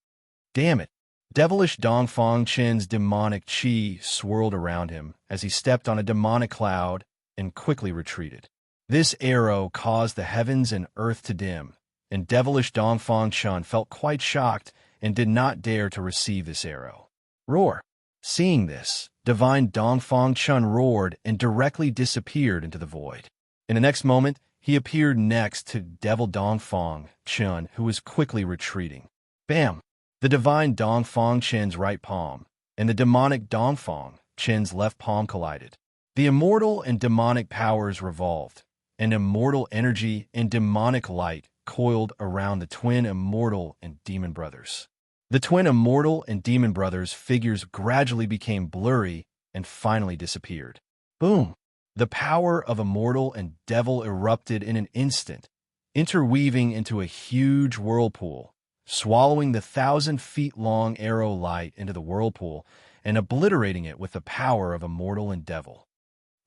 Damn it! Devilish Dongfang Chun's demonic qi swirled around him as he stepped on a demonic cloud and quickly retreated. This arrow caused the heavens and earth to dim, and devilish Dongfang Chun felt quite shocked and did not dare to receive this arrow. Roar! Seeing this, divine Dongfang Chun roared and directly disappeared into the void. In the next moment, he appeared next to devil Dongfang Chun, who was quickly retreating. Bam! The divine Dongfang Chun's right palm and the demonic Dongfang Chun's left palm collided. The immortal and demonic powers revolved, and immortal energy and demonic light coiled around the twin immortal and demon brothers. The twin immortal and demon brothers' figures gradually became blurry and finally disappeared. Boom! The power of immortal and devil erupted in an instant, interweaving into a huge whirlpool, swallowing the 1,000-feet-long arrow light into the whirlpool and obliterating it with the power of a mortal and devil.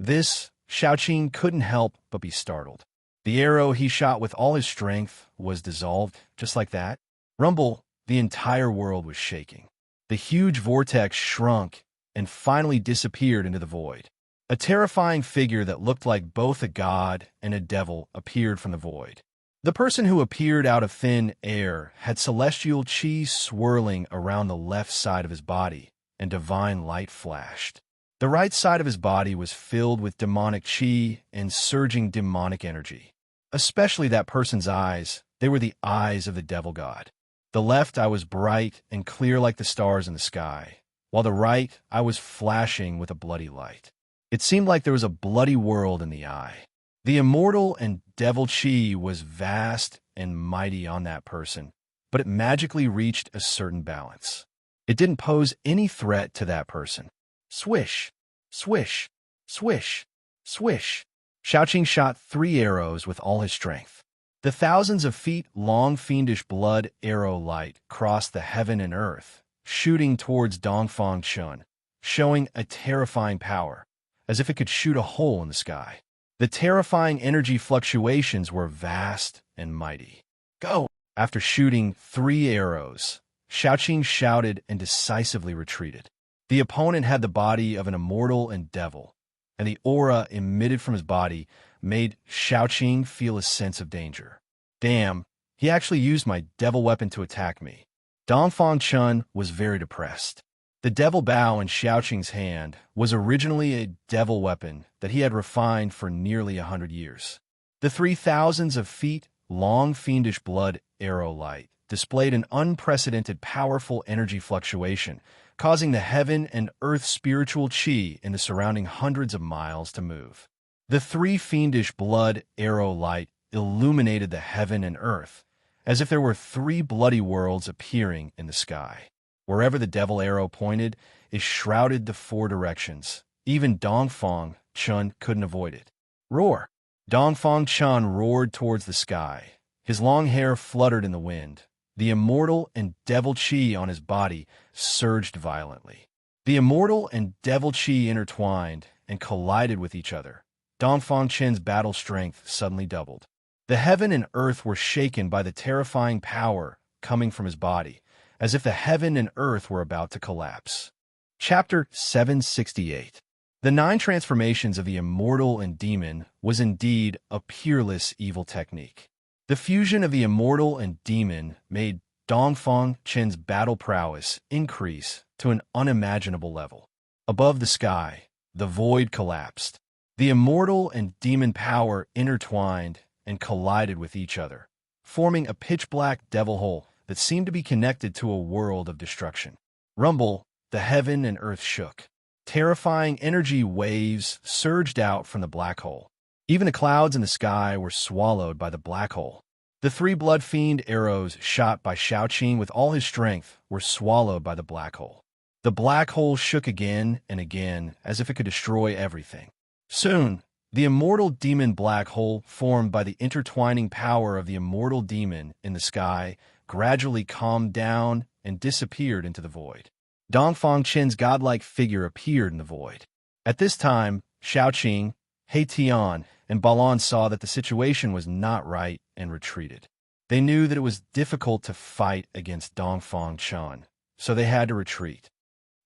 This, Xiaoqing couldn't help but be startled. The arrow he shot with all his strength was dissolved, just like that. Rumble, the entire world was shaking. The huge vortex shrunk and finally disappeared into the void. A terrifying figure that looked like both a god and a devil appeared from the void. The person who appeared out of thin air had celestial chi swirling around the left side of his body, and divine light flashed. The right side of his body was filled with demonic chi and surging demonic energy. Especially that person's eyes, they were the eyes of the devil god. The left eye was bright and clear like the stars in the sky, while the right eye was flashing with a bloody light. It seemed like there was a bloody world in the eye. The immortal and devil chi was vast and mighty on that person, but it magically reached a certain balance. It didn't pose any threat to that person. Swish, swish, swish, swish. Xiaoqing shot 3 arrows with all his strength. The thousands of feet long fiendish blood arrow light crossed the heaven and earth, shooting towards Dongfang Chun, showing a terrifying power, as if it could shoot a hole in the sky. The terrifying energy fluctuations were vast and mighty. Go! After shooting 3 arrows, Xiaoqing shouted and decisively retreated. The opponent had the body of an immortal and devil, and the aura emitted from his body made Xiaoqing feel a sense of danger. Damn, he actually used my devil weapon to attack me. Dongfang Chun was very depressed. The devil bow in Xiaoqing's hand was originally a devil weapon that he had refined for nearly 100 years. The 3,000s of feet long fiendish blood arrow light displayed an unprecedented powerful energy fluctuation, causing the heaven and earth spiritual chi in the surrounding hundreds of miles to move. The 3 fiendish blood arrow light illuminated the heaven and earth, as if there were 3 bloody worlds appearing in the sky. Wherever the devil arrow pointed, it shrouded the 4 directions. Even Dongfang Chun couldn't avoid it. Roar! Dongfang Chun roared towards the sky. His long hair fluttered in the wind. The immortal and devil chi on his body surged violently. The immortal and devil chi intertwined and collided with each other. Dongfang Chen's battle strength suddenly doubled. The heaven and earth were shaken by the terrifying power coming from his body, as if the heaven and earth were about to collapse. Chapter 768. The 9 transformations of the immortal and demon was indeed a peerless evil technique. The fusion of the immortal and demon made Dongfang Chen's battle prowess increase to an unimaginable level. Above the sky, the void collapsed. The immortal and demon power intertwined and collided with each other, forming a pitch-black devil hole that seemed to be connected to a world of destruction. Rumble, the heaven and earth shook. Terrifying energy waves surged out from the black hole. Even the clouds in the sky were swallowed by the black hole. The 3 blood fiend arrows shot by Xiaoqing with all his strength were swallowed by the black hole. The black hole shook again and again as if it could destroy everything. Soon, the immortal demon black hole formed by the intertwining power of the immortal demon in the sky gradually calmed down and disappeared into the void. Dongfang Chen's godlike figure appeared in the void. At this time, Xiaoqing, He Tian, and Balan saw that the situation was not right and retreated. They knew that it was difficult to fight against Dongfang Chun, so they had to retreat.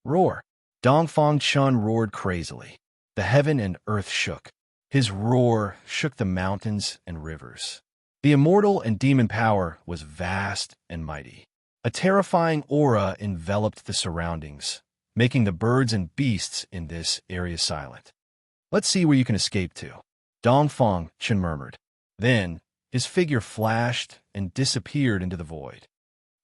Roar! Dongfang Chun roared crazily. The heaven and earth shook. His roar shook the mountains and rivers. The immortal and demon power was vast and mighty. A terrifying aura enveloped the surroundings, making the birds and beasts in this area silent. Let's see where you can escape to, Dongfang Chun murmured. Then, his figure flashed and disappeared into the void.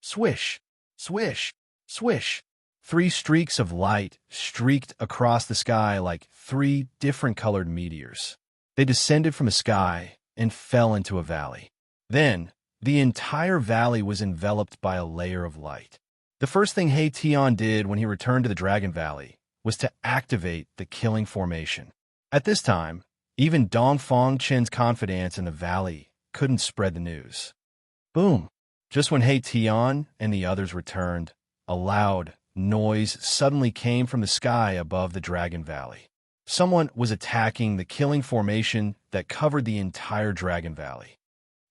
Swish, swish, swish. 3 streaks of light streaked across the sky like 3 different colored meteors. They descended from the sky and fell into a valley. Then, the entire valley was enveloped by a layer of light. The first thing He Tian did when he returned to the Dragon Valley was to activate the killing formation. At this time, even Dongfang Chen's confidence in the valley couldn't spread the news. Boom! Just when He Tian and the others returned, a loud noise suddenly came from the sky above the Dragon Valley. Someone was attacking the killing formation that covered the entire Dragon Valley.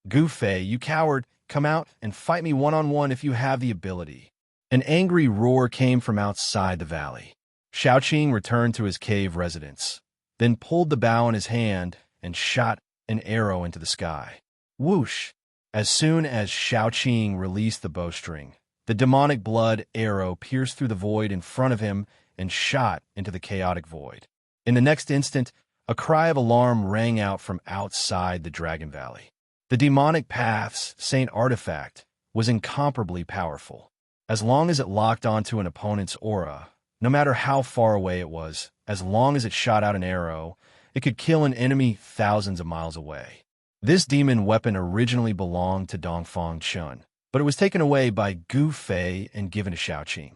"Gu Fei, you coward, come out and fight me one-on-one if you have the ability." An angry roar came from outside the valley. Xiaoqing returned to his cave residence, then pulled the bow in his hand and shot an arrow into the sky. Whoosh! As soon as Xiaoqing released the bowstring, the demonic blood arrow pierced through the void in front of him and shot into the chaotic void. In the next instant, a cry of alarm rang out from outside the Dragon Valley. The demonic path's Saint artifact was incomparably powerful. As long as it locked onto an opponent's aura, no matter how far away it was, as long as it shot out an arrow, it could kill an enemy thousands of miles away. This demon weapon originally belonged to Dongfang Chun, but it was taken away by Gu Fei and given to Xiaoqing.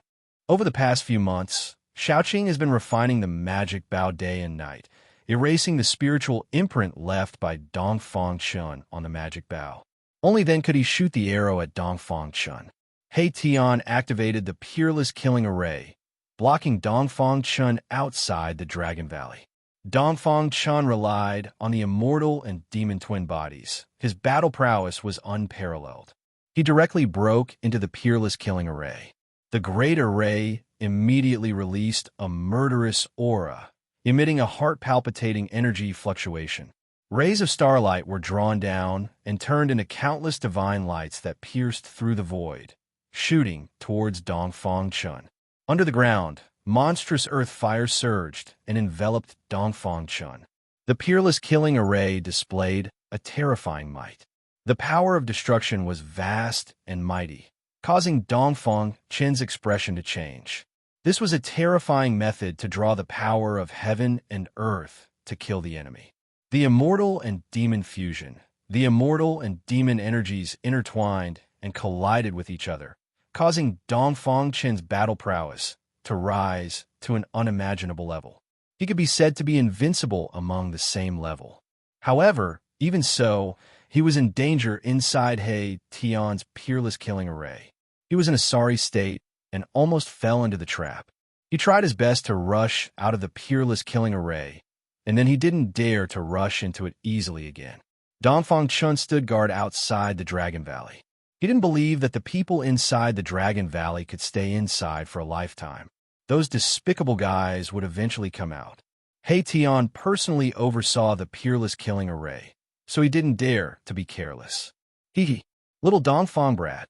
Over the past few months, Xiaoqing has been refining the magic bow day and night, erasing the spiritual imprint left by Dongfang Chun on the magic bow. Only then could he shoot the arrow at Dongfang Chun. He Tian activated the Peerless Killing Array, blocking Dongfang Chun outside the Dragon Valley. Dongfang Chun relied on the immortal and demon twin bodies. His battle prowess was unparalleled. He directly broke into the Peerless Killing Array. The Great Array immediately released a murderous aura, emitting a heart-palpitating energy fluctuation. Rays of starlight were drawn down and turned into countless divine lights that pierced through the void, shooting towards Dongfang Chun. Under the ground, monstrous earth fire surged and enveloped Dongfang Chun. The Peerless Killing Array displayed a terrifying might. The power of destruction was vast and mighty, causing Dongfang Chun's expression to change. This was a terrifying method to draw the power of heaven and earth to kill the enemy. The immortal and demon fusion. The immortal and demon energies intertwined and collided with each other, causing Dongfang Chun's battle prowess to rise to an unimaginable level. He could be said to be invincible among the same level. However, even so, he was in danger inside He Tian's Peerless Killing Array. He was in a sorry state and almost fell into the trap. He tried his best to rush out of the Peerless Killing Array, and then he didn't dare to rush into it easily again. Dongfang Chun stood guard outside the Dragon Valley. He didn't believe that the people inside the Dragon Valley could stay inside for a lifetime. Those despicable guys would eventually come out. He Tian personally oversaw the Peerless Killing Array, so he didn't dare to be careless. Little Dongfang brat,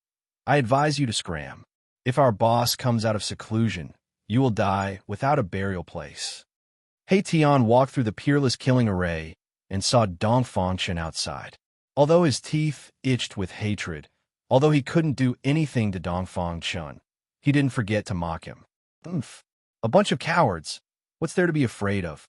I advise you to scram. If our boss comes out of seclusion, you will die without a burial place. He Tian walked through the Peerless Killing Array and saw Dongfang Chun outside. Although his teeth itched with hatred, although he couldn't do anything to Dongfang Chun, he didn't forget to mock him. A bunch of cowards. What's there to be afraid of?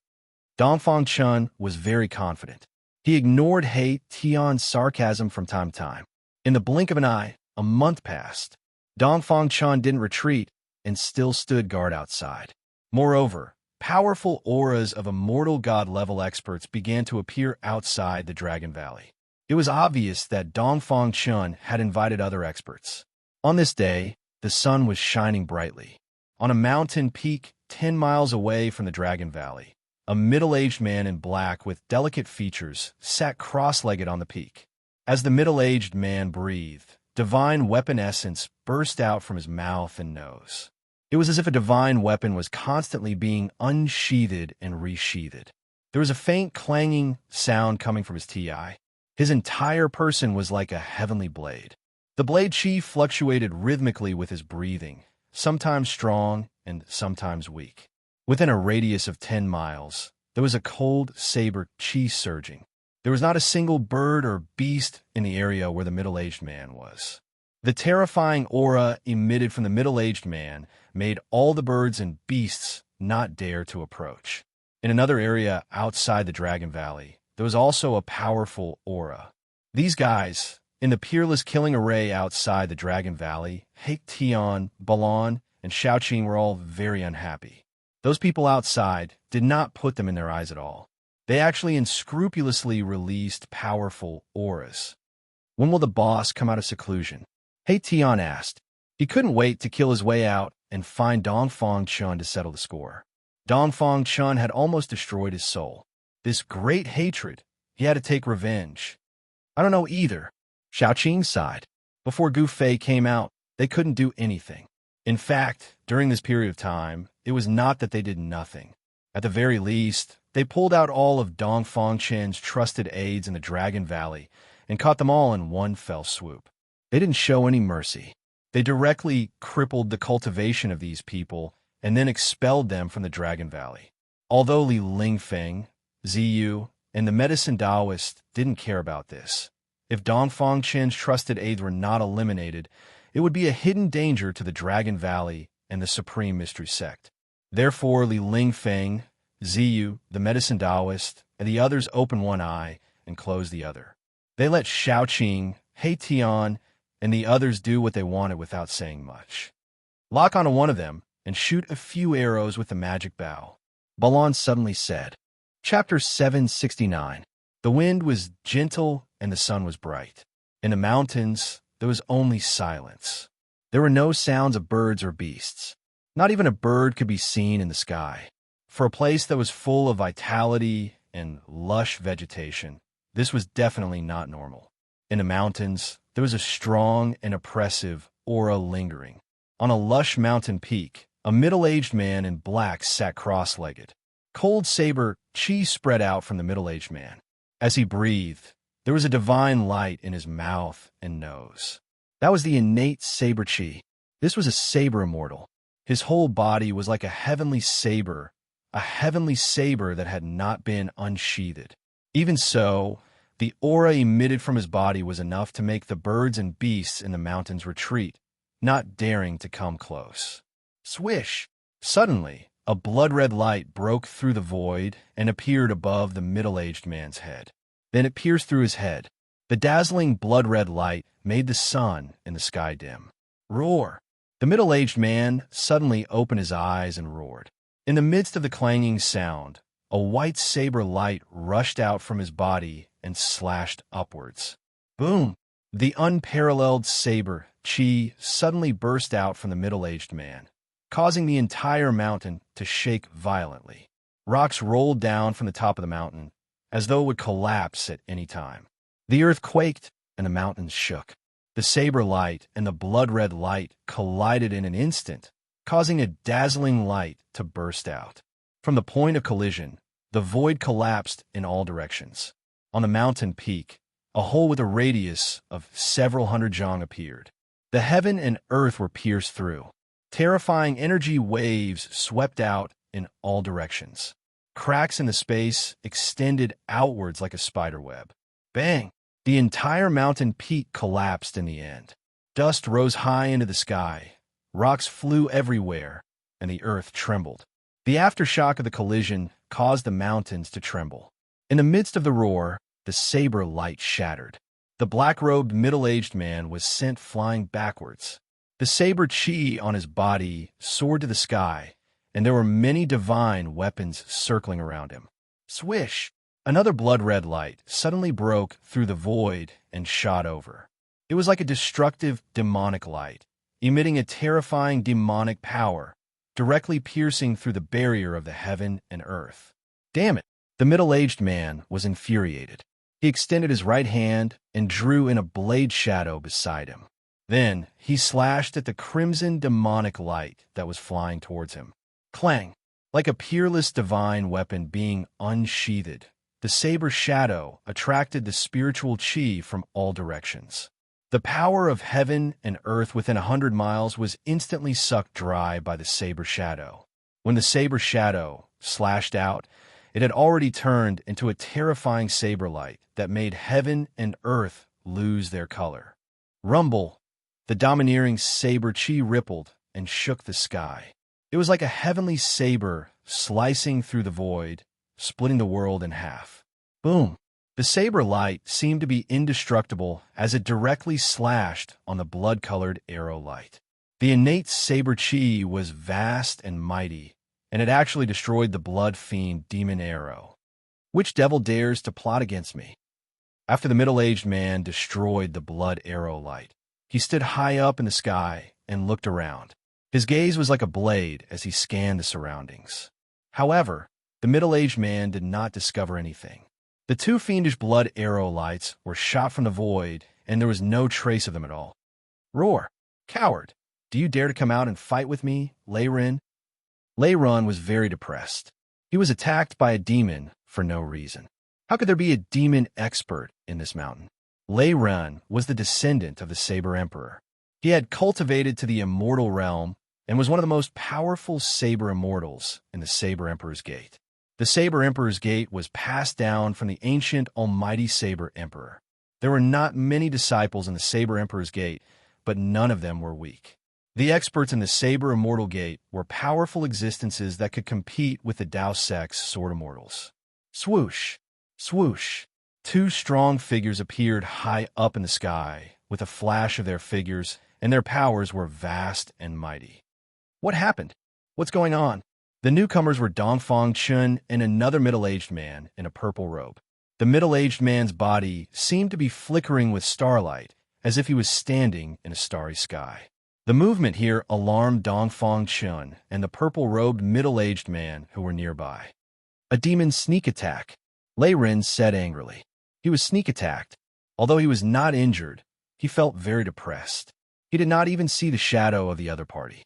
Dongfang Chun was very confident. He ignored He Tian's sarcasm from time to time. In the blink of an eye, a month passed. Dongfang Chun didn't retreat and still stood guard outside. Moreover, powerful auras of immortal god-level experts began to appear outside the Dragon Valley. It was obvious that Dongfang Chun had invited other experts. On this day, the sun was shining brightly. On a mountain peak 10 miles away from the Dragon Valley, a middle-aged man in black with delicate features sat cross-legged on the peak. As the middle-aged man breathed, divine weapon essence burst out from his mouth and nose. It was as if a divine weapon was constantly being unsheathed and resheathed. There was a faint clanging sound coming from his ti. His entire person was like a heavenly blade. The blade chi fluctuated rhythmically with his breathing, sometimes strong and sometimes weak. Within a radius of 10 miles, there was a cold saber chi surging. There was not a single bird or beast in the area where the middle-aged man was. The terrifying aura emitted from the middle-aged man made all the birds and beasts not dare to approach. In another area outside the Dragon Valley, there was also a powerful aura. These guys, in the Peerless Killing Array outside the Dragon Valley, He Tian, Balan, and Xiaoqing were all very unhappy. Those people outside did not put them in their eyes at all. They actually unscrupulously released powerful auras. When will the boss come out of seclusion? He Tian asked. He couldn't wait to kill his way out and find Dongfang Chun to settle the score. Dongfang Chun had almost destroyed his soul. This great hatred, he had to take revenge. I don't know either. Xiaoqing sighed. Before Gu Fei came out, they couldn't do anything. In fact, during this period of time, it was not that they did nothing. At the very least, they pulled out all of Dongfang Chen's trusted aides in the Dragon Valley and caught them all in one fell swoop. They didn't show any mercy. They directly crippled the cultivation of these people and then expelled them from the Dragon Valley. Although Li Lingfeng, Ziyu, and the medicine Taoist didn't care about this. If Dongfang Chen's trusted aides were not eliminated, it would be a hidden danger to the Dragon Valley and the Supreme Mystery Sect. Therefore, Li Lingfeng, Ziyu, the medicine Taoist, and the others opened one eye and closed the other. They let Xiaoqing, He Tian, and the others do what they wanted without saying much. Lock onto one of them and shoot a few arrows with the magic bow. Balan suddenly said. Chapter 769. The wind was gentle and the sun was bright. In the mountains, there was only silence. There were no sounds of birds or beasts. Not even a bird could be seen in the sky. For a place that was full of vitality and lush vegetation, this was definitely not normal. In the mountains, there was a strong and oppressive aura lingering. On a lush mountain peak, a middle-aged man in black sat cross-legged. Cold saber chi spread out from the middle-aged man. As he breathed, there was a divine light in his mouth and nose. That was the innate saber chi. This was a saber immortal. His whole body was like a heavenly saber that had not been unsheathed. Even so, the aura emitted from his body was enough to make the birds and beasts in the mountains retreat, not daring to come close. Swish! Suddenly, a blood-red light broke through the void and appeared above the middle-aged man's head. Then it pierced through his head. The dazzling blood-red light made the sun in the sky dim. Roar! The middle-aged man suddenly opened his eyes and roared. In the midst of the clanging sound, a white saber light rushed out from his body and slashed upwards. Boom! The unparalleled saber chi suddenly burst out from the middle-aged man, causing the entire mountain to shake violently. Rocks rolled down from the top of the mountain, as though it would collapse at any time. The earth quaked, and the mountains shook. The saber light and the blood-red light collided in an instant, causing a dazzling light to burst out. From the point of collision, the void collapsed in all directions. On the mountain peak, a hole with a radius of several hundred zhang appeared. The heaven and earth were pierced through. Terrifying energy waves swept out in all directions. Cracks in the space extended outwards like a spider web. Bang! The entire mountain peak collapsed in the end. Dust rose high into the sky. Rocks flew everywhere, and the earth trembled. The aftershock of the collision caused the mountains to tremble. In the midst of the roar, the saber light shattered. The black-robed middle-aged man was sent flying backwards. The saber chi on his body soared to the sky, and there were many divine weapons circling around him. Swish! Another blood-red light suddenly broke through the void and shot over. It was like a destructive demonic light, emitting a terrifying demonic power, directly piercing through the barrier of the heaven and earth. Damn it! The middle-aged man was infuriated. He extended his right hand and drew in a blade shadow beside him. Then he slashed at the crimson demonic light that was flying towards him. Clang! Like a peerless divine weapon being unsheathed, the saber shadow attracted the spiritual chi from all directions. The power of heaven and earth within 100 miles was instantly sucked dry by the saber shadow. When the saber shadow slashed out, it had already turned into a terrifying saber light that made heaven and earth lose their color. Rumble! The domineering saber chi rippled and shook the sky. It was like a heavenly saber slicing through the void, splitting the world in half. Boom! The saber light seemed to be indestructible as it directly slashed on the blood-colored arrow light. The innate saber chi was vast and mighty, and it actually destroyed the blood fiend demon arrow. Which devil dares to plot against me? After the middle-aged man destroyed the blood arrow light, He stood high up in the sky and looked around. His gaze was like a blade as he scanned the surroundings. However, the middle-aged man did not discover anything. The two fiendish blood arrow lights were shot from the void, and there was no trace of them at all. Roar! Coward! Do you dare to come out and fight with me, Lei-Ren? Lei-Ren was very depressed. He was attacked by a demon for no reason. How could there be a demon expert in this mountain? Lei-Ren was the descendant of the Saber Emperor. He had cultivated to the immortal realm and was one of the most powerful Saber Immortals in the Saber Emperor's Gate. The Saber Emperor's Gate was passed down from the ancient almighty Saber Emperor. There were not many disciples in the Saber Emperor's Gate, but none of them were weak. The experts in the Saber Immortal Gate were powerful existences that could compete with the Deus Ex Sword Immortals. Swoosh! Swoosh! Two strong figures appeared high up in the sky, with a flash of their figures, and their powers were vast and mighty. What happened? What's going on? The newcomers were Dongfang Chun and another middle-aged man in a purple robe. The middle-aged man's body seemed to be flickering with starlight, as if he was standing in a starry sky. The movement here alarmed Dongfang Chun and the purple-robed middle-aged man who were nearby. A demon sneak attack, Lei-Ren said angrily. He was sneak attacked. Although he was not injured, he felt very depressed. He did not even see the shadow of the other party.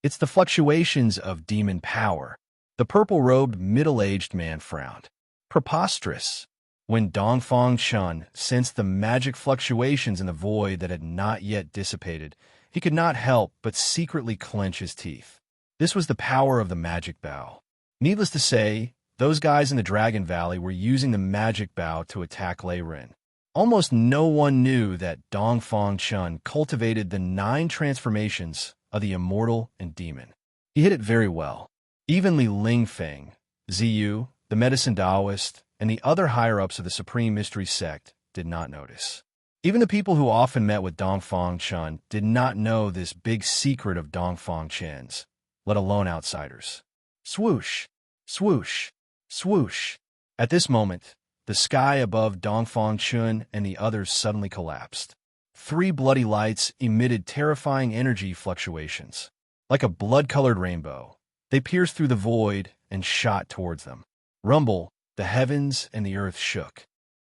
It's the fluctuations of demon power. The purple-robed middle-aged man frowned. Preposterous. When Dongfang Chun sensed the magic fluctuations in the void that had not yet dissipated, he could not help but secretly clench his teeth. This was the power of the magic bow. Needless to say, those guys in the Dragon Valley were using the magic bow to attack Lei-Ren. Almost no one knew that Dongfang Chun cultivated the 9 transformations of the immortal and demon. He hit it very well. Even Li Lingfeng, Ziyu, the medicine Taoist, and the other higher-ups of the Supreme Mystery Sect did not notice. Even the people who often met with Dongfang Chun did not know this big secret of Dongfang Chun's, let alone outsiders. Swoosh! Swoosh! Swoosh! At this moment, the sky above Dongfang Chun and the others suddenly collapsed. 3 bloody lights emitted terrifying energy fluctuations. Like a blood-colored rainbow, they pierced through the void and shot towards them. Rumble, the heavens and the earth shook.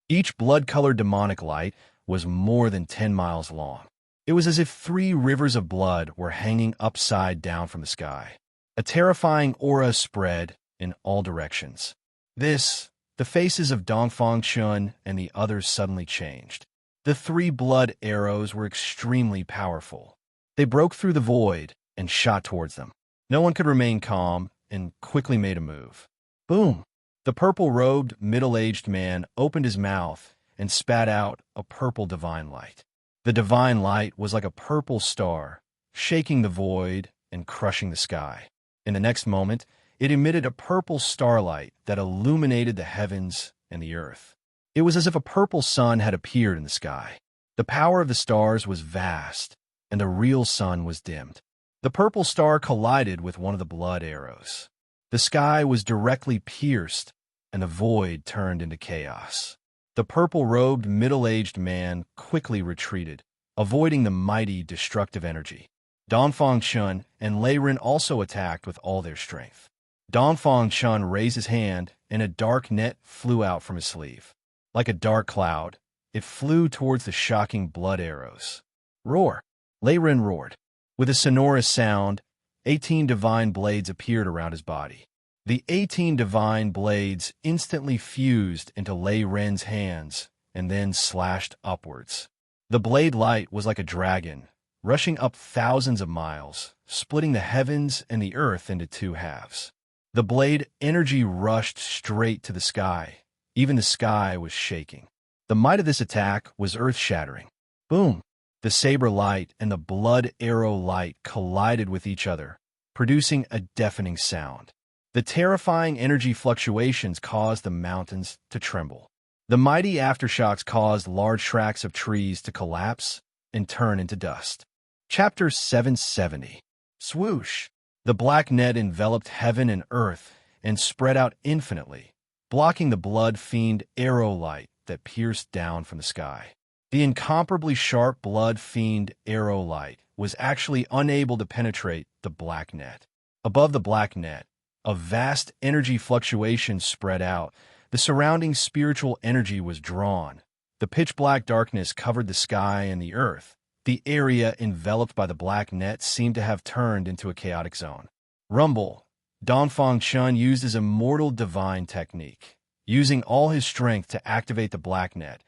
Each blood-colored demonic light was more than 10 miles long. It was as if 3 rivers of blood were hanging upside down from the sky. A terrifying aura spread in all directions. The faces of Dongfang Chun and the others suddenly changed. The 3 blood arrows were extremely powerful. They broke through the void and shot towards them. No one could remain calm and quickly made a move. Boom! The purple-robed, middle-aged man opened his mouth and spat out a purple divine light. The divine light was like a purple star, shaking the void and crushing the sky. In the next moment, it emitted a purple starlight that illuminated the heavens and the earth. It was as if a purple sun had appeared in the sky. The power of the stars was vast, and the real sun was dimmed. The purple star collided with one of the blood arrows. The sky was directly pierced, and the void turned into chaos. The purple-robed, middle-aged man quickly retreated, avoiding the mighty, destructive energy. Dongfang Chun and Lei-Ren also attacked with all their strength. Dongfang Chun raised his hand, and a dark net flew out from his sleeve. Like a dark cloud, it flew towards the shocking blood arrows. Roar! Lei-Ren roared. With a sonorous sound, 18 divine blades appeared around his body. The 18 divine blades instantly fused into Lei-Ren's hands and then slashed upwards. The blade light was like a dragon, rushing up thousands of miles, splitting the heavens and the earth into 2 halves. The blade energy rushed straight to the sky. Even the sky was shaking. The might of this attack was earth-shattering. Boom! The saber light and the blood arrow light collided with each other, producing a deafening sound. The terrifying energy fluctuations caused the mountains to tremble. The mighty aftershocks caused large tracts of trees to collapse and turn into dust. Chapter 770. Swoosh! The black net enveloped heaven and earth and spread out infinitely, blocking the blood fiend arrow light that pierced down from the sky. The incomparably sharp blood fiend arrow light was actually unable to penetrate the black net. Above the black net, a vast energy fluctuation spread out. The surrounding spiritual energy was drawn. The pitch-black darkness covered the sky and the earth. The area enveloped by the black net seemed to have turned into a chaotic zone. Rumble, Dongfang Chun used his immortal divine technique. Using all his strength to activate the black net,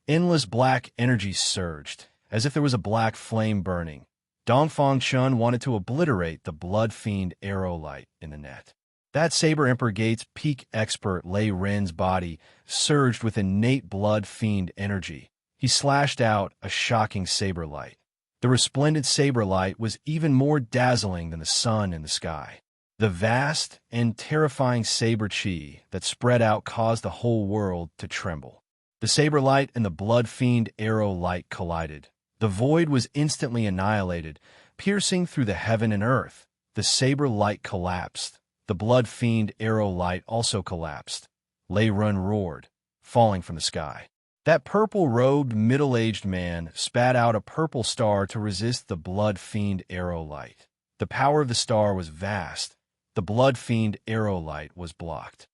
endless black energy surged, as if there was a black flame burning. Dongfang Chun wanted to obliterate the blood fiend arrow light in the net. That Saber Emperor Gate's peak expert Lei Ren's body surged with innate blood fiend energy. He slashed out a shocking saber light. The resplendent saber light was even more dazzling than the sun in the sky. The vast and terrifying saber chi that spread out caused the whole world to tremble. The saber light and the blood fiend arrow light collided. The void was instantly annihilated, piercing through the heaven and earth. The saber light collapsed. The blood fiend arrow light also collapsed. Lei Ren roared, falling from the sky. That purple-robed, middle-aged man spat out a purple star to resist the blood fiend arrow light. The power of the star was vast. The blood fiend arrow light was blocked.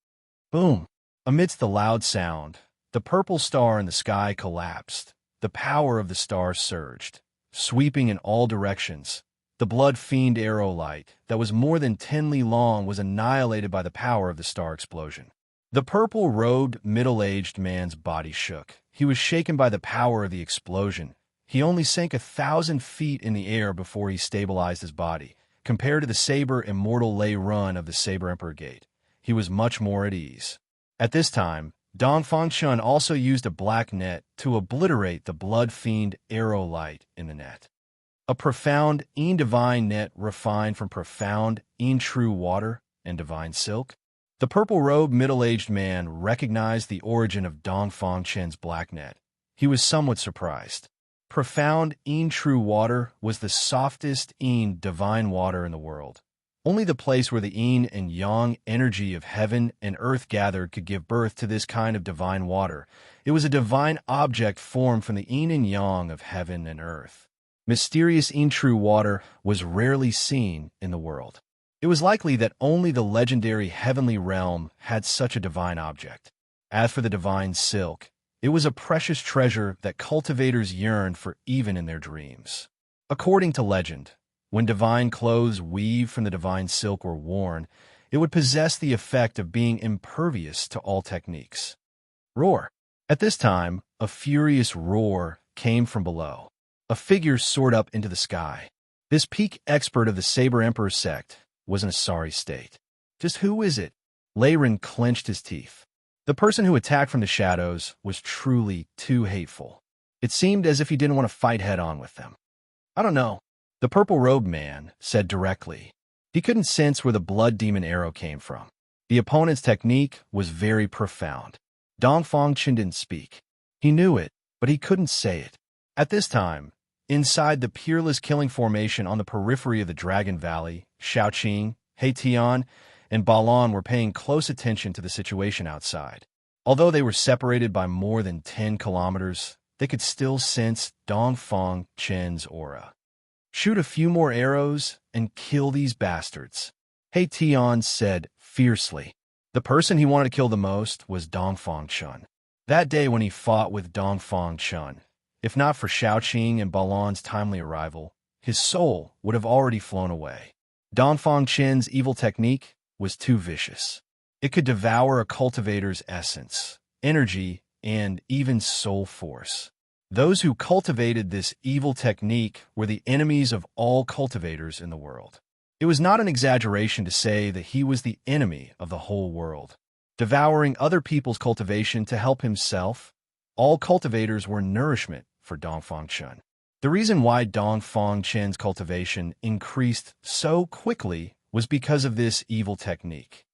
Boom! Amidst the loud sound, the purple star in the sky collapsed. The power of the star surged, sweeping in all directions. The blood fiend arrow light, that was more than 10 li long, was annihilated by the power of the star explosion. The purple-robed, middle-aged man's body shook. He was shaken by the power of the explosion. He only sank 1,000 feet in the air before he stabilized his body. Compared to the saber immortal Lei Ren of the Saber Emperor Gate, he was much more at ease. At this time, Dongfang Chun also used a black net to obliterate the blood fiend arrow light in the net. A profound, divine net refined from profound, true water and divine silk. The purple-robed middle-aged man recognized the origin of Dongfang Chun's black net. He was somewhat surprised. Profound, true water was the softest, divine water in the world. Only the place where the yin and yang energy of heaven and earth gathered could give birth to this kind of divine water. It was a divine object formed from the yin and yang of heaven and earth. Mysterious true water was rarely seen in the world. It was likely that only the legendary heavenly realm had such a divine object. As for the divine silk, it was a precious treasure that cultivators yearned for even in their dreams. According to legend, when divine clothes weaved from the divine silk were worn, it would possess the effect of being impervious to all techniques. Roar! At this time, a furious roar came from below. A figure soared up into the sky. This peak expert of the Saber Emperor sect was in a sorry state. Just who is it? Lei Ren clenched his teeth. The person who attacked from the shadows was truly too hateful. It seemed as if he didn't want to fight head-on with them. I don't know, the purple-robed man said directly. He couldn't sense where the blood demon arrow came from. The opponent's technique was very profound. Dongfang Chun didn't speak. He knew it, but he couldn't say it. At this time, inside the peerless killing formation on the periphery of the Dragon Valley, Shaoqing, Heitian, and Balon were paying close attention to the situation outside. Although they were separated by more than 10 kilometers, they could still sense Dongfang Chun's aura. Shoot a few more arrows and kill these bastards, Heitian said fiercely. The person he wanted to kill the most was Dongfang Chun. That day when he fought with Dongfang Chun, if not for Shaoqing and Balon's timely arrival, his soul would have already flown away. Dongfang Chun's evil technique was too vicious. It could devour a cultivator's essence, energy, and even soul force. Those who cultivated this evil technique were the enemies of all cultivators in the world. It was not an exaggeration to say that he was the enemy of the whole world, devouring other people's cultivation to help himself. All cultivators were nourishment for Dongfang Chun. The reason why Dongfang Chun's cultivation increased so quickly was because of this evil technique.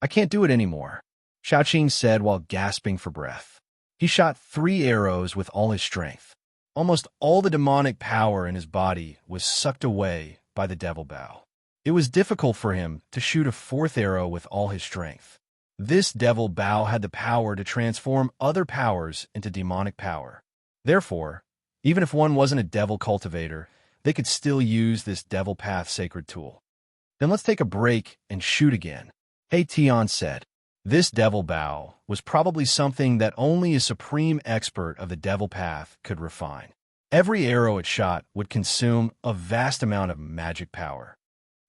I can't do it anymore, Shaoqing said while gasping for breath. He shot 3 arrows with all his strength. Almost all the demonic power in his body was sucked away by the devil bow. It was difficult for him to shoot a 4th arrow with all his strength. This devil bow had the power to transform other powers into demonic power. Therefore, even if one wasn't a devil cultivator, they could still use this devil path sacred tool. Then let's take a break and shoot again. Hey Tion said. This devil bow was probably something that only a supreme expert of the devil path could refine. Every arrow it shot would consume a vast amount of magic power.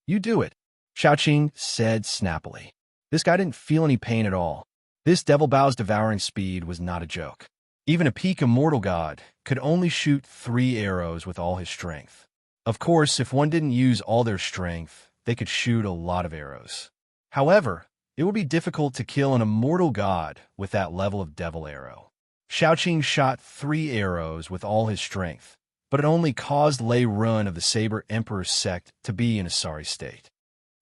You do it, Xiaoqing said snappily. This guy didn't feel any pain at all. This devil bow's devouring speed was not a joke. Even a peak immortal god could only shoot 3 arrows with all his strength. Of course, if one didn't use all their strength, they could shoot a lot of arrows. However, it would be difficult to kill an immortal god with that level of devil arrow. Xiaoqing shot 3 arrows with all his strength, but it only caused Lei Run of the Saber Emperor's sect to be in a sorry state.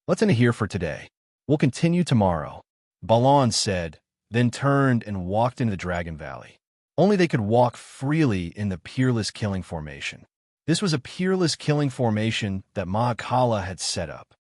Let's end it here for today. We'll continue tomorrow, Balan said, then turned and walked into the Dragon Valley. Only they could walk freely in the Peerless Killing Formation. This was a peerless killing formation that Mahakala had set up.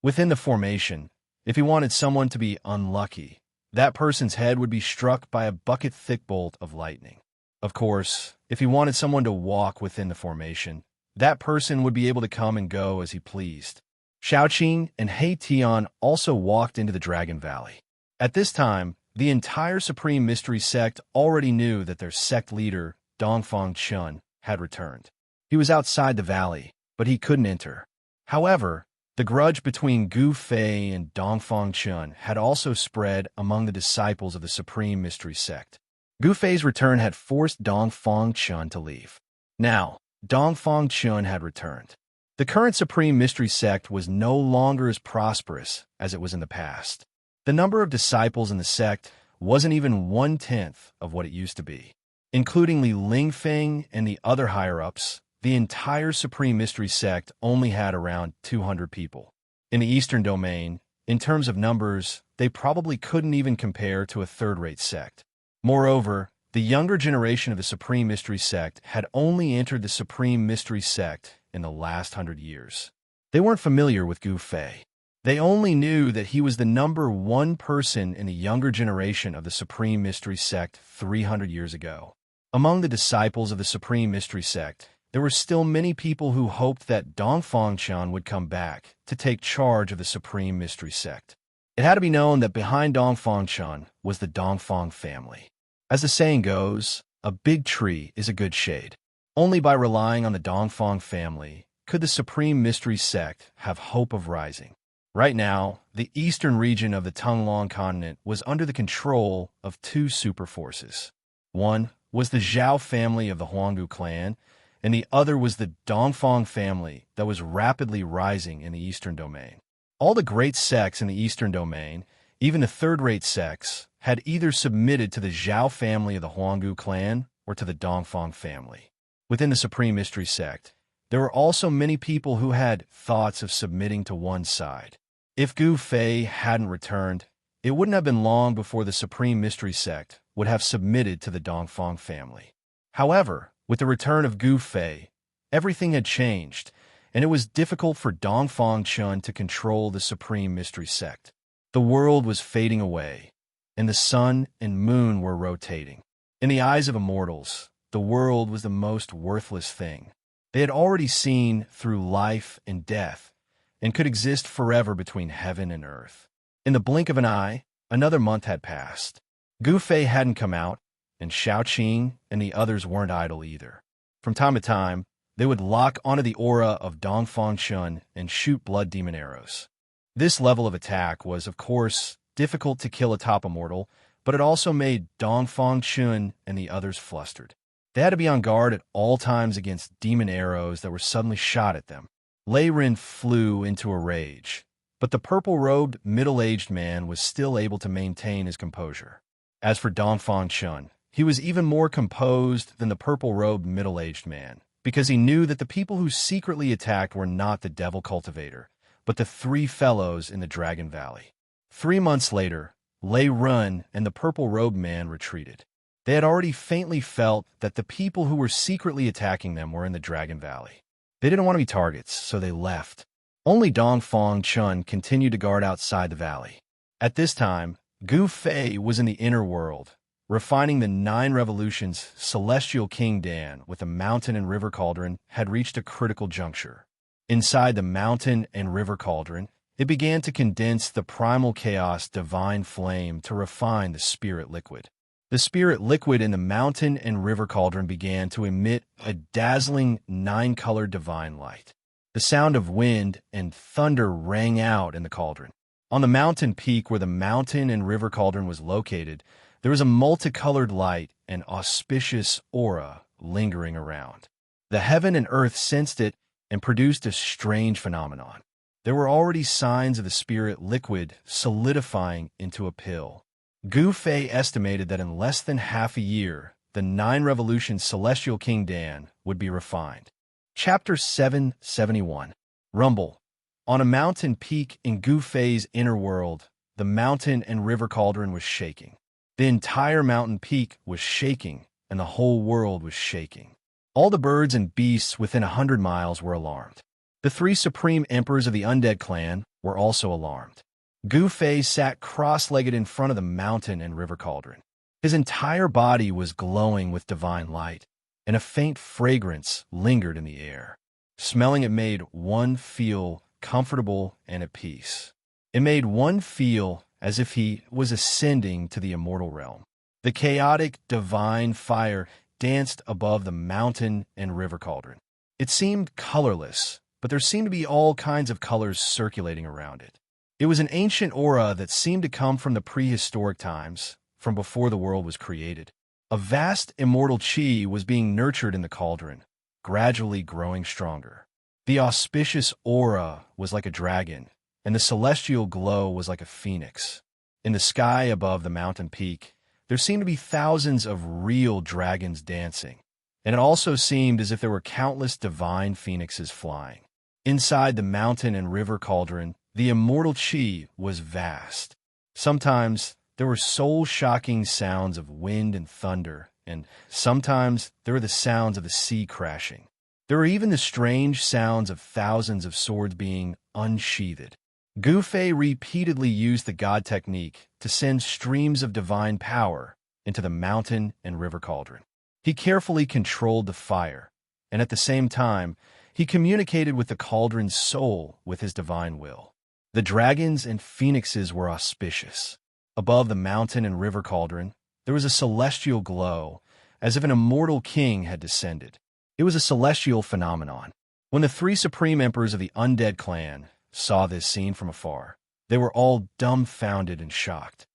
Within the formation, if he wanted someone to be unlucky, that person's head would be struck by a bucket-thick bolt of lightning. Of course, if he wanted someone to walk within the formation, that person would be able to come and go as he pleased. Xiaoqing and He Tian also walked into the Dragon Valley. At this time, the entire Supreme Mystery Sect already knew that their sect leader, Dongfang Chun, had returned. He was outside the valley, but he couldn't enter. However, the grudge between Gu Fei and Dongfang Chun had also spread among the disciples of the Supreme Mystery Sect. Gu Fei's return had forced Dongfang Chun to leave. Now, Dongfang Chun had returned. The current Supreme Mystery Sect was no longer as prosperous as it was in the past. The number of disciples in the sect wasn't even 1/10 of what it used to be. Including Li Lingfeng and the other higher-ups, the entire Supreme Mystery Sect only had around 200 people. In the Eastern Domain, in terms of numbers, they probably couldn't even compare to a third-rate sect. Moreover, the younger generation of the Supreme Mystery Sect had only entered the Supreme Mystery Sect in the last 100 years. They weren't familiar with Gu Fei. They only knew that he was the number 1 person in the younger generation of the Supreme Mystery Sect 300 years ago. Among the disciples of the Supreme Mystery Sect, there were still many people who hoped that Dongfang Chun would come back to take charge of the Supreme Mystery Sect. It had to be known that behind Dongfang Chun was the Dongfang family. As the saying goes, a big tree is a good shade. Only by relying on the Dongfang family could the Supreme Mystery Sect have hope of rising. Right now, the eastern region of the Tunglong continent was under the control of 2 super forces. One was the Zhao family of the Huanggu clan, and the other was the Dongfang family that was rapidly rising in the Eastern Domain. All the great sects in the Eastern Domain, even the third-rate sects, had either submitted to the Zhao family of the Huanggu clan or to the Dongfang family. Within the Supreme Mystery Sect, there were also many people who had thoughts of submitting to one side. If Gu Fei hadn't returned, it wouldn't have been long before the Supreme Mystery Sect would have submitted to the Dongfang family. However, with the return of Gu Fei, everything had changed, and it was difficult for Dongfang Chun to control the Supreme Mystery Sect. The world was fading away, and the sun and moon were rotating. In the eyes of immortals, the world was the most worthless thing. They had already seen through life and death, and could exist forever between heaven and earth. In the blink of an eye, another month had passed. Gu Fei hadn't come out, and Xiaoqing and the others weren't idle either. From time to time, they would lock onto the aura of Dongfang Chun and shoot blood demon arrows. This level of attack was, of course, difficult to kill a top immortal, but it also made Dongfang Chun and the others flustered. They had to be on guard at all times against demon arrows that were suddenly shot at them. Lei Ren flew into a rage, but the purple-robed, middle-aged man was still able to maintain his composure. As for Dongfang Chun, he was even more composed than the purple-robed, middle-aged man, because he knew that the people who secretly attacked were not the devil cultivator, but the 3 fellows in the Dragon Valley. 3 months later, Lei Run and the purple-robed man retreated. They had already faintly felt that the people who were secretly attacking them were in the Dragon Valley. They didn't want to be targets, so they left. Only Dongfang Chun continued to guard outside the valley. At this time, Gu Fei was in the inner world, Refining the 9 revolutions, celestial King Dan, with the mountain and river cauldron, had reached a critical juncture. Inside the mountain and river cauldron, it began to condense the primal chaos divine flame to refine the spirit liquid. The spirit liquid in the mountain and river cauldron began to emit a dazzling 9-colored divine light. The sound of wind and thunder rang out in the cauldron. On the mountain peak where the mountain and river cauldron was located, there was a multicolored light and auspicious aura lingering around. The heaven and earth sensed it and produced a strange phenomenon. There were already signs of the spirit liquid solidifying into a pill. Gu Fei estimated that in less than half a year, the 9 revolutions celestial King Dan would be refined. Chapter 771. Rumble. On a mountain peak in Gu Fei's inner world, the mountain and river cauldron was shaking. The entire mountain peak was shaking, and the whole world was shaking. All the birds and beasts within 100 miles were alarmed. The 3 supreme emperors of the undead clan were also alarmed. Gu Fei sat cross-legged in front of the mountain and river cauldron. His entire body was glowing with divine light, and a faint fragrance lingered in the air. Smelling it made one feel comfortable and at peace. It made one feel as if he was ascending to the immortal realm. The chaotic, divine fire danced above the mountain and river cauldron. It seemed colorless, but there seemed to be all kinds of colors circulating around it. It was an ancient aura that seemed to come from the prehistoric times, from before the world was created. A vast immortal chi was being nurtured in the cauldron, gradually growing stronger. The auspicious aura was like a dragon, and the celestial glow was like a phoenix. In the sky above the mountain peak, there seemed to be thousands of real dragons dancing, and it also seemed as if there were countless divine phoenixes flying. Inside the mountain and river cauldron, the immortal chi was vast. Sometimes there were soul-shocking sounds of wind and thunder, and sometimes there were the sounds of the sea crashing. There were even the strange sounds of thousands of swords being unsheathed. Gu Fei repeatedly used the God technique to send streams of divine power into the mountain and river cauldron. He carefully controlled the fire, and at the same time, he communicated with the cauldron's soul with his divine will. The dragons and phoenixes were auspicious. Above the mountain and river cauldron, there was a celestial glow, as if an immortal king had descended. It was a celestial phenomenon. When the 3 supreme emperors of the undead clan saw this scene from afar, they were all dumbfounded and shocked.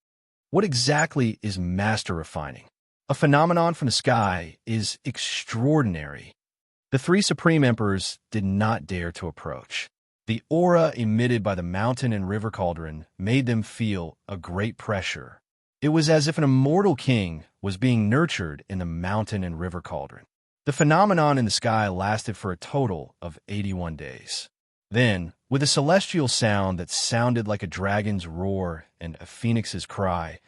What exactly is master refining? A phenomenon from the sky is extraordinary. The 3 supreme emperors did not dare to approach. The aura emitted by the mountain and river cauldron made them feel a great pressure. It was as if an immortal king was being nurtured in the mountain and river cauldron. The phenomenon in the sky lasted for a total of 81 days. Then, with a celestial sound that sounded like a dragon's roar and a phoenix's cry,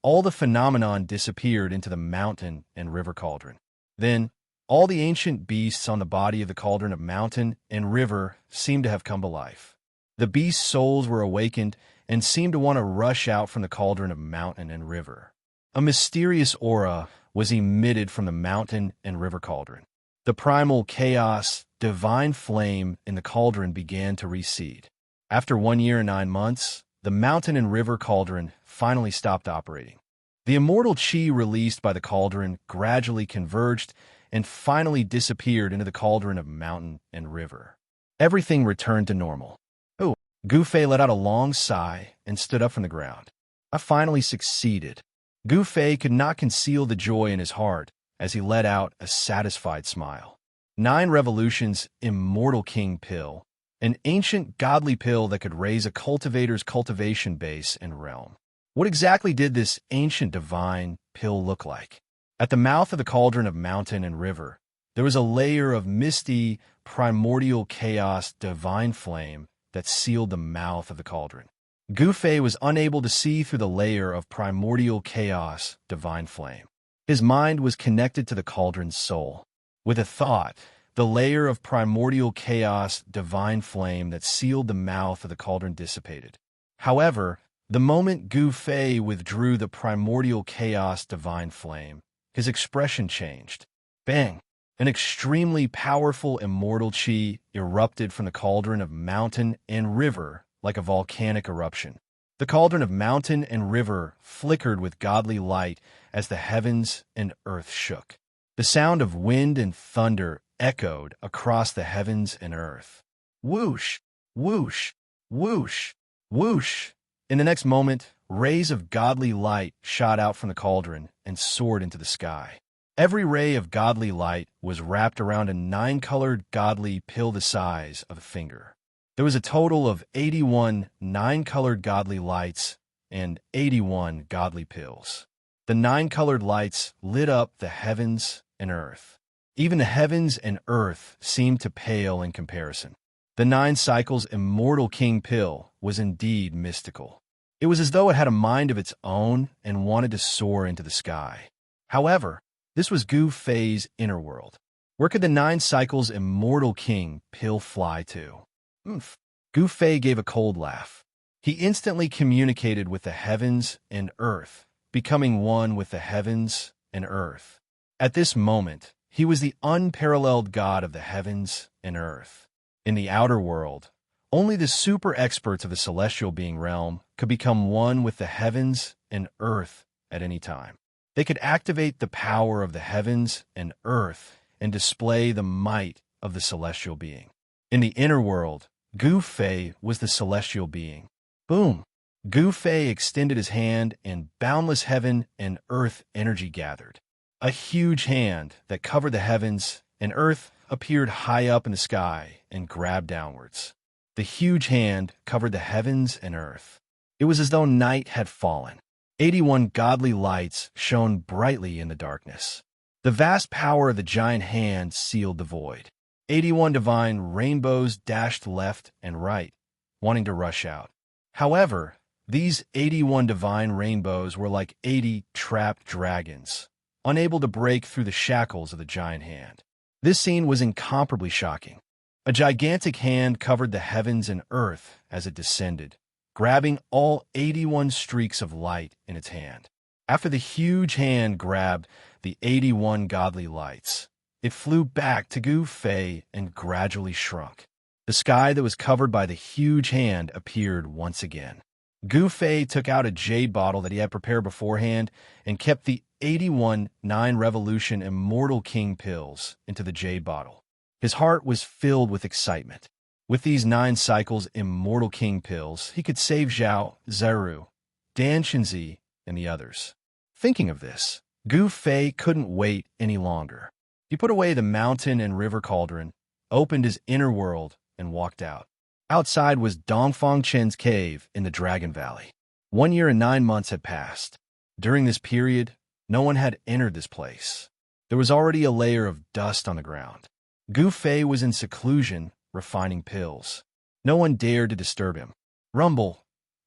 all the phenomenon disappeared into the mountain and river cauldron. Then, all the ancient beasts on the body of the cauldron of mountain and river seemed to have come to life. The beasts' souls were awakened and seemed to want to rush out from the cauldron of mountain and river. A mysterious aura was emitted from the mountain and river cauldron. The primal chaos, divine flame in the cauldron began to recede. After 1 year and 9 months, the mountain and river cauldron finally stopped operating. The immortal chi released by the cauldron gradually converged and finally disappeared into the cauldron of mountain and river. Everything returned to normal. Oh, Gu Fei let out a long sigh and stood up from the ground. I finally succeeded. Gu Fei could not conceal the joy in his heart as he let out a satisfied smile. 9 revolutions immortal king pill, an ancient godly pill that could raise a cultivator's cultivation base and realm. What exactly did this ancient divine pill look like? At the mouth of the cauldron of mountain and river, there was a layer of misty, primordial chaos divine flame that sealed the mouth of the cauldron. Gu Fei was unable to see through the layer of primordial chaos divine flame. His mind was connected to the cauldron's soul. With a thought, the layer of primordial chaos divine flame that sealed the mouth of the cauldron dissipated. However, The moment Gu Fei withdrew the primordial chaos divine flame, his expression changed. Bang! An extremely powerful immortal chi erupted from the cauldron of mountain and river like a volcanic eruption. The cauldron of mountain and river flickered with godly light as the heavens and earth shook. The sound of wind and thunder echoed across the heavens and earth. Whoosh! Whoosh! Whoosh! Whoosh! In the next moment, rays of godly light shot out from the cauldron and soared into the sky. Every ray of godly light was wrapped around a 9-colored godly pill the size of a finger. There was a total of 81 9-colored godly lights and 81 godly pills. The 9-colored lights lit up the heavens and earth. Even the heavens and earth seemed to pale in comparison. The 9 cycles immortal king pill was indeed mystical. It was as though it had a mind of its own and wanted to soar into the sky. However, this was Gu Fei's inner world. Where could the 9 cycles immortal king pill fly to? Oomph. Gu Fei gave a cold laugh. He instantly communicated with the heavens and earth, becoming one with the heavens and earth. At this moment, he was the unparalleled god of the heavens and earth. In the outer world, only the super experts of the celestial being realm could become one with the heavens and earth at any time. They could activate the power of the heavens and earth and display the might of the celestial being. In the inner world, Gu Fei was the celestial being. Boom! Gu Fei extended his hand and boundless heaven and earth energy gathered. A huge hand that covered the heavens and earth appeared high up in the sky and grabbed downwards. The huge hand covered the heavens and earth. It was as though night had fallen. 81 godly lights shone brightly in the darkness. The vast power of the giant hand sealed the void. 81 divine rainbows dashed left and right, wanting to rush out. However, these 81 divine rainbows were like 80 trapped dragons, unable to break through the shackles of the giant hand. This scene was incomparably shocking. A gigantic hand covered the heavens and earth as it descended, grabbing all 81 streaks of light in its hand. After the huge hand grabbed the 81 godly lights, it flew back to Gu Fei and gradually shrunk. The sky that was covered by the huge hand appeared once again. Gu Fei took out a jade bottle that he had prepared beforehand and kept the 81 9 Revolution Immortal King pills into the jade bottle. His heart was filled with excitement. With these 9 cycles Immortal King pills, he could save Zhao, Zeru, Dan Shinzi, and the others. Thinking of this, Gu Fei couldn't wait any longer. He put away the mountain and river cauldron, opened his inner world, and walked out. Outside was Dongfang Chen's cave in the Dragon Valley. 1 year and 9 months had passed. During this period, no one had entered this place. There was already a layer of dust on the ground. Gu Fei was in seclusion, refining pills. No one dared to disturb him. Rumble!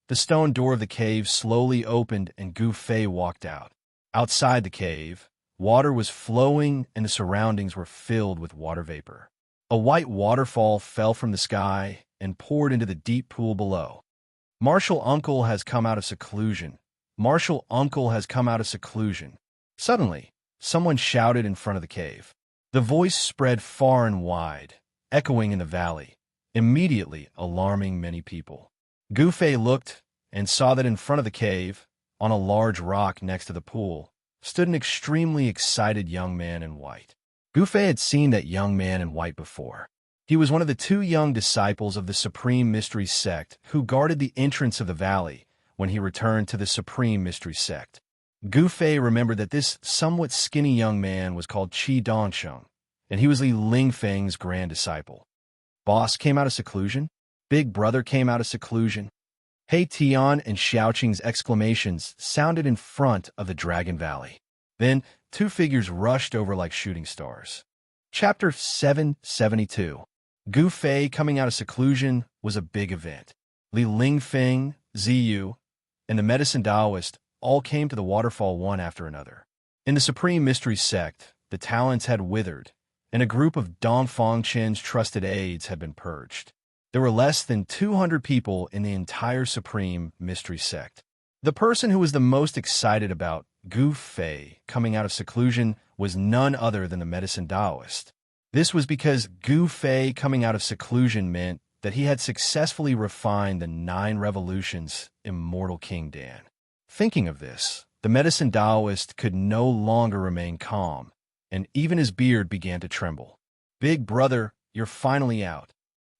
The stone door of the cave slowly opened and Gu Fei walked out. Outside the cave, water was flowing and the surroundings were filled with water vapor. A white waterfall fell from the sky and poured into the deep pool below. Martial Uncle has come out of seclusion. Martial Uncle has come out of seclusion. Suddenly, someone shouted in front of the cave. The voice spread far and wide, echoing in the valley, immediately alarming many people. Gu Fei looked and saw that in front of the cave, on a large rock next to the pool, stood an extremely excited young man in white. Gu Fei had seen that young man in white before. He was one of the 2 young disciples of the Supreme Mystery Sect who guarded the entrance of the valley when he returned to the Supreme Mystery Sect. Gu Fei remembered that this somewhat skinny young man was called Qi Dongsheng, and he was Li Lingfeng's grand disciple. Boss came out of seclusion. Big brother came out of seclusion. Hei Tian and Xiaoqing's exclamations sounded in front of the Dragon Valley. Then, 2 figures rushed over like shooting stars. Chapter 772. Gu Fei coming out of seclusion was a big event. Li Lingfeng, Ziyu, and the medicine Taoist all came to the waterfall one after another. In the Supreme Mystery Sect, the talents had withered, and a group of Dongfang Chen's trusted aides had been purged. There were less than 200 people in the entire Supreme Mystery Sect. The person who was the most excited about Gu Fei coming out of seclusion was none other than the medicine Taoist. This was because Gu Fei coming out of seclusion meant that he had successfully refined the 9 revolutions Immortal King Dan. Thinking of this, the medicine Taoist could no longer remain calm, and even his beard began to tremble. "Big brother, you're finally out."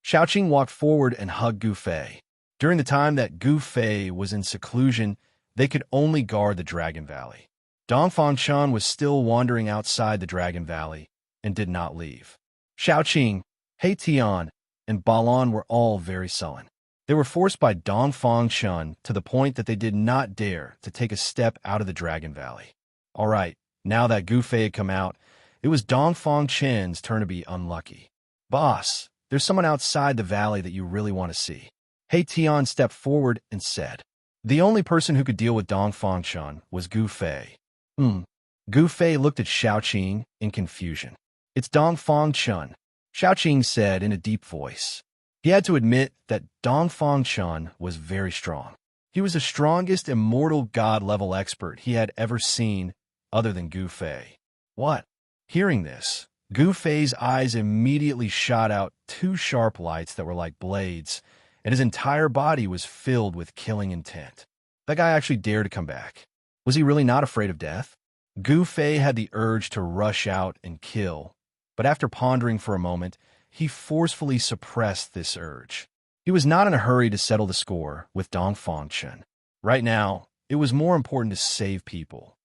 Xiaoqing walked forward and hugged Gu Fei. During the time that Gu Fei was in seclusion, they could only guard the Dragon Valley. Dongfang Shan was still wandering outside the Dragon Valley and did not leave. Xiaoqing, He Tian, and Balan were all very sullen. They were forced by Dongfang Shan to the point that they did not dare to take a step out of the Dragon Valley. All right, now that Gu Fei had come out, it was Dongfang Chen's turn to be unlucky. "Boss, there's someone outside the valley that you really want to see." He Tian stepped forward and said. The only person who could deal with Dongfang Shan was Gu Fei. Gu Fei looked at Xiaoqing in confusion. "It's Dongfang Shan," Xiaoqing said in a deep voice. He had to admit that Dongfang Shan was very strong. He was the strongest immortal god-level expert he had ever seen other than Gu Fei. "What?" Hearing this, Gu Fei's eyes immediately shot out 2 sharp lights that were like blades, and his entire body was filled with killing intent. That guy actually dared to come back. Was he really not afraid of death? Gu Fei had the urge to rush out and kill, but after pondering for a moment, he forcefully suppressed this urge. He was not in a hurry to settle the score with Dongfang Shan. Right now, it was more important to save people.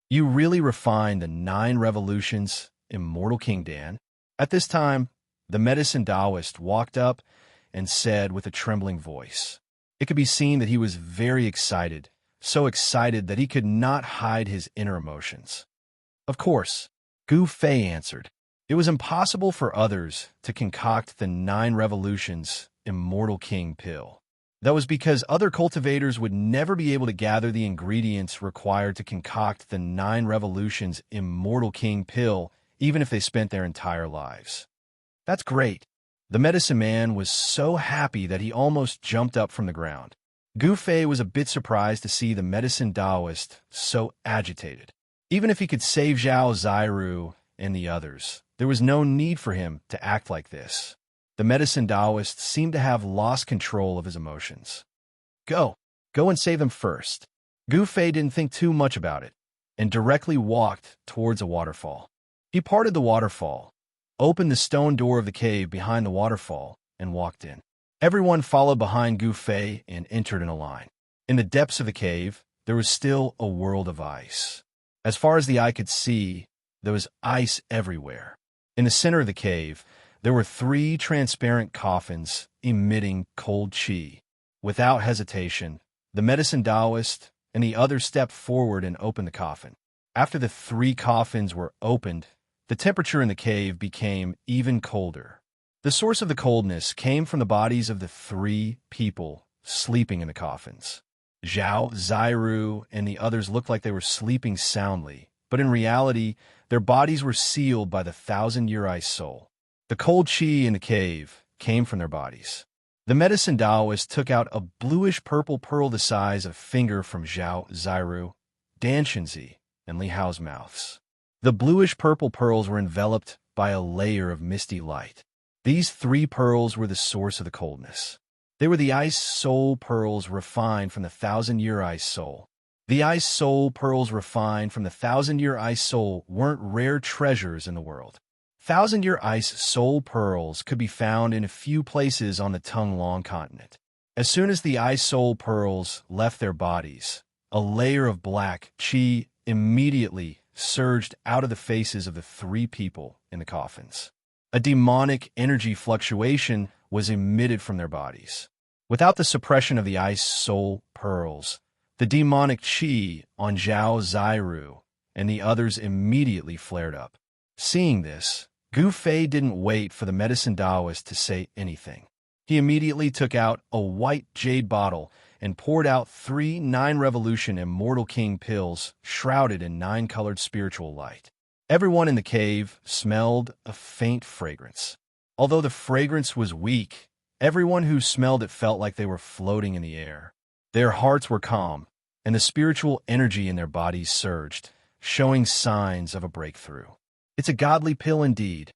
"You really refined the 9 revolutions, Immortal King Dan." At this time, the medicine Taoist walked up and said with a trembling voice. It could be seen that he was very excited, so excited that he could not hide his inner emotions. "Of course," Gu Fei answered. "It was impossible for others to concoct the 9 revolutions Immortal King pill. That was because other cultivators would never be able to gather the ingredients required to concoct the 9 revolutions Immortal King pill, even if they spent their entire lives." "That's great." The medicine man was so happy that he almost jumped up from the ground. Gu Fei was a bit surprised to see the medicine Taoist so agitated. Even if he could save Zhao Zairu and the others, there was no need for him to act like this. The medicine Taoist seemed to have lost control of his emotions. Go and save them first." Gu Fei didn't think too much about it and directly walked towards a waterfall. He parted the waterfall, opened the stone door of the cave behind the waterfall, and walked in. Everyone followed behind Gu Fei and entered in a line. In the depths of the cave, there was still a world of ice. As far as the eye could see, there was ice everywhere. In the center of the cave, there were 3 transparent coffins emitting cold qi. Without hesitation, the medicine Taoist and the others stepped forward and opened the coffin. After the 3 coffins were opened, the temperature in the cave became even colder. The source of the coldness came from the bodies of the 3 people sleeping in the coffins. Zhao, Zairu, and the others looked like they were sleeping soundly, but in reality, their bodies were sealed by the 1,000-year ice soul. The cold qi in the cave came from their bodies. The medicine Taoist took out a bluish-purple pearl the size of a finger from Zhao, Zairu, Dan Shenzi, and Li Hao's mouths. The bluish-purple pearls were enveloped by a layer of misty light. These 3 pearls were the source of the coldness. They were the ice soul pearls refined from the 1,000-year ice soul. The ice soul pearls refined from the 1,000-year ice soul weren't rare treasures in the world. 1,000-year ice soul pearls could be found in a few places on the Tonglong continent. As soon as the ice soul pearls left their bodies, a layer of black qi immediately surged out of the faces of the 3 people in the coffins. A demonic energy fluctuation was emitted from their bodies. Without the suppression of the ice soul pearls, the demonic qi on Zhao Zairu and the others immediately flared up. Seeing this, Gu Fei didn't wait for the medicine Taoist to say anything. He immediately took out a white jade bottle and poured out 3 9-revolution Immortal King pills shrouded in 9-colored spiritual light. Everyone in the cave smelled a faint fragrance. Although the fragrance was weak, Everyone who smelled it felt like they were floating in the air. Their hearts were calm, and the spiritual energy in their bodies surged, showing signs of a breakthrough. It's a godly pill indeed.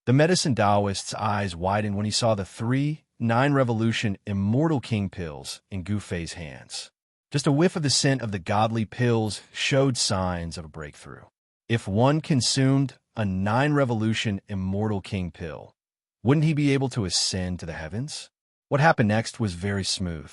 The medicine Taoist's eyes widened when he saw the 9 Revolution Immortal King pills in Gu Fei's hands. Just a whiff of the scent of the godly pills showed signs of a breakthrough. If one consumed a 9 Revolution Immortal King pill, wouldn't he be able to ascend to the heavens? What happened next was very smooth.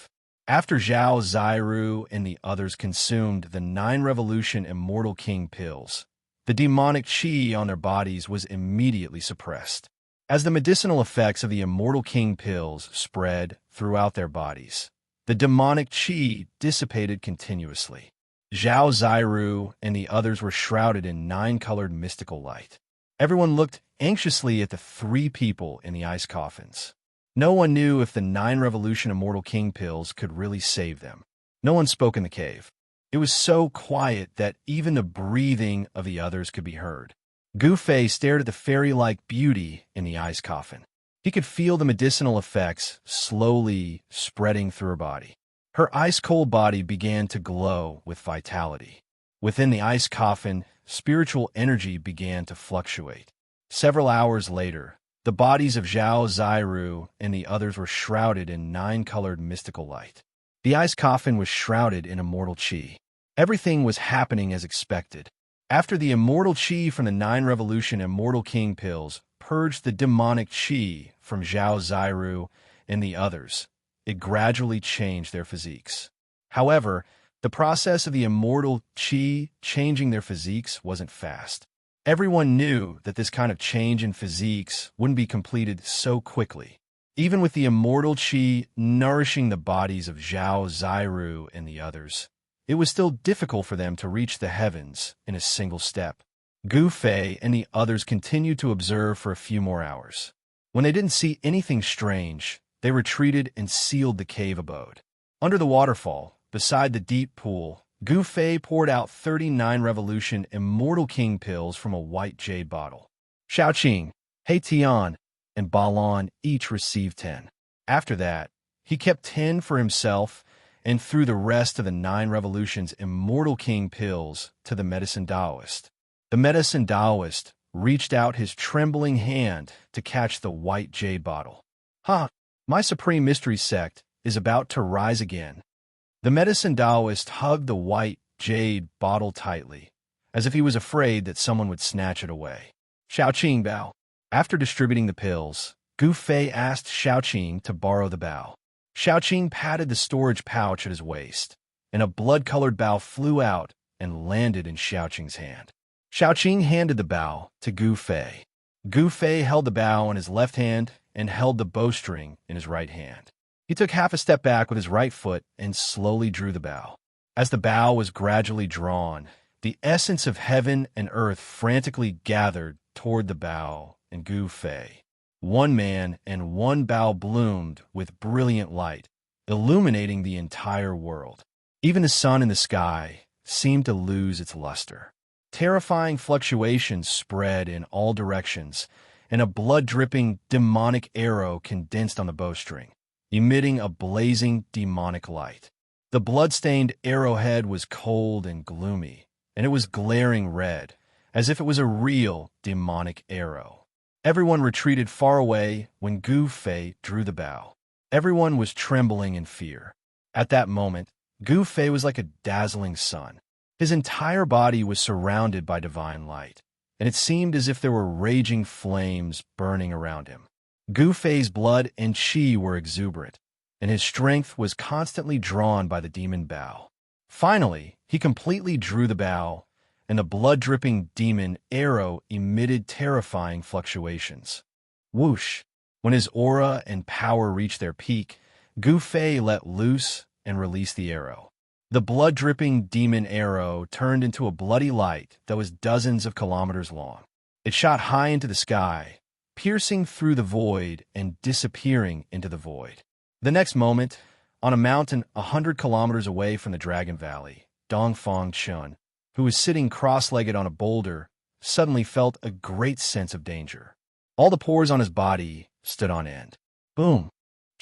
After Zhao Ziru and the others consumed the 9 Revolution Immortal King pills, the demonic qi on their bodies was immediately suppressed. As the medicinal effects of the Immortal King pills spread throughout their bodies, the demonic qi dissipated continuously. Zhao Ziru and the others were shrouded in 9-colored mystical light. Everyone looked anxiously at the 3 people in the ice coffins. No one knew if the 9 Revolution Immortal King pills could really save them. No one spoke in the cave. It was so quiet that even the breathing of the others could be heard. Gu Fei stared at the fairy-like beauty in the ice coffin. He could feel the medicinal effects slowly spreading through her body. Her ice-cold body began to glow with vitality. Within the ice coffin, spiritual energy began to fluctuate. Several hours later, the bodies of Zhao Ziru and the others were shrouded in 9-colored mystical light. The ice coffin was shrouded in immortal qi. Everything was happening as expected. After the immortal qi from the 9 Revolution Immortal King pills purged the demonic qi from Zhao Ziru and the others, it gradually changed their physiques. However, the process of the immortal qi changing their physiques wasn't fast. Everyone knew that this kind of change in physiques wouldn't be completed so quickly. Even with the immortal qi nourishing the bodies of Zhao Ziru and the others, it was still difficult for them to reach the heavens in a single step. Gu Fei and the others continued to observe for a few more hours. When they didn't see anything strange, they retreated and sealed the cave abode. Under the waterfall, beside the deep pool, Gu Fei poured out 39 Revolution Immortal King pills from a white jade bottle. Xiaoqing, He Tian, and Balon each received 10. After that, he kept 10 for himself and threw the rest of the 9 Revolutions Immortal King pills to the medicine Taoist. The medicine Taoist reached out his trembling hand to catch the white jade bottle. My supreme mystery sect is about to rise again. The medicine Taoist hugged the white jade bottle tightly, as if he was afraid that someone would snatch it away. Xiaoqing bow. After distributing the pills, Gu Fei asked Xiaoqing to borrow the bow. Xiaoqing patted the storage pouch at his waist, and a blood-colored bow flew out and landed in Xiaoqing's hand. Xiaoqing handed the bow to Gu Fei. Gu Fei held the bow in his left hand and held the bowstring in his right hand. He took half a step back with his right foot and slowly drew the bow. As the bow was gradually drawn, the essence of heaven and earth frantically gathered toward the bow and Gu Fei. One man and one bow bloomed with brilliant light, illuminating the entire world. Even the sun in the sky seemed to lose its luster. Terrifying fluctuations spread in all directions, and a blood-dripping demonic arrow condensed on the bowstring, emitting a blazing demonic light. The blood-stained arrowhead was cold and gloomy, and it was glaring red, as if it was a real demonic arrow. Everyone retreated far away when Gu Fei drew the bow. Everyone was trembling in fear. At that moment, Gu Fei was like a dazzling sun. His entire body was surrounded by divine light, and it seemed as if there were raging flames burning around him. Gu Fei's blood and qi were exuberant, and his strength was constantly drawn by the demon bow. Finally, he completely drew the bow, and the blood-dripping demon arrow emitted terrifying fluctuations. Whoosh! When his aura and power reached their peak, Gu Fei let loose and released the arrow. The blood-dripping demon arrow turned into a bloody light that was dozens of kilometers long. It shot high into the sky, piercing through the void and disappearing into the void. The next moment, on a mountain 100 kilometers away from the Dragon Valley, Dongfang Chun, who was sitting cross-legged on a boulder, suddenly felt a great sense of danger. All the pores on his body stood on end. Boom!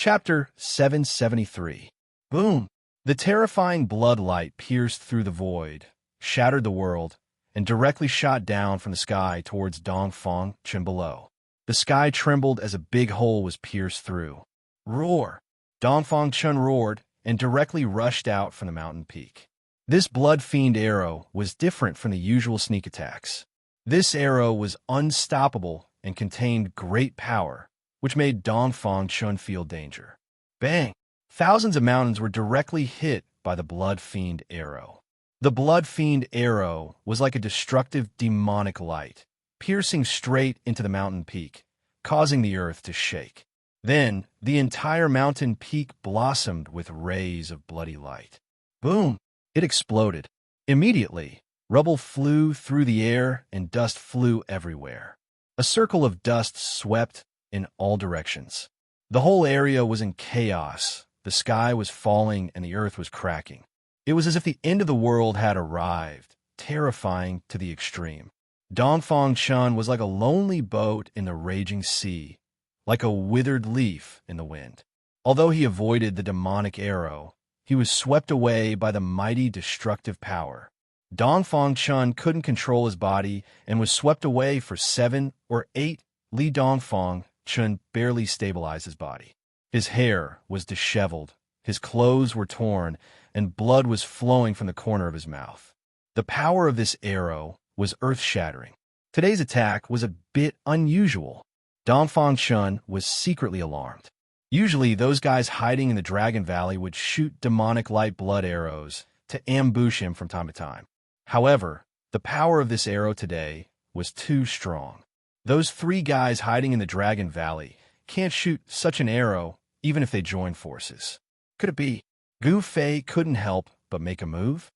Chapter 773. Boom! The terrifying blood light pierced through the void, shattered the world, and directly shot down from the sky towards Dongfang Chen below. The sky trembled as a big hole was pierced through. Roar! Dongfang Chen roared and directly rushed out from the mountain peak. This blood fiend arrow was different from the usual sneak attacks. This arrow was unstoppable and contained great power, which made Dongfang Chen feel danger. Bang! Thousands of mountains were directly hit by the blood fiend arrow. The blood fiend arrow was like a destructive demonic light, piercing straight into the mountain peak, causing the earth to shake. Then, the entire mountain peak blossomed with rays of bloody light. Boom! It exploded. Immediately, rubble flew through the air and dust flew everywhere. A circle of dust swept in all directions. The whole area was in chaos. The sky was falling and the earth was cracking. It was as if the end of the world had arrived, terrifying to the extreme. Dongfang Chen was like a lonely boat in the raging sea, like a withered leaf in the wind. Although he avoided the demonic arrow, he was swept away by the mighty destructive power. Dongfang Chen couldn't control his body and was swept away for 7 or 8. Li Dongfang Chen barely stabilized his body. His hair was disheveled, his clothes were torn, and blood was flowing from the corner of his mouth. The power of this arrow was earth-shattering. Today's attack was a bit unusual. Dongfang Chen was secretly alarmed. Usually, those guys hiding in the Dragon Valley would shoot demonic light blood arrows to ambush him from time to time. However, the power of this arrow today was too strong. Those 3 guys hiding in the Dragon Valley can't shoot such an arrow even if they join forces. Could it be Gu Fei couldn't help but make a move?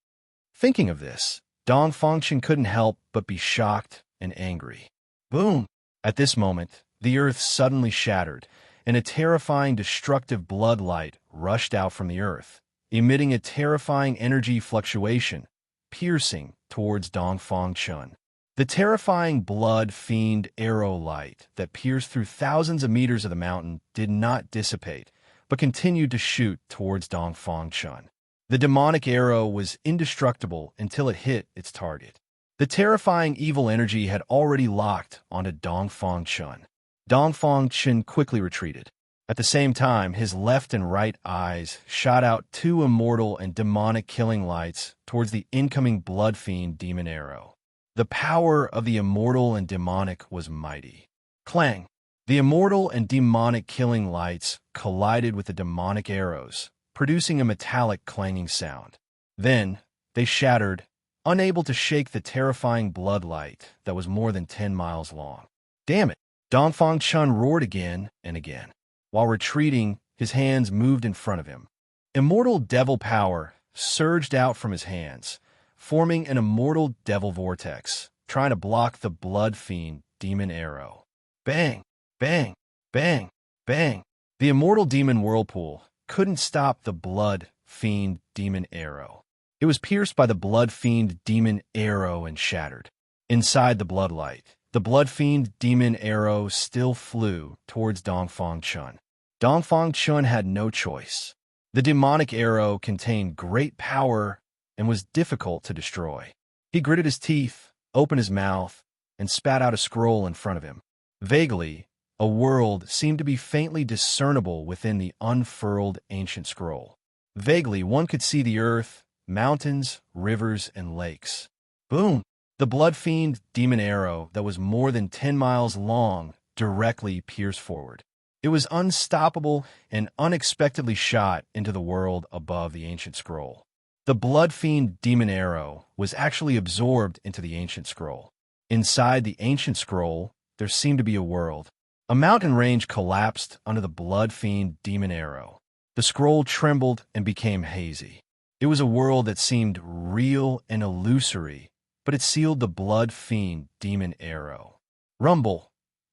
Thinking of this, Dongfang Chen couldn't help but be shocked and angry. Boom! At this moment, the earth suddenly shattered, and a terrifying destructive blood light rushed out from the earth, emitting a terrifying energy fluctuation, piercing towards Dongfang Chen. The terrifying blood fiend arrow light that pierced through thousands of meters of the mountain did not dissipate, but continued to shoot towards Dongfang Chen. The demonic arrow was indestructible until it hit its target. The terrifying evil energy had already locked onto Dongfang Chen. Dongfang Chen quickly retreated. At the same time, his left and right eyes shot out 2 immortal and demonic killing lights towards the incoming blood fiend demon arrow. The power of the immortal and demonic was mighty. Clang! The immortal and demonic killing lights collided with the demonic arrows, producing a metallic clanging sound. Then, they shattered, unable to shake the terrifying blood light that was more than 10 miles long. Damn it! Dongfang Chen roared again and again. While retreating, his hands moved in front of him. Immortal devil power surged out from his hands, forming an immortal devil vortex, trying to block the blood fiend demon arrow. Bang! Bang! Bang! Bang! The immortal demon whirlpool couldn't stop the blood fiend demon arrow. It was pierced by the blood fiend demon arrow and shattered. Inside the bloodlight, the blood fiend demon arrow still flew towards Dongfang Chen. Dongfang Chen had no choice. The demonic arrow contained great power and was difficult to destroy. He gritted his teeth, opened his mouth, and spat out a scroll in front of him. Vaguely, a world seemed to be faintly discernible within the unfurled ancient scroll. Vaguely, one could see the earth, mountains, rivers, and lakes. Boom! The blood fiend demon arrow that was more than 10 miles long directly pierced forward. It was unstoppable and unexpectedly shot into the world above the ancient scroll. The blood fiend demon arrow was actually absorbed into the ancient scroll. Inside the ancient scroll, there seemed to be a world. A mountain range collapsed under the blood fiend demon arrow. The scroll trembled and became hazy. It was a world that seemed real and illusory, but it sealed the blood fiend demon arrow. Rumble!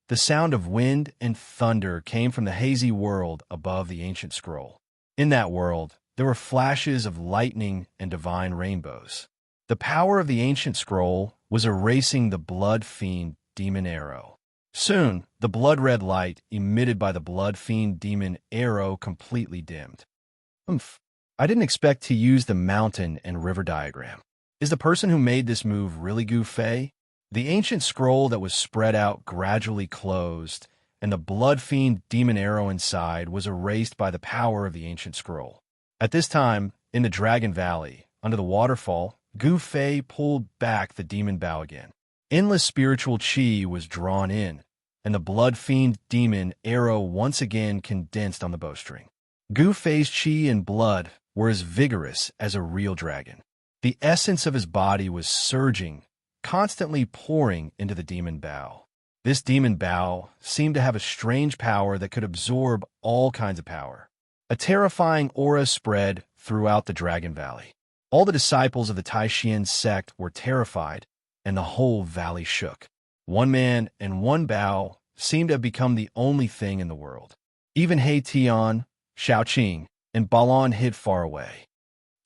The sound of wind and thunder came from the hazy world above the ancient scroll. In that world, there were flashes of lightning and divine rainbows. The power of the ancient scroll was erasing the blood fiend demon arrow. Soon, the blood-red light emitted by the blood fiend demon arrow completely dimmed. Oomph. I didn't expect to use the mountain and river diagram. Is the person who made this move really Gu Fei? The ancient scroll that was spread out gradually closed, and the blood fiend demon arrow inside was erased by the power of the ancient scroll. At this time, in the Dragon Valley, under the waterfall, Gu Fei pulled back the demon bow again. Endless spiritual chi was drawn in, and the blood fiend demon arrow once again condensed on the bowstring. Gu Fei's chi and blood were as vigorous as a real dragon. The essence of his body was surging, constantly pouring into the demon bow. This demon bow seemed to have a strange power that could absorb all kinds of power. A terrifying aura spread throughout the Dragon Valley. All the disciples of the Taishian sect were terrified, and the whole valley shook. One man and one bow seemed to have become the only thing in the world. Even He Tian, Shaoqing, and Balon hid far away.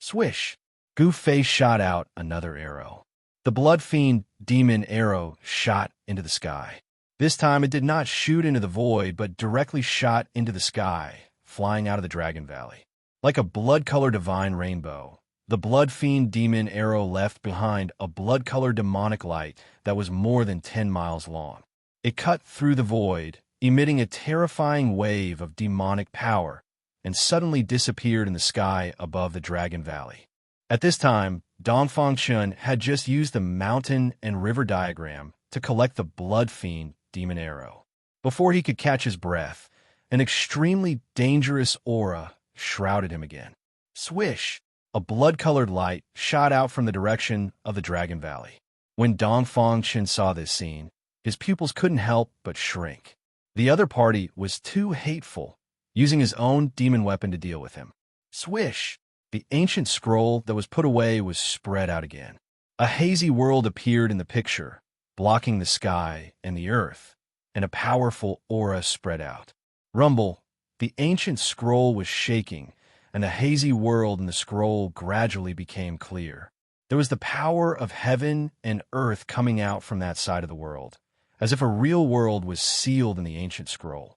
Swish! Gu Fei shot out another arrow. The blood fiend demon arrow shot into the sky. This time it did not shoot into the void, but directly shot into the sky, flying out of the Dragon Valley. Like a blood-colored divine rainbow, the blood fiend demon arrow left behind a blood-colored demonic light that was more than 10 miles long. It cut through the void, emitting a terrifying wave of demonic power, and suddenly disappeared in the sky above the Dragon Valley. At this time, Dongfang Chun had just used the mountain and river diagram to collect the blood fiend demon arrow. Before he could catch his breath, an extremely dangerous aura shrouded him again. Swish! A blood-colored light shot out from the direction of the Dragon Valley. When Dongfang Chun saw this scene, his pupils couldn't help but shrink. The other party was too hateful, using his own demon weapon to deal with him. Swish! The ancient scroll that was put away was spread out again. A hazy world appeared in the picture, blocking the sky and the earth, and a powerful aura spread out. Rumble! The ancient scroll was shaking, and the hazy world in the scroll gradually became clear. There was the power of heaven and earth coming out from that side of the world, as if a real world was sealed in the ancient scroll.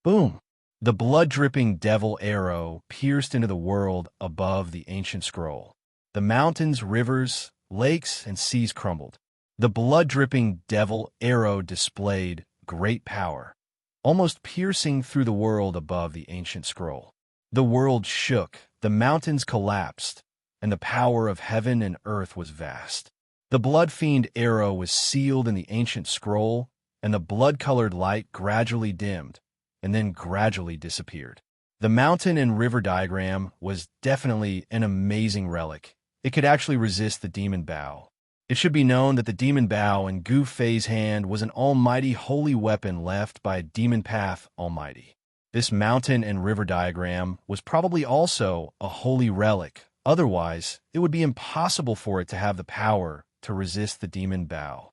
Boom! The blood-dripping devil arrow pierced into the world above the ancient scroll. The mountains, rivers, lakes, and seas crumbled. The blood-dripping devil arrow displayed great power, almost piercing through the world above the ancient scroll. The world shook, the mountains collapsed, and the power of heaven and earth was vast. The blood fiend arrow was sealed in the ancient scroll, and the blood-colored light gradually dimmed, and then gradually disappeared. The mountain and river diagram was definitely an amazing relic. It could actually resist the demon bow. It should be known that the demon bow in Gu Fei's hand was an almighty holy weapon left by Demon Path Almighty. This mountain and river diagram was probably also a holy relic. Otherwise, it would be impossible for it to have the power to resist the demon bow.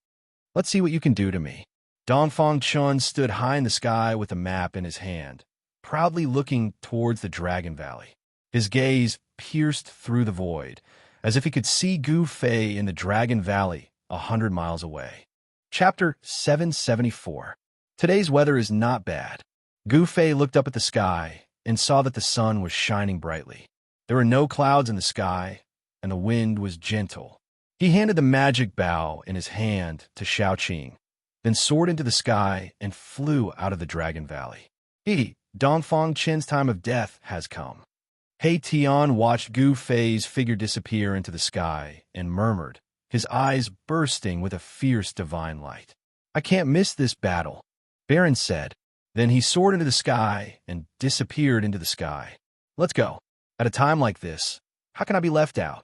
Let's see what you can do to me. Dongfang Chun stood high in the sky with a map in his hand, proudly looking towards the Dragon Valley. His gaze pierced through the void, as if he could see Gu Fei in the Dragon Valley 100 miles away. Chapter 774. Today's weather is not bad. Gu Fei looked up at the sky and saw that the sun was shining brightly. There were no clouds in the sky, and the wind was gentle. He handed the magic bow in his hand to Shaoqing, then soared into the sky and flew out of the Dragon Valley. Dongfang Chen's time of death has come. He Tian watched Gu Fei's figure disappear into the sky and murmured, his eyes bursting with a fierce divine light. I can't miss this battle, Baron said. Then he soared into the sky and disappeared into the sky. Let's go. At a time like this, how can I be left out?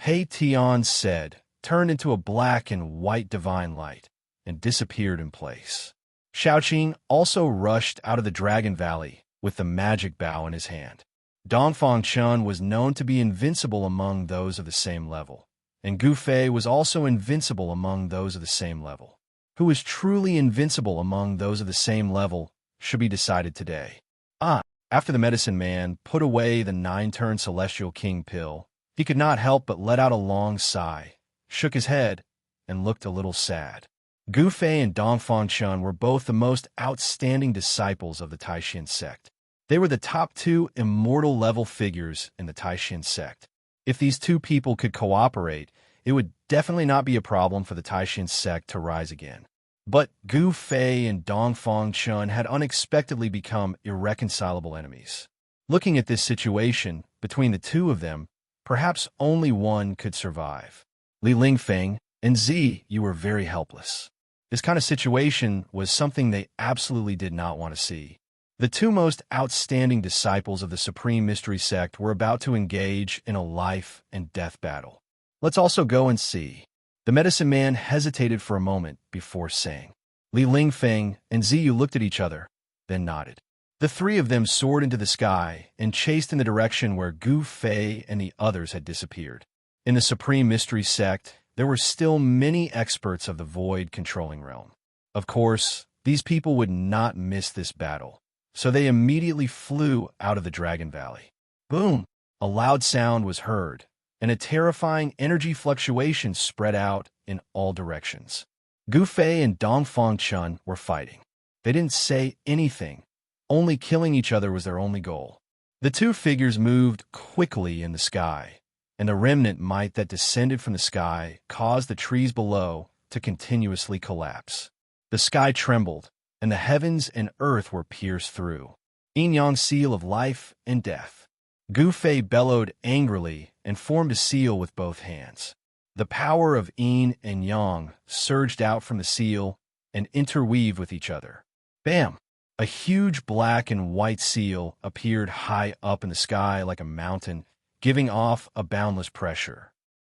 He Tian said, turned into a black and white divine light, and disappeared in place. Shaoqing also rushed out of the Dragon Valley with the magic bow in his hand. Dongfang Chun was known to be invincible among those of the same level, and Gu Fei was also invincible among those of the same level. Who is truly invincible among those of the same level should be decided today. After the medicine man put away the 9-turn Celestial King pill, he could not help but let out a long sigh, shook his head, and looked a little sad. Gu Fei and Dongfang Chun were both the most outstanding disciples of the Taishin sect. They were the top two immortal-level figures in the Taishin sect. If these two people could cooperate, it would definitely not be a problem for the Taishin sect to rise again. But Gu Fei and Dongfang Chun had unexpectedly become irreconcilable enemies. Looking at this situation, between the two of them, perhaps only one could survive. Li Lingfeng and Zi, you were very helpless. This kind of situation was something they absolutely did not want to see. The two most outstanding disciples of the Supreme Mystery Sect were about to engage in a life and death battle. Let's also go and see. The medicine man hesitated for a moment before saying. Li Lingfeng and Ziyu looked at each other, then nodded. The three of them soared into the sky and chased in the direction where Gu Fei and the others had disappeared. In the Supreme Mystery Sect, there were still many experts of the Void controlling realm. Of course, these people would not miss this battle, so they immediately flew out of the Dragon Valley. Boom! A loud sound was heard, and a terrifying energy fluctuation spread out in all directions. Gu Fei and Dongfang Chun were fighting. They didn't say anything. Only killing each other was their only goal. The two figures moved quickly in the sky, and the remnant might that descended from the sky caused the trees below to continuously collapse. The sky trembled, and the heavens and earth were pierced through. Yin-yang seal of life and death. Gu Fei bellowed angrily and formed a seal with both hands. The power of yin and yang surged out from the seal and interweaved with each other. Bam! A huge black and white seal appeared high up in the sky like a mountain, giving off a boundless pressure.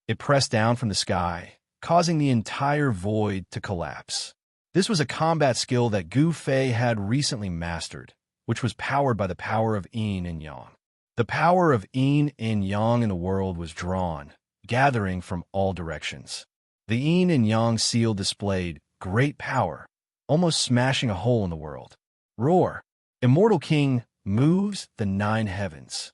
It pressed down from the sky, causing the entire void to collapse. This was a combat skill that Gu Fei had recently mastered, which was powered by the power of yin and yang. The power of yin and yang in the world was drawn, gathering from all directions. The yin and yang seal displayed great power, almost smashing a hole in the world. Roar! Immortal King moves the 9 heavens.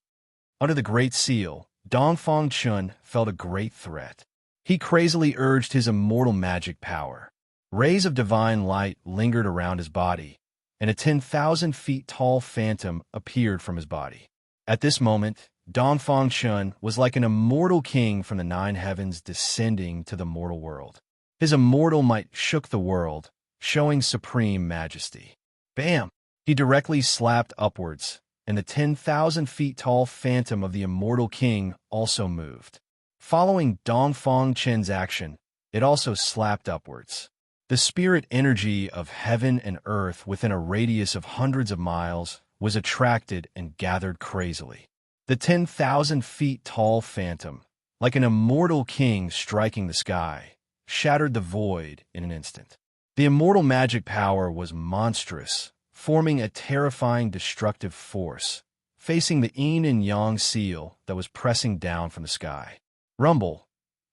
Under the Great Seal, Dongfang Chun felt a great threat. He crazily urged his immortal magic power. Rays of divine light lingered around his body, and a 10,000 feet tall phantom appeared from his body. At this moment, Dongfang Chun was like an immortal king from the 9 heavens descending to the mortal world. His immortal might shook the world, showing supreme majesty. Bam! He directly slapped upwards, and the 10,000 feet tall phantom of the immortal king also moved. Following Dongfang Chun's action, it also slapped upwards. The spirit energy of heaven and earth within a radius of hundreds of miles was attracted and gathered crazily. The 10,000 feet tall phantom, like an immortal king striking the sky, shattered the void in an instant. The immortal magic power was monstrous, forming a terrifying destructive force, facing the yin and yang seal that was pressing down from the sky. Rumble!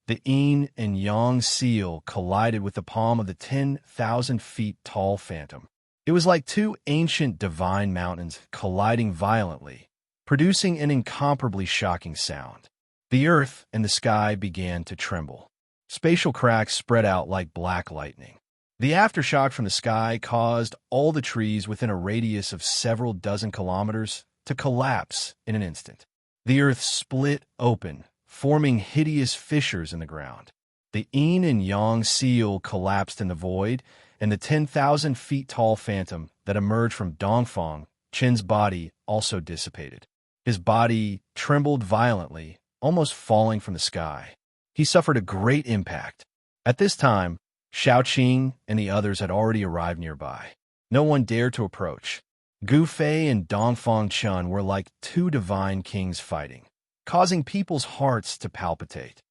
The yin and yang seal collided with the palm of the 10,000 feet tall phantom. It was like two ancient divine mountains colliding violently, producing an incomparably shocking sound. The earth and the sky began to tremble. Spatial cracks spread out like black lightning. The aftershock from the sky caused all the trees within a radius of several dozen kilometers to collapse in an instant. The earth split open, forming hideous fissures in the ground. The yin and yang seal collapsed in the void, and the 10,000 feet tall phantom that emerged from Dongfang Chun's body also dissipated. His body trembled violently, almost falling from the sky. He suffered a great impact. At this time, Shaoqing and the others had already arrived nearby. No one dared to approach. Gu Fei and Dongfang Chun were like two divine kings fighting, causing people's hearts to palpitate.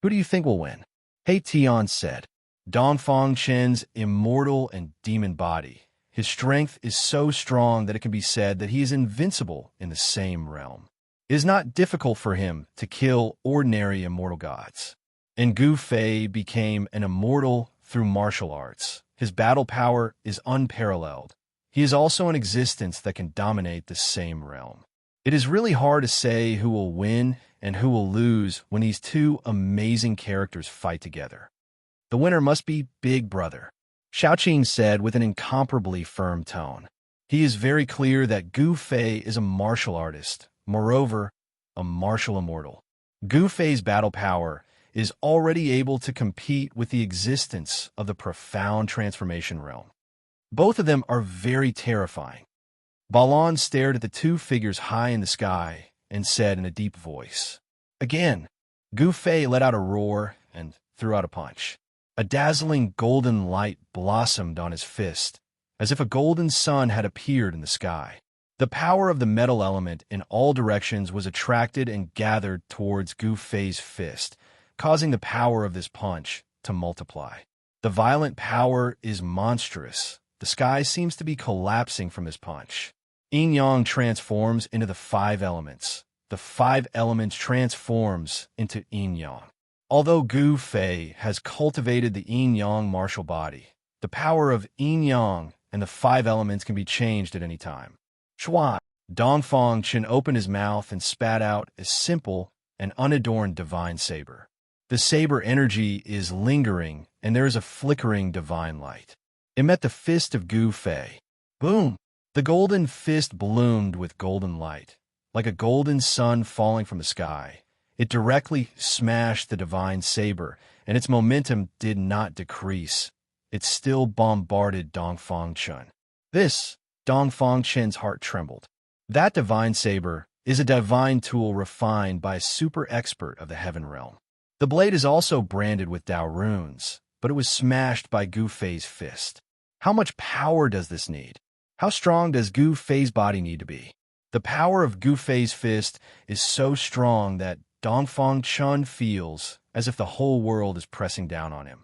Who do you think will win? He Tian said. Dongfang Chun's immortal and demon body. His strength is so strong that it can be said that he is invincible in the same realm. It is not difficult for him to kill ordinary immortal gods. And Gu Fei became an immortal through martial arts. His battle power is unparalleled. He is also an existence that can dominate the same realm. It is really hard to say who will win and who will lose when these two amazing characters fight together. The winner must be Big Brother. Xiaoqing said with an incomparably firm tone. He is very clear that Gu Fei is a martial artist, moreover, a martial immortal. Gu Fei's battle power is already able to compete with the existence of the profound transformation realm. Both of them are very terrifying. Balan stared at the two figures high in the sky and said in a deep voice. Again, Gu Fei let out a roar and threw out a punch. A dazzling golden light blossomed on his fist, as if a golden sun had appeared in the sky. The power of the metal element in all directions was attracted and gathered towards Gu Fei's fist, causing the power of this punch to multiply. The violent power is monstrous. The sky seems to be collapsing from his punch. Yin-yang transforms into the five elements. The five elements transforms into yin-yang. Although Gu Fei has cultivated the yin-yang martial body, the power of yin-yang and the five elements can be changed at any time. Shua, Dongfang Chen opened his mouth and spat out a simple and unadorned divine saber. The saber energy is lingering, and there is a flickering divine light. It met the fist of Gu Fei. Boom! The golden fist bloomed with golden light, like a golden sun falling from the sky. It directly smashed the divine saber, and its momentum did not decrease. It still bombarded Dongfang Chen. Dongfang Chen's heart trembled. That divine saber is a divine tool refined by a super expert of the heaven realm. The blade is also branded with Dao runes, but it was smashed by Gu Fei's fist. How much power does this need? How strong does Gu Fei's body need to be? The power of Gu Fei's fist is so strong that Dongfang Chen feels as if the whole world is pressing down on him.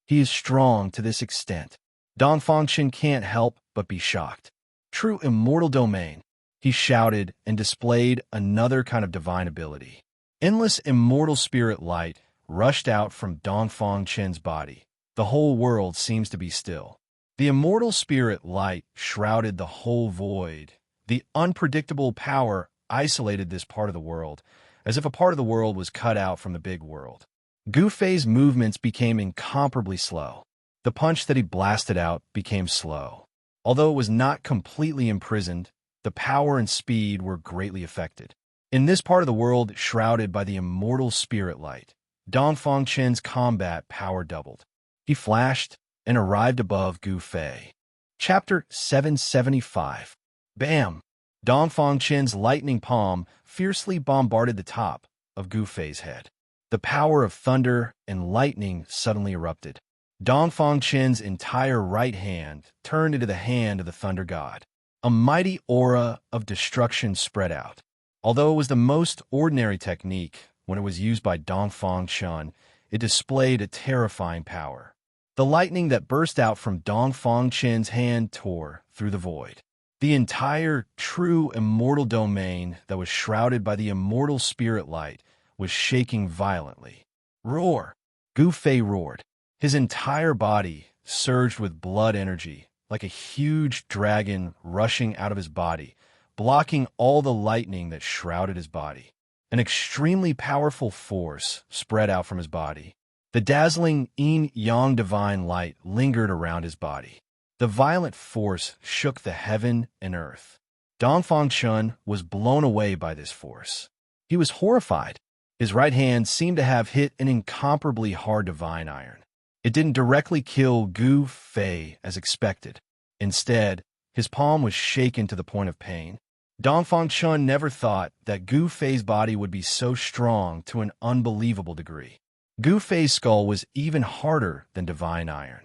He is strong to this extent. Dongfang Chen can't help but be shocked. True immortal domain, he shouted and displayed another kind of divine ability. Endless immortal spirit light rushed out from Dongfang Chen's body. The whole world seems to be still. The immortal spirit light shrouded the whole void. The unpredictable power isolated this part of the world, as if a part of the world was cut out from the big world. Gu Fei's movements became incomparably slow. The punch that he blasted out became slow. Although it was not completely imprisoned, the power and speed were greatly affected. In this part of the world shrouded by the immortal spirit light, Dongfang Chen's combat power doubled. He flashed and arrived above Gu Fei. Chapter 775. Bam! Dongfang Chen's lightning palm fiercely bombarded the top of Gu Fei's head. The power of thunder and lightning suddenly erupted. Dongfang Chen's entire right hand turned into the hand of the thunder god. A mighty aura of destruction spread out. Although it was the most ordinary technique, when it was used by Dongfang Chen, it displayed a terrifying power. The lightning that burst out from Dongfang Chen's hand tore through the void. The entire true immortal domain that was shrouded by the immortal spirit light was shaking violently. Roar! Gu Fei roared. His entire body surged with blood energy, like a huge dragon rushing out of his body, blocking all the lightning that shrouded his body. An extremely powerful force spread out from his body. The dazzling yin-yang divine light lingered around his body. The violent force shook the heaven and earth. Dongfang Chen was blown away by this force. He was horrified. His right hand seemed to have hit an incomparably hard divine iron. It didn't directly kill Gu Fei as expected. Instead, his palm was shaken to the point of pain. Dongfang Chen never thought that Gu Fei's body would be so strong to an unbelievable degree. Gu Fei's skull was even harder than divine iron.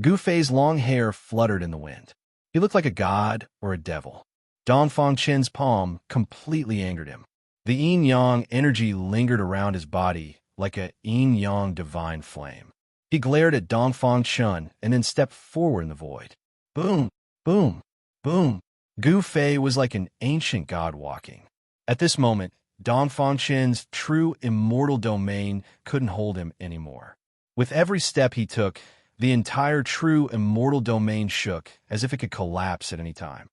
Gu Fei's long hair fluttered in the wind. He looked like a god or a devil. Dongfang Chen's palm completely angered him. The yin-yang energy lingered around his body like a yin-yang divine flame. He glared at Dongfang Chen and then stepped forward in the void. Boom, boom, boom. Gu Fei was like an ancient god walking. At this moment, Dongfang Chen's true immortal domain couldn't hold him anymore. With every step he took, the entire true immortal domain shook as if it could collapse at any time.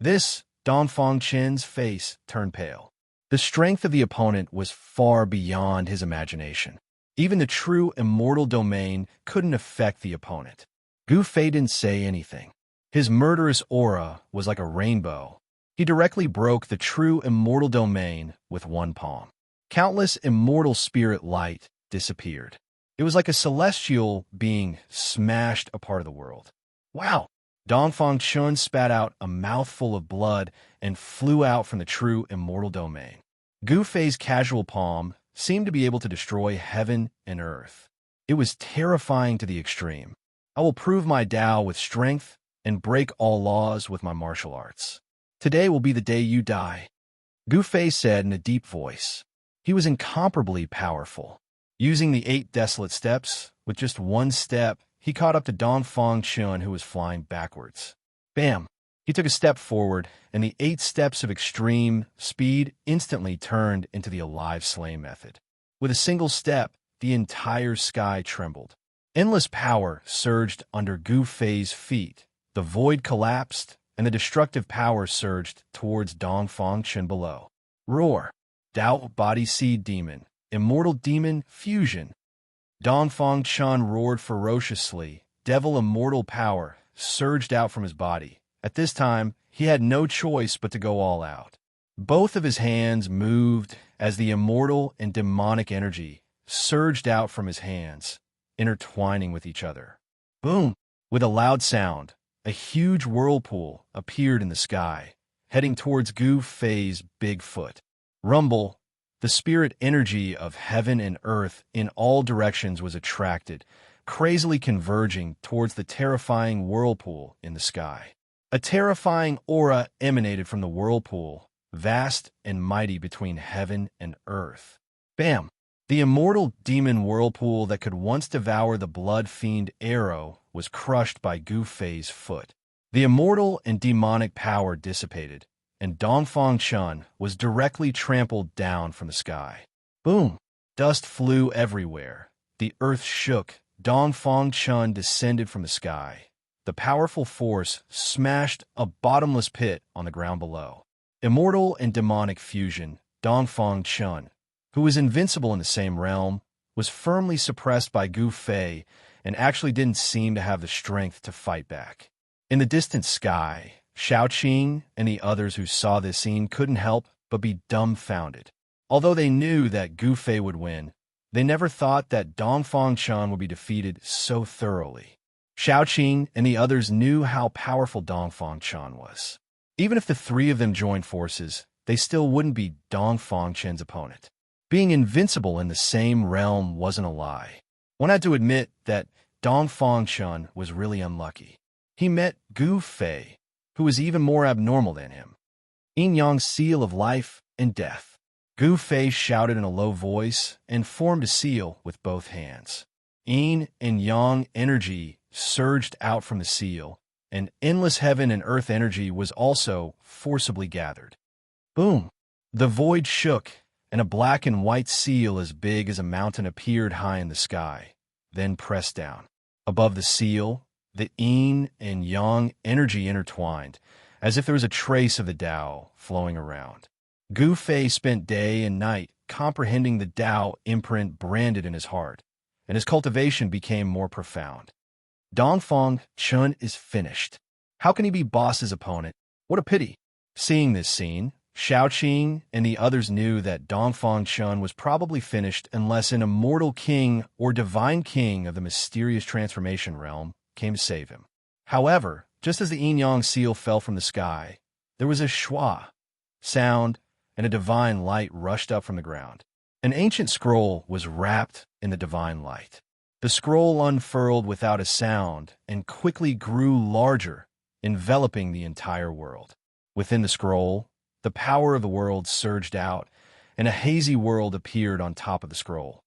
Dongfang Chen's face turned pale. The strength of the opponent was far beyond his imagination. Even the true immortal domain couldn't affect the opponent. Gu Fei didn't say anything. His murderous aura was like a rainbow. He directly broke the true immortal domain with one palm. Countless immortal spirit light disappeared. It was like a celestial being smashed apart of the world. Wow! Dongfang Chun spat out a mouthful of blood and flew out from the true immortal domain. Gu Fei's casual palm seemed to be able to destroy heaven and earth. It was terrifying to the extreme. I will prove my Tao with strength and break all laws with my martial arts. Today will be the day you die, Gu Fei said in a deep voice. He was incomparably powerful. Using the 8 desolate steps, with just one step, he caught up to Dongfang Chun, who was flying backwards. Bam! He took a step forward, and the 8 steps of extreme speed instantly turned into the alive slay method. With a single step, the entire sky trembled. Endless power surged under Gu Fei's feet. The void collapsed, and the destructive power surged towards Dongfang Chun below. Roar! Tao Body Seed Demon, Immortal Demon Fusion. Dongfang Chun roared ferociously. Devil immortal power surged out from his body. At this time, he had no choice but to go all out. Both of his hands moved as the immortal and demonic energy surged out from his hands, intertwining with each other. Boom! With a loud sound, a huge whirlpool appeared in the sky, heading towards Gu Fei's big foot. Rumble! The spirit energy of heaven and earth in all directions was attracted, crazily converging towards the terrifying whirlpool in the sky. A terrifying aura emanated from the whirlpool, vast and mighty between heaven and earth. Bam! The immortal demon whirlpool that could once devour the blood fiend arrow was crushed by Gu Fei's foot. The immortal and demonic power dissipated, and Dongfang Chun was directly trampled down from the sky. Boom! Dust flew everywhere. The earth shook. Dongfang Chun descended from the sky. The powerful force smashed a bottomless pit on the ground below. Immortal and demonic fusion, Dongfang Chun, who was invincible in the same realm, was firmly suppressed by Gu Fei and actually didn't seem to have the strength to fight back. In the distant sky, Xiaoqing and the others who saw this scene couldn't help but be dumbfounded. Although they knew that Gu Fei would win, they never thought that Dongfang Chun would be defeated so thoroughly. Xiaoqing and the others knew how powerful Dongfang Chun was. Even if the 3 of them joined forces, they still wouldn't be Dongfang Chun's opponent. Being invincible in the same realm wasn't a lie. One had to admit that Dongfang Chun was really unlucky. He met Gu Fei, who was even more abnormal than him. Yin Yang seal of life and death. Gu Fei shouted in a low voice and formed a seal with both hands. Yin and Yang energy surged out from the seal, and endless heaven and earth energy was also forcibly gathered. Boom! The void shook, and a black and white seal as big as a mountain appeared high in the sky, then pressed down. Above the seal, the Yin and Yang energy intertwined, as if there was a trace of the Tao flowing around. Gu Fei spent day and night comprehending the Tao imprint branded in his heart, and his cultivation became more profound. Dongfang Chun is finished. How can he be boss's opponent? What a pity. Seeing this scene, Xiaoqing and the others knew that Dongfang Chun was probably finished unless an immortal king or divine king of the mysterious transformation realm came to save him. However, just as the yin-yang seal fell from the sky, there was a schwa sound, and a divine light rushed up from the ground. An ancient scroll was wrapped in the divine light. The scroll unfurled without a sound and quickly grew larger, enveloping the entire world. Within the scroll, the power of the world surged out, and a hazy world appeared on top of the scroll.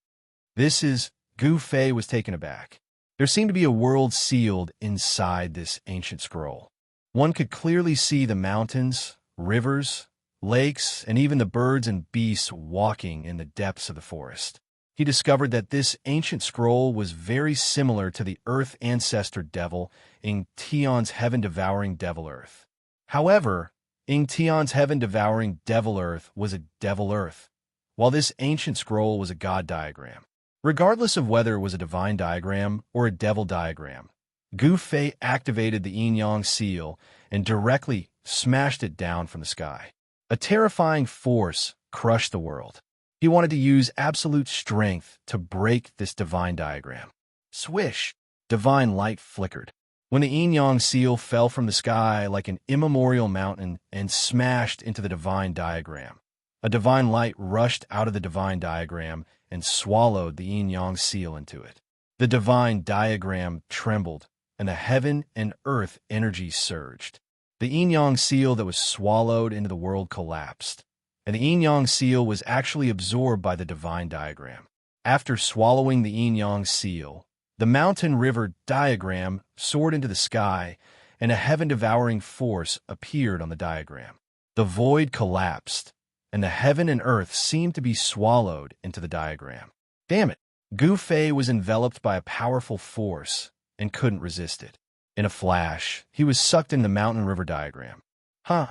Gu Fei was taken aback. There seemed to be a world sealed inside this ancient scroll. One could clearly see the mountains, rivers, lakes, and even the birds and beasts walking in the depths of the forest. He discovered that this ancient scroll was very similar to the Earth Ancestor Devil in Tian's heaven-devouring Devil Earth. However, in Tian's heaven-devouring Devil Earth was a Devil Earth, while this ancient scroll was a God diagram. Regardless of whether it was a divine diagram or a devil diagram, Gu Fei activated the yin-yang seal and directly smashed it down from the sky. A terrifying force crushed the world. He wanted to use absolute strength to break this divine diagram. Swish! Divine light flickered. When the yin-yang seal fell from the sky like an immemorial mountain and smashed into the divine diagram, a divine light rushed out of the divine diagram and swallowed the yin-yang seal into it. The divine diagram trembled, and the heaven and earth energy surged. The yin-yang seal that was swallowed into the world collapsed, and the yin-yang seal was actually absorbed by the divine diagram. After swallowing the yin-yang seal, the mountain river diagram soared into the sky, and a heaven-devouring force appeared on the diagram. The void collapsed, and the heaven and earth seemed to be swallowed into the diagram. Damn it! Gu Fei was enveloped by a powerful force and couldn't resist it. In a flash, he was sucked into the mountain river diagram. Huh.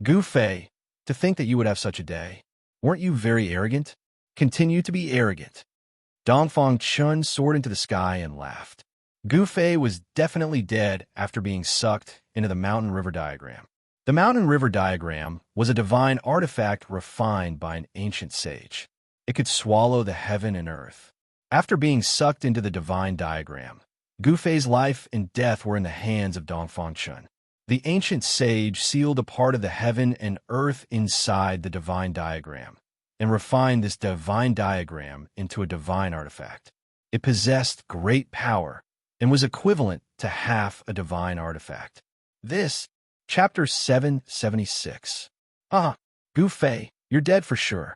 Gu Fei, to think that you would have such a day. Weren't you very arrogant? Continue to be arrogant. Dongfang Chun soared into the sky and laughed. Gu Fei was definitely dead after being sucked into the mountain river diagram. The mountain river diagram was a divine artifact refined by an ancient sage. It could swallow the heaven and earth. After being sucked into the divine diagram, Gu Fei's life and death were in the hands of Dongfang Chun. The ancient sage sealed a part of the heaven and earth inside the divine diagram and refined this divine diagram into a divine artifact. It possessed great power and was equivalent to half a divine artifact. This, Chapter 776. Gu Fei, you're dead for sure.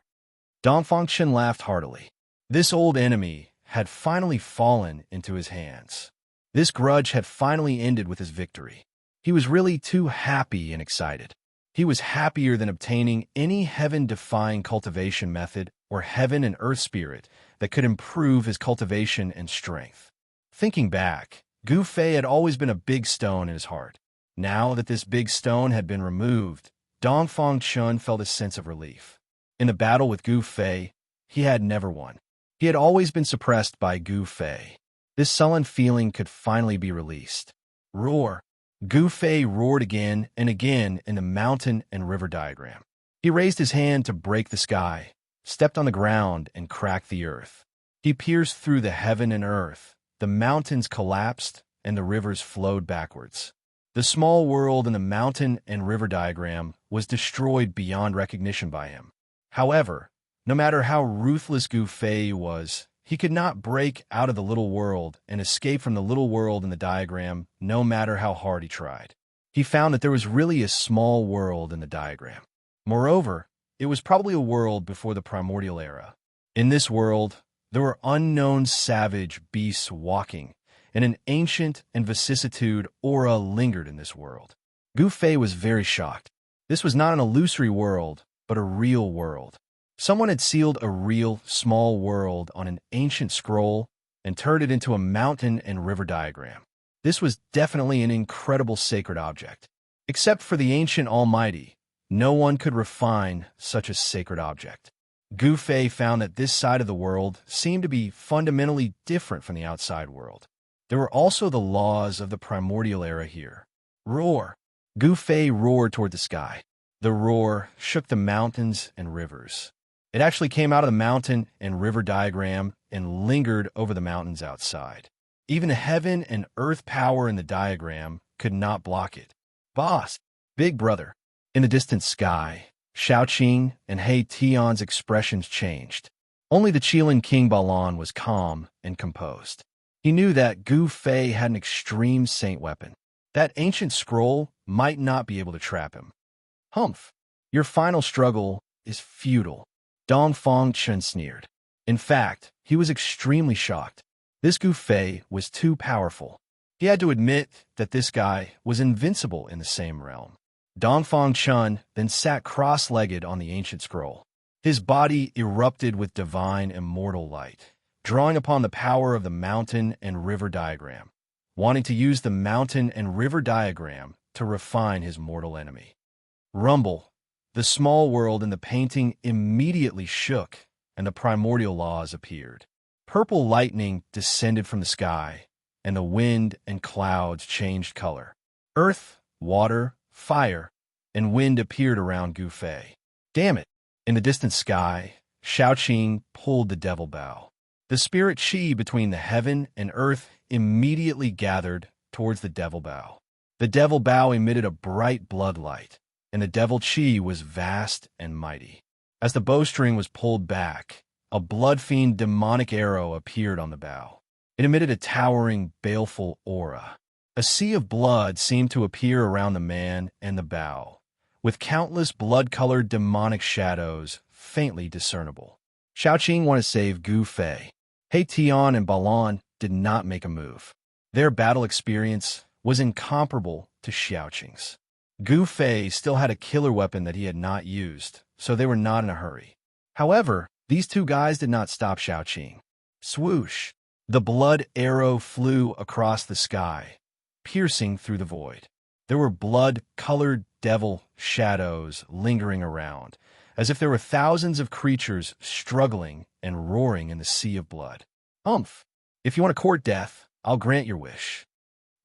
Dongfang Chun laughed heartily. This old enemy had finally fallen into his hands. This grudge had finally ended with his victory. He was really too happy and excited. He was happier than obtaining any heaven-defying cultivation method or heaven and earth spirit that could improve his cultivation and strength. Thinking back, Gu Fei had always been a big stone in his heart. Now that this big stone had been removed, Dongfang Chun felt a sense of relief. In the battle with Gu Fei, he had never won. He had always been suppressed by Gu Fei. This sullen feeling could finally be released. Roar! Gu Fei roared again and again in the mountain and river diagram. He raised his hand to break the sky, stepped on the ground, and cracked the earth. He pierced through the heaven and earth. The mountains collapsed, and the rivers flowed backwards. The small world in the mountain and river diagram was destroyed beyond recognition by him. However, no matter how ruthless Gu Fei was, he could not break out of the little world and escape from the little world in the diagram, no matter how hard he tried. He found that there was really a small world in the diagram. Moreover, it was probably a world before the primordial era. In this world, there were unknown savage beasts walking, and an ancient and vicissitude aura lingered in this world. Gu Fei was very shocked. This was not an illusory world, but a real world. Someone had sealed a real, small world on an ancient scroll and turned it into a mountain and river diagram. This was definitely an incredible sacred object. Except for the ancient Almighty, no one could refine such a sacred object. Gu Fei found that this side of the world seemed to be fundamentally different from the outside world. There were also the laws of the primordial era here. Roar! Gu Fei roared toward the sky. The roar shook the mountains and rivers. It actually came out of the mountain and river diagram and lingered over the mountains outside. Even the heaven and earth power in the diagram could not block it. Boss! Big brother! In the distant sky, Shaoqing and He Tian's expressions changed. Only the Qilin King Balan was calm and composed. He knew that Gu Fei had an extreme saint weapon. That ancient scroll might not be able to trap him. Humph! Your final struggle is futile. Dongfang Chun sneered. In fact, he was extremely shocked. This Gu Fei was too powerful. He had to admit that this guy was invincible in the same realm. Dongfang Chun then sat cross-legged on the ancient scroll. His body erupted with divine immortal light, drawing upon the power of the mountain and river diagram, wanting to use the mountain and river diagram to refine his mortal enemy. Rumble! The small world in the painting immediately shook, and the primordial laws appeared. Purple lightning descended from the sky, and the wind and clouds changed color. Earth, water, fire, and wind appeared around Gu Fei. Damn it! In the distant sky, Xiaoqing pulled the devil bow. The spirit qi between the heaven and earth immediately gathered towards the devil bow. The devil bow emitted a bright blood light, and the devil qi was vast and mighty. As the bowstring was pulled back, a blood-fiend demonic arrow appeared on the bow. It emitted a towering, baleful aura. A sea of blood seemed to appear around the man and the bow, with countless blood-colored demonic shadows faintly discernible. Xiaoqing wanted to save Gu Fei. He Tian and Balan did not make a move. Their battle experience was incomparable to Xiaoqing's. Gu Fei still had a killer weapon that he had not used, so they were not in a hurry. However, these two guys did not stop Xiaoqing. Swoosh! The blood arrow flew across the sky, piercing through the void. There were blood-colored devil shadows lingering around, as if there were thousands of creatures struggling and roaring in the sea of blood. If you want to court death, I'll grant your wish.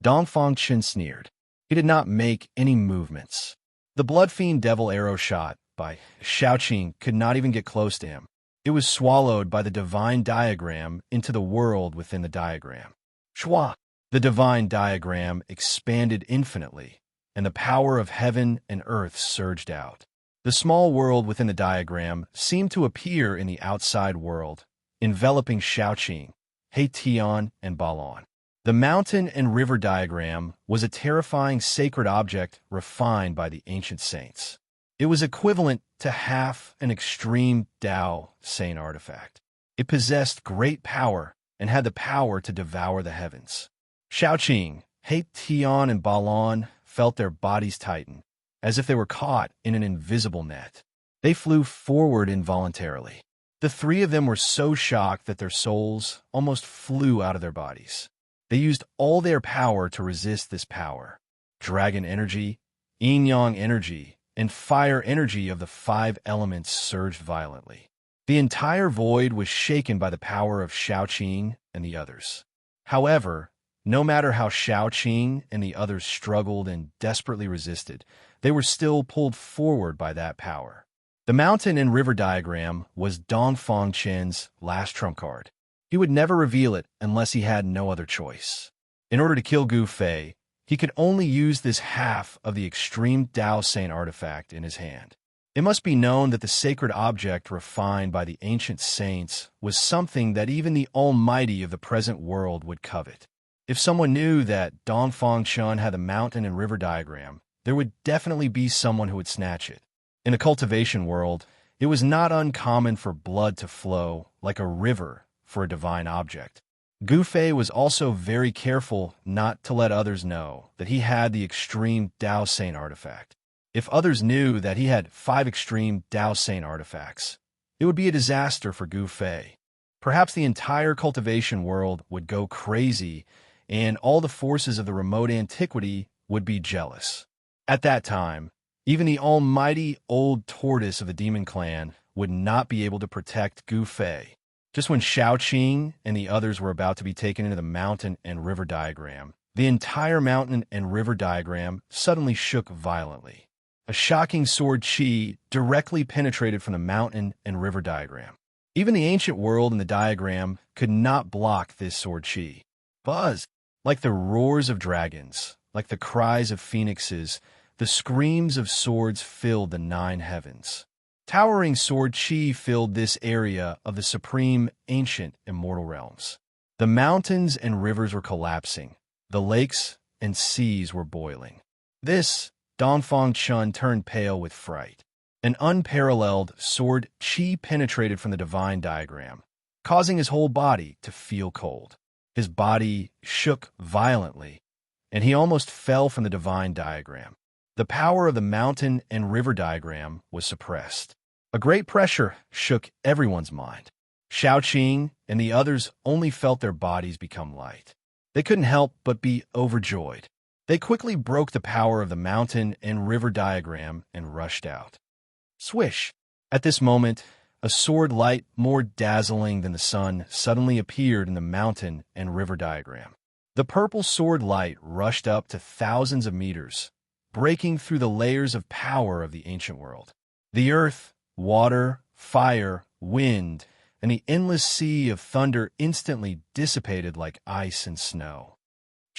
Dong Fangchen sneered. He did not make any movements. The blood-fiend devil arrow shot by Xiaoqing could not even get close to him. It was swallowed by the divine diagram into the world within the diagram. Shua! The divine diagram expanded infinitely, and the power of heaven and earth surged out. The small world within the diagram seemed to appear in the outside world, enveloping Xiaoqing, He Tian, and Balan. The mountain and river diagram was a terrifying sacred object refined by the ancient saints. It was equivalent to half an extreme Dao saint artifact. It possessed great power and had the power to devour the heavens. Xiaoqing, He Tian, and Balan felt their bodies tighten, as if they were caught in an invisible net. They flew forward involuntarily. The three of them were so shocked that their souls almost flew out of their bodies. They used all their power to resist this power. Dragon energy, yin-yang energy, and fire energy of the five elements surged violently. The entire void was shaken by the power of Xiaoqing and the others. However, no matter how Xiaoqing and the others struggled and desperately resisted, they were still pulled forward by that power. The mountain and river diagram was Dong Fangchen's last trump card. He would never reveal it unless he had no other choice. In order to kill Gu Fei, he could only use this half of the extreme Dao Saint artifact in his hand. It must be known that the sacred object refined by the ancient saints was something that even the Almighty of the present world would covet. If someone knew that Dong Fangchen had the mountain and river diagram, there would definitely be someone who would snatch it. In the cultivation world, it was not uncommon for blood to flow like a river for a divine object. Gu Fei was also very careful not to let others know that he had the extreme Dao Saint artifact. If others knew that he had 5 extreme Dao Saint artifacts, it would be a disaster for Gu Fei. Perhaps the entire cultivation world would go crazy, and all the forces of the remote antiquity would be jealous. At that time, even the almighty old tortoise of the demon clan would not be able to protect Gu Fei. Just when Xiaoqing and the others were about to be taken into the mountain and river diagram, the entire mountain and river diagram suddenly shook violently. A shocking sword qi directly penetrated from the mountain and river diagram. Even the ancient world in the diagram could not block this sword qi. Buzz! Like the roars of dragons, like the cries of phoenixes, the screams of swords filled the 9 heavens. Towering sword qi filled this area of the supreme, ancient, immortal realms. The mountains and rivers were collapsing. The lakes and seas were boiling. This, Dong Fangchen turned pale with fright. An unparalleled sword qi penetrated from the divine diagram, causing his whole body to feel cold. His body shook violently, and he almost fell from the divine diagram. The power of the mountain and river diagram was suppressed. A great pressure shook everyone's mind. Xiaoqing and the others only felt their bodies become light. They couldn't help but be overjoyed. They quickly broke the power of the mountain and river diagram and rushed out. Swish! At this moment, a sword light more dazzling than the sun suddenly appeared in the mountain and river diagram. The purple sword light rushed up to thousands of meters, breaking through the layers of power of the ancient world. The earth, water, fire, wind, and the endless sea of thunder instantly dissipated like ice and snow.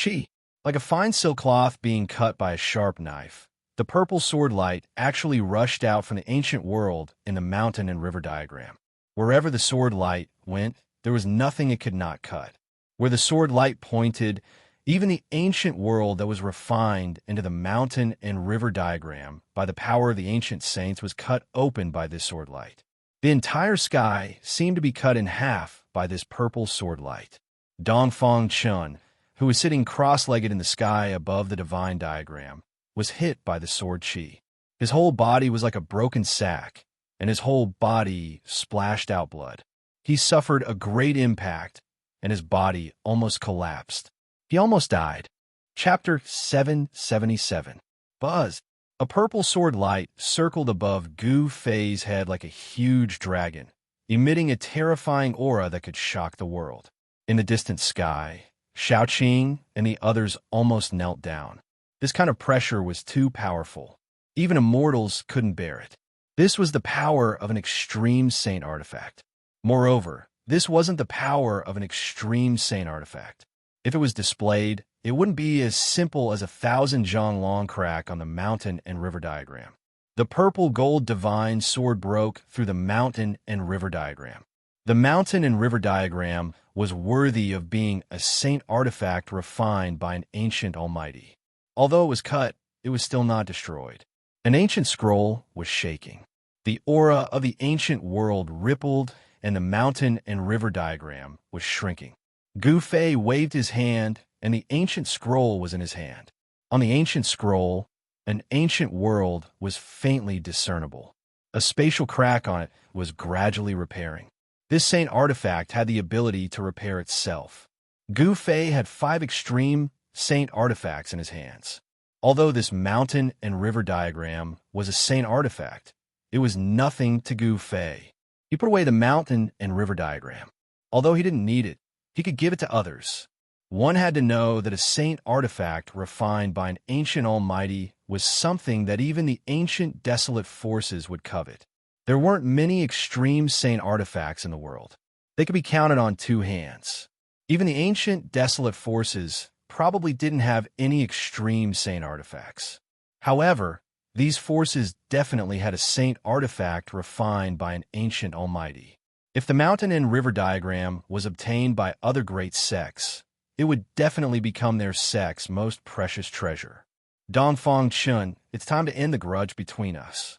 Chi, like a fine silk cloth being cut by a sharp knife, the purple sword light actually rushed out from the ancient world in the mountain and river diagram. Wherever the sword light went, there was nothing it could not cut. Where the sword light pointed, even the ancient world that was refined into the mountain and river diagram by the power of the ancient saints was cut open by this sword light. The entire sky seemed to be cut in half by this purple sword light. Dongfang Chun, who was sitting cross-legged in the sky above the divine diagram, was hit by the sword chi. His whole body was like a broken sack, and his whole body splashed out blood. He suffered a great impact, and his body almost collapsed. He almost died. Chapter 777. Buzz. A purple sword light circled above Gu Fei's head like a huge dragon, emitting a terrifying aura that could shock the world. In the distant sky, Shaoqing and the others almost knelt down. This kind of pressure was too powerful. Even immortals couldn't bear it. This was the power of an extreme saint artifact. Moreover, this wasn't the power of an extreme saint artifact. If it was displayed, it wouldn't be as simple as 1,000 zhang-long crack on the mountain and river diagram. The purple gold divine sword broke through the mountain and river diagram. The mountain and river diagram was worthy of being a saint artifact refined by an ancient almighty. Although it was cut, it was still not destroyed. An ancient scroll was shaking. The aura of the ancient world rippled, and the mountain and river diagram was shrinking. Gu Fei waved his hand, and the ancient scroll was in his hand. On the ancient scroll, an ancient world was faintly discernible. A spatial crack on it was gradually repairing. This saint artifact had the ability to repair itself. Gu Fei had 5 extreme saint artifacts in his hands. Although this mountain and river diagram was a saint artifact, it was nothing to Gu Fei. He put away the mountain and river diagram. Although he didn't need it, he could give it to others. One had to know that a saint artifact refined by an ancient almighty was something that even the ancient desolate forces would covet. There weren't many extreme saint artifacts in the world. They could be counted on 2 hands. Even the ancient desolate forces probably didn't have any extreme saint artifacts. However, these forces definitely had a saint artifact refined by an ancient almighty. If the mountain and river diagram was obtained by other great sects, it would definitely become their sect's most precious treasure. Dongfang Chun, it's time to end the grudge between us.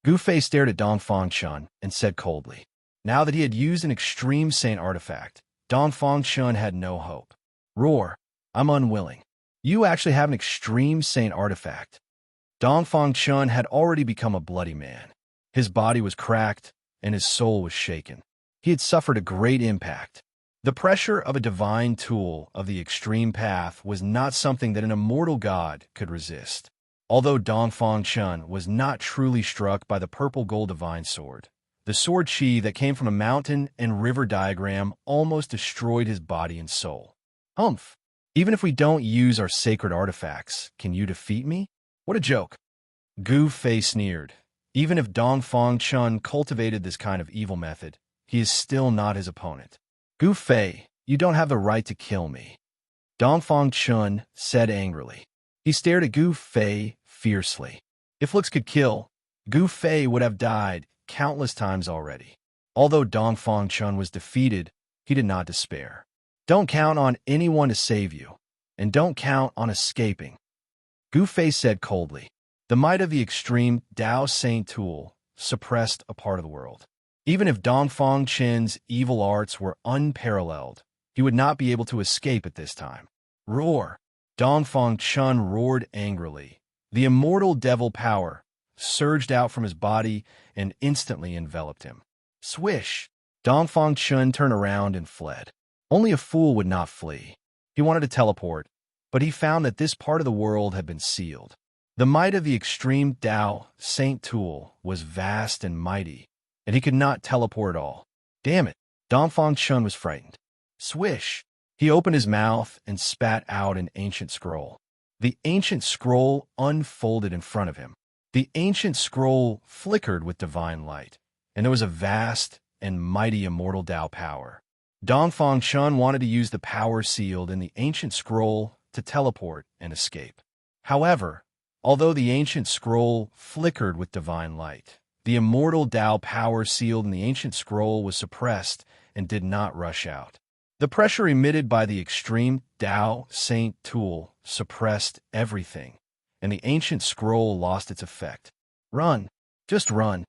Gu Fei stared at Dongfang Chun and said coldly. Now that he had used an extreme saint artifact, Dongfang Chun had no hope. Roar, I'm unwilling. You actually have an extreme saint artifact. Dongfang Chun had already become a bloody man. His body was cracked, and his soul was shaken. He had suffered a great impact. The pressure of a divine tool of the extreme path was not something that an immortal god could resist. Although Dongfang Chun was not truly struck by the purple gold divine sword, the sword chi that came from a mountain and river diagram almost destroyed his body and soul. Humph! Even if we don't use our sacred artifacts, can you defeat me? What a joke. Gu Fei sneered. Even if Dongfang Chun cultivated this kind of evil method, he is still not his opponent. Gu Fei, you don't have the right to kill me. Dongfang Chun said angrily. He stared at Gu Fei fiercely. If looks could kill, Gu Fei would have died countless times already. Although Dongfang Chun was defeated, he did not despair. Don't count on anyone to save you, and don't count on escaping. Gu Fei said coldly. The might of the extreme Dao Saint tool suppressed a part of the world. Even if Dongfang Chen's evil arts were unparalleled, he would not be able to escape at this time. Roar! Dongfang Chun roared angrily. The immortal devil power surged out from his body and instantly enveloped him. Swish! Dongfang Chun turned around and fled. Only a fool would not flee. He wanted to teleport, but he found that this part of the world had been sealed. The might of the extreme Dao Saint tool was vast and mighty, and he could not teleport at all. Damn it! Dongfang Chun was frightened. Swish! He opened his mouth and spat out an ancient scroll. The ancient scroll unfolded in front of him. The ancient scroll flickered with divine light, and there was a vast and mighty immortal Tao power. Dongfang Chun wanted to use the power sealed in the ancient scroll to teleport and escape. However, although the ancient scroll flickered with divine light, the immortal Tao power sealed in the ancient scroll was suppressed and did not rush out. The pressure emitted by the extreme Tao Saint tool suppressed everything, and the ancient scroll lost its effect. Run, just run.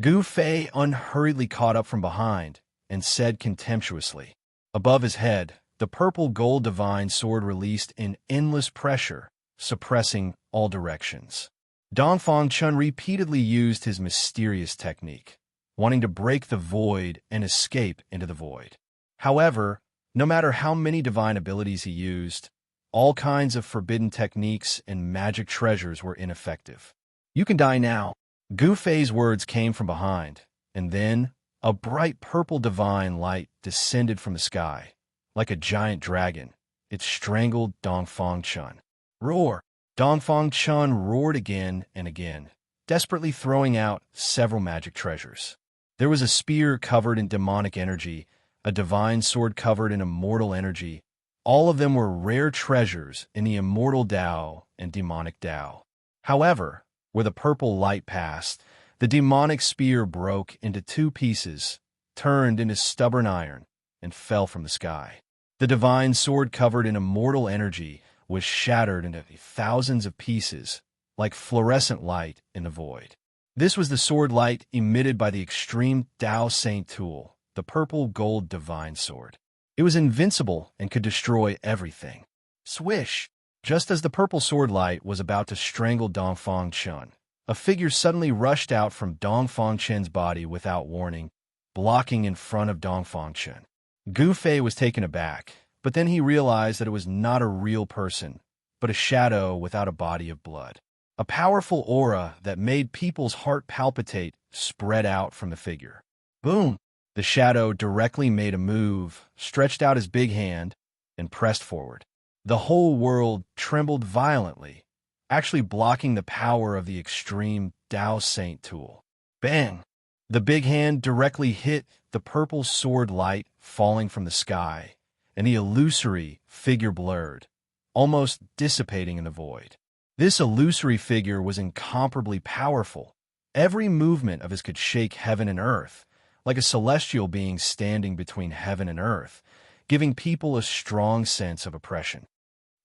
Gu Fei unhurriedly caught up from behind and said contemptuously. Above his head, the purple gold divine sword released in endless pressure, suppressing all directions. Dongfang Chun repeatedly used his mysterious technique, wanting to break the void and escape into the void. However, no matter how many divine abilities he used, all kinds of forbidden techniques and magic treasures were ineffective. You can die now. Gu Fei's words came from behind, and then a bright purple divine light descended from the sky. Like a giant dragon, it strangled Dongfang Chun. Roar! Dongfang Chun roared again and again, desperately throwing out several magic treasures. There was a spear covered in demonic energy, a divine sword covered in immortal energy. All of them were rare treasures in the immortal Tao and demonic Tao. However, where the purple light passed, the demonic spear broke into two pieces, turned into stubborn iron, and fell from the sky. The divine sword covered in immortal energy was shattered into thousands of pieces, like fluorescent light in the void. This was the sword light emitted by the extreme Tao Saint tool, the purple gold divine sword. It was invincible and could destroy everything. Swish! Just as the purple sword light was about to strangle Dongfang Chun, a figure suddenly rushed out from Dongfang Chun's body without warning, blocking in front of Dongfang Chun. Gu Fei was taken aback, but then he realized that it was not a real person, but a shadow without a body of blood. A powerful aura that made people's heart palpitate spread out from the figure. Boom! The shadow directly made a move, stretched out his big hand, and pressed forward. The whole world trembled violently, actually blocking the power of the extreme Tao Saint tool. Bang! The big hand directly hit the purple sword light falling from the sky, and the illusory figure blurred, almost dissipating in the void. This illusory figure was incomparably powerful. Every movement of his could shake heaven and earth, like a celestial being standing between heaven and earth, giving people a strong sense of oppression.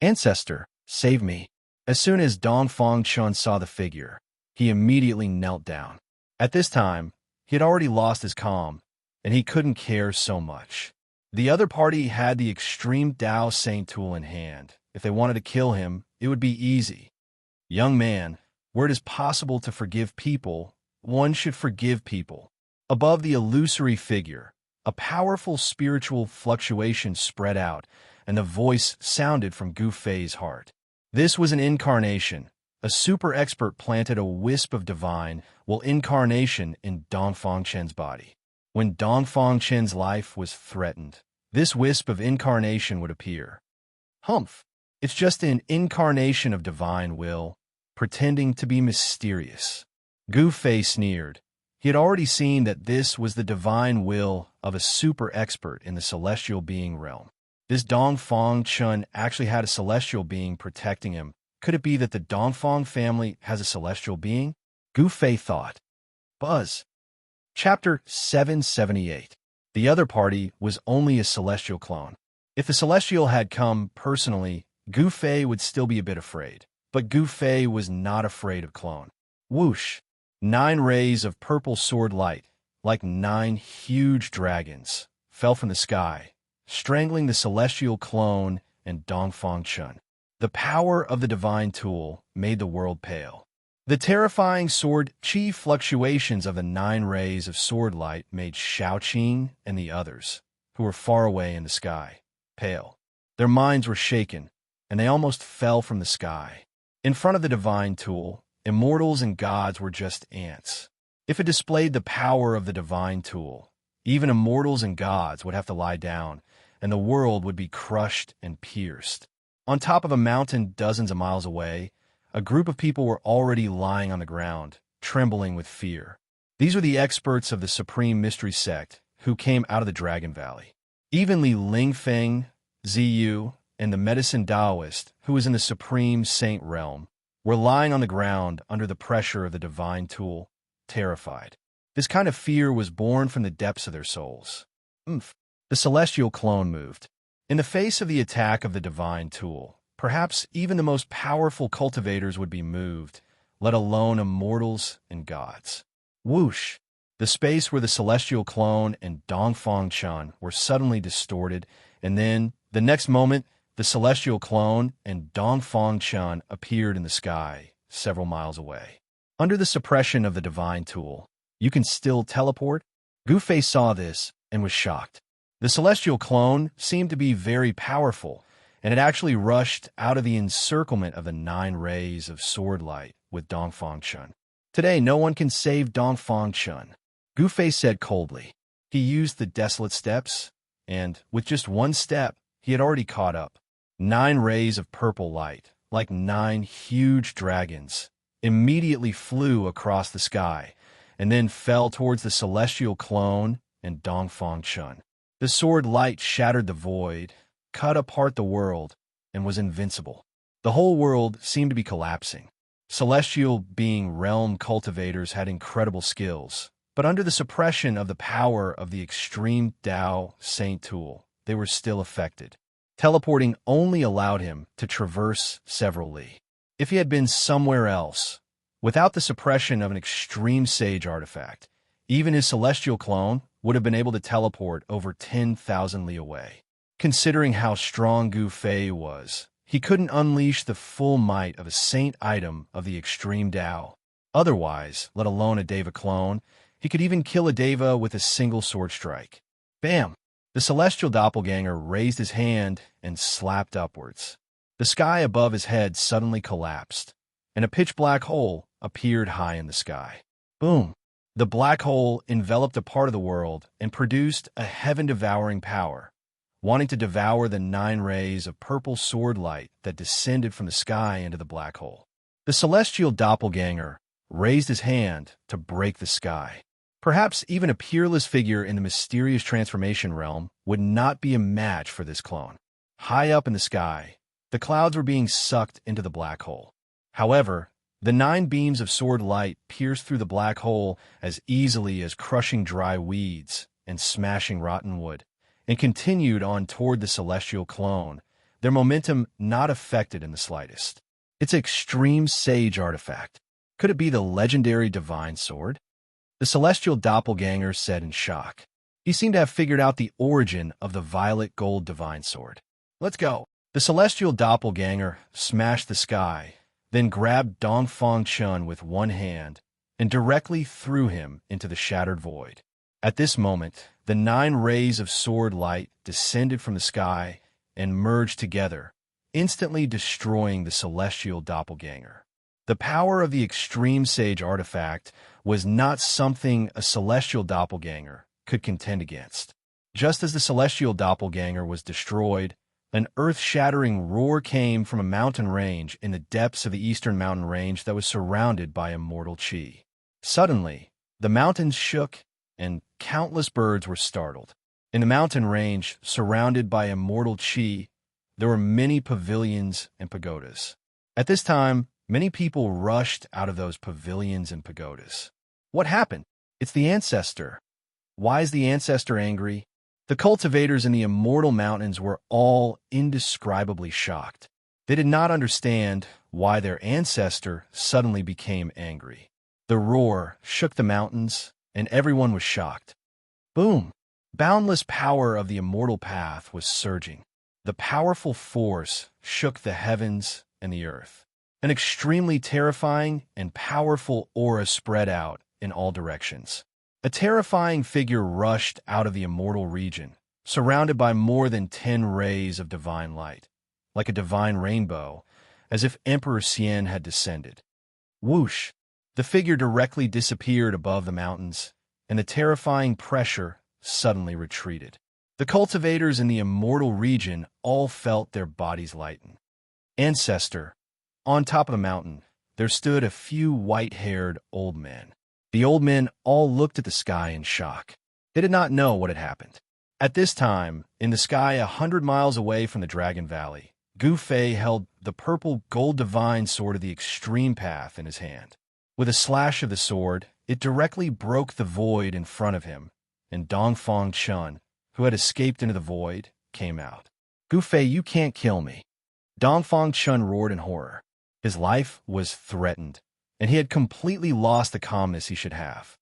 Ancestor, save me. As soon as Dongfang Chun saw the figure, he immediately knelt down. At this time, he had already lost his calm, and he couldn't care so much. The other party had the extreme Tao Saint tool in hand. If they wanted to kill him, it would be easy. Young man, where it is possible to forgive people, one should forgive people. Above the illusory figure, a powerful spiritual fluctuation spread out, and the voice sounded from Gu Fei's heart. This was an incarnation. A super expert planted a wisp of divine incarnation in Dongfang Chen's body. When Dongfang Chen's life was threatened, this wisp of incarnation would appear. Humph! It's just an incarnation of divine will, pretending to be mysterious. Gu Fei sneered. He had already seen that this was the divine will of a super expert in the celestial being realm. This Dongfang Chun actually had a celestial being protecting him. Could it be that the Dongfang family has a celestial being? Gu Fei thought. Buzz. Chapter 778. The other party was only a celestial clone. If the celestial had come personally, Gu Fei would still be a bit afraid. But Gu Fei was not afraid of clone. Whoosh! 9 rays of purple sword light, like 9 huge dragons, fell from the sky, strangling the celestial clone and Dongfang Chun. The power of the divine tool made the world pale. The terrifying sword chi fluctuations of the 9 rays of sword light made Shaoqing and the others, who were far away in the sky, pale. Their minds were shaken, and they almost fell from the sky. In front of the divine tool, immortals and gods were just ants. If it displayed the power of the divine tool, even immortals and gods would have to lie down, and the world would be crushed and pierced. On top of a mountain dozens of miles away, a group of people were already lying on the ground, trembling with fear. These were the experts of the Supreme Mystery Sect who came out of the Dragon Valley. Even Li Lingfeng, Ziyu, and the medicine Taoist, who was in the Supreme Saint realm, were lying on the ground under the pressure of the divine tool, terrified. This kind of fear was born from the depths of their souls. The celestial clone moved. In the face of the attack of the divine tool, perhaps even the most powerful cultivators would be moved, let alone immortals and gods. Whoosh! The space where the celestial clone and Dongfang Chun were suddenly distorted, and then, the next moment, the celestial clone and Dongfang Chun appeared in the sky, several miles away. Under the suppression of the divine tool, you can still teleport? Gufei saw this and was shocked. The celestial clone seemed to be very powerful, and it actually rushed out of the encirclement of the 9 rays of sword light with Dongfang Chun. Today, no one can save Dongfang Chun, Gufei said coldly. He used the desolate steps, and, with just one step, he had already caught up. 9 rays of purple light, like 9 huge dragons, immediately flew across the sky, and then fell towards the celestial clone and Dongfang Chun. The sword light shattered the void, cut apart the world, and was invincible. The whole world seemed to be collapsing. Celestial being realm cultivators had incredible skills, but under the suppression of the power of the extreme Tao Saint tool, they were still affected. Teleporting only allowed him to traverse several li. If he had been somewhere else, without the suppression of an extreme sage artifact, even his celestial clone would have been able to teleport over 10,000 li away. Considering how strong Gufei was, he couldn't unleash the full might of a saint item of the extreme Tao. Otherwise, let alone a Deva clone, he could even kill a Deva with a single sword strike. Bam! The celestial doppelganger raised his hand and slapped upwards. The sky above his head suddenly collapsed, and a pitch-black hole appeared high in the sky. Boom! The black hole enveloped a part of the world and produced a heaven-devouring power, wanting to devour the 9 rays of purple sword light that descended from the sky into the black hole. The celestial doppelganger raised his hand to break the sky. Perhaps even a peerless figure in the mysterious transformation realm would not be a match for this clone. High up in the sky, the clouds were being sucked into the black hole. However, the 9 beams of sword light pierced through the black hole as easily as crushing dry weeds and smashing rotten wood, and continued on toward the celestial clone, their momentum not affected in the slightest. It's an extreme sage artifact. Could it be the legendary divine sword? The celestial doppelganger said in shock. He seemed to have figured out the origin of the violet gold divine sword. Let's go. The celestial doppelganger smashed the sky, then grabbed Dongfang Chun with one hand and directly threw him into the shattered void. At this moment, the 9 rays of sword light descended from the sky and merged together, instantly destroying the celestial doppelganger. The power of the extreme sage artifact was not something a celestial doppelganger could contend against. Just as the celestial doppelganger was destroyed, an earth-shattering roar came from a mountain range in the depths of the eastern mountain range that was surrounded by immortal chi. Suddenly, the mountains shook, and countless birds were startled. In the mountain range, surrounded by immortal chi, there were many pavilions and pagodas. At this time, many people rushed out of those pavilions and pagodas. What happened? It's the ancestor. Why is the ancestor angry? The cultivators in the immortal mountains were all indescribably shocked. They did not understand why their ancestor suddenly became angry. The roar shook the mountains, and everyone was shocked. Boom! Boundless power of the immortal path was surging. The powerful force shook the heavens and the earth. An extremely terrifying and powerful aura spread out in all directions. A terrifying figure rushed out of the immortal region, surrounded by more than 10 rays of divine light, like a divine rainbow, as if Emperor Xian had descended. Whoosh! The figure directly disappeared above the mountains, and the terrifying pressure suddenly retreated. The cultivators in the immortal region all felt their bodies lighten. Ancestor, on top of the mountain, there stood a few white-haired old men. The old men all looked at the sky in shock. They did not know what had happened. At this time, in the sky 100 miles away from the Dragon Valley, Gu Fei held the purple gold divine sword of the extreme path in his hand. With a slash of the sword, it directly broke the void in front of him, and Dongfang Chun, who had escaped into the void, came out. Gu Fei, you can't kill me. Dongfang Chun roared in horror. His life was threatened, and he had completely lost the calmness he should have.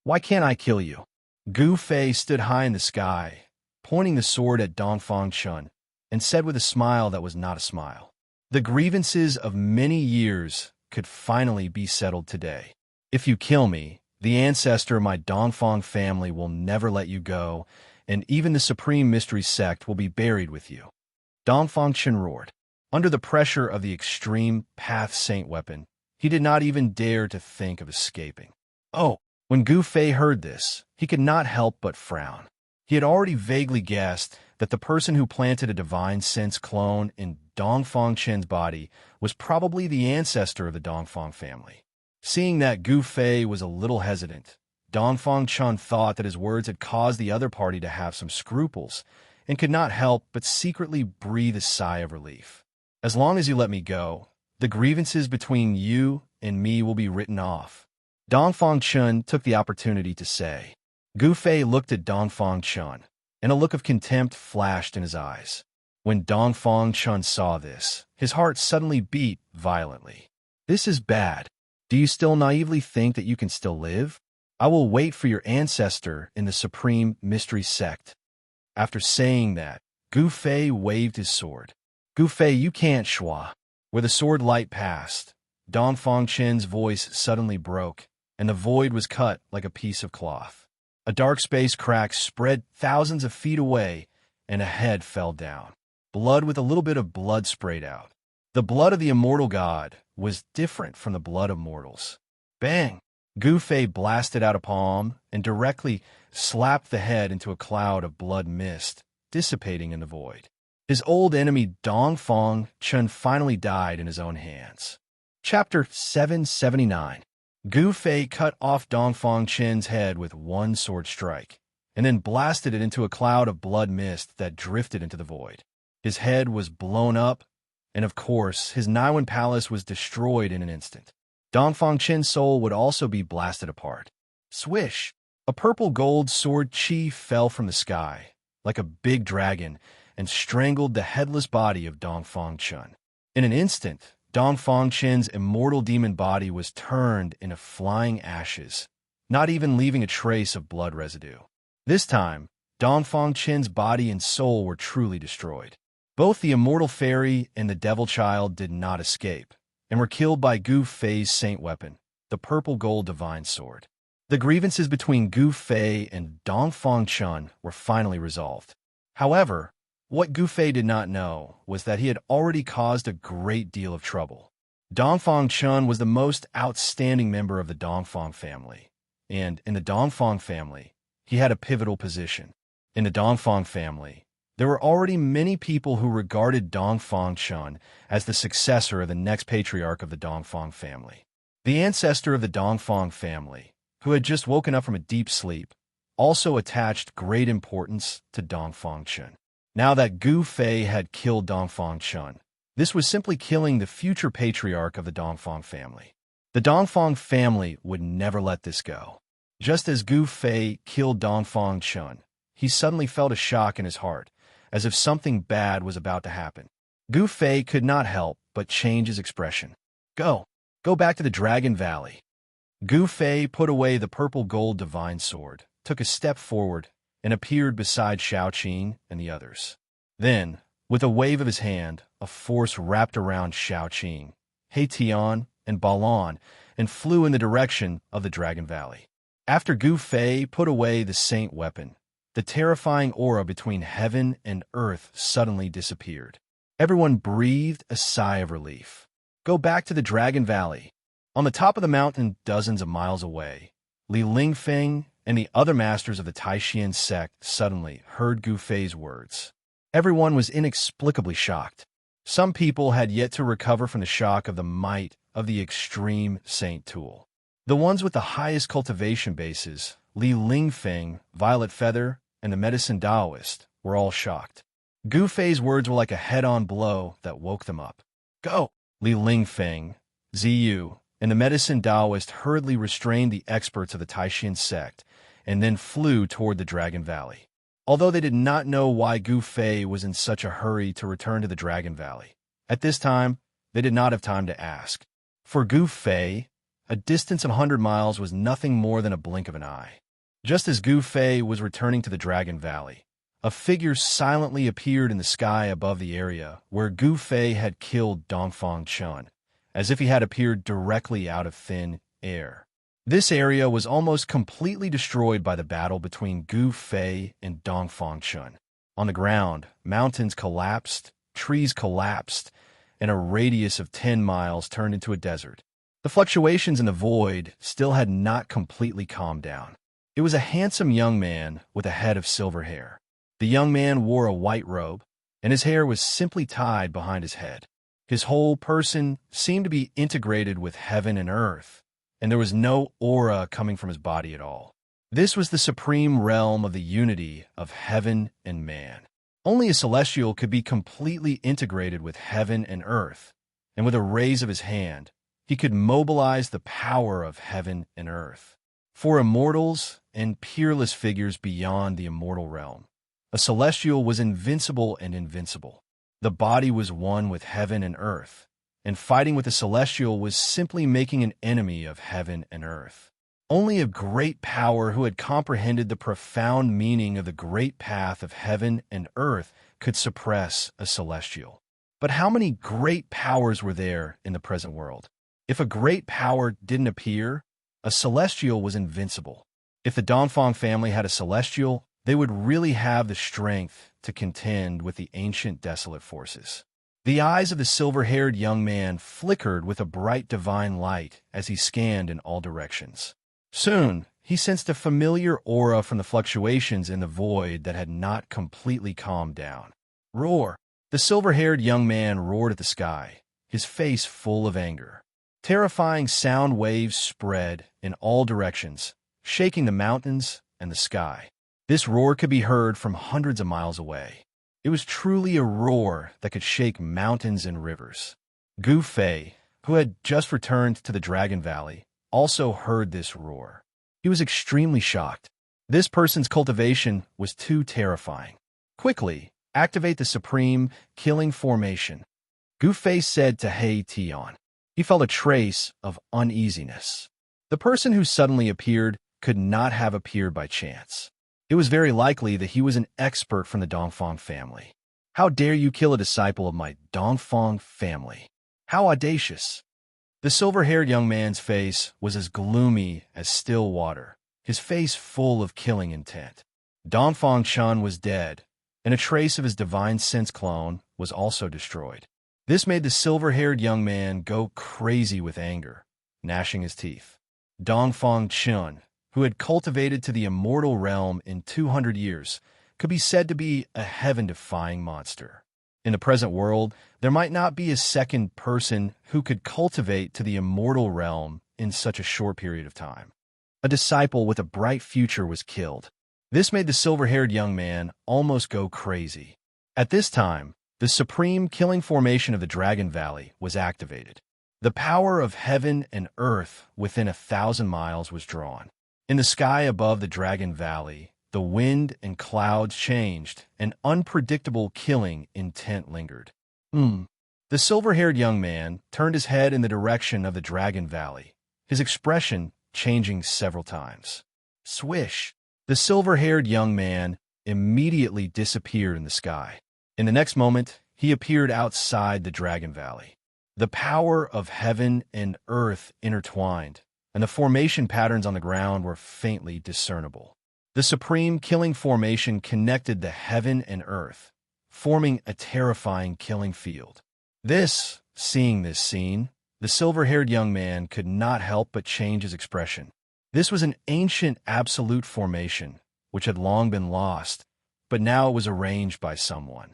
Why can't I kill you? Gu Fei stood high in the sky, pointing the sword at Dongfang Chun, and said with a smile that was not a smile, "The grievances of many years could finally be settled today. If you kill me, the ancestor of my Dongfang family will never let you go, and even the Supreme Mystery Sect will be buried with you." Dongfang Chun roared. Under the pressure of the extreme Path Saint weapon, he did not even dare to think of escaping. Oh! When Gu Fei heard this, he could not help but frown. He had already vaguely guessed that the person who planted a divine sense clone in Dongfang Chen's body was probably the ancestor of the Dongfang family. Seeing that Gu Fei was a little hesitant, Dongfang Chun thought that his words had caused the other party to have some scruples, and could not help but secretly breathe a sigh of relief. As long as you let me go, the grievances between you and me will be written off. Dongfang Chun took the opportunity to say. Gu Fei looked at Dongfang Chun, and a look of contempt flashed in his eyes. When Dongfang Chun saw this, his heart suddenly beat violently. This is bad. Do you still naively think that you can still live? I will wait for your ancestor in the Supreme Mystery Sect. After saying that, Gu Fei waved his sword. Gu Fei, you can't, Shua. Where the sword light passed, Dongfang Chen's voice suddenly broke, and the void was cut like a piece of cloth. A dark space crack spread thousands of feet away, and a head fell down. Blood with a little bit of blood sprayed out. The blood of the immortal god was different from the blood of mortals. Bang! Gu Fei blasted out a palm and directly slapped the head into a cloud of blood mist, dissipating in the void. His old enemy Dongfang Chun finally died in his own hands. Chapter 779. Gu Fei cut off Dongfang Chen's head with one sword strike, and then blasted it into a cloud of blood mist that drifted into the void. His head was blown up, and of course, his Naiwan palace was destroyed in an instant. Dongfang Chen's soul would also be blasted apart. Swish! A purple gold sword chi fell from the sky, like a big dragon, and strangled the headless body of Dongfang Chun. In an instant, Dongfang Chen's immortal demon body was turned into flying ashes, not even leaving a trace of blood residue. This time, Dongfang Chen's body and soul were truly destroyed. Both the immortal fairy and the devil child did not escape, and were killed by Gu Fei's saint weapon, the purple gold divine sword. The grievances between Gu Fei and Dongfang Chun were finally resolved. However, what Gu Fei did not know was that he had already caused a great deal of trouble. Dongfang Chun was the most outstanding member of the Dongfang family, and in the Dongfang family, he had a pivotal position. In the Dongfang family, there were already many people who regarded Dongfang Chun as the successor of the next patriarch of the Dongfang family. The ancestor of the Dongfang family, who had just woken up from a deep sleep, also attached great importance to Dongfang Chun. Now that Gu Fei had killed Dongfang Chun, this was simply killing the future patriarch of the Dongfang family. The Dongfang family would never let this go. Just as Gu Fei killed Dongfang Chun, he suddenly felt a shock in his heart, as if something bad was about to happen. Gu Fei could not help but change his expression. Go back to the Dragon Valley. Gu Fei put away the purple gold divine sword, took a step forward, and appeared beside Xiaoqing and the others. Then, with a wave of his hand, a force wrapped around Xiaoqing, Heitian, and Balan, and flew in the direction of the Dragon Valley. After Gu Fei put away the saint weapon, the terrifying aura between heaven and earth suddenly disappeared. Everyone breathed a sigh of relief. Go back to the Dragon Valley. On the top of the mountain dozens of miles away, Li Lingfeng and the other masters of the Taishan sect suddenly heard Gu Fei's words. Everyone was inexplicably shocked. Some people had yet to recover from the shock of the might of the extreme Saint Tool. The ones with the highest cultivation bases, Li Lingfeng, Violet Feather, and the Medicine Taoist, were all shocked. Gu Fei's words were like a head-on blow that woke them up. Go! Li Lingfeng, Ziyu, and the Medicine Taoist hurriedly restrained the experts of the Taishan sect and then flew toward the Dragon Valley. Although they did not know why Gu Fei was in such a hurry to return to the Dragon Valley, at this time, they did not have time to ask. For Gu Fei, a distance of 100 miles was nothing more than a blink of an eye. Just as Gu Fei was returning to the Dragon Valley, a figure silently appeared in the sky above the area where Gu Fei had killed Dongfang Chun, as if he had appeared directly out of thin air. This area was almost completely destroyed by the battle between Gu Fei and Dongfang Chun. On the ground, mountains collapsed, trees collapsed, and a radius of 10 miles turned into a desert. The fluctuations in the void still had not completely calmed down. It was a handsome young man with a head of silver hair. The young man wore a white robe, and his hair was simply tied behind his head. His whole person seemed to be integrated with heaven and earth, and there was no aura coming from his body at all. This was the supreme realm of the unity of heaven and man. Only a celestial could be completely integrated with heaven and earth, and with a raise of his hand, he could mobilize the power of heaven and earth. For immortals and peerless figures beyond the immortal realm, a celestial was invincible and invincible. The body was one with heaven and earth, and fighting with a celestial was simply making an enemy of heaven and earth. Only a great power who had comprehended the profound meaning of the great path of heaven and earth could suppress a celestial. But how many great powers were there in the present world? If a great power didn't appear, a celestial was invincible. If the Dongfang family had a celestial, they would really have the strength to contend with the ancient desolate forces. The eyes of the silver-haired young man flickered with a bright divine light as he scanned in all directions. Soon, he sensed a familiar aura from the fluctuations in the void that had not completely calmed down. Roar! The silver-haired young man roared at the sky, his face full of anger. Terrifying sound waves spread in all directions, shaking the mountains and the sky. This roar could be heard from hundreds of miles away. It was truly a roar that could shake mountains and rivers. Gu Fei, who had just returned to the Dragon Valley, also heard this roar. He was extremely shocked. This person's cultivation was too terrifying. Quickly, activate the Supreme Killing Formation, Gu Fei said to He Tian. He felt a trace of uneasiness. The person who suddenly appeared could not have appeared by chance. It was very likely that he was an expert from the Dongfang family. How dare you kill a disciple of my Dongfang family? How audacious! The silver-haired young man's face was as gloomy as still water, his face full of killing intent. Dongfang Chun was dead, and a trace of his divine sense clone was also destroyed. This made the silver-haired young man go crazy with anger, gnashing his teeth. Dongfang Chun, who had cultivated to the immortal realm in 200 years, could be said to be a heaven-defying monster. In the present world, there might not be a second person who could cultivate to the immortal realm in such a short period of time. A disciple with a bright future was killed. This made the silver-haired young man almost go crazy. At this time, the supreme killing formation of the Dragon Valley was activated. The power of heaven and earth within 1,000 miles was drawn. In the sky above the Dragon Valley, the wind and clouds changed, and unpredictable killing intent lingered. The silver-haired young man turned his head in the direction of the Dragon Valley, his expression changing several times. Swish! The silver-haired young man immediately disappeared in the sky. In the next moment, he appeared outside the Dragon Valley. The power of heaven and earth intertwined, and the formation patterns on the ground were faintly discernible. The supreme killing formation connected the heaven and earth, forming a terrifying killing field. Seeing this scene, the silver-haired young man could not help but change his expression. This was an ancient absolute formation, which had long been lost, but now it was arranged by someone.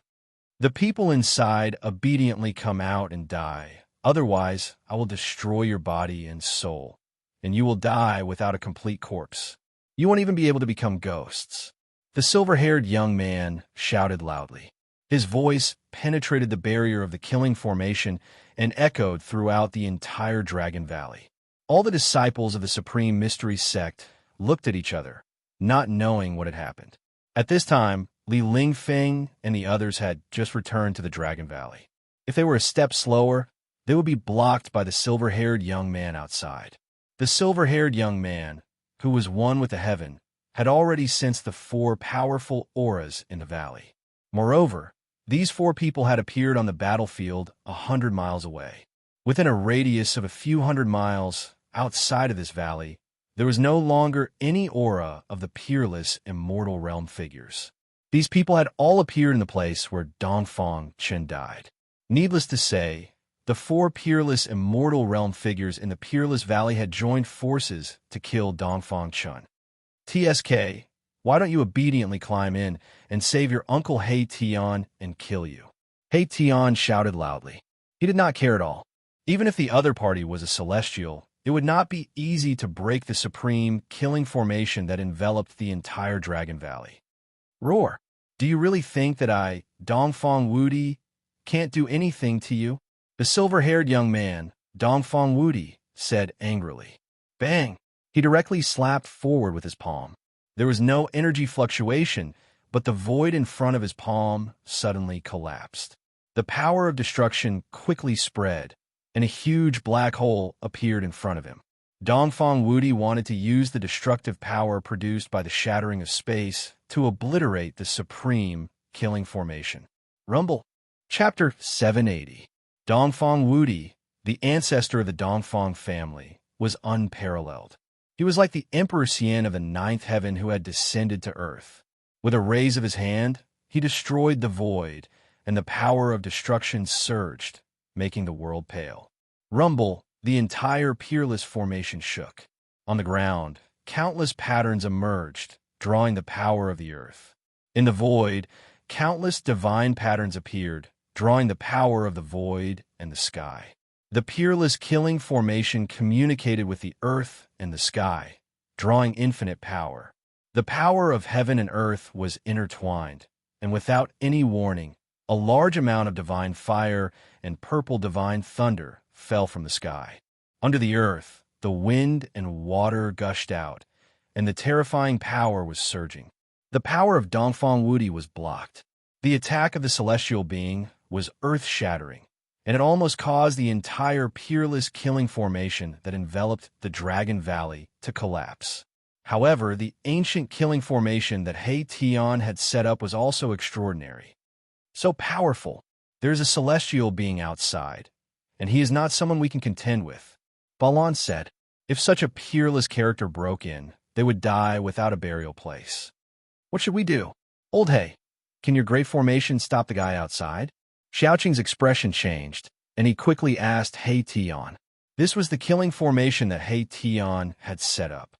The people inside obediently come out and die. Otherwise, I will destroy your body and soul, and you will die without a complete corpse. You won't even be able to become ghosts. The silver-haired young man shouted loudly. His voice penetrated the barrier of the killing formation and echoed throughout the entire Dragon Valley. All the disciples of the Supreme Mystery Sect looked at each other, not knowing what had happened. At this time, Li Lingfeng and the others had just returned to the Dragon Valley. If they were a step slower, they would be blocked by the silver-haired young man outside. The silver-haired young man, who was one with the heaven, had already sensed the 4 powerful auras in the valley. Moreover, these 4 people had appeared on the battlefield 100 miles away. Within a radius of a few hundred miles outside of this valley, there was no longer any aura of the peerless immortal realm figures. These people had all appeared in the place where Dongfang Chen died. Needless to say, the 4 peerless immortal realm figures in the Peerless Valley had joined forces to kill Dongfang Chen. TSK, why don't you obediently climb in and save your uncle He Tian and kill you? He Tian shouted loudly. He did not care at all. Even if the other party was a celestial, it would not be easy to break the supreme killing formation that enveloped the entire Dragon Valley. Roar! Do you really think that I, Dongfang Wudi, can't do anything to you? The silver-haired young man, Dongfang Wudi, said angrily. Bang! He directly slapped forward with his palm. There was no energy fluctuation, but the void in front of his palm suddenly collapsed. The power of destruction quickly spread, and a huge black hole appeared in front of him. Dongfang Wudi wanted to use the destructive power produced by the shattering of space to obliterate the supreme killing formation. Rumble. Chapter 780. Dongfang Wudi, the ancestor of the Dongfang family, was unparalleled. He was like the Emperor Xian of the 9th heaven who had descended to earth. With a raise of his hand, he destroyed the void, and the power of destruction surged, making the world pale. Rumble, the entire peerless formation shook. On the ground, countless patterns emerged, drawing the power of the earth. In the void, countless divine patterns appeared, drawing the power of the void and the sky. The peerless killing formation communicated with the earth and the sky, drawing infinite power. The power of heaven and earth was intertwined, and without any warning, a large amount of divine fire and purple divine thunder fell from the sky. Under the earth, the wind and water gushed out, and the terrifying power was surging. The power of Dongfang Wudi was blocked. The attack of the celestial being was earth-shattering, and it almost caused the entire peerless killing formation that enveloped the Dragon Valley to collapse. However, the ancient killing formation that He Tian had set up was also extraordinary. So powerful, there is a celestial being outside, and he is not someone we can contend with. Balan said, if such a peerless character broke in, they would die without a burial place. What should we do? Old He, can your great formation stop the guy outside? Xiaoqing's expression changed, and he quickly asked He Tian. This was the killing formation that He Tian had set up.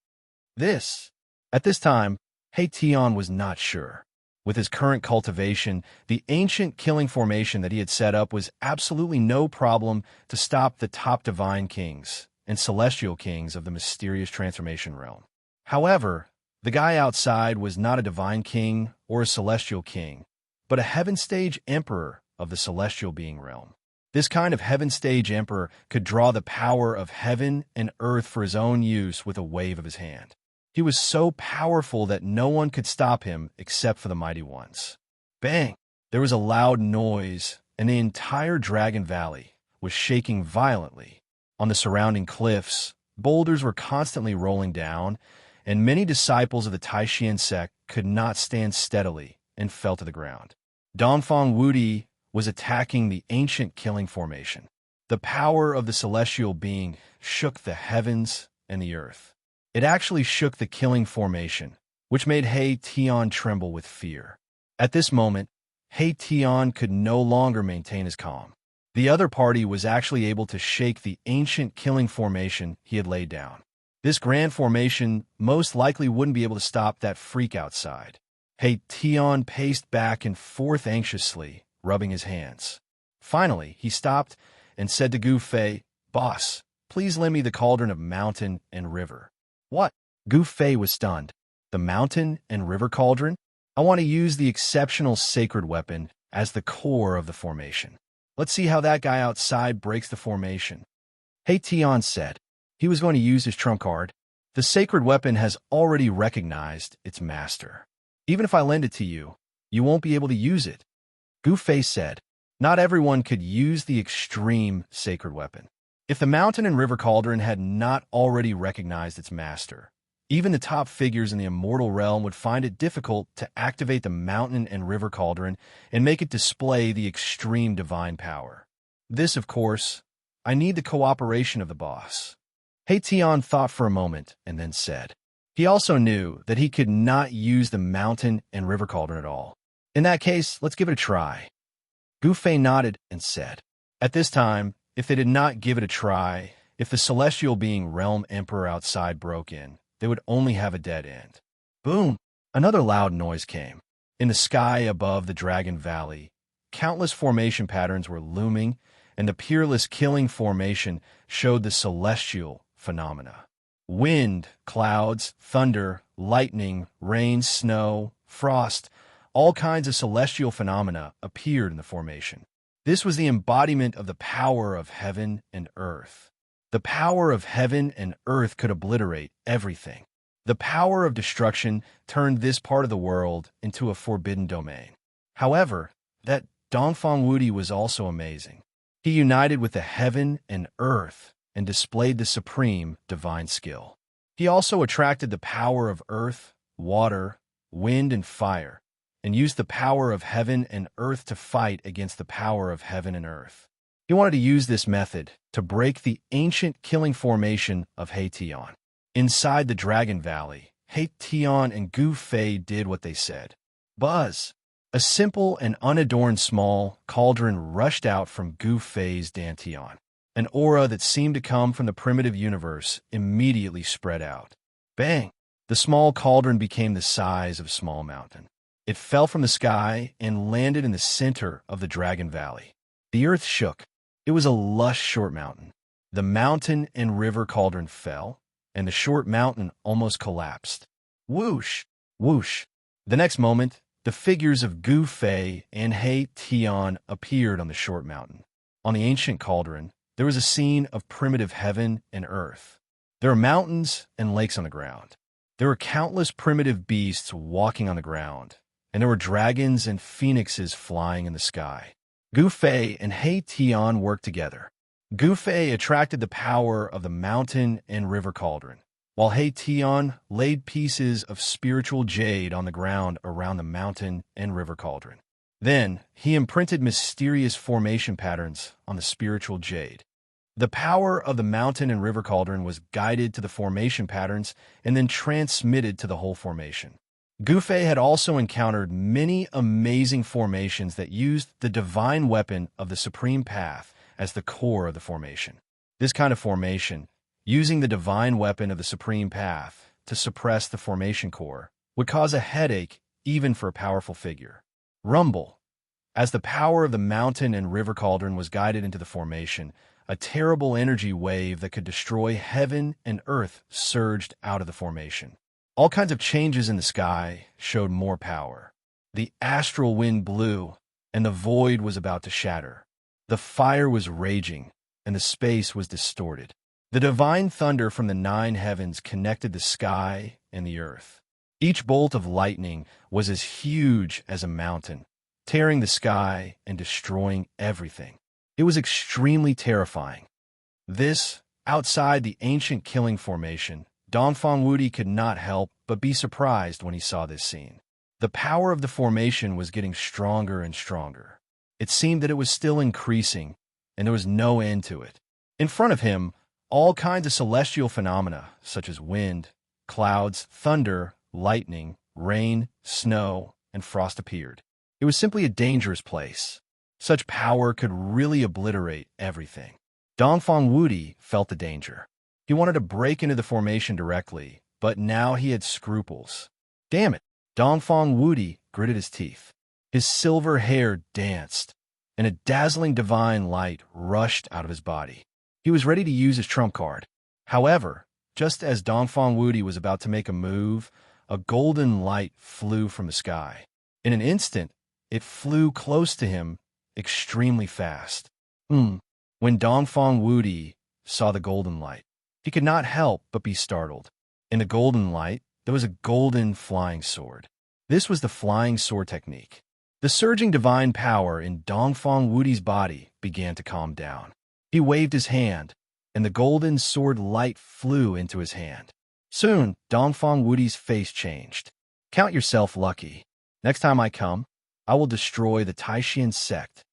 At this time, He Tian was not sure. With his current cultivation, the ancient killing formation that he had set up was absolutely no problem to stop the top divine kings and celestial kings of the mysterious transformation realm. However, the guy outside was not a divine king or a celestial king, but a heaven stage emperor of the celestial being realm. This kind of heaven stage emperor could draw the power of heaven and earth for his own use with a wave of his hand. He was so powerful that no one could stop him except for the mighty ones. Bang! There was a loud noise, and the entire Dragon Valley was shaking violently. On the surrounding cliffs, boulders were constantly rolling down, and many disciples of the Taishan sect could not stand steadily and fell to the ground. Dongfang Wudi was attacking the ancient killing formation. The power of the celestial being shook the heavens and the earth. It actually shook the killing formation, which made He Tian tremble with fear. At this moment, He Tian could no longer maintain his calm. The other party was actually able to shake the ancient killing formation he had laid down. This grand formation most likely wouldn't be able to stop that freak outside. Hey Tion paced back and forth anxiously, rubbing his hands. Finally, he stopped and said to Gu Fei, "Boss, please lend me the cauldron of mountain and river." "What?" Gu Fei was stunned. "The mountain and river cauldron? I want to use the exceptional sacred weapon as the core of the formation. Let's see how that guy outside breaks the formation." Hey Tion said. He was going to use his trump card. The sacred weapon has already recognized its master. "Even if I lend it to you, you won't be able to use it." Gu Fei said. Not everyone could use the extreme sacred weapon. If the mountain and river cauldron had not already recognized its master, even the top figures in the immortal realm would find it difficult to activate the mountain and river cauldron and make it display the extreme divine power. This, of course, I need the cooperation of the boss. Hey Tion thought for a moment and then said. He also knew that he could not use the mountain and river cauldron at all. In that case, let's give it a try. Gu Fei nodded and said. At this time, if they did not give it a try, if the celestial being Realm Emperor outside broke in, they would only have a dead end. Boom! Another loud noise came. In the sky above the Dragon Valley, countless formation patterns were looming, and the peerless killing formation showed the celestial phenomena. Wind, clouds, thunder, lightning, rain, snow, frost, all kinds of celestial phenomena appeared in the formation. This was the embodiment of the power of heaven and earth. The power of heaven and earth could obliterate everything. The power of destruction turned this part of the world into a forbidden domain. However, that Dongfang Wudi was also amazing. He united with the heaven and earth and displayed the supreme divine skill. He also attracted the power of earth, water, wind, and fire, and used the power of heaven and earth to fight against the power of heaven and earth. He wanted to use this method to break the ancient killing formation of He Tion. Inside the Dragon Valley, He Tion and Gu Fei did what they said. Buzz! A simple and unadorned small cauldron rushed out from Gu Fei's dantian. An aura that seemed to come from the primitive universe immediately spread out. Bang! The small cauldron became the size of a small mountain. It fell from the sky and landed in the center of the Dragon Valley. The earth shook. It was a lush short mountain. The mountain and river cauldron fell, and the short mountain almost collapsed. Whoosh! Whoosh! The next moment, the figures of Gu Fei and He Tion appeared on the short mountain. On the ancient cauldron, there was a scene of primitive heaven and earth. There were mountains and lakes on the ground. There were countless primitive beasts walking on the ground, and there were dragons and phoenixes flying in the sky. Gu Fei and He Tion worked together. Gu Fei attracted the power of the mountain and river cauldron, while He Tion laid pieces of spiritual jade on the ground around the mountain and river cauldron. Then, he imprinted mysterious formation patterns on the spiritual jade. The power of the mountain and river cauldron was guided to the formation patterns and then transmitted to the whole formation. Gu Fei had also encountered many amazing formations that used the divine weapon of the Supreme Path as the core of the formation. This kind of formation, using the divine weapon of the Supreme Path to suppress the formation core, would cause a headache even for a powerful figure. Rumble. As the power of the mountain and river cauldron was guided into the formation, a terrible energy wave that could destroy heaven and earth surged out of the formation. All kinds of changes in the sky showed more power. The astral wind blew, and the void was about to shatter. The fire was raging, and the space was distorted. The divine thunder from the 9 heavens connected the sky and the earth. Each bolt of lightning was as huge as a mountain, tearing the sky and destroying everything. It was extremely terrifying. This, outside the ancient killing formation, Dongfang Wudi could not help but be surprised when he saw this scene. The power of the formation was getting stronger and stronger. It seemed that it was still increasing, and there was no end to it. In front of him, all kinds of celestial phenomena, such as wind, clouds, thunder, lightning, rain, snow, and frost appeared. It was simply a dangerous place. Such power could really obliterate everything. Dongfang Wudi felt the danger. He wanted to break into the formation directly, but now he had scruples. Damn it! Dongfang Wudi gritted his teeth. His silver hair danced, and a dazzling divine light rushed out of his body. He was ready to use his trump card. However, just as Dongfang Wudi was about to make a move, a golden light flew from the sky. In an instant, it flew close to him, extremely fast. When Dongfang Wudi saw the golden light, he could not help but be startled. In the golden light, there was a golden flying sword. This was the flying sword technique. The surging divine power in Dongfang Wudi's body began to calm down. He waved his hand, and the golden sword light flew into his hand. Soon, Dongfang Wudi's face changed. Count yourself lucky. Next time I come, I will destroy the Taishan sect.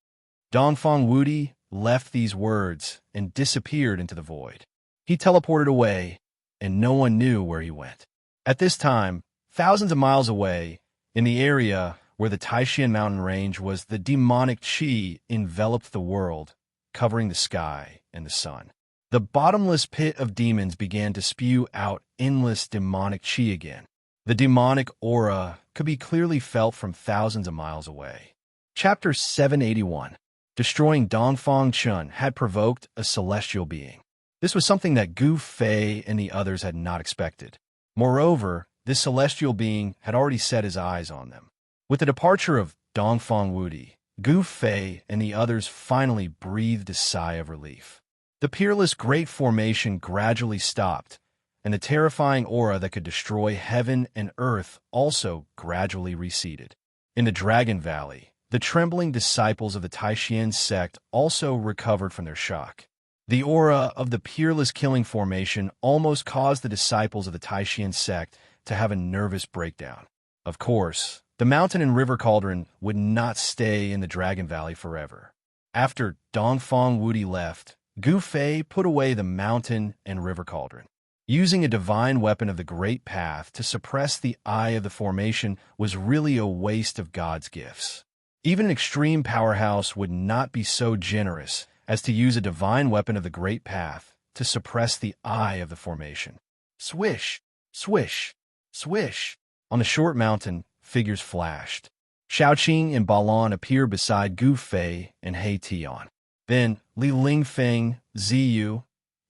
Dongfang Wudi left these words and disappeared into the void. He teleported away, and no one knew where he went. At this time, thousands of miles away, in the area where the Taishan mountain range was, the demonic qi enveloped the world, covering the sky and the sun. The bottomless pit of demons began to spew out endless demonic qi again. The demonic aura could be clearly felt from thousands of miles away. Chapter 781. Destroying Dongfang Chun had provoked a celestial being. This was something that Gu Fei and the others had not expected. Moreover, this celestial being had already set his eyes on them. With the departure of Dongfang Wudi, Gu Fei and the others finally breathed a sigh of relief. The peerless Great Formation gradually stopped, and the terrifying aura that could destroy heaven and earth also gradually receded. In the Dragon Valley, the trembling disciples of the Taishan sect also recovered from their shock. The aura of the peerless killing formation almost caused the disciples of the Taishan sect to have a nervous breakdown. Of course, the mountain and river cauldron would not stay in the Dragon Valley forever. After Dongfang Wudi left, Gu Fei put away the mountain and river cauldron. Using a divine weapon of the Great Path to suppress the eye of the formation was really a waste of God's gifts. Even an extreme powerhouse would not be so generous as to use a divine weapon of the Great Path to suppress the eye of the formation. Swish, swish, swish. On the short mountain, figures flashed. Shaoqing and Balan appeared beside Gu Fei and He Tian. Then Li Lingfeng, Ziyu,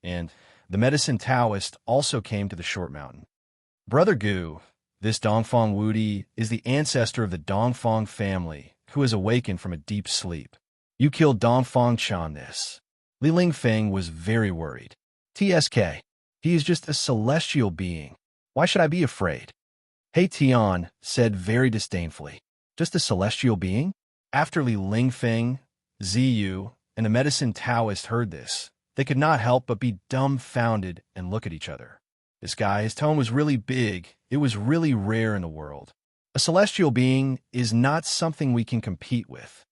and the medicine Taoist also came to the short mountain. Brother Gu, this Dongfang Wudi is the ancestor of the Dongfang family who has awakened from a deep sleep. You killed Dongfang Chan this. Li Lingfeng was very worried. TSK, he is just a celestial being. Why should I be afraid? He Tian said very disdainfully. Just a celestial being? After Li Lingfeng, Ziyu, and the medicine Taoist heard this, they could not help but be dumbfounded and look at each other. This guy, his tone was really big. It was really rare in the world. A celestial being is not something we can compete with.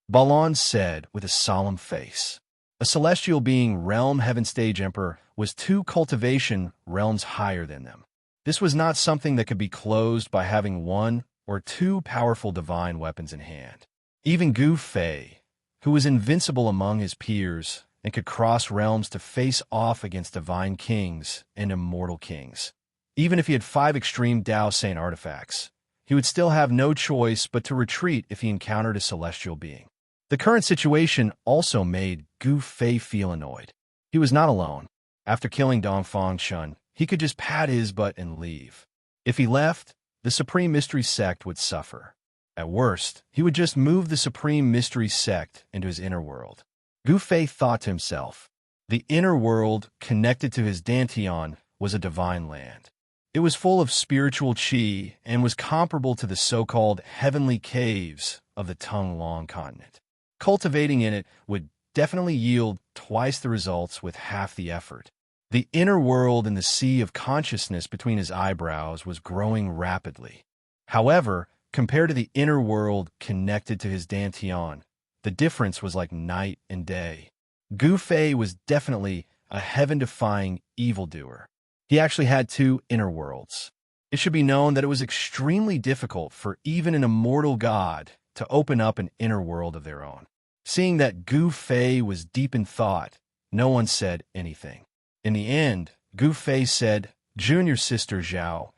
Balan said with a solemn face. A celestial being realm heaven stage emperor was 2 cultivation realms higher than them. This was not something that could be closed by having 1 or 2 powerful divine weapons in hand. Even Gu Fei, who was invincible among his peers and could cross realms to face off against divine kings and immortal kings. Even if he had 5 extreme Dao Saint artifacts, he would still have no choice but to retreat if he encountered a celestial being. The current situation also made Gu Fei feel annoyed. He was not alone. After killing Dongfang Chun, he could just pat his butt and leave. If he left, the Supreme Mystery Sect would suffer. At worst, he would just move the Supreme Mystery Sect into his inner world. Gu Fei thought to himself, the inner world connected to his Dantian was a divine land. It was full of spiritual qi and was comparable to the so-called heavenly caves of the Tonglong continent. Cultivating in it would definitely yield twice the results with half the effort. The inner world in the sea of consciousness between his eyebrows was growing rapidly. However, compared to the inner world connected to his Dantian, the difference was like night and day. Gu Fei was definitely a heaven-defying evildoer. He actually had 2 inner worlds. It should be known that it was extremely difficult for even an immortal god to open up an inner world of their own. Seeing that Gu Fei was deep in thought, no one said anything. In the end, Gu Fei said, "Junior sister Zhao,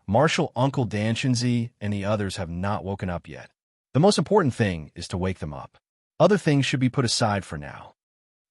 Marshal Uncle Danshanzi and the others have not woken up yet. The most important thing is to wake them up. Other things should be put aside for now."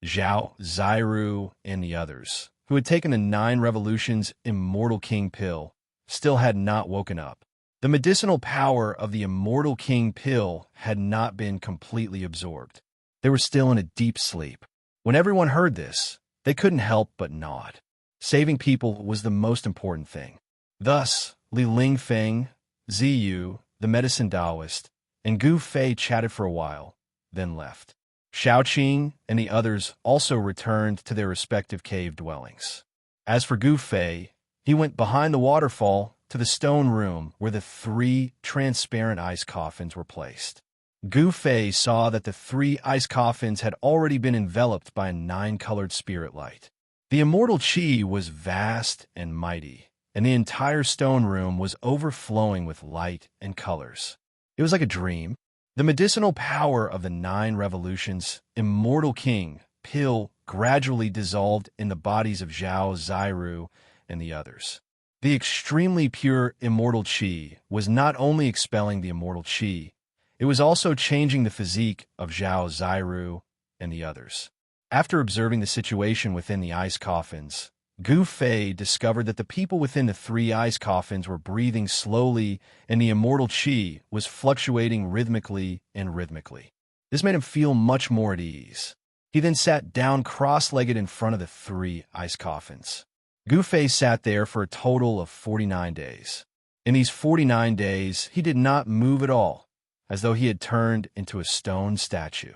Zhao, Zairu, and the others, who had taken the 9 Revolutions Immortal King pill, still had not woken up. The medicinal power of the Immortal King pill had not been completely absorbed. They were still in a deep sleep. When everyone heard this, they couldn't help but nod. Saving people was the most important thing. Thus, Li Lingfeng, Ziyu, the medicine Taoist, and Gu Fei chatted for a while, then left. Xiaoqing and the others also returned to their respective cave dwellings. As for Gu Fei, he went behind the waterfall to the stone room where the 3 transparent ice coffins were placed. Gu Fei saw that the 3 ice coffins had already been enveloped by a 9-colored spirit light. The immortal qi was vast and mighty, and the entire stone room was overflowing with light and colors. It was like a dream. The medicinal power of the 9 Revolutions Immortal King pill gradually dissolved in the bodies of Zhao, Zairu, and the others. The extremely pure immortal qi was not only expelling the immortal qi, it was also changing the physique of Zhao, Zairu, and the others. After observing the situation within the ice coffins, Gu Fei discovered that the people within the 3 ice coffins were breathing slowly and the immortal qi was fluctuating rhythmically. This made him feel much more at ease. He then sat down cross-legged in front of the 3 ice coffins. Gu Fei sat there for a total of 49 days. In these 49 days, he did not move at all, as though he had turned into a stone statue.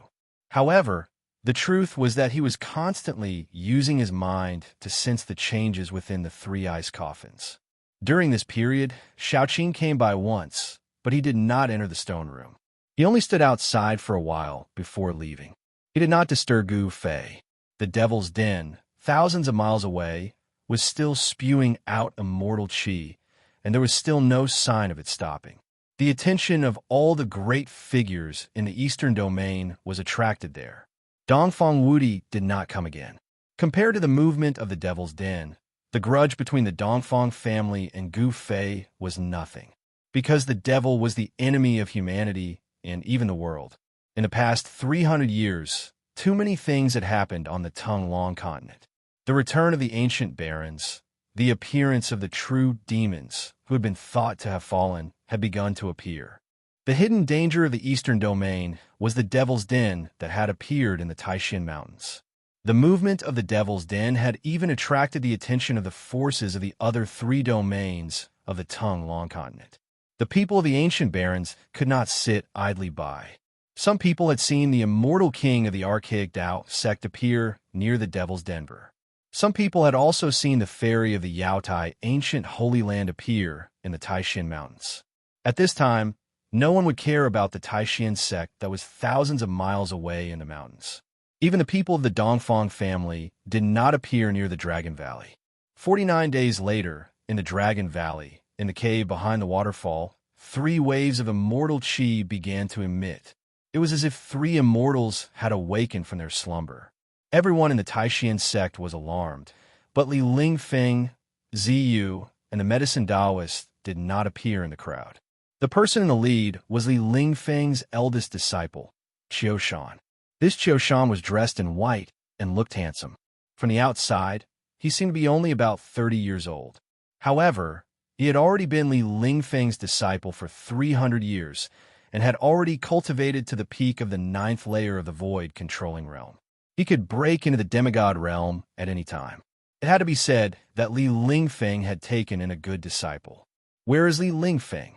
However, the truth was that he was constantly using his mind to sense the changes within the 3 ice coffins. During this period, Xiaoqing came by once, but he did not enter the stone room. He only stood outside for a while before leaving. He did not disturb Gu Fei. The Devil's Den, thousands of miles away, was still spewing out immortal qi, and there was still no sign of it stopping. The attention of all the great figures in the Eastern Domain was attracted there. Dongfang Wudi did not come again. Compared to the movement of the Devil's Den, the grudge between the Dongfang family and Gu Fei was nothing, because the devil was the enemy of humanity and even the world. In the past 300 years, too many things had happened on the Tonglong continent. The return of the ancient barons, the appearance of the true demons who had been thought to have fallen, had begun to appear. The hidden danger of the Eastern Domain was the Devil's Den that had appeared in the Taishan Mountains. The movement of the Devil's Den had even attracted the attention of the forces of the other 3 domains of the Tonglong continent. The people of the ancient barons could not sit idly by. Some people had seen the immortal king of the archaic Tao sect appear near the Devil's Denver. Some people had also seen the fairy of the Yaotai ancient Holy Land appear in the Taishan Mountains. At this time, no one would care about the Taishan sect that was thousands of miles away in the mountains. Even the people of the Dongfang family did not appear near the Dragon Valley. 49 days later, in the Dragon Valley, in the cave behind the waterfall, 3 waves of immortal qi began to emit. It was as if 3 immortals had awakened from their slumber. Everyone in the Taishan sect was alarmed, but Li Lingfeng, Ziyu, and the medicine Taoist did not appear in the crowd. The person in the lead was Li Lingfeng's eldest disciple, Qiushan. This Qiushan was dressed in white and looked handsome. From the outside, he seemed to be only about 30 years old. However, he had already been Li Lingfeng's disciple for 300 years and had already cultivated to the peak of the 9th layer of the void controlling realm. He could break into the demigod realm at any time. It had to be said that Li Lingfeng had taken in a good disciple. Where is Li Lingfeng?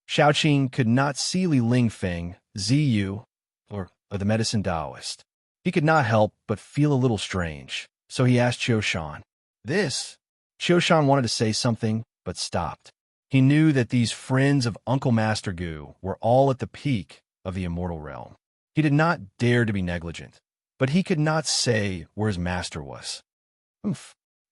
Xiaoqing could not see Li Lingfeng, Ziyu, or the medicine Taoist. He could not help but feel a little strange, so he asked Qiushan. Qiushan wanted to say something, but stopped. He knew that these friends of Uncle Master Gu were all at the peak of the immortal realm. He did not dare to be negligent, but he could not say where his master was.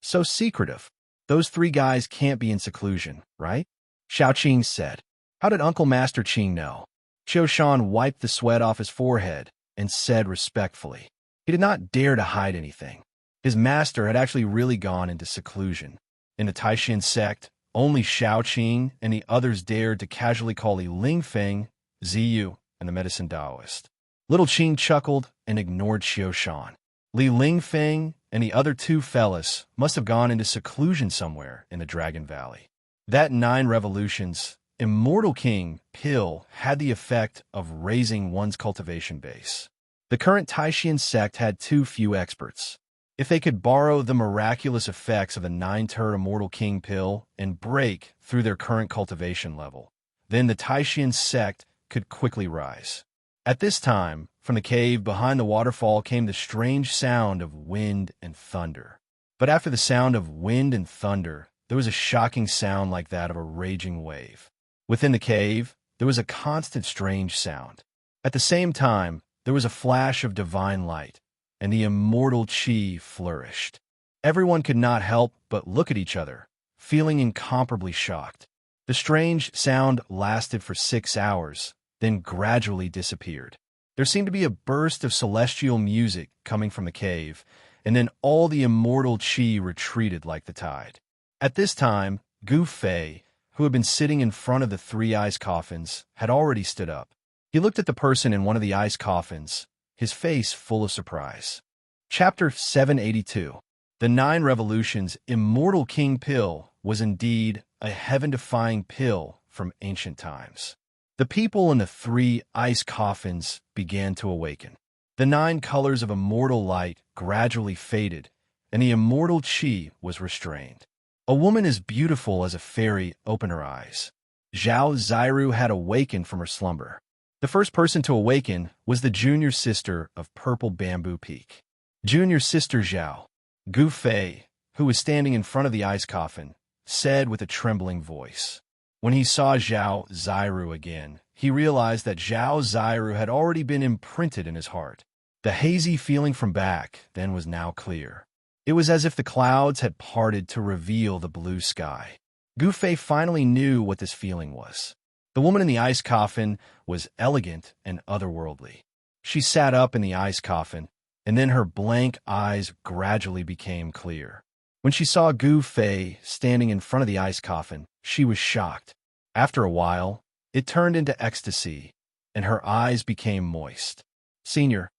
So secretive. Those 3 guys can't be in seclusion, right? Xiaoqing said. How did Uncle Master Qing know? Qiushan wiped the sweat off his forehead and said respectfully. He did not dare to hide anything. His master had actually really gone into seclusion. In the Taishan sect, only Shao Qing and the others dared to casually call Li Lingfeng, Ziyu, and the medicine Taoist. Little Qing chuckled and ignored Xiao Shan. Li Lingfeng and the other two fellas must have gone into seclusion somewhere in the Dragon Valley. That 9 revolutions, Immortal King pill had the effect of raising one's cultivation base. The current Taishan sect had too few experts. If they could borrow the miraculous effects of the 9-turd Immortal King pill and break through their current cultivation level, then the Taishan sect could quickly rise. At this time, from the cave behind the waterfall came the strange sound of wind and thunder. But after the sound of wind and thunder, there was a shocking sound like that of a raging wave. Within the cave, there was a constant strange sound. At the same time, there was a flash of divine light, and the immortal qi flourished. Everyone could not help but look at each other, feeling incomparably shocked. The strange sound lasted for 6 hours, then gradually disappeared. There seemed to be a burst of celestial music coming from the cave, and then all the immortal qi retreated like the tide. At this time, Gu Fei, who had been sitting in front of the 3 ice coffins, had already stood up. He looked at the person in one of the ice coffins, his face full of surprise. Chapter 782. The 9 Revolutions Immortal King Pill was indeed a heaven-defying pill from ancient times. The people in the 3 ice coffins began to awaken. The 9 colors of immortal light gradually faded, and the immortal qi was restrained. A woman as beautiful as a fairy opened her eyes. Zhao Ziru had awakened from her slumber. The first person to awaken was the junior sister of Purple Bamboo Peak. Junior sister Zhao, Gu Fei, who was standing in front of the ice coffin, said with a trembling voice. When he saw Zhao Ziru again, he realized that Zhao Ziru had already been imprinted in his heart. The hazy feeling from back then was now clear. It was as if the clouds had parted to reveal the blue sky. Gu Fei finally knew what this feeling was. The woman in the ice coffin was elegant and otherworldly. She sat up in the ice coffin, and then her blank eyes gradually became clear. When she saw Gu Fei standing in front of the ice coffin, she was shocked. After a while, it turned into ecstasy, and her eyes became moist. Senior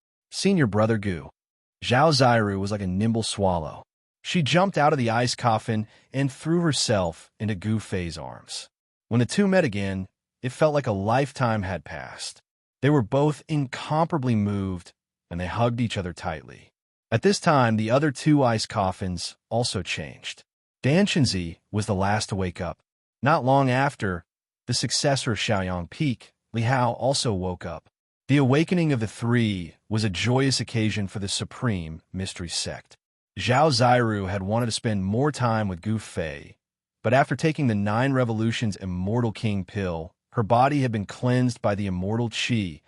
brother Gu. Zhao Ziru was like a nimble swallow. She jumped out of the ice coffin and threw herself into Gu Fei's arms. When the two met again, it felt like a lifetime had passed. They were both incomparably moved, and they hugged each other tightly. At this time, the other 2 ice coffins also changed. Danshanzi was the last to wake up. Not long after, the successor of Shaoyang Peak, Li Hao, also woke up. The awakening of the 3 was a joyous occasion for the Supreme Mystery Sect. Zhao Ziru had wanted to spend more time with Gu Fei, but after taking the 9 Revolutions Immortal King pill, her body had been cleansed by the immortal qi,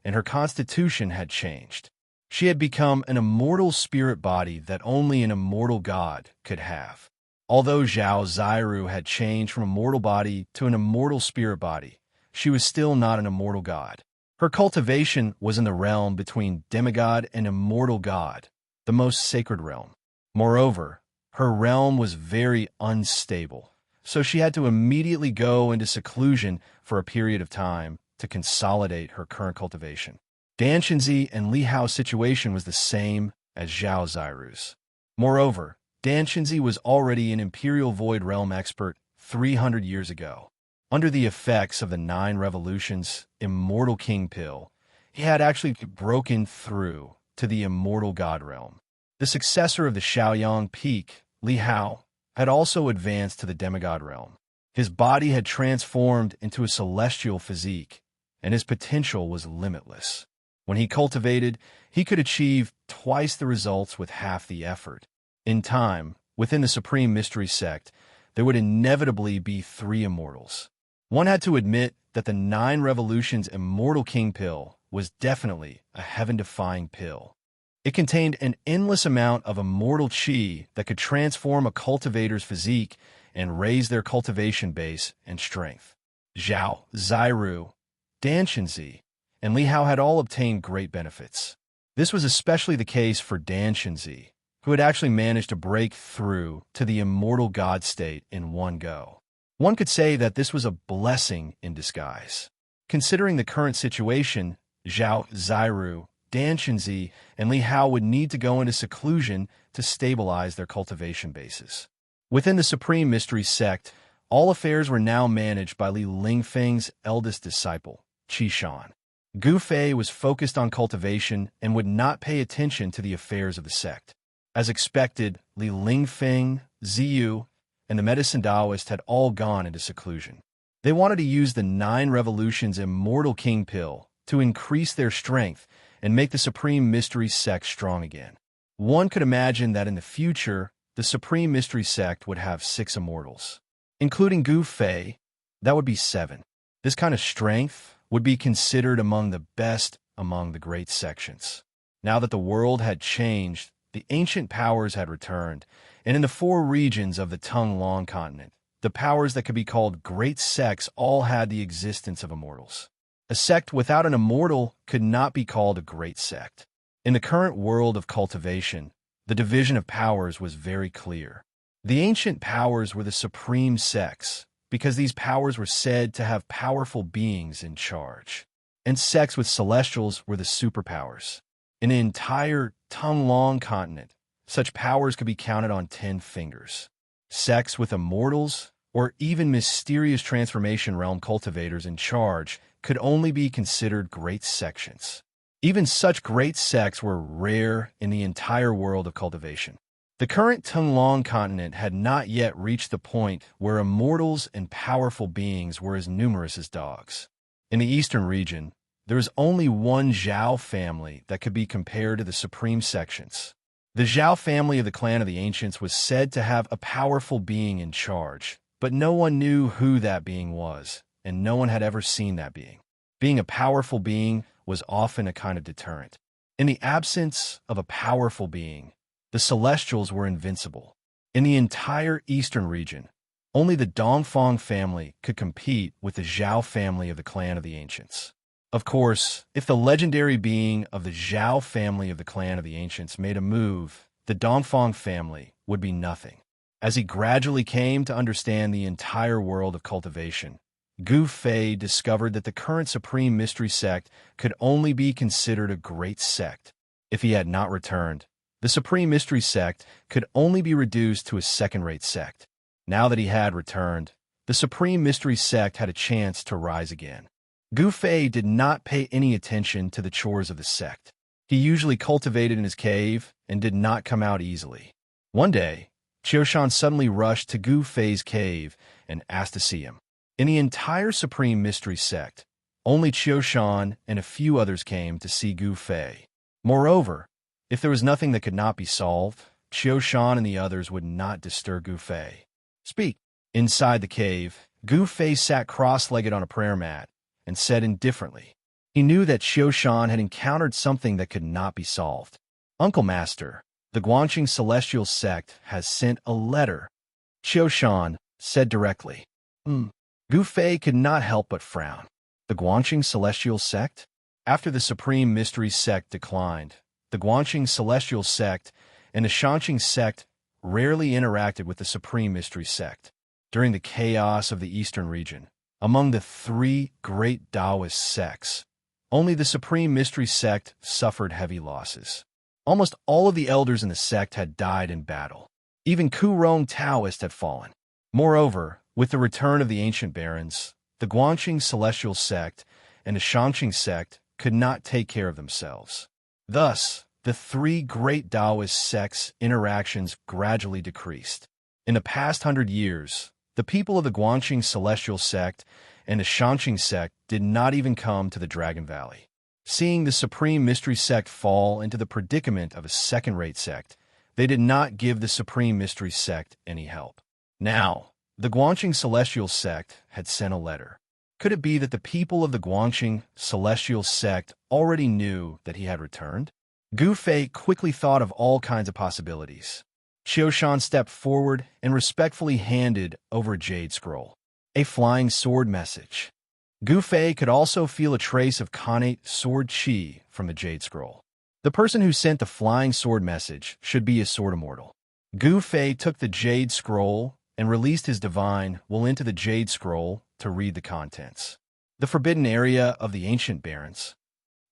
and her constitution had changed. She had become an immortal spirit body that only an immortal god could have. Although Zhao Ziru had changed from a mortal body to an immortal spirit body, she was still not an immortal god. Her cultivation was in the realm between demigod and immortal god, the most sacred realm. Moreover, her realm was very unstable, so she had to immediately go into seclusion for a period of time to consolidate her current cultivation. Danshanzi and Li Hao's situation was the same as Zhao Ziru's. Moreover, Danshanzi was already an Imperial Void Realm expert 300 years ago. Under the effects of the 9 Revolutions Immortal King pill, he had actually broken through to the Immortal God Realm. The successor of the Shaoyang Peak, Li Hao, had also advanced to the Demigod Realm. His body had transformed into a celestial physique, and his potential was limitless. When he cultivated, he could achieve twice the results with half the effort. In time, within the Supreme Mystery Sect, there would inevitably be 3 immortals. One had to admit that the 9 Revolutions Immortal King pill was definitely a heaven-defying pill. It contained an endless amount of immortal qi that could transform a cultivator's physique and raise their cultivation base and strength. Zhao, Ziru, Danshanzi, and Li Hao had all obtained great benefits. This was especially the case for Danshanzi, who had actually managed to break through to the immortal god state in one go. One could say that this was a blessing in disguise. Considering the current situation, Zhao Ziru, Dan Shenzi, and Li Hao would need to go into seclusion to stabilize their cultivation bases. Within the Supreme Mystery Sect, all affairs were now managed by Li Lingfeng's eldest disciple, Qi Shan. Gu Fei was focused on cultivation and would not pay attention to the affairs of the sect. As expected, Li Lingfeng, Ziyu, and the medicine Taoist had all gone into seclusion. They wanted to use the 9 Revolutions Immortal King Pill to increase their strength and make the Supreme Mystery Sect strong again. One could imagine that in the future, the Supreme Mystery Sect would have 6 immortals. Including Gu Fei, that would be 7. This kind of strength would be considered among the best among the great sections. Now that the world had changed, the ancient powers had returned, and in the 4 regions of the Tonglong continent, the powers that could be called great sects all had the existence of immortals. A sect without an immortal could not be called a great sect. In the current world of cultivation, the division of powers was very clear. The ancient powers were the supreme sects, because these powers were said to have powerful beings in charge. And sects with celestials were the superpowers. In the entire Tonglong continent, such powers could be counted on 10 fingers. Sects with immortals, or even mysterious transformation realm cultivators in charge, could only be considered great sections. Even such great sects were rare in the entire world of cultivation. The current Tonglong continent had not yet reached the point where immortals and powerful beings were as numerous as dogs. In the eastern region, there is only one Zhao family that could be compared to the supreme sections. The Zhao family of the clan of the ancients was said to have a powerful being in charge, but no one knew who that being was, and no one had ever seen that being. Being a powerful being was often a kind of deterrent. In the absence of a powerful being, the Celestials were invincible. In the entire eastern region, only the Dongfang family could compete with the Zhao family of the clan of the ancients. Of course, if the legendary being of the Zhao family of the clan of the ancients made a move, the Dongfang family would be nothing. As he gradually came to understand the entire world of cultivation, Gu Fei discovered that the current Supreme Mystery Sect could only be considered a great sect. If he had not returned, the Supreme Mystery Sect could only be reduced to a second-rate sect. Now that he had returned, the Supreme Mystery Sect had a chance to rise again. Gu Fei did not pay any attention to the chores of the sect. He usually cultivated in his cave and did not come out easily. One day, Qiushan suddenly rushed to Gu Fei's cave and asked to see him. In the entire Supreme Mystery Sect, only Qiushan and a few others came to see Gu Fei. Moreover, if there was nothing that could not be solved, Qiushan and the others would not disturb Gu Fei. Speak. Inside the cave, Gu Fei sat cross-legged on a prayer mat and said indifferently. He knew that Qiushan had encountered something that could not be solved. Uncle Master, the Guanxing Celestial Sect has sent a letter, Qiushan said directly. Gu Fei could not help but frown. The Guanxing Celestial Sect? After the Supreme Mystery Sect declined, the Guanxing Celestial Sect and the Shanqing Sect rarely interacted with the Supreme Mystery Sect. During the chaos of the Eastern region, among the 3 great Taoist sects, only the Supreme Mystery Sect suffered heavy losses. Almost all of the elders in the sect had died in battle. Even Kurong Taoist had fallen. Moreover, with the return of the ancient barons, the Guanxing Celestial Sect and the Shanqing Sect could not take care of themselves. Thus, the 3 great Taoist sects' interactions gradually decreased. In the past 100 years, the people of the Guanxing Celestial Sect and the Shanqing Sect did not even come to the Dragon Valley. Seeing the Supreme Mystery Sect fall into the predicament of a second-rate sect, they did not give the Supreme Mystery Sect any help. Now, the Guanxing Celestial Sect had sent a letter. Could it be that the people of the Guanxing Celestial Sect already knew that he had returned? Gu Fei quickly thought of all kinds of possibilities. Qiushan stepped forward and respectfully handed over a jade scroll. A flying sword message. Gu Fei could also feel a trace of Khanate sword chi from the jade scroll. The person who sent the flying sword message should be a sword immortal. Gu Fei took the Jade Scroll and released his divine will into the Jade Scroll to read the contents. The forbidden area of the ancient barons.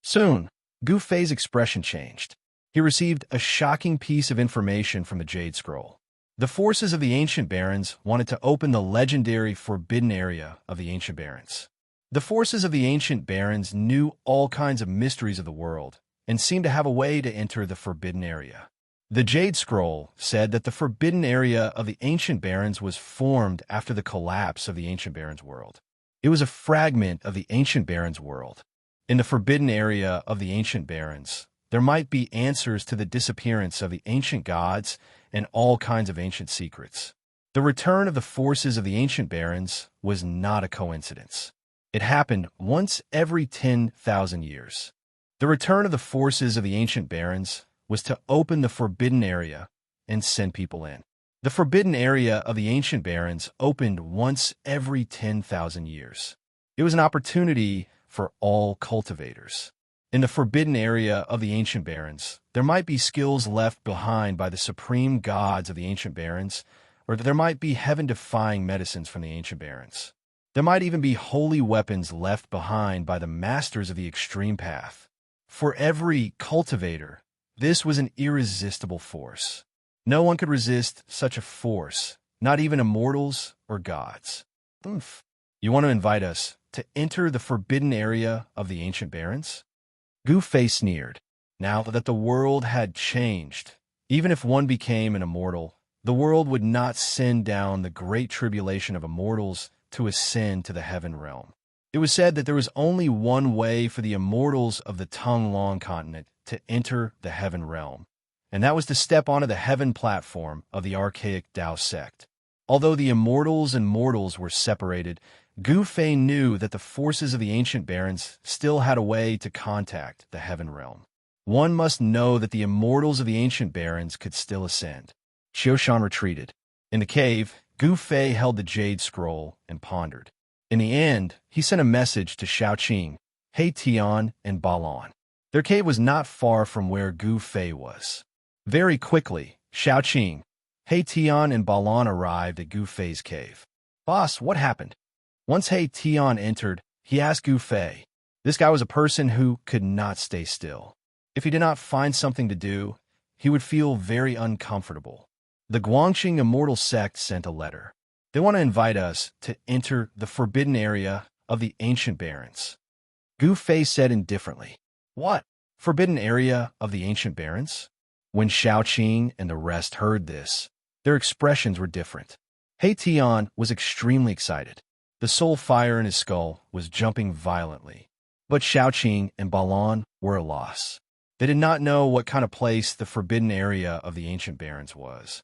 Soon, Gu Fei's expression changed. He received a shocking piece of information from the Jade Scroll. The forces of the ancient barons wanted to open the legendary forbidden area of the ancient barons. The forces of the ancient barons knew all kinds of mysteries of the world and seemed to have a way to enter the forbidden area. The Jade Scroll said that the forbidden area of the ancient barons was formed after the collapse of the ancient barons' world. It was a fragment of the ancient barons' world. In the forbidden area of the ancient barons, there might be answers to the disappearance of the ancient gods and all kinds of ancient secrets. The return of the forces of the ancient barons was not a coincidence. It happened once every 10,000 years. The return of the forces of the ancient barons was to open the forbidden area and send people in. The forbidden area of the ancient barons opened once every 10,000 years. It was an opportunity for all cultivators. In the forbidden area of the ancient barons, there might be skills left behind by the supreme gods of the ancient barons, or there might be heaven-defying medicines from the ancient barons. There might even be holy weapons left behind by the masters of the extreme path. For every cultivator, this was an irresistible force. No one could resist such a force, not even immortals or gods. You want to invite us to enter the forbidden area of the ancient barons? Gu Fei sneered. Now that the world had changed, even if one became an immortal, the world would not send down the great tribulation of immortals to ascend to the heaven realm. It was said that there was only one way for the immortals of the Tonglong continent to enter the heaven realm, and that was to step onto the heaven platform of the archaic Tao sect. Although the immortals and mortals were separated, Gu Fei knew that the forces of the ancient barons still had a way to contact the heaven realm. One must know that the immortals of the ancient barons could still ascend. Qiushan retreated. In the cave, Gu Fei held the Jade Scroll and pondered. In the end, he sent a message to Xiaoqing, He Tian, and Balan. Their cave was not far from where Gu Fei was. Very quickly, Xiaoqing, He Tian, and Balan arrived at Gu Fei's cave. Boss, what happened? Once He Tian entered, he asked Gu Fei. This guy was a person who could not stay still. If he did not find something to do, he would feel very uncomfortable. The Guangxing Immortal Sect sent a letter. They want to invite us to enter the forbidden area of the ancient barons. Gu Fei said indifferently. What? Forbidden area of the ancient barons? When Xiaoqing and the rest heard this, their expressions were different. He Tian was extremely excited. The soul fire in his skull was jumping violently. But Xiaoqing and Balan were a loss. They did not know what kind of place the forbidden area of the ancient barons was.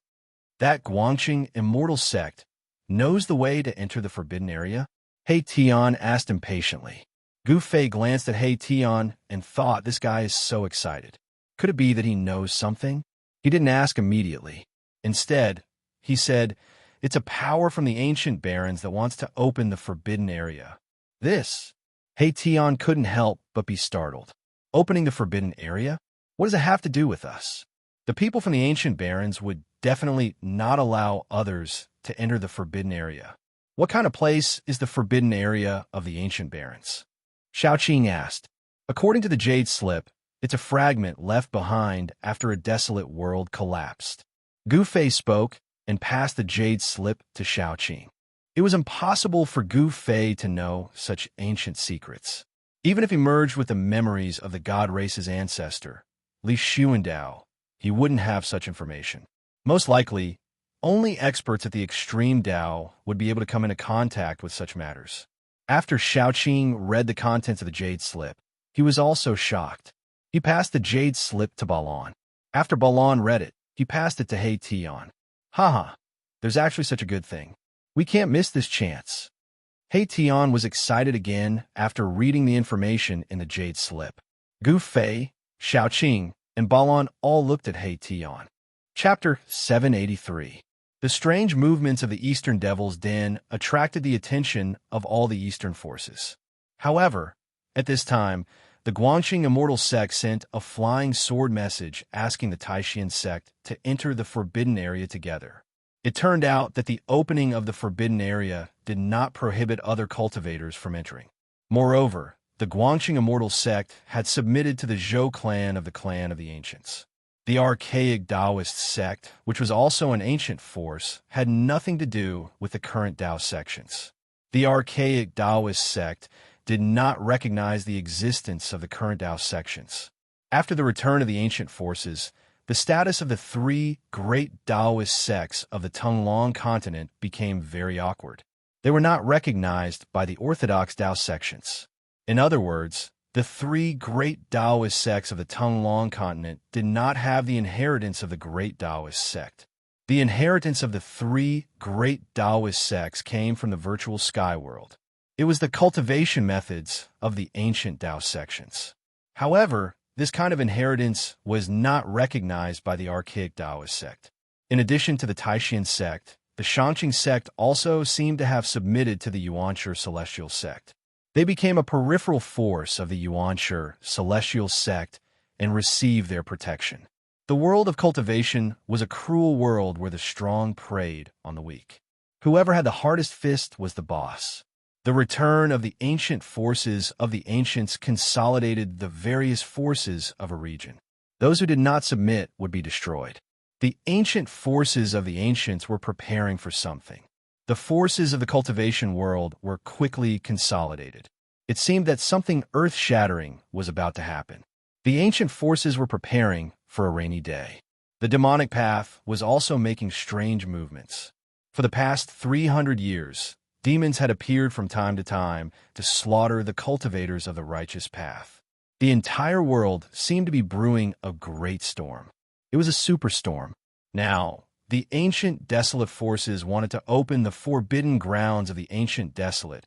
That Guangxing Immortal Sect knows the way to enter the forbidden area? He Tian asked impatiently. Gu Fei glanced at He Tian and thought, this guy is so excited. Could it be that he knows something? He didn't ask immediately. Instead, he said, it's a power from the ancient barons that wants to open the forbidden area. This? He Tian couldn't help but be startled. Opening the forbidden area? What does it have to do with us? The people from the ancient barons would definitely not allow others to enter the forbidden area. What kind of place is the forbidden area of the ancient barons? Xiaoqing asked. According to the Jade Slip, it's a fragment left behind after a desolate world collapsed. Gu Fei spoke and passed the Jade Slip to Xiaoqing. It was impossible for Gu Fei to know such ancient secrets. Even if he merged with the memories of the god race's ancestor, Li Xuandao, he wouldn't have such information. Most likely, only experts at the extreme Tao would be able to come into contact with such matters. After Xiaoqing read the contents of the Jade Slip, he was also shocked. He passed the Jade Slip to Balan. After Balan read it, he passed it to He Tian. Haha, there's actually such a good thing. We can't miss this chance. He Tian was excited again after reading the information in the Jade Slip. Gu Fei, Xiaoqing, and Balan all looked at He Tian. Chapter 783. The strange movements of the Eastern Devil's Den attracted the attention of all the Eastern forces. However, at this time, The Guanxing Immortal Sect sent a flying sword message asking the Taishan sect to enter the forbidden area together. It turned out that the opening of the forbidden area did not prohibit other cultivators from entering. Moreover, the Guanxing Immortal Sect had submitted to the Zhou clan of the Ancients. The archaic Taoist sect, which was also an ancient force, had nothing to do with the current Tao sections. The archaic Taoist sect did not recognize the existence of the current Tao sections. After the return of the ancient forces, the status of the three great Taoist sects of the Tunglong continent became very awkward. They were not recognized by the orthodox Tao sections. In other words, the three great Taoist sects of the Tunglong continent did not have the inheritance of the great Taoist sect. The inheritance of the three great Taoist sects came from the virtual sky world. It was the cultivation methods of the ancient Tao sections. However, this kind of inheritance was not recognized by the archaic Taoist sect. In addition to the Taishan sect, the Shanqing sect also seemed to have submitted to the Yuanshi celestial sect. They became a peripheral force of the Yuanshi celestial sect and received their protection. The world of cultivation was a cruel world where the strong preyed on the weak. Whoever had the hardest fist was the boss. The return of the ancient forces of the ancients consolidated the various forces of a region. Those who did not submit would be destroyed. The ancient forces of the ancients were preparing for something. The forces of the cultivation world were quickly consolidated. It seemed that something earth-shattering was about to happen. The ancient forces were preparing for a rainy day. The demonic path was also making strange movements. For the past 300 years, demons had appeared from time to time to slaughter the cultivators of the righteous path. The entire world seemed to be brewing a great storm. It was a superstorm. Now, the ancient desolate forces wanted to open the forbidden grounds of the ancient desolate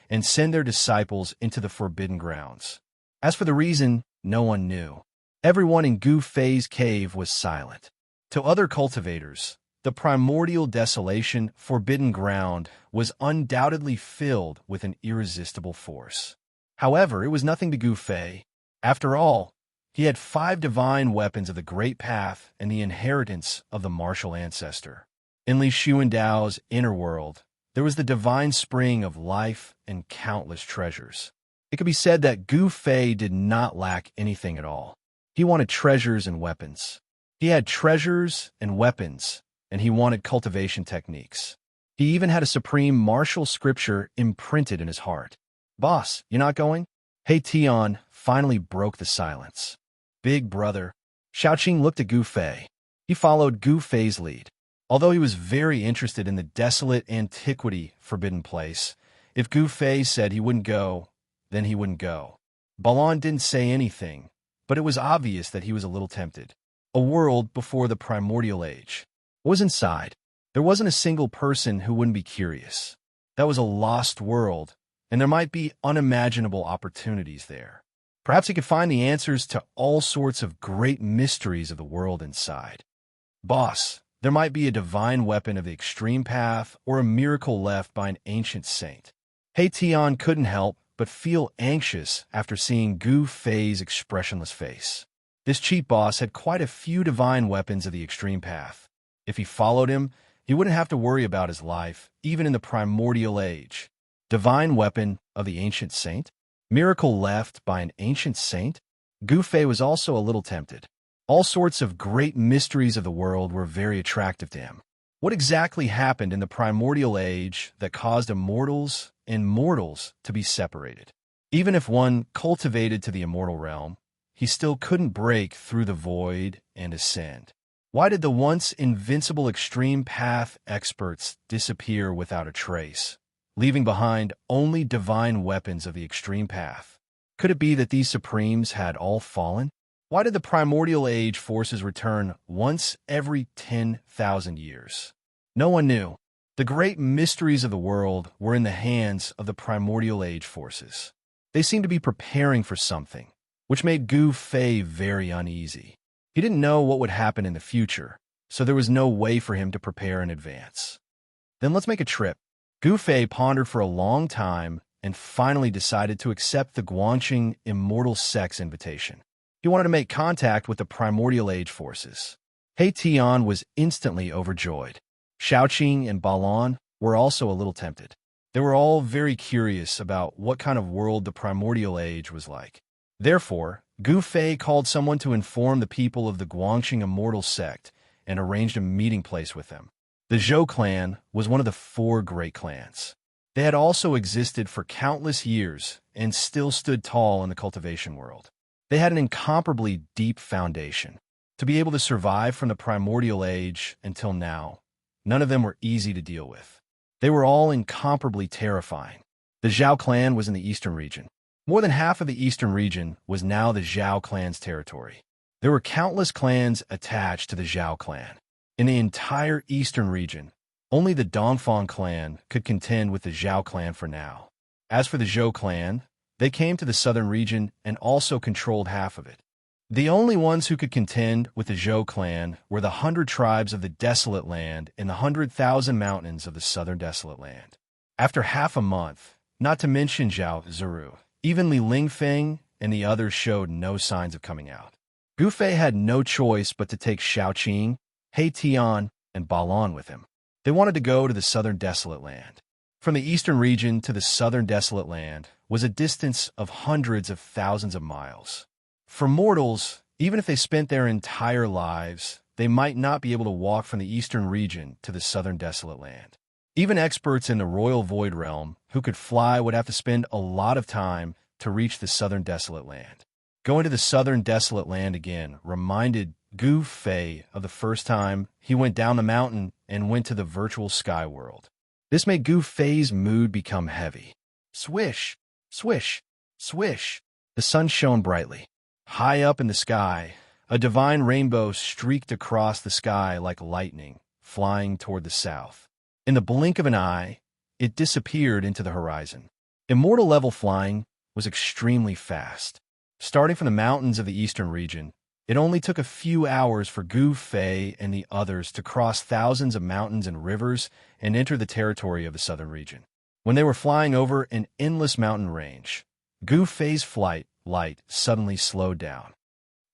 and send their disciples into the forbidden grounds. As for the reason, no one knew. Everyone in Gu Fei's cave was silent. To other cultivators, the primordial desolation, forbidden ground, was undoubtedly filled with an irresistible force. However, it was nothing to Gu Fei. After all, he had 5 divine weapons of the Great Path and the inheritance of the martial ancestor. In Li Xuandao's inner world, there was the divine spring of life and countless treasures. It could be said that Gu Fei did not lack anything at all. He wanted treasures and weapons. He had treasures and weapons, and he wanted cultivation techniques. He even had a supreme martial scripture imprinted in his heart. "Boss, you not going?" Hey Tian finally broke the silence. "Big brother." Xiaoqing looked at Gu Fei. He followed Gu Fei's lead. Although he was very interested in the desolate antiquity forbidden place, if Gu Fei said he wouldn't go, then he wouldn't go. Balan didn't say anything, but it was obvious that he was a little tempted. A world before the primordial age. What was inside? There wasn't a single person who wouldn't be curious. That was a lost world, and there might be unimaginable opportunities there. Perhaps he could find the answers to all sorts of great mysteries of the world inside. "Boss, there might be a divine weapon of the extreme path or a miracle left by an ancient saint." He Tian couldn't help but feel anxious after seeing Gu Fei's expressionless face. This cheap boss had quite a few divine weapons of the extreme path. If he followed him, he wouldn't have to worry about his life, even in the primordial age. Divine weapon of the ancient saint? Miracle left by an ancient saint? Gu Fei was also a little tempted. All sorts of great mysteries of the world were very attractive to him. What exactly happened in the primordial age that caused immortals and mortals to be separated? Even if one cultivated to the immortal realm, he still couldn't break through the void and ascend. Why did the once invincible extreme path experts disappear without a trace, leaving behind only divine weapons of the extreme path? Could it be that these supremes had all fallen? Why did the primordial age forces return once every 10,000 years? No one knew. The great mysteries of the world were in the hands of the primordial age forces. They seemed to be preparing for something, which made Gu Fei very uneasy. He didn't know what would happen in the future, so there was no way for him to prepare in advance. "Then let's make a trip." Gu Fei pondered for a long time and finally decided to accept the Guangxing immortal sex invitation. He wanted to make contact with the primordial age forces. He Tian was instantly overjoyed. Xiaoqing and Balan were also a little tempted. They were all very curious about what kind of world the primordial age was like. Therefore, Gu Fei called someone to inform the people of the Guangxing immortal sect and arranged a meeting place with them. The Zhou clan was one of the 4 great clans. They had also existed for countless years and still stood tall in the cultivation world. They had an incomparably deep foundation. To be able to survive from the primordial age until now, none of them were easy to deal with. They were all incomparably terrifying. The Zhao clan was in the eastern region. More than half of the eastern region was now the Zhao clan's territory. There were countless clans attached to the Zhao clan. In the entire eastern region, only the Dongfang clan could contend with the Zhao clan for now. As for the Zhou clan, they came to the southern region and also controlled half of it. The only ones who could contend with the Zhou clan were the 100 tribes of the Desolate Land and the 100,000 mountains of the southern Desolate Land. After half a month, not to mention Zhao Zuru, even Li Lingfeng and the others showed no signs of coming out. Gu Fei had no choice but to take Xiaoqing, He Tian, and Balan with him. They wanted to go to the southern Desolate Land. From the eastern region to the southern Desolate Land was a distance of hundreds of thousands of miles. For mortals, even if they spent their entire lives, they might not be able to walk from the eastern region to the southern Desolate Land. Even experts in the Royal Void Realm who could fly would have to spend a lot of time to reach the southern Desolate Land. Going to the southern Desolate Land again reminded Gu Fei of the first time he went down the mountain and went to the virtual sky world. This made Gu Fei's mood become heavy. Swish, swish, swish. The sun shone brightly. High up in the sky, a divine rainbow streaked across the sky like lightning, flying toward the south. In the blink of an eye, it disappeared into the horizon. Immortal level flying was extremely fast. Starting from the mountains of the eastern region, it only took a few hours for Gu Fei and the others to cross thousands of mountains and rivers and enter the territory of the southern region. When they were flying over an endless mountain range, Gu Fei's flight light suddenly slowed down.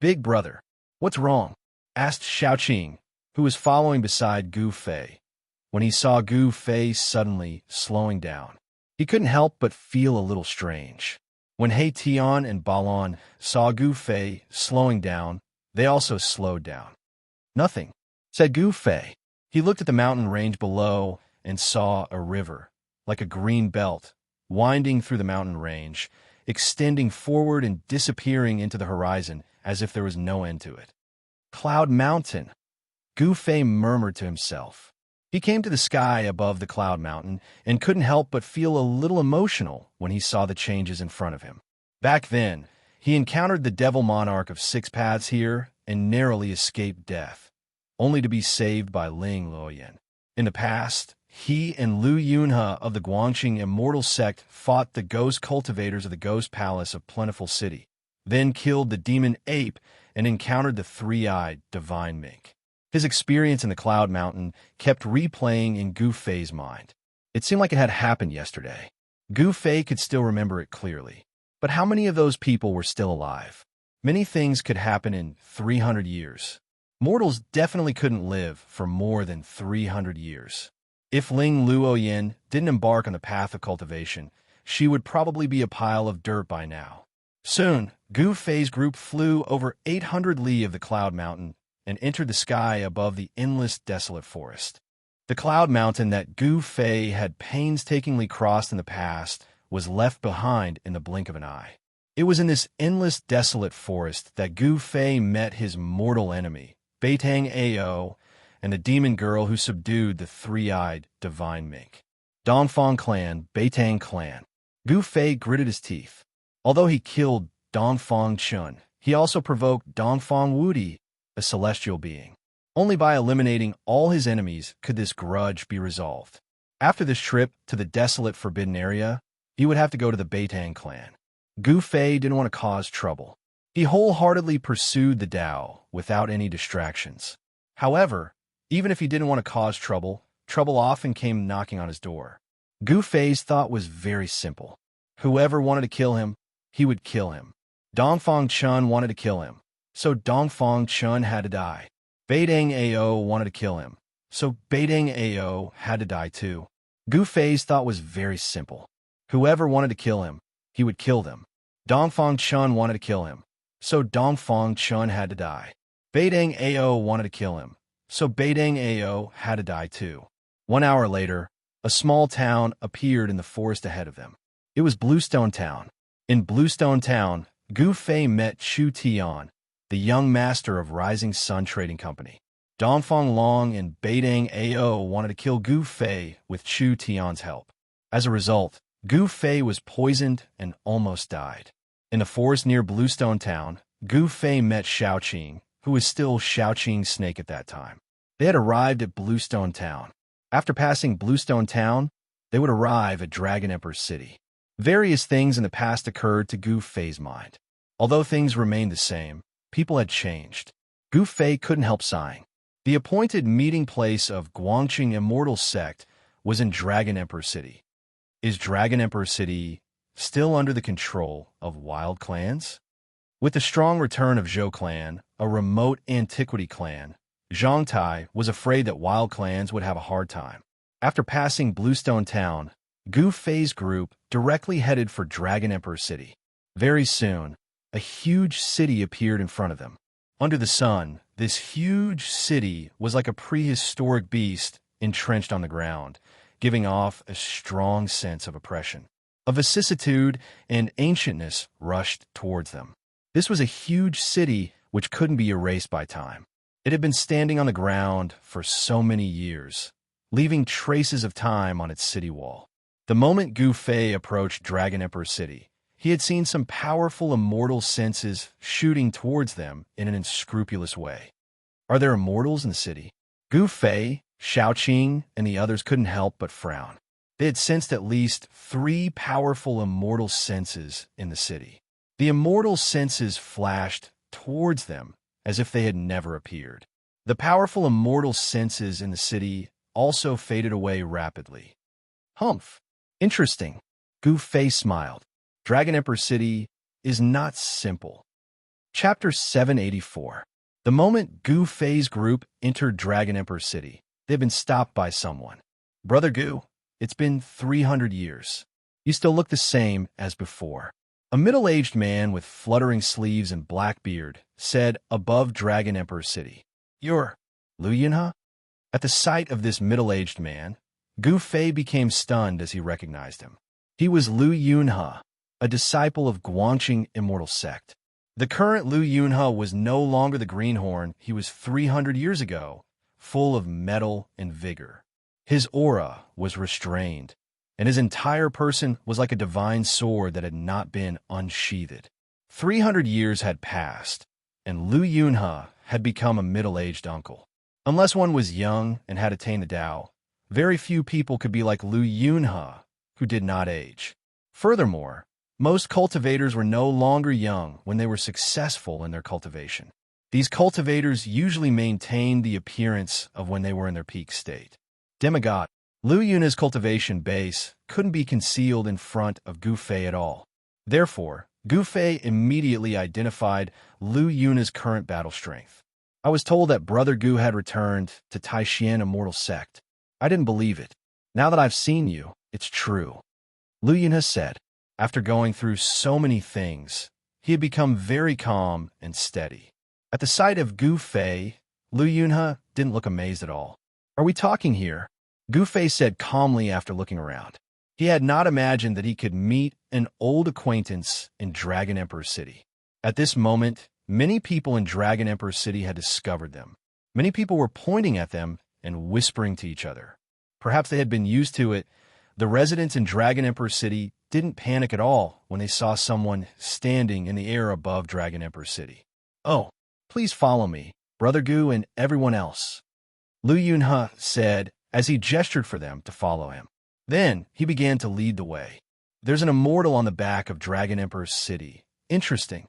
"Big brother, what's wrong?" asked Xiaoqing, who was following beside Gu Fei. When he saw Gu Fei suddenly slowing down, he couldn't help but feel a little strange. When He Tian and Balan saw Gu Fei slowing down, they also slowed down. "Nothing," said Gu Fei. He looked at the mountain range below and saw a river, like a green belt, winding through the mountain range, extending forward and disappearing into the horizon as if there was no end to it. "Cloud Mountain," Gu Fei murmured to himself. He came to the sky above the Cloud Mountain and couldn't help but feel a little emotional when he saw the changes in front of him. Back then, he encountered the Devil Monarch of 6 Paths here and narrowly escaped death, only to be saved by Ling Luoyan. In the past, he and Lu Yunhe of the Guangxing Immortal Sect fought the ghost cultivators of the Ghost Palace of Plentiful City, then killed the demon ape and encountered the 3-eyed divine mink. His experience in the Cloud Mountain kept replaying in Gu Fei's mind. It seemed like it had happened yesterday. Gu Fei could still remember it clearly. But how many of those people were still alive? Many things could happen in 300 years. Mortals definitely couldn't live for more than 300 years. If Ling Luoyan didn't embark on the path of cultivation, she would probably be a pile of dirt by now. Soon, Gu Fei's group flew over 800 li of the Cloud Mountain and entered the sky above the endless desolate forest. The Cloud Mountain that Gu Fei had painstakingly crossed in the past was left behind in the blink of an eye. It was in this endless desolate forest that Gu Fei met his mortal enemy, Beitang Ao, and the demon girl who subdued the 3-eyed divine mink. Dongfang Clan, Beitang Clan. Gu Fei gritted his teeth. Although he killed Dongfang Chun, he also provoked Dongfang Wudi, a celestial being. Only by eliminating all his enemies could this grudge be resolved. After this trip to the desolate forbidden area, he would have to go to the Beitang clan. Gu Fei didn't want to cause trouble. He wholeheartedly pursued the Tao without any distractions. However, even if he didn't want to cause trouble, trouble often came knocking on his door. Gu Fei's thought was very simple. Whoever wanted to kill him, he would kill him. Dongfang Chun wanted to kill him, so Dongfang Chun had to die. Beidang Ao wanted to kill him, so Beidang Ao had to die too. Gu Fei's thought was very simple. Whoever wanted to kill him, he would kill them. Dongfang Chun wanted to kill him, so Dongfang Chun had to die. Beidang Ao wanted to kill him, so Beidang Ao had to die too. 1 hour later, a small town appeared in the forest ahead of them. It was Bluestone Town. In Bluestone Town, Gu Fei met Chu Tian, the young master of Rising Sun Trading Company. Dongfang Long and Beidang Ao wanted to kill Gu Fei with Chu Tian's help. As a result, Gu Fei was poisoned and almost died. In the forest near Bluestone Town, Gu Fei met Xiaoqing, who was still Xiaoqing's snake at that time. They had arrived at Bluestone Town. After passing Bluestone Town, they would arrive at Dragon Emperor's city. Various things in the past occurred to Gu Fei's mind. Although things remained the same, people had changed. Gu Fei couldn't help sighing. The appointed meeting place of Guangqing Immortal Sect was in Dragon Emperor City. Is Dragon Emperor City still under the control of wild clans? With the strong return of Zhou clan, a remote antiquity clan, Zhang Tai was afraid that wild clans would have a hard time. After passing Bluestone Town, Gu Fei's group directly headed for Dragon Emperor City. Very soon, a huge city appeared in front of them. Under the sun, this huge city was like a prehistoric beast entrenched on the ground, giving off a strong sense of oppression. A vicissitude and ancientness rushed towards them. This was a huge city which couldn't be erased by time. It had been standing on the ground for so many years, leaving traces of time on its city wall. The moment Gu Fei approached Dragon Emperor City, he had seen some powerful immortal senses shooting towards them in an unscrupulous way. Are there immortals in the city? Gu Fei, Xiaoqing, and the others couldn't help but frown. They had sensed at least 3 powerful immortal senses in the city. The immortal senses flashed towards them as if they had never appeared. The powerful immortal senses in the city also faded away rapidly. Humph. Interesting. Gu Fei smiled. Dragon Emperor City is not simple. Chapter 784. The moment Gu Fei's group entered Dragon Emperor City, they'd been stopped by someone. Brother Gu, it's been 300 years. You still look the same as before. A middle-aged man with fluttering sleeves and black beard said above Dragon Emperor City. You're Lu Yunhe? At the sight of this middle-aged man, Gu Fei became stunned as he recognized him. He was Lu Yunhe, a disciple of Guangqing Immortal Sect. The current Lu Yunhe was no longer the greenhorn he was 300 years ago, full of mettle and vigor. His aura was restrained, and his entire person was like a divine sword that had not been unsheathed. 300 years had passed, and Lu Yunhe had become a middle-aged uncle. Unless one was young and had attained the Tao, very few people could be like Lu Yunhe, who did not age. Furthermore, most cultivators were no longer young when they were successful in their cultivation. These cultivators usually maintained the appearance of when they were in their peak state. Demigod, Lu Yunhe's cultivation base couldn't be concealed in front of Gu Fei at all. Therefore, Gu Fei immediately identified Lu Yunhe's current battle strength. I was told that Brother Gu had returned to Taishan Immortal Sect. I didn't believe it. Now that I've seen you, it's true. Lu Yunhe said. After going through so many things, he had become very calm and steady. At the sight of Gu Fei, Lu Yunhe didn't look amazed at all. Are we talking here? Gu Fei said calmly after looking around. He had not imagined that he could meet an old acquaintance in Dragon Emperor City. At this moment, many people in Dragon Emperor City had discovered them. Many people were pointing at them and whispering to each other. Perhaps they had been used to it. The residents in Dragon Emperor City didn't panic at all when they saw someone standing in the air above Dragon Emperor City. Oh, please follow me, Brother Gu and everyone else, Lu Yunhe said as he gestured for them to follow him. Then he began to lead the way. There's an immortal on the back of Dragon Emperor City. Interesting.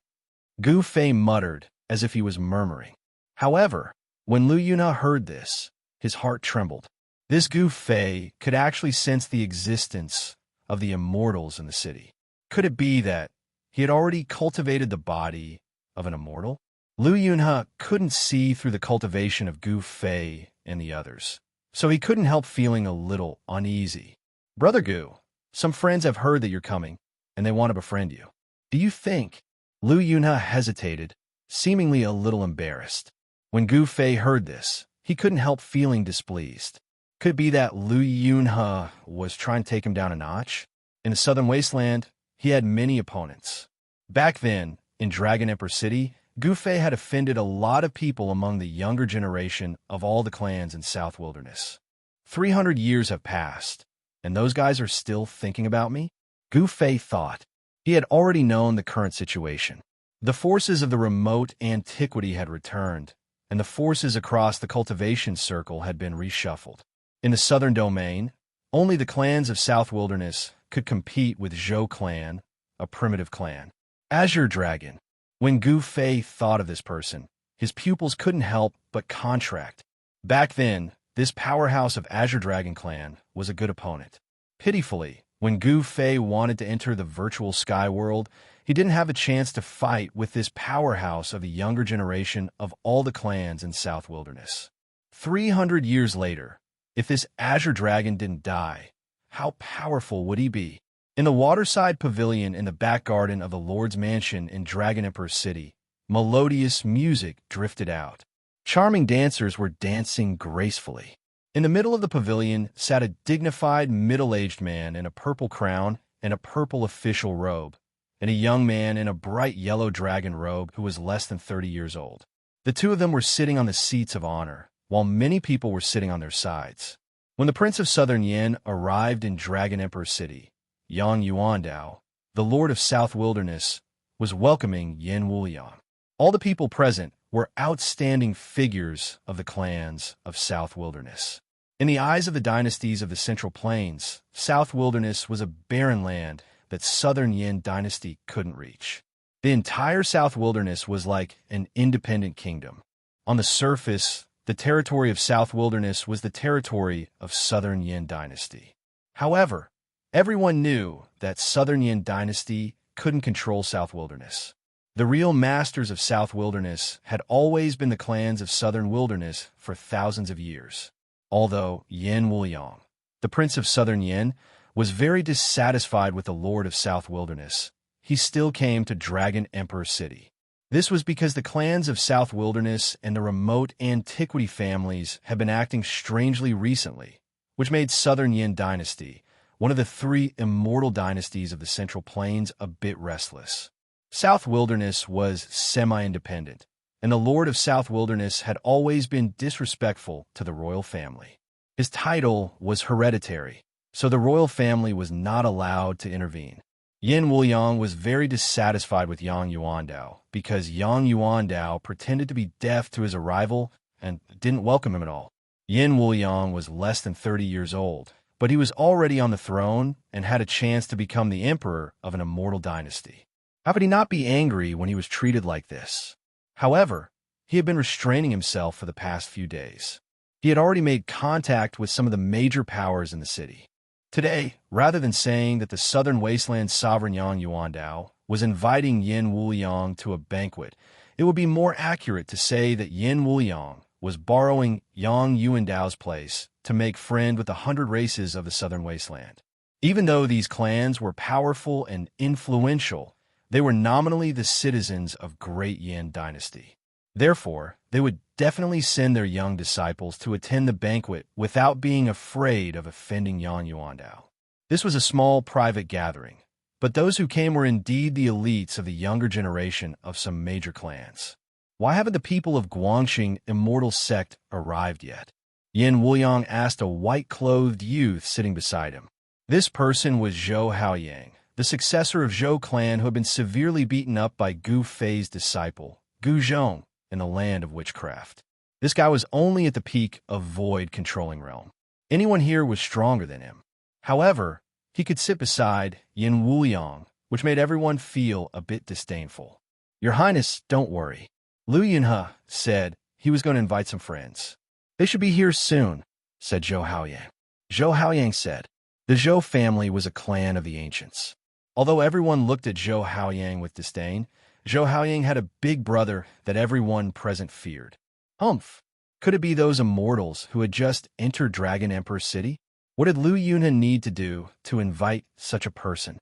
Gu Fei muttered as if he was murmuring. However, when Lu Yunhe heard this, his heart trembled. This Gu Fei could actually sense the existence of the immortals in the city. Could it be that he had already cultivated the body of an immortal? Lu Yunhe couldn't see through the cultivation of Gu Fei and the others, so he couldn't help feeling a little uneasy. Brother Gu, some friends have heard that you're coming, and they want to befriend you. Do you think? Lu Yunhe hesitated, seemingly a little embarrassed. When Gu Fei heard this, he couldn't help feeling displeased. Could it be that Lu Yunhe was trying to take him down a notch? In the southern wasteland, he had many opponents. Back then, in Dragon Emperor City, Gu Fei had offended a lot of people among the younger generation of all the clans in South Wilderness. 300 years have passed, and those guys are still thinking about me? Gu Fei thought. He had already known the current situation. The forces of the remote antiquity had returned, and the forces across the cultivation circle had been reshuffled. In the southern domain, only the clans of South Wilderness could compete with Zhou clan, a primitive clan. Azure Dragon. When Gu Fei thought of this person, his pupils couldn't help but contract. Back then, this powerhouse of Azure Dragon clan was a good opponent. Pitifully, when Gu Fei wanted to enter the virtual sky world, he didn't have a chance to fight with this powerhouse of a younger generation of all the clans in South Wilderness. 300 years later, if this Azure Dragon didn't die, how powerful would he be? In the waterside pavilion in the back garden of the Lord's Mansion in Dragon Emperor City, melodious music drifted out. Charming dancers were dancing gracefully. In the middle of the pavilion sat a dignified middle-aged man in a purple crown and a purple official robe, and a young man in a bright yellow dragon robe who was less than 30 years old. The two of them were sitting on the seats of honor, while many people were sitting on their sides. When the Prince of Southern Yin arrived in Dragon Emperor City, Yang Yuandao, the Lord of South Wilderness, was welcoming Yin Wuliang. All the people present were outstanding figures of the clans of South Wilderness. In the eyes of the dynasties of the Central Plains, South Wilderness was a barren land that Southern Yin dynasty couldn't reach. The entire South Wilderness was like an independent kingdom. On the surface, the territory of South Wilderness was the territory of Southern Yin dynasty. However, everyone knew that Southern Yin dynasty couldn't control South Wilderness. The real masters of South Wilderness had always been the clans of Southern Wilderness for thousands of years. Although Yin Wuliang, the Prince of Southern Yin, was very dissatisfied with the Lord of South Wilderness, he still came to Dragon Emperor City. This was because the clans of South Wilderness and the remote antiquity families had been acting strangely recently, which made Southern Yin dynasty, one of the three immortal dynasties of the Central Plains, a bit restless. South Wilderness was semi-independent, and the Lord of South Wilderness had always been disrespectful to the royal family. His title was hereditary, so the royal family was not allowed to intervene. Yin Wuliang was very dissatisfied with Yang Yuandao because Yang Yuandao pretended to be deaf to his arrival and didn't welcome him at all. Yin Wuliang was less than 30 years old, but he was already on the throne and had a chance to become the emperor of an immortal dynasty. How could he not be angry when he was treated like this? However, he had been restraining himself for the past few days. He had already made contact with some of the major powers in the city. Today, rather than saying that the Southern Wasteland sovereign Yang Yuandao was inviting Yin Wuliang to a banquet, it would be more accurate to say that Yin Wuliang was borrowing Yang Yuandao's place to make friend with the 100 races of the Southern Wasteland. Even though these clans were powerful and influential, they were nominally the citizens of Great Yin Dynasty. Therefore, they would definitely send their young disciples to attend the banquet without being afraid of offending Yang Yuandao. This was a small private gathering, but those who came were indeed the elites of the younger generation of some major clans. Why haven't the people of Guangxing Immortal Sect arrived yet? Yin Wuliang asked a white-clothed youth sitting beside him. This person was Zhou Haoyang, the successor of Zhou clan who had been severely beaten up by Gu Fei's disciple, Gu Zhong, in the land of witchcraft. This guy was only at the peak of Void controlling realm. Anyone here was stronger than him. However, he could sit beside Yin Wuliang, which made everyone feel a bit disdainful. Your Highness, don't worry. Lu Yunhe said he was going to invite some friends. They should be here soon, said Zhou Haoyang. Zhou Haoyang said, the Zhou family was a clan of the ancients. Although everyone looked at Zhou Haoyang with disdain, Zhou Haoyang had a big brother that everyone present feared. Humph! Could it be those immortals who had just entered Dragon Emperor City? What did Lu Yunhan need to do to invite such a person?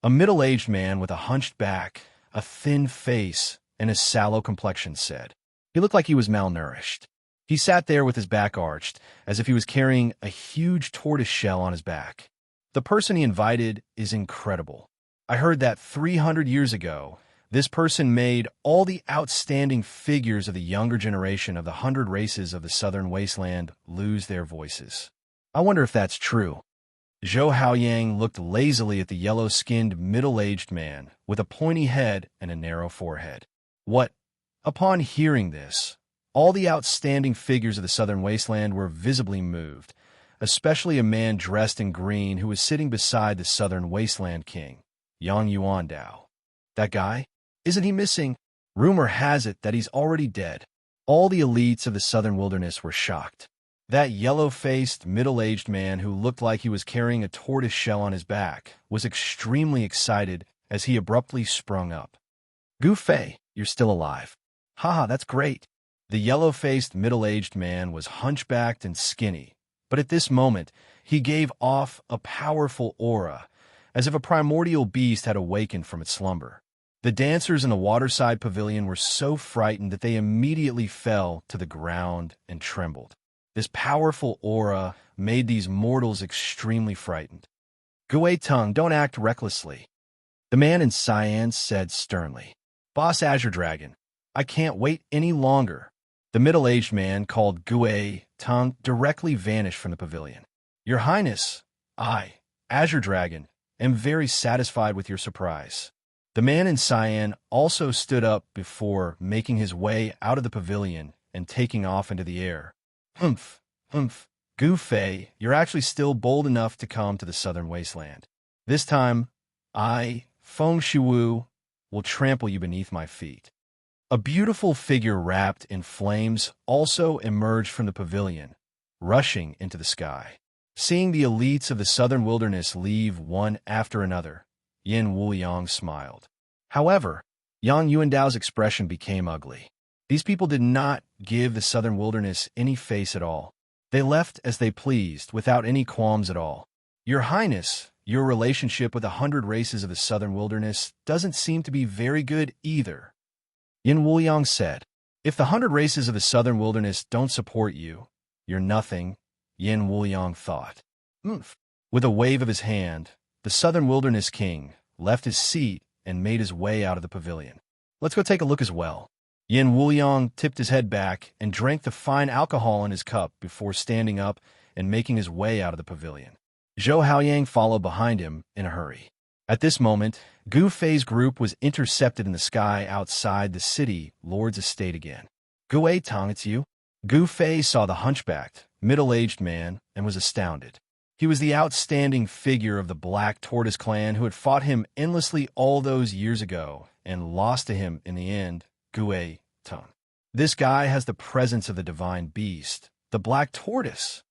A middle-aged man with a hunched back, a thin face, and a sallow complexion said. He looked like he was malnourished. He sat there with his back arched, as if he was carrying a huge tortoise shell on his back. The person he invited is incredible. I heard that 300 years ago, this person made all the outstanding figures of the younger generation of the 100 races of the southern wasteland lose their voices. I wonder if that's true. Zhou Haoyang looked lazily at the yellow-skinned middle-aged man with a pointy head and a narrow forehead. What? Upon hearing this, all the outstanding figures of the southern wasteland were visibly moved, especially a man dressed in green who was sitting beside the southern wasteland king, Yang Yuandao. That guy? Isn't he missing? Rumor has it that he's already dead. All the elites of the southern wilderness were shocked. That yellow-faced, middle-aged man who looked like he was carrying a tortoise shell on his back was extremely excited as he abruptly sprung up. Gu Fei, you're still alive. Haha, that's great. The yellow-faced, middle-aged man was hunchbacked and skinny, but at this moment, he gave off a powerful aura, as if a primordial beast had awakened from its slumber. The dancers in the waterside pavilion were so frightened that they immediately fell to the ground and trembled. This powerful aura made these mortals extremely frightened. Gui Tung, don't act recklessly. The man in cyan said sternly. Boss Azure Dragon, I can't wait any longer. The middle-aged man called Gui Tung directly vanished from the pavilion. Your Highness, I, Azure Dragon, am very satisfied with your surprise. The man in cyan also stood up before making his way out of the pavilion and taking off into the air. Humph, humph. Gu Fei, you're actually still bold enough to come to the southern wasteland. This time, I, Feng Shuwu, will trample you beneath my feet. A beautiful figure wrapped in flames also emerged from the pavilion, rushing into the sky. Seeing the elites of the southern wilderness leave one after another, Yin Wuliang smiled. However, Yang Yuandao's expression became ugly. These people did not give the southern wilderness any face at all. They left as they pleased, without any qualms at all. Your Highness, your relationship with 100 races of the southern wilderness doesn't seem to be very good either. Yin Wuliang said, if the 100 races of the southern wilderness don't support you, you're nothing, Yin Wuliang thought. With a wave of his hand, the southern wilderness king left his seat and made his way out of the pavilion. Let's go take a look as well. Yin Wuliang tipped his head back and drank the fine alcohol in his cup before standing up and making his way out of the pavilion. Zhou Haoyang followed behind him in a hurry. At this moment, Gu Fei's group was intercepted in the sky outside the city lord's estate again. Gui Tang, it's you? Gu Fei saw the hunchbacked, middle-aged man and was astounded. He was the outstanding figure of the Black Tortoise clan who had fought him endlessly all those years ago and lost to him in the end, Gui Tang. This guy has the presence of the divine beast, the Black Tortoise.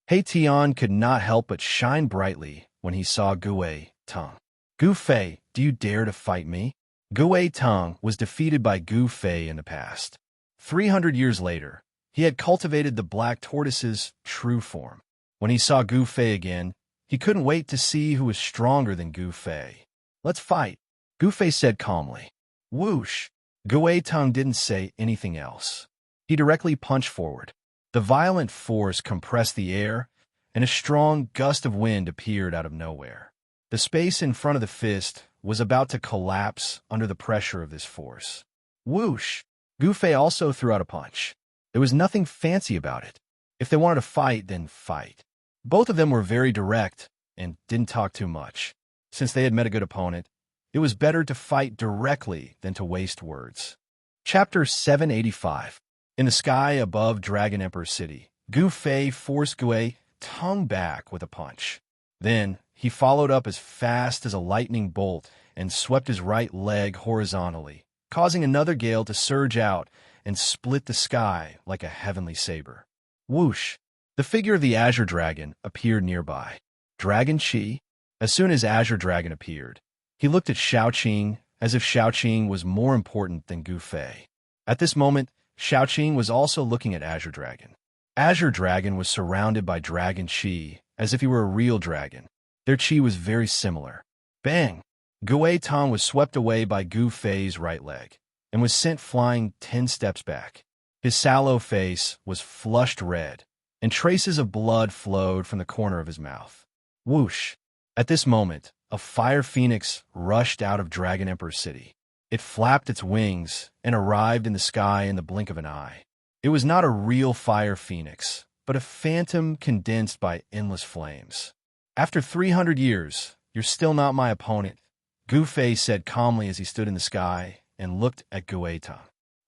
He Tian could not help but shine brightly when he saw Gui Tang. Gu Fei, do you dare to fight me? Gui Tang was defeated by Gu Fei in the past. 300 years later, he had cultivated the Black Tortoise's true form. When he saw Gu Fei again, he couldn't wait to see who was stronger than Gu Fei. Let's fight, Gu Fei said calmly. Whoosh! Gui Tang didn't say anything else. He directly punched forward. The violent force compressed the air, and a strong gust of wind appeared out of nowhere. The space in front of the fist was about to collapse under the pressure of this force. Whoosh! Gu Fei also threw out a punch. There was nothing fancy about it. If they wanted to fight, then fight. Both of them were very direct and didn't talk too much. Since they had met a good opponent, it was better to fight directly than to waste words. Chapter 785. In the sky above Dragon Emperor City, Gu Fei forced Gui Tang back with a punch. Then, he followed up as fast as a lightning bolt and swept his right leg horizontally, causing another gale to surge out and split the sky like a heavenly saber. Whoosh! The figure of the Azure Dragon appeared nearby. Dragon Chi? As soon as Azure Dragon appeared, He looked at Xiaoqing as if Xiaoqing was more important than Gu Fei. At this moment, Xiaoqing was also looking at Azure Dragon. Azure Dragon was surrounded by dragon qi, as if he were a real dragon. Their qi was very similar. Bang! Gui Tong was swept away by Gu Fei's right leg, and was sent flying 10 steps back. His sallow face was flushed red, and traces of blood flowed from the corner of his mouth. Whoosh! At this moment, a fire phoenix rushed out of Dragon Emperor's city. It flapped its wings and arrived in the sky in the blink of an eye. It was not a real fire phoenix, but a phantom condensed by endless flames. After 300 years, you're still not my opponent, Gu Fei said calmly as he stood in the sky and looked at Gui Tong.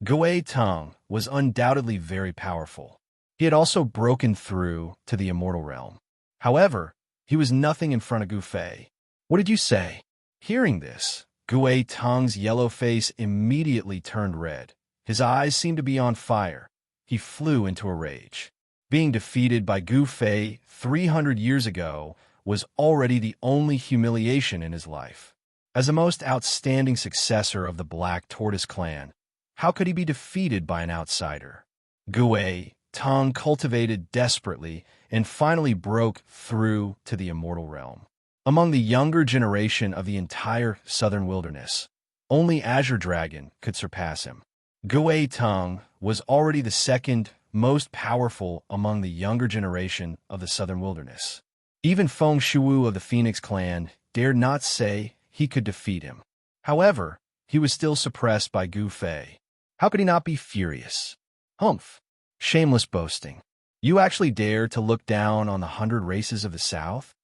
Gui Tong was undoubtedly very powerful. He had also broken through to the immortal realm. However, he was nothing in front of Gu Fei. What did you say? Hearing this, Gui Tong's yellow face immediately turned red. His eyes seemed to be on fire. He flew into a rage. Being defeated by Gu Fei 300 years ago was already the only humiliation in his life. As a most outstanding successor of the Black Tortoise clan, how could he be defeated by an outsider? Gui Tong cultivated desperately and finally broke through to the immortal realm. Among the younger generation of the entire southern wilderness, only Azure Dragon could surpass him. Gui Tong was already the second most powerful among the younger generation of the southern wilderness. Even Feng Shuwu of the Phoenix clan dared not say he could defeat him. However, he was still suppressed by Gu Fei. How could he not be furious? Humph! Shameless boasting. You actually dare to look down on the 100 races of the South?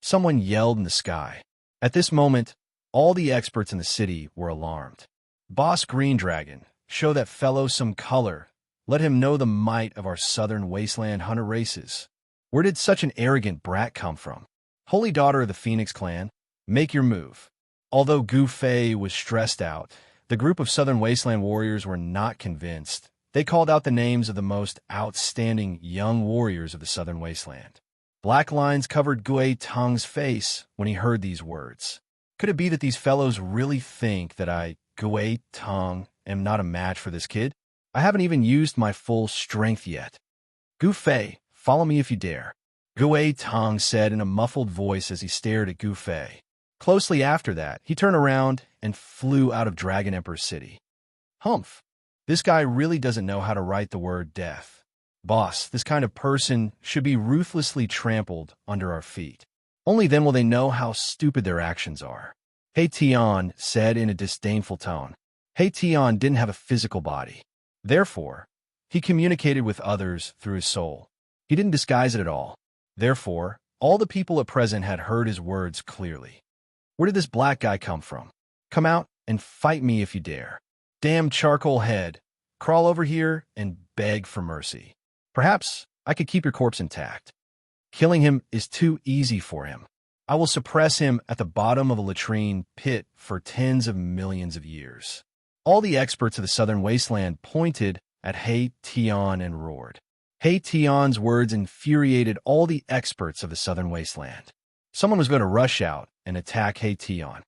Someone yelled in the sky. At this moment, all the experts in the city were alarmed. Boss Green Dragon, show that fellow some color. Let him know the might of our southern wasteland 100 races. Where did such an arrogant brat come from? Holy daughter of the Phoenix clan, make your move. Although Gu Fei was stressed out, the group of southern wasteland warriors were not convinced. They called out the names of the most outstanding young warriors of the southern wasteland. Black lines covered Gui Tong's face when he heard these words. Could it be that these fellows really think that I, Gui Tong, am not a match for this kid? I haven't even used my full strength yet. Gu Fei, follow me if you dare, Gui Tong said in a muffled voice as he stared at Gu Fei. Closely after that, he turned around and flew out of Dragon Emperor's city. Humph! This guy really doesn't know how to write the word death. Boss, this kind of person should be ruthlessly trampled under our feet. Only then will they know how stupid their actions are. He Tian said in a disdainful tone. He Tian didn't have a physical body. Therefore, he communicated with others through his soul. He didn't disguise it at all. Therefore, all the people at present had heard his words clearly. Where did this black guy come from? Come out and fight me if you dare. Damn charcoal head, crawl over here and beg for mercy. Perhaps I could keep your corpse intact. Killing him is too easy for him. I will suppress him at the bottom of a latrine pit for tens of millions of years. All the experts of the southern wasteland pointed at He Tian and roared. He Tian's words infuriated all the experts of the southern wasteland. Someone was going to rush out and attack He Tian.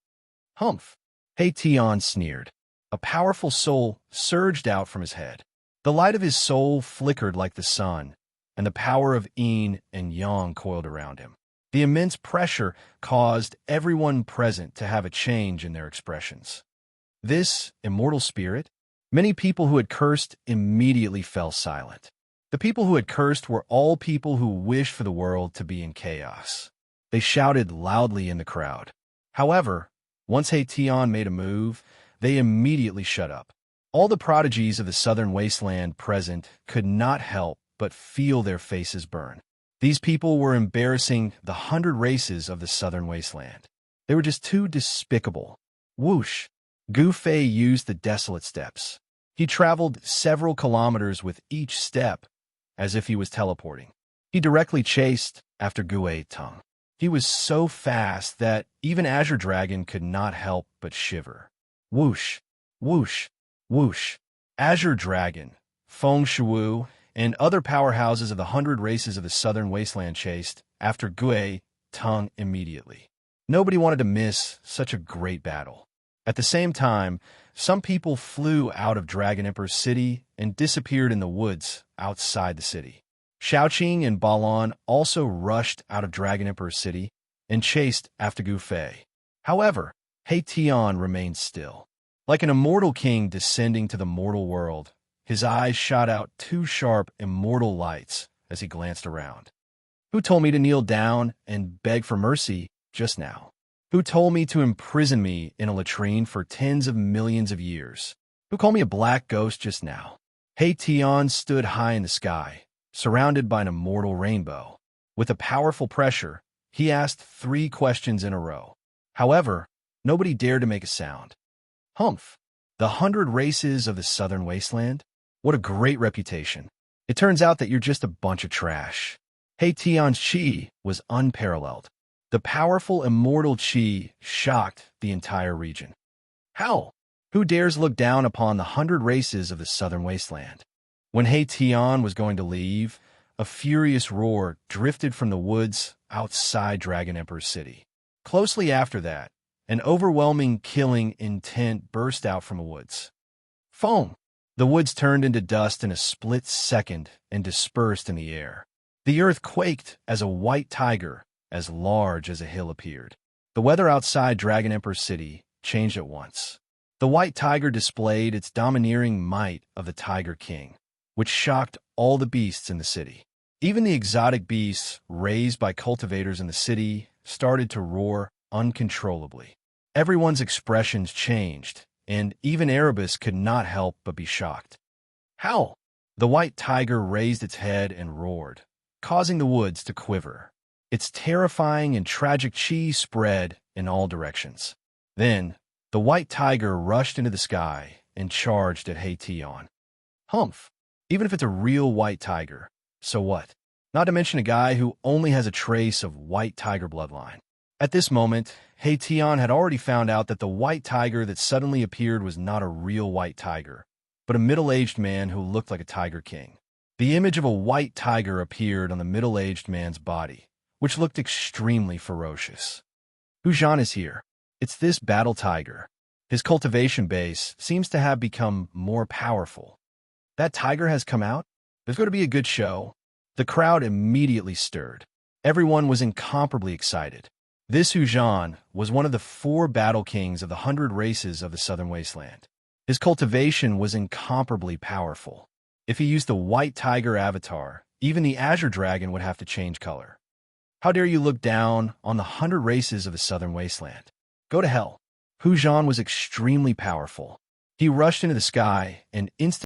Humph! He Tian sneered. A powerful soul surged out from his head. The light of his soul flickered like the sun, and the power of yin and yang coiled around him. The immense pressure caused everyone present to have a change in their expressions. This immortal spirit, many people who had cursed immediately fell silent. The people who had cursed were all people who wished for the world to be in chaos. They shouted loudly in the crowd. However, once He Tian made a move, they immediately shut up. All the prodigies of the southern wasteland present could not help but feel their faces burn. These people were embarrassing the 100 races of the southern wasteland. They were just too despicable. Whoosh! Gu Fei used the desolate steps. He traveled several kilometers with each step, as if he was teleporting. He directly chased after Gui Tong. He was so fast that even Azure Dragon could not help but shiver. Whoosh! Whoosh! Whoosh! Azure Dragon, Feng Shuwu, and other powerhouses of the 100 races of the southern wasteland chased after Gui Tong immediately. Nobody wanted to miss such a great battle. At the same time, some people flew out of Dragon Emperor's city and disappeared in the woods outside the city. Shaoqing and Balon also rushed out of Dragon Emperor's city and chased after Gu Fei. However, He Tian remained still. Like an immortal king descending to the mortal world, his eyes shot out two sharp, immortal lights as he glanced around. Who told me to kneel down and beg for mercy just now? Who told me to imprison me in a latrine for tens of millions of years? Who called me a black ghost just now? He Tian stood high in the sky, surrounded by an immortal rainbow. With a powerful pressure, he asked 3 questions in a row. However, nobody dared to make a sound. Humph! The 100 races of the Southern Wasteland? What a great reputation. It turns out that you're just a bunch of trash. He Tian's chi was unparalleled. The powerful immortal chi shocked the entire region. How? Who dares look down upon the 100 races of the Southern Wasteland? When He Tian was going to leave, a furious roar drifted from the woods outside Dragon Emperor's city. Closely after that, an overwhelming killing intent burst out from the woods. Foam! The woods turned into dust in a split second and dispersed in the air. The earth quaked as a white tiger, as large as a hill, appeared. The weather outside Dragon Emperor's city changed at once. The white tiger displayed its domineering might of the Tiger King, which shocked all the beasts in the city. Even the exotic beasts raised by cultivators in the city started to roar uncontrollably. Everyone's expressions changed, and even Erebus could not help but be shocked. How? The white tiger raised its head and roared, causing the woods to quiver. Its terrifying and tragic chi spread in all directions. Then, the white tiger rushed into the sky and charged at He Tian. Humph! Even if it's a real white tiger, so what? Not to mention a guy who only has a trace of white tiger bloodline. At this moment, He Tian had already found out that the white tiger that suddenly appeared was not a real white tiger, but a middle-aged man who looked like a tiger king. The image of a white tiger appeared on the middle-aged man's body, which looked extremely ferocious. Hu Zhan is here. It's this battle tiger. His cultivation base seems to have become more powerful. That tiger has come out? There's going to be a good show. The crowd immediately stirred. Everyone was incomparably excited. This Hu Zhan was one of the 4 battle kings of the 100 races of the Southern Wasteland. His cultivation was incomparably powerful. If he used the white tiger avatar, even the Azure Dragon would have to change color. How dare you look down on the 100 races of the Southern Wasteland? Go to hell. Hu Zhan was extremely powerful. He rushed into the sky and instantly